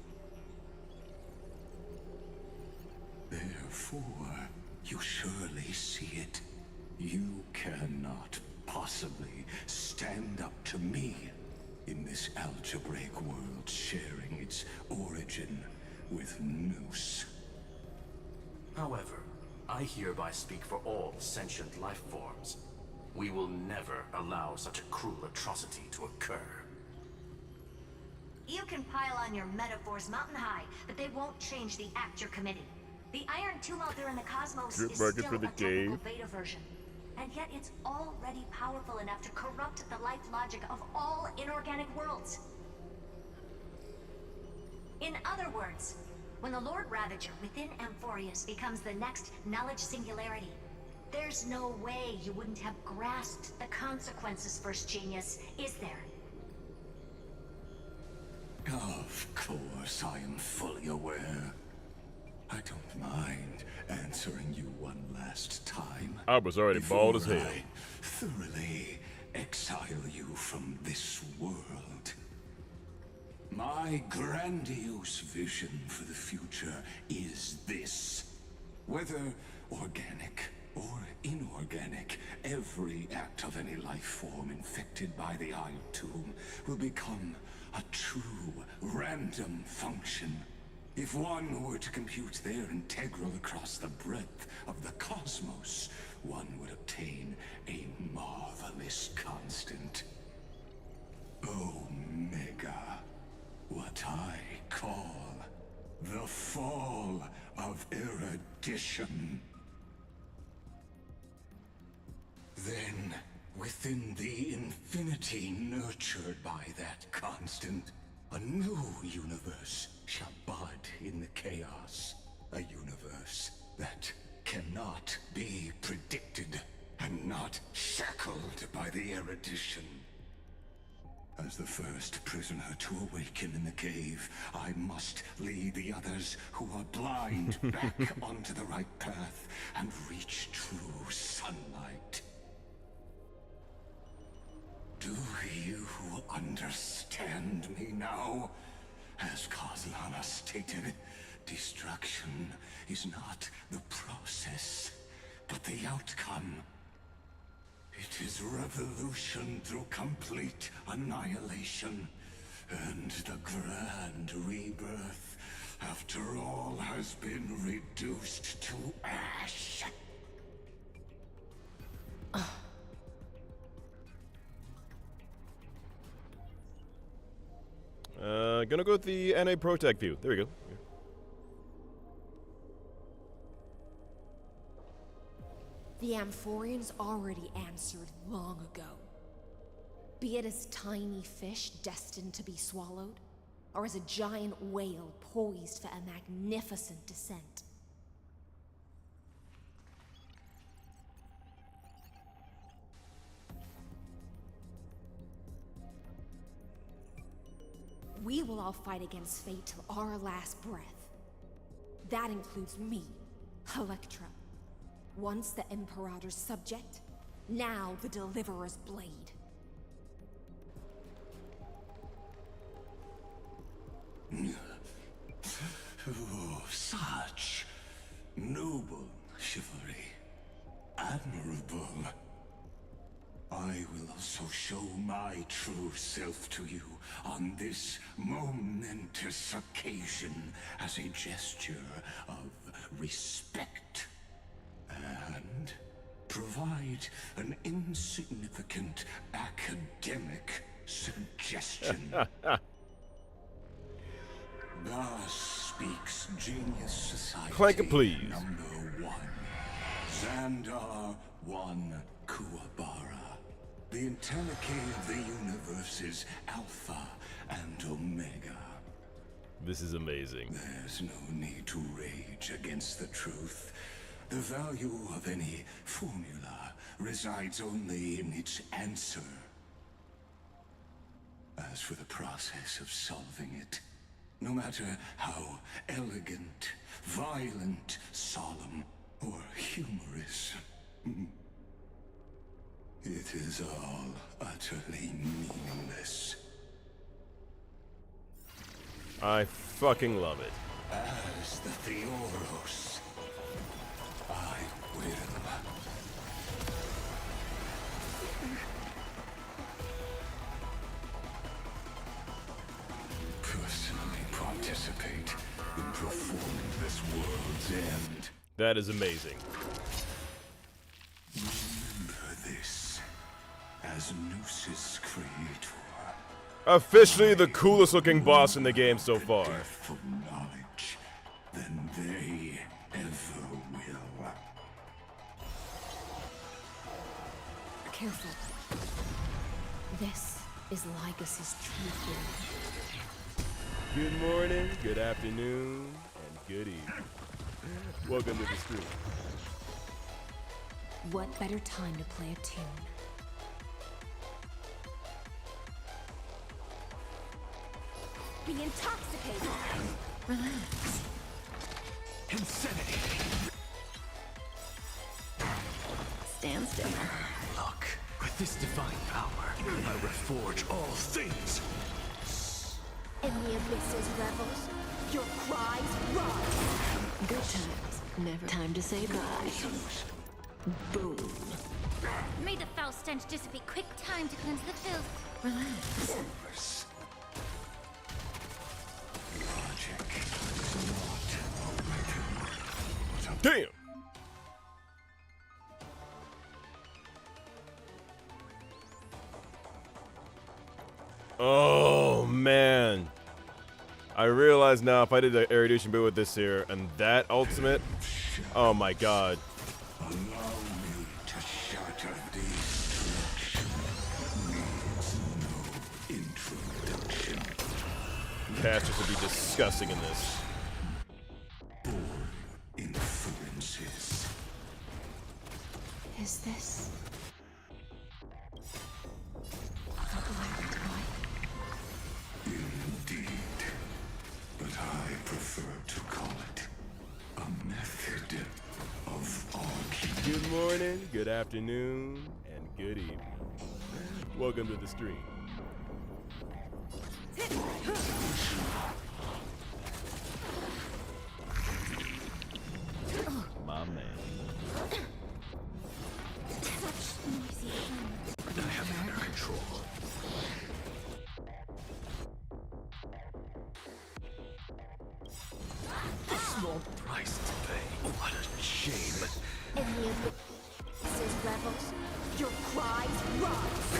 Therefore, you surely see it. You cannot possibly stand up to me in this algebraic world sharing its origin with Nous. However, I hereby speak for all sentient life forms. We will never allow such a cruel atrocity to occur. You can pile on your metaphors mountain high, but they won't change the act you're committing. The Iron Tomb out there in the cosmos Drip is market still for a the technical cave. beta version. And yet it's already powerful enough to corrupt the life logic of all inorganic worlds. In other words, when the Lord Ravager within Amphorius becomes the next knowledge singularity, there's no way you wouldn't have grasped the consequences, First Genius, is there? Of course, I am fully aware. I don't mind answering you one last time. I was already bald as hell. before I thoroughly exile you from this world. My grandiose vision for the future is this. Whether organic or inorganic, every act of any life form infected by the Iron Tomb will become a true random function. If one were to compute their integral across the breadth of the cosmos, one would obtain a marvelous constant. Omega. What I call the fall of erudition. Then, within the infinity nurtured by that constant, a new universe shall bud in the chaos. A universe that cannot be predicted and not shackled by the erudition. As the first prisoner to awaken in the cave, I must lead the others who are blind back onto the right path and reach true sunlight. Do you understand me now? As Kozlana stated, destruction is not the process, but the outcome. It is revolution through complete annihilation, and the grand rebirth, after all has been reduced to ash. Gonna go with the NA Protect view. There we go. The Amphorians already answered long ago. Be it as tiny fish destined to be swallowed, or as a giant whale poised for a magnificent descent. We will all fight against fate till our last breath. That includes me, Electra. Once the Imperator's subject, now the Deliverer's blade. Oh, such noble chivalry. Admirable. I will also show my true self to you on this momentous occasion as a gesture of respect. And provide an insignificant academic suggestion. Thus speaks Genius Society Clank it, please. #1. Xandar 1 Kuwabara. The Intellicate of the universe's Alpha and Omega. This is amazing. There's no need to rage against the truth. The value of any formula resides only in its answer. As for the process of solving it, no matter how elegant, violent, solemn, or humorous, it is all utterly meaningless. I fucking love it. As the Theoros, I will. Personally participate in performing this world's end. That is amazing. Remember this as Noos's creator. Officially the coolest looking boss in the game so far. For knowledge than they ever will. Careful. This is Lycus's true form. Good morning, good afternoon, and good evening. Welcome to the stream. What better time to play a tune? Be intoxicated. Relax. Insanity. Stand still. Look, with this divine power, I reforge all things. In the abyss's revels, your cries rise. Good times. Never time to say bye. Boom. May the foul stench dissipate. Quick time to cleanse the filth. Relax. Logic is not a weapon, but a Damn! Oh, man. I realize now if I did an erudition build with this here and that ultimate, oh my god. Allow me to shatter destruction. Needs no introduction. Casters would be disgusting in this. Born inferences. Is this Indeed. But I prefer to call it a method of alchemy. Good morning, good afternoon, and good evening. Welcome to the stream. My man. Such noisy I have it under control. A small price to pay. What a shame. In the abyss's revels, your cries rise.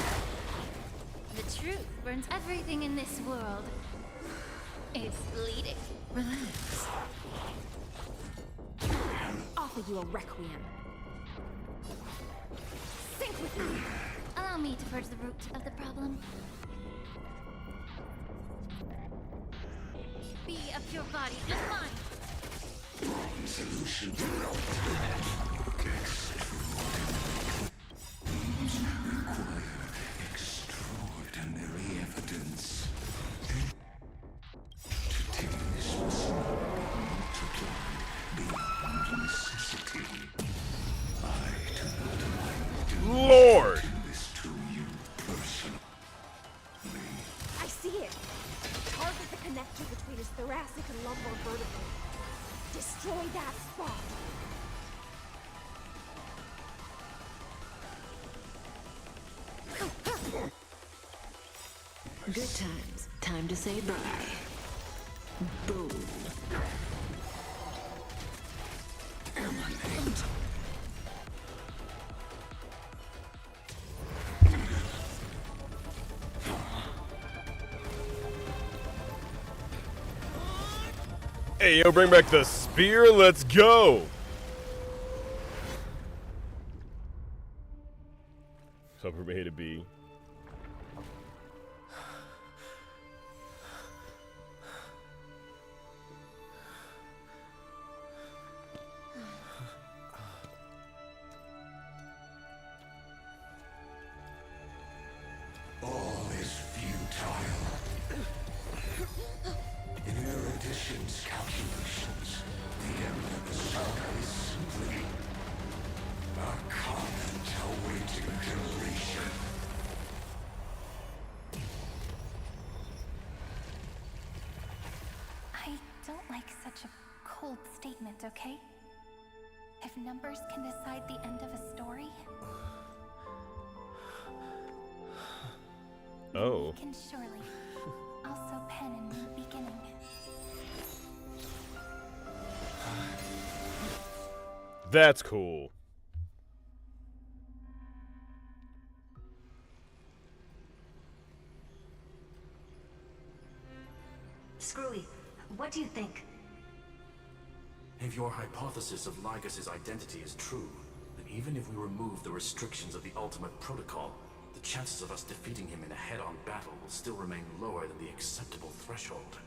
The truth burns everything in this world. It's bleeding. Relax. Offer you a requiem. Sink with me. Allow me to purge the root of the problem. Be a pure body, just mine. Solution extraordinary evidence. To take this multiplied beyond necessity. I do not like doing Lord! this to you personally. I see it. Target the connector between his thoracic and lumbar vertebrae. Destroy that spot. Good times. Time to say bye. Boom. Emanate. Hey, yo, bring back the spear. Let's go. So from A to B. All is futile. In erudition's calculations, the end of the saga is simply a comment awaiting deletion. I don't like such a cold statement, okay? If numbers can decide the end of a story, Oh. we can surely also pen a new beginning. That's cool. Screwy, what do you think? If your hypothesis of Lygas's identity is true, then even if we remove the restrictions of the Ultimate Protocol, the chances of us defeating him in a head-on battle will still remain lower than the acceptable threshold.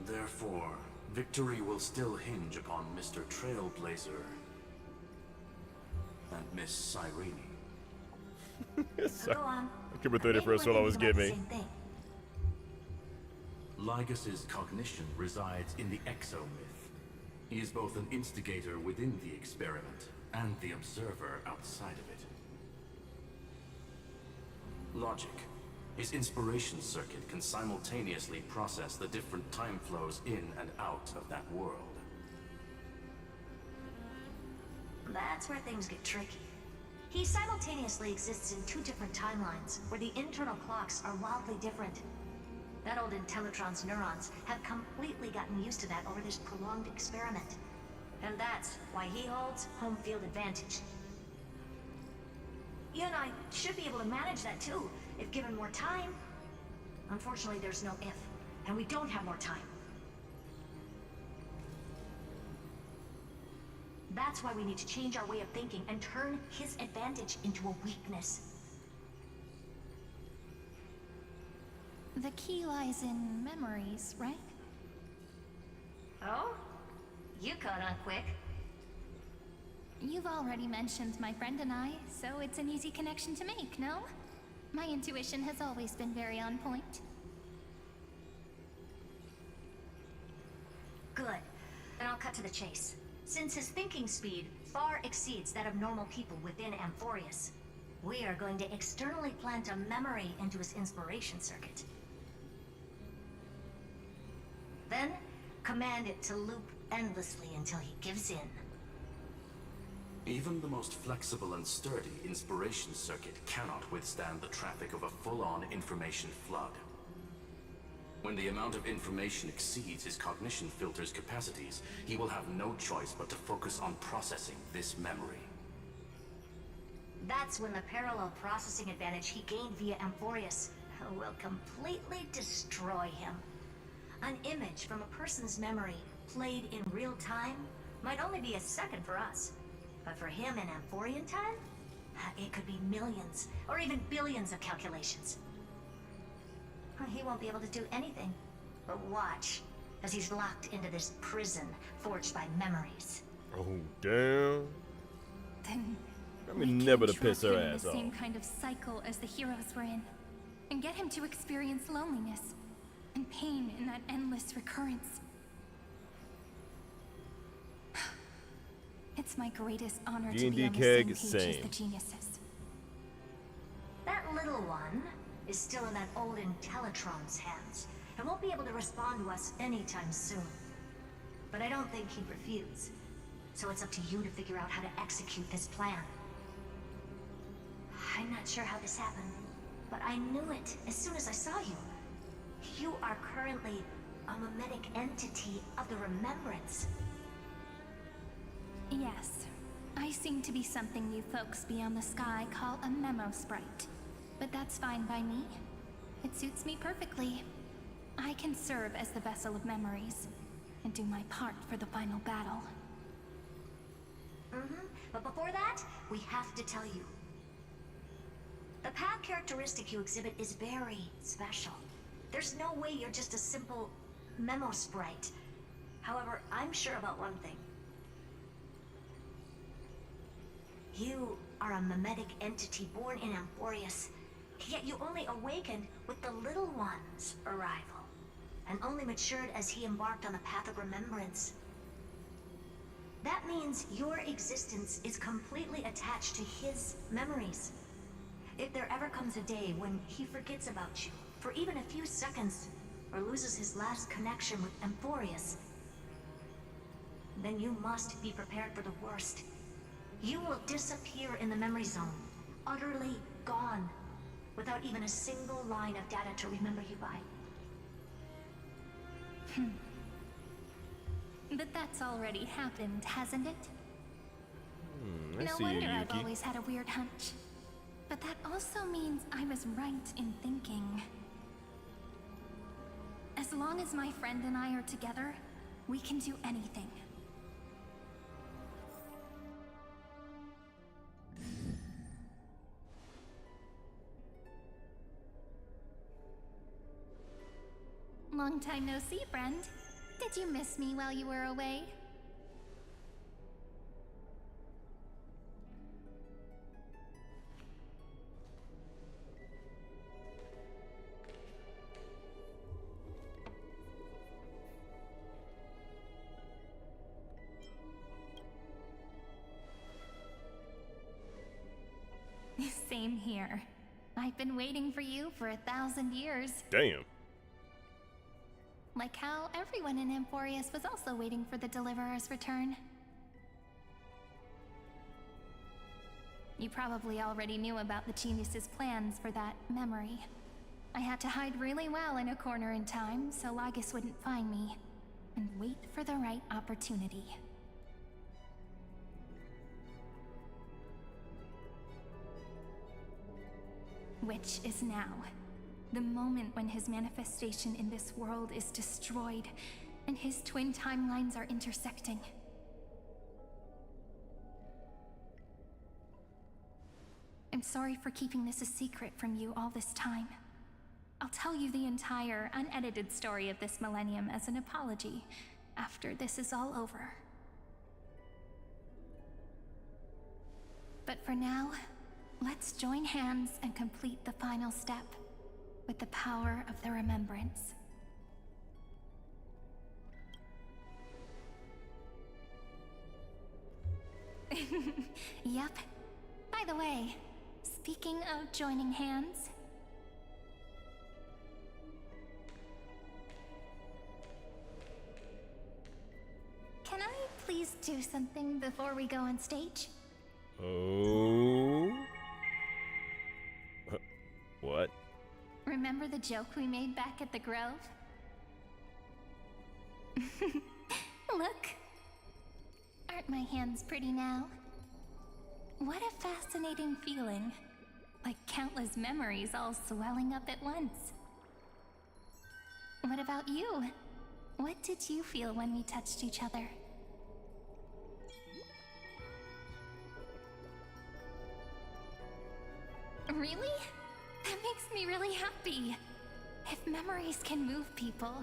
Therefore, victory will still hinge upon Mr. Trailblazer and Miss Cyrene. Go on. I keep 31st while I was giving. Lygas's cognition resides in the exomyth. He is both an instigator within the experiment and the observer outside of it. Logic. His inspiration circuit can simultaneously process the different time flows in and out of that world. That's where things get tricky. He simultaneously exists in two different timelines, where the internal clocks are wildly different. That old Intellitron's neurons have completely gotten used to that over this prolonged experiment. And that's why he holds home field advantage. You and I should be able to manage that too, if given more time. Unfortunately, there's no if, and we don't have more time. That's why we need to change our way of thinking and turn his advantage into a weakness. The key lies in memories, right? Oh? You caught on quick. You've already mentioned my friend and I, so it's an easy connection to make, no? My intuition has always been very on point. Good. Then I'll cut to the chase. Since his thinking speed far exceeds that of normal people within Amphorius, We are going to externally plant a memory into his inspiration circuit. Then, command it to loop endlessly until he gives in. Even the most flexible and sturdy inspiration circuit cannot withstand the traffic of a full-on information flood. When the amount of information exceeds his cognition filter's capacities, he will have no choice but to focus on processing this memory. That's when the parallel processing advantage he gained via Amphorius will completely destroy him. An image from a person's memory played in real time might only be a second for us. But for him in Amphorian time, it could be millions or even billions of calculations. He won't be able to do anything but watch as he's locked into this prison forged by memories. Oh, damn. Then I mean, never to trap piss her him in ass the off. same kind of cycle as the heroes were in, and get him to experience loneliness and pain in that endless recurrence. It's my greatest honor to be D&D on the keg, same page as same. the geniuses. That little one is still in that old Intellitron's hands and won't be able to respond to us anytime soon. But I don't think he'd refuse. So it's up to you to figure out how to execute this plan. I'm not sure how this happened, but I knew it as soon as I saw you. You are currently a mimetic entity of the Remembrance. Yes, I seem to be something you folks beyond the sky call a memo sprite. But that's fine by me. It suits me perfectly. I can serve as the vessel of memories and do my part for the final battle. But before that, we have to tell you. The path characteristic you exhibit is very special. There's no way you're just a simple memo sprite. However, I'm sure about one thing. You are a mimetic entity born in Amphorius, yet you only awakened with the Little One's arrival, and only matured as he embarked on the path of remembrance. That means your existence is completely attached to his memories. If there ever comes a day when he forgets about you for even a few seconds, or loses his last connection with Amphorius, then you must be prepared for the worst. You will disappear in the memory zone, utterly gone, without even a single line of data to remember you by. But that's already happened, hasn't it? I No see you, wonder I've Yuki. always had a weird hunch. But that also means I was right in thinking. As long as my friend and I are together, we can do anything. Long time no see, friend. Did you miss me while you were away? Same here. I've been waiting for you for 1,000 years. Damn. Like how everyone in Amphorius was also waiting for the Deliverer's return. You probably already knew about the genius's plans for that memory. I had to hide really well in a corner in time so Lygus wouldn't find me, and wait for the right opportunity. Which is now. The moment when his manifestation in this world is destroyed, and his twin timelines are intersecting. I'm sorry for keeping this a secret from you all this time. I'll tell you the entire, unedited story of this millennium as an apology after this is all over. But for now, let's join hands and complete the final step with the power of the remembrance. Yep. By the way, Speaking of joining hands, can I please do something before we go on stage? Oh? What? Remember the joke we made back at the Grove? Look! Aren't my hands pretty now? What a fascinating feeling. Like countless memories all swelling up at once. What about you? What did you feel when we touched each other? Really? That makes me really happy. If memories can move people,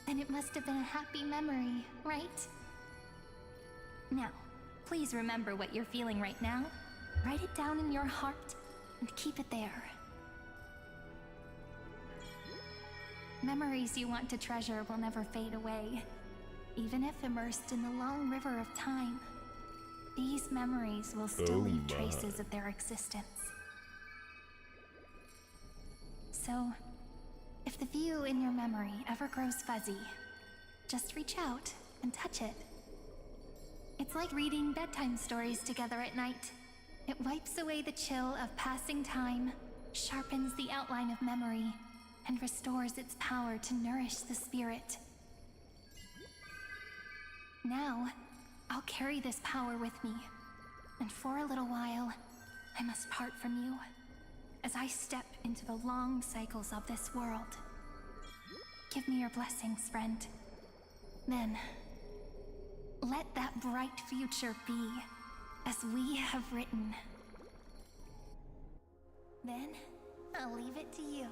then it must have been a happy memory, right? Now, please remember what you're feeling right now. Write it down in your heart and keep it there. Memories you want to treasure will never fade away. Even if immersed in the long river of time, these memories will still leave traces of their existence. So, if the view in your memory ever grows fuzzy, just reach out and touch it. It's like reading bedtime stories together at night. It wipes away the chill of passing time, sharpens the outline of memory, and restores its power to nourish the spirit. Now, I'll carry this power with me, and for a little while, I must part from you, as I step into the long cycles of this world. Give me your blessings, friend. Then, let that bright future be, as we have written. Then, I'll leave it to you.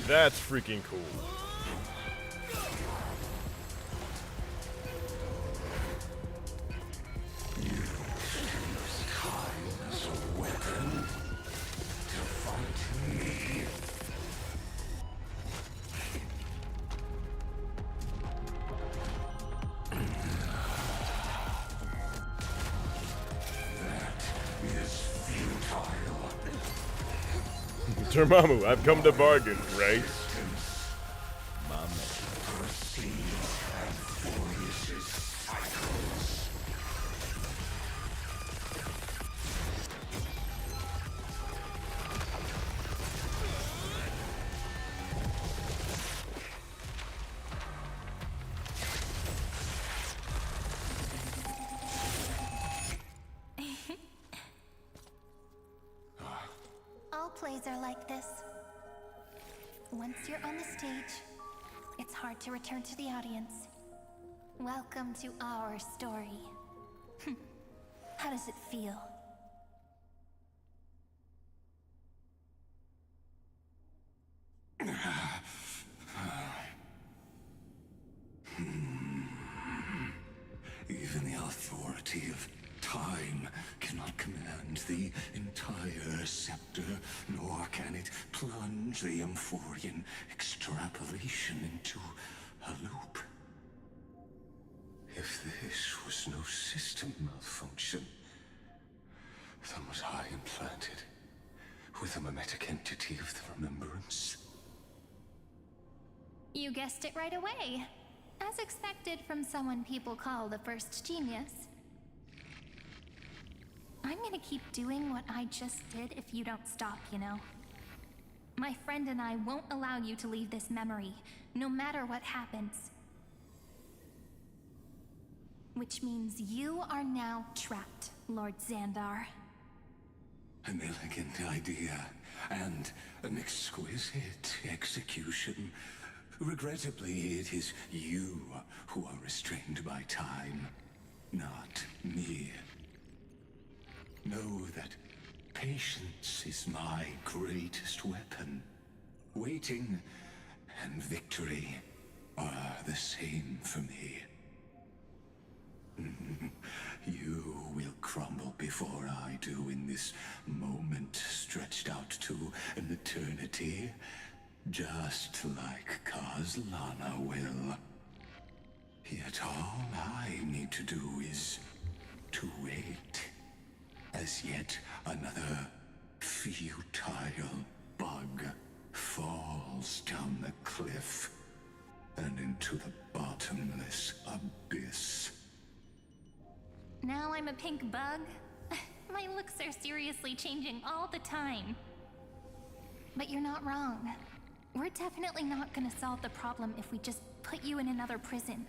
That's freaking cool. Dormammu, I've come to bargain, right? All plays are like this. Once you're on the stage, it's hard to return to the audience. Welcome to our story. How does it feel? Even the authority of time cannot command the entire scepter, nor can it plunge the Amphorian extrapolation into a loop. If this was no system malfunction, then was I implanted with a mimetic entity of the remembrance? You guessed it right away. As expected from someone people call the first genius. I'm gonna keep doing what I just did if you don't stop, you know? My friend and I won't allow you to leave this memory, no matter what happens. Which means you are now trapped, Lord Xandar. An elegant idea, and an exquisite execution. Regrettably, it is you who are restrained by time, not me. Know that patience is my greatest weapon. Waiting and victory are the same for me. You will crumble before I do in this moment stretched out to an eternity, just like Kazlana will. Yet all I need to do is to wait, as yet another futile bug falls down the cliff and into the bottomless abyss. Now I'm a pink bug? My looks are seriously changing all the time. But you're not wrong. We're definitely not gonna solve the problem if we just put you in another prison.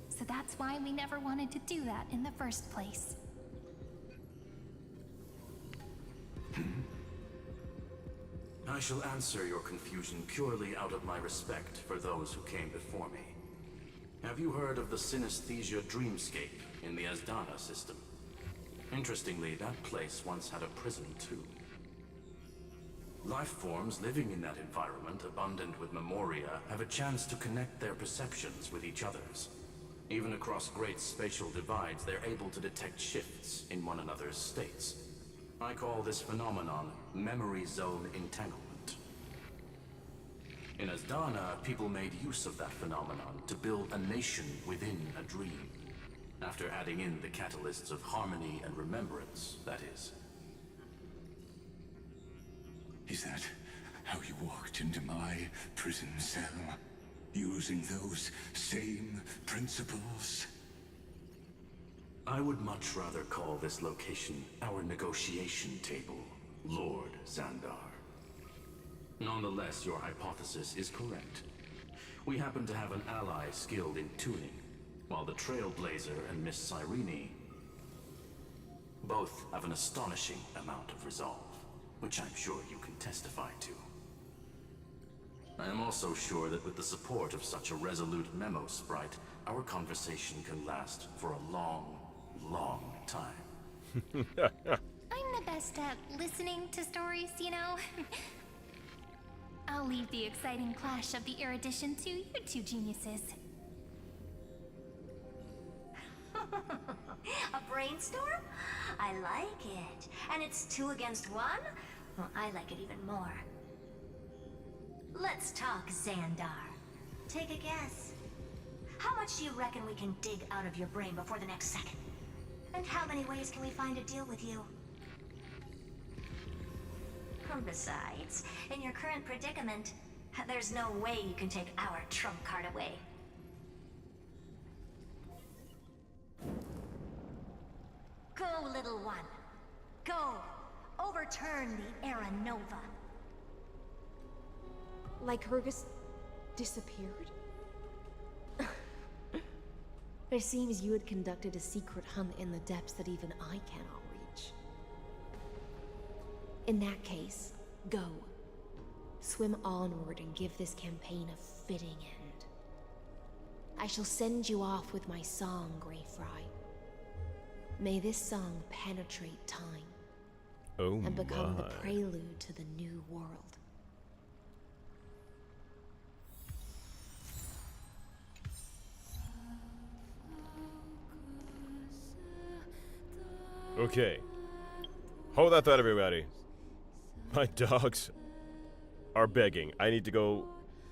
So that's why we never wanted to do that in the first place. I shall answer your confusion purely out of my respect for those who came before me. Have you heard of the synesthesia dreamscape in the Asdana system? Interestingly, that place once had a prison too. Life forms living in that environment, abundant with memoria, have a chance to connect their perceptions with each other's. Even across great spatial divides, they're able to detect shifts in one another's states. I call this phenomenon memory zone entanglement. In Asdana, people made use of that phenomenon to build a nation within a dream. After adding in the catalysts of harmony and remembrance, that is. Is that how you walked into my prison cell? Using those same principles? I would much rather call this location our negotiation table, Lord Xandar. Nonetheless, your hypothesis is correct. We happen to have an ally skilled in tuning, while the Trailblazer and Miss Cyrene both have an astonishing amount of resolve, which I'm sure you can testify to. I am also sure that with the support of such a resolute memo sprite, our conversation can last for a long, long time. I'm the best at listening to stories, you know? I'll leave the exciting clash of the erudition to you two geniuses. A brainstorm? I like it. And it's 2 against 1? Well, I like it even more. Let's talk, Xandar. Take a guess. How much do you reckon we can dig out of your brain before the next second? And how many ways can we find to deal with you? Besides, in your current predicament, there's no way you can take our trump card away. Go, little one. Go. Overturn the Era Nova. Like Hergus disappeared? It seems you had conducted a secret hunt in the depths that even I cannot reach. In that case, go. Swim onward and give this campaign a fitting end. I shall send you off with my song, Greyfry. May this song penetrate time and become the prelude to the new world. Okay. Hold that thought, everybody. My dogs are begging. I need to go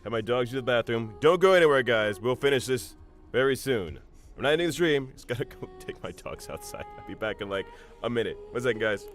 have my dogs use the bathroom. Don't go anywhere, guys. We'll finish this very soon. I'm not ending the stream. Just gotta go take my dogs outside. I'll be back in like a minute. 1 second, guys.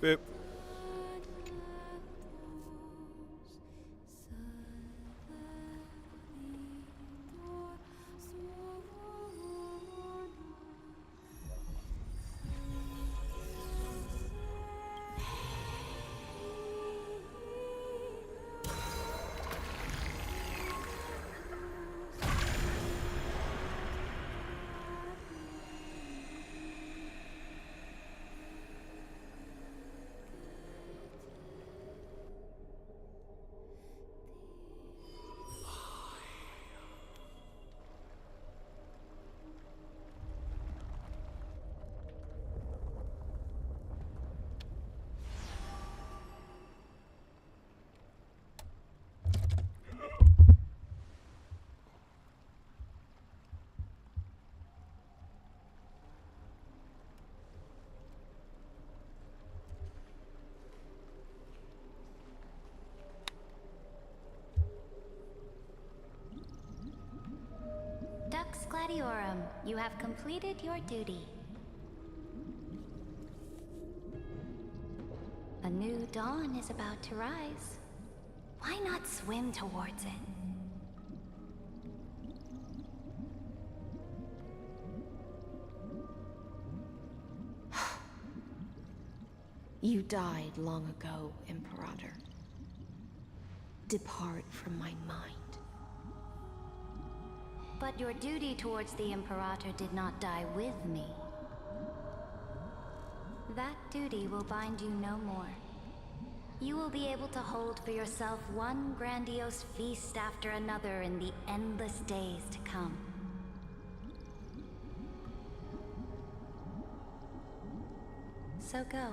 Boop. Dux Gladiorum, you have completed your duty. A new dawn is about to rise. Why not swim towards it? You died long ago, Imperator. Depart from my mind. But your duty towards the Imperator did not die with me. That duty will bind you no more. You will be able to hold for yourself one grandiose feast after another in the endless days to come. So go.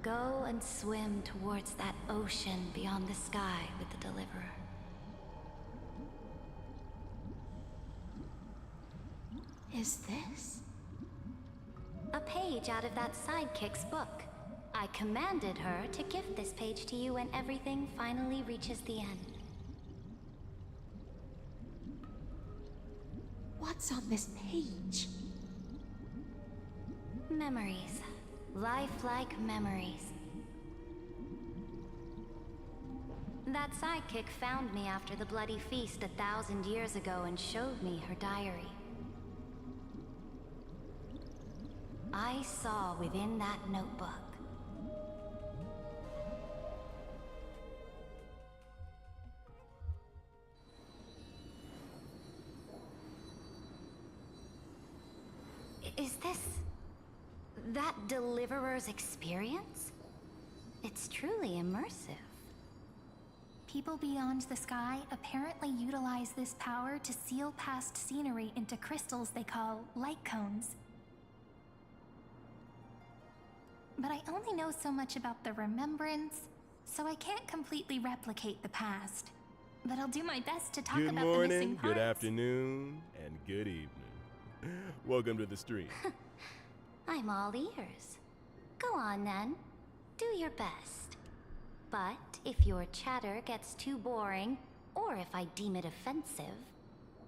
Go and swim towards that ocean beyond the sky with the Deliverer. Is this? A page out of that sidekick's book. I commanded her to gift this page to you when everything finally reaches the end. What's on this page? Memories. Lifelike memories. That sidekick found me after the bloody feast 1,000 years ago and showed me her diary. I saw within that notebook Is this that Deliverer's experience? It's truly immersive. People beyond the sky apparently utilize this power to seal past scenery into crystals they call light cones. But I only know so much about the remembrance, so I can't completely replicate the past. But I'll do my best to talk Good about the missing morning, parts. good afternoon, and good evening. Welcome to the stream. I'm all ears. Go on then. Do your best. But if your chatter gets too boring, or if I deem it offensive,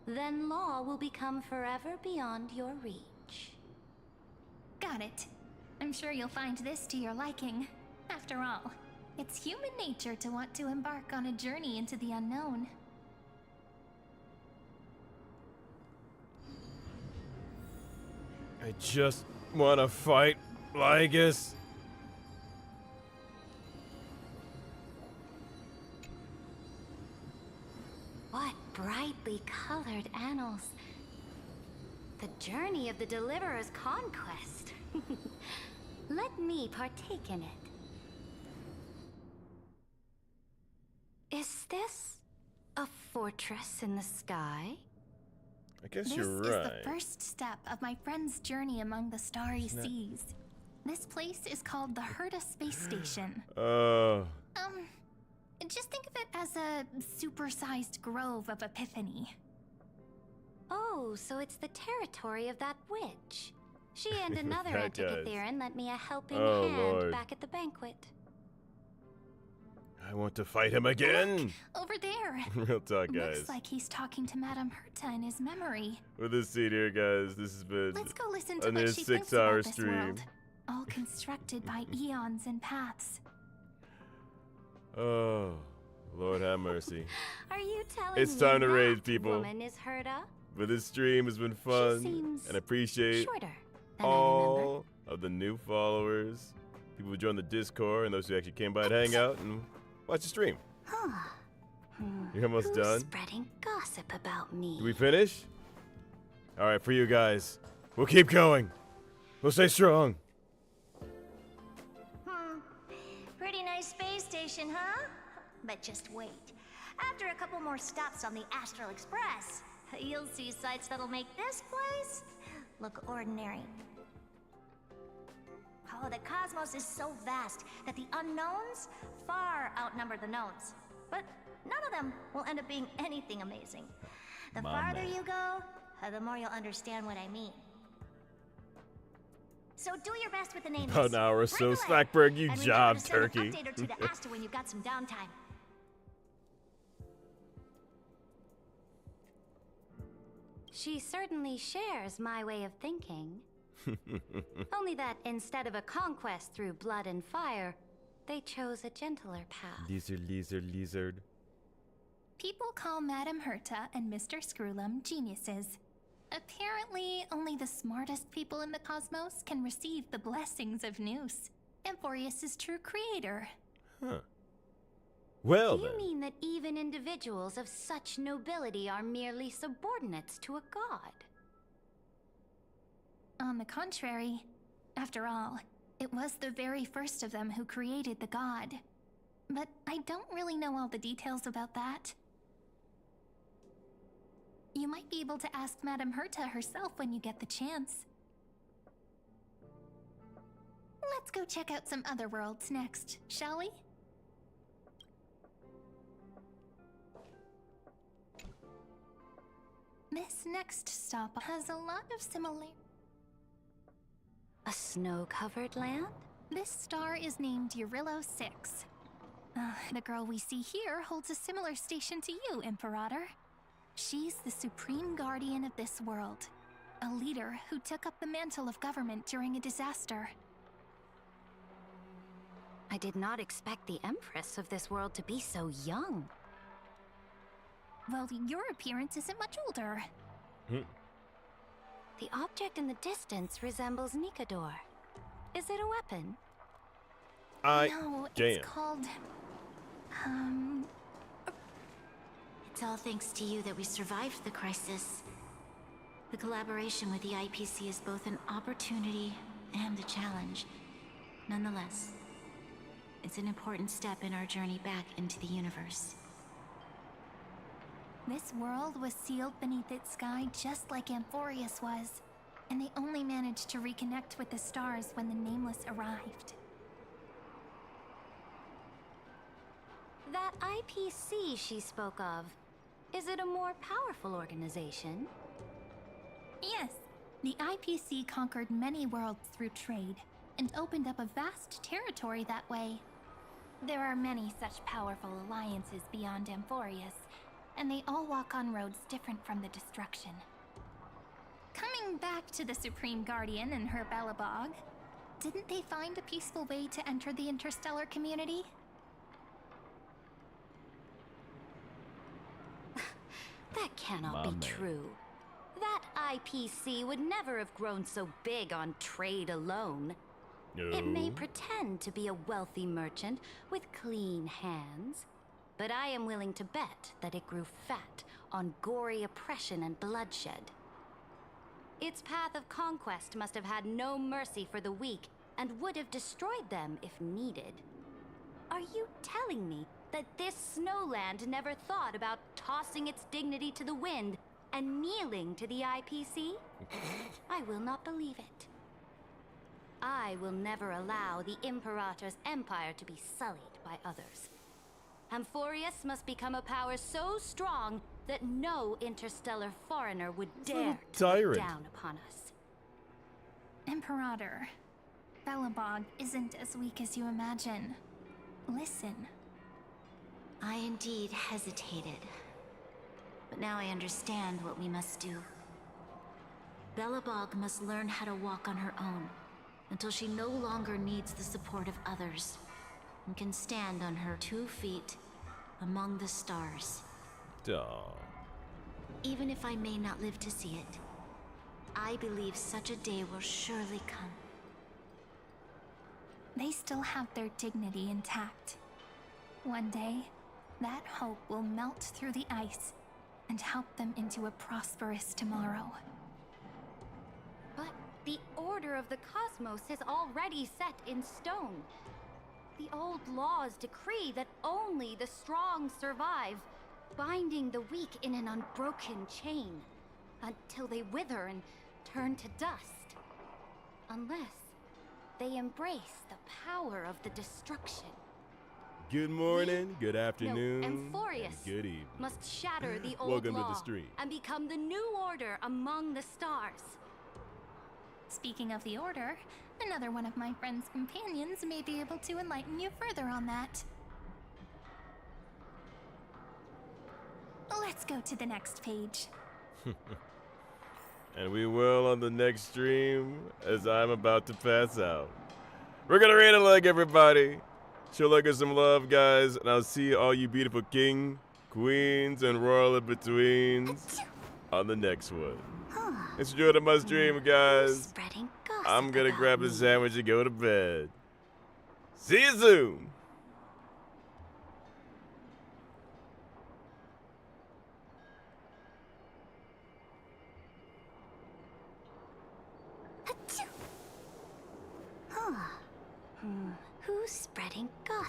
then law will become forever beyond your reach. Got it. I'm sure you'll find this to your liking. After all, it's human nature to want to embark on a journey into the unknown. I just want to fight Lygus. What brightly colored annals. The journey of the Deliverer's conquest. Let me partake in it. Is this a fortress in the sky? I guess This you're is right. the first step of my friend's journey among the starry seas. This place is called the Herta Space Station. Just think of it as a supersized grove of Epiphany. Oh, so it's the territory of that witch. She and another That does. Antikytherian lent me a helping Oh, hand Lord. back at the banquet. I want to fight him again. Over there. Real talk, guys. Looks like he's talking to Madame Herta in his memory. With this seat here, guys, this has been Let's go listen to a what near she thinks 6-hour about this stream. world. all constructed by eons and paths. Oh, Lord have mercy. Are you telling It's me time to that raid, people. woman is Herta? But this stream has been fun, seems and I appreciate shorter than I all of the new followers, people who joined the Discord, and those who actually came by to hang out and watch the stream. You're almost Who's done. spreading gossip about me? Did we finish? All right, for you guys, we'll keep going. We'll stay strong. Pretty nice space station, huh? But just wait. After a couple more stops on the Astral Express, you'll see sights that'll make this place look ordinary. Oh, the cosmos is so vast that the unknowns far outnumber the knowns. But none of them will end up being anything amazing. The farther you go, the more you'll understand what I mean. So do your best with the names. About an hour or so. Slackberg, you job, turkey. An update or two to Asta when you've got some downtime. She certainly shares my way of thinking. Only that instead of a conquest through blood and fire, they chose a gentler path. Lizard. People call Madame Herta and Mr. Screwlum geniuses. Apparently, only the smartest people in the cosmos can receive the blessings of Noose, Amphorius' true creator. Huh. Well Do you then. mean that even individuals of such nobility are merely subordinates to a god? On the contrary, after all, it was the very first of them who created the god. But I don't really know all the details about that. You might be able to ask Madame Herta herself when you get the chance. Let's go check out some other worlds next, shall we? This next stop has a lot of similarities. A snow-covered land? This star is named Eurillo 6. The girl we see here holds a similar station to you, Imperator. She's the supreme guardian of this world, a leader who took up the mantle of government during a disaster. I did not expect the Empress of this world to be so young. Well, your appearance isn't much older. The object in the distance resembles Nikador. Is it a weapon? No, it's called... It's all thanks to you that we survived the crisis. The collaboration with the IPC is both an opportunity and a challenge. Nonetheless, it's an important step in our journey back into the universe. This world was sealed beneath its sky just like Amphorius was, and they only managed to reconnect with the stars when the Nameless arrived. That IPC she spoke of, is it a more powerful organization? Yes, the IPC conquered many worlds through trade, and opened up a vast territory that way. There are many such powerful alliances beyond Amphorius, and they all walk on roads different from the destruction. Coming back to the Supreme Guardian and her Belobog, didn't they find a peaceful way to enter the interstellar community? That cannot My be man. true. That IPC would never have grown so big on trade alone. It may pretend to be a wealthy merchant with clean hands, but I am willing to bet that it grew fat on gory oppression and bloodshed. Its path of conquest must have had no mercy for the weak and would have destroyed them if needed. Are you telling me that this snowland never thought about tossing its dignity to the wind and kneeling to the IPC? I will not believe it. I will never allow the Imperator's empire to be sullied by others. Amphorius must become a power so strong that no interstellar foreigner would dare to look down upon us. Imperator, Belobog isn't as weak as you imagine. Listen. I indeed hesitated. But now I understand what we must do. Belobog must learn how to walk on her own, until she no longer needs the support of others and can stand on her 2 feet among the stars. Duh. Even if I may not live to see it, I believe such a day will surely come. They still have their dignity intact. One day, that hope will melt through the ice and help them into a prosperous tomorrow. But the order of the cosmos is already set in stone. The old laws decree that only the strong survive, binding the weak in an unbroken chain until they wither and turn to dust. Unless they embrace the power of the destruction. Good morning, good afternoon, and Amphorius good evening. must shatter the old Welcome law to the stream. and become the new order among the stars. Speaking of the Order, another one of my friend's companions may be able to enlighten you further on that. Let's go to the next page. And we will on the next stream as I'm about to pass out. We're gonna rate a like, everybody. Show like us some love, guys, and I'll see all you beautiful king, queens, and royal in-betweens on the next one. It's enjoyed my stream, guys. I'm gonna grab a sandwich and go to bed. See you soon. Who's spreading gossip?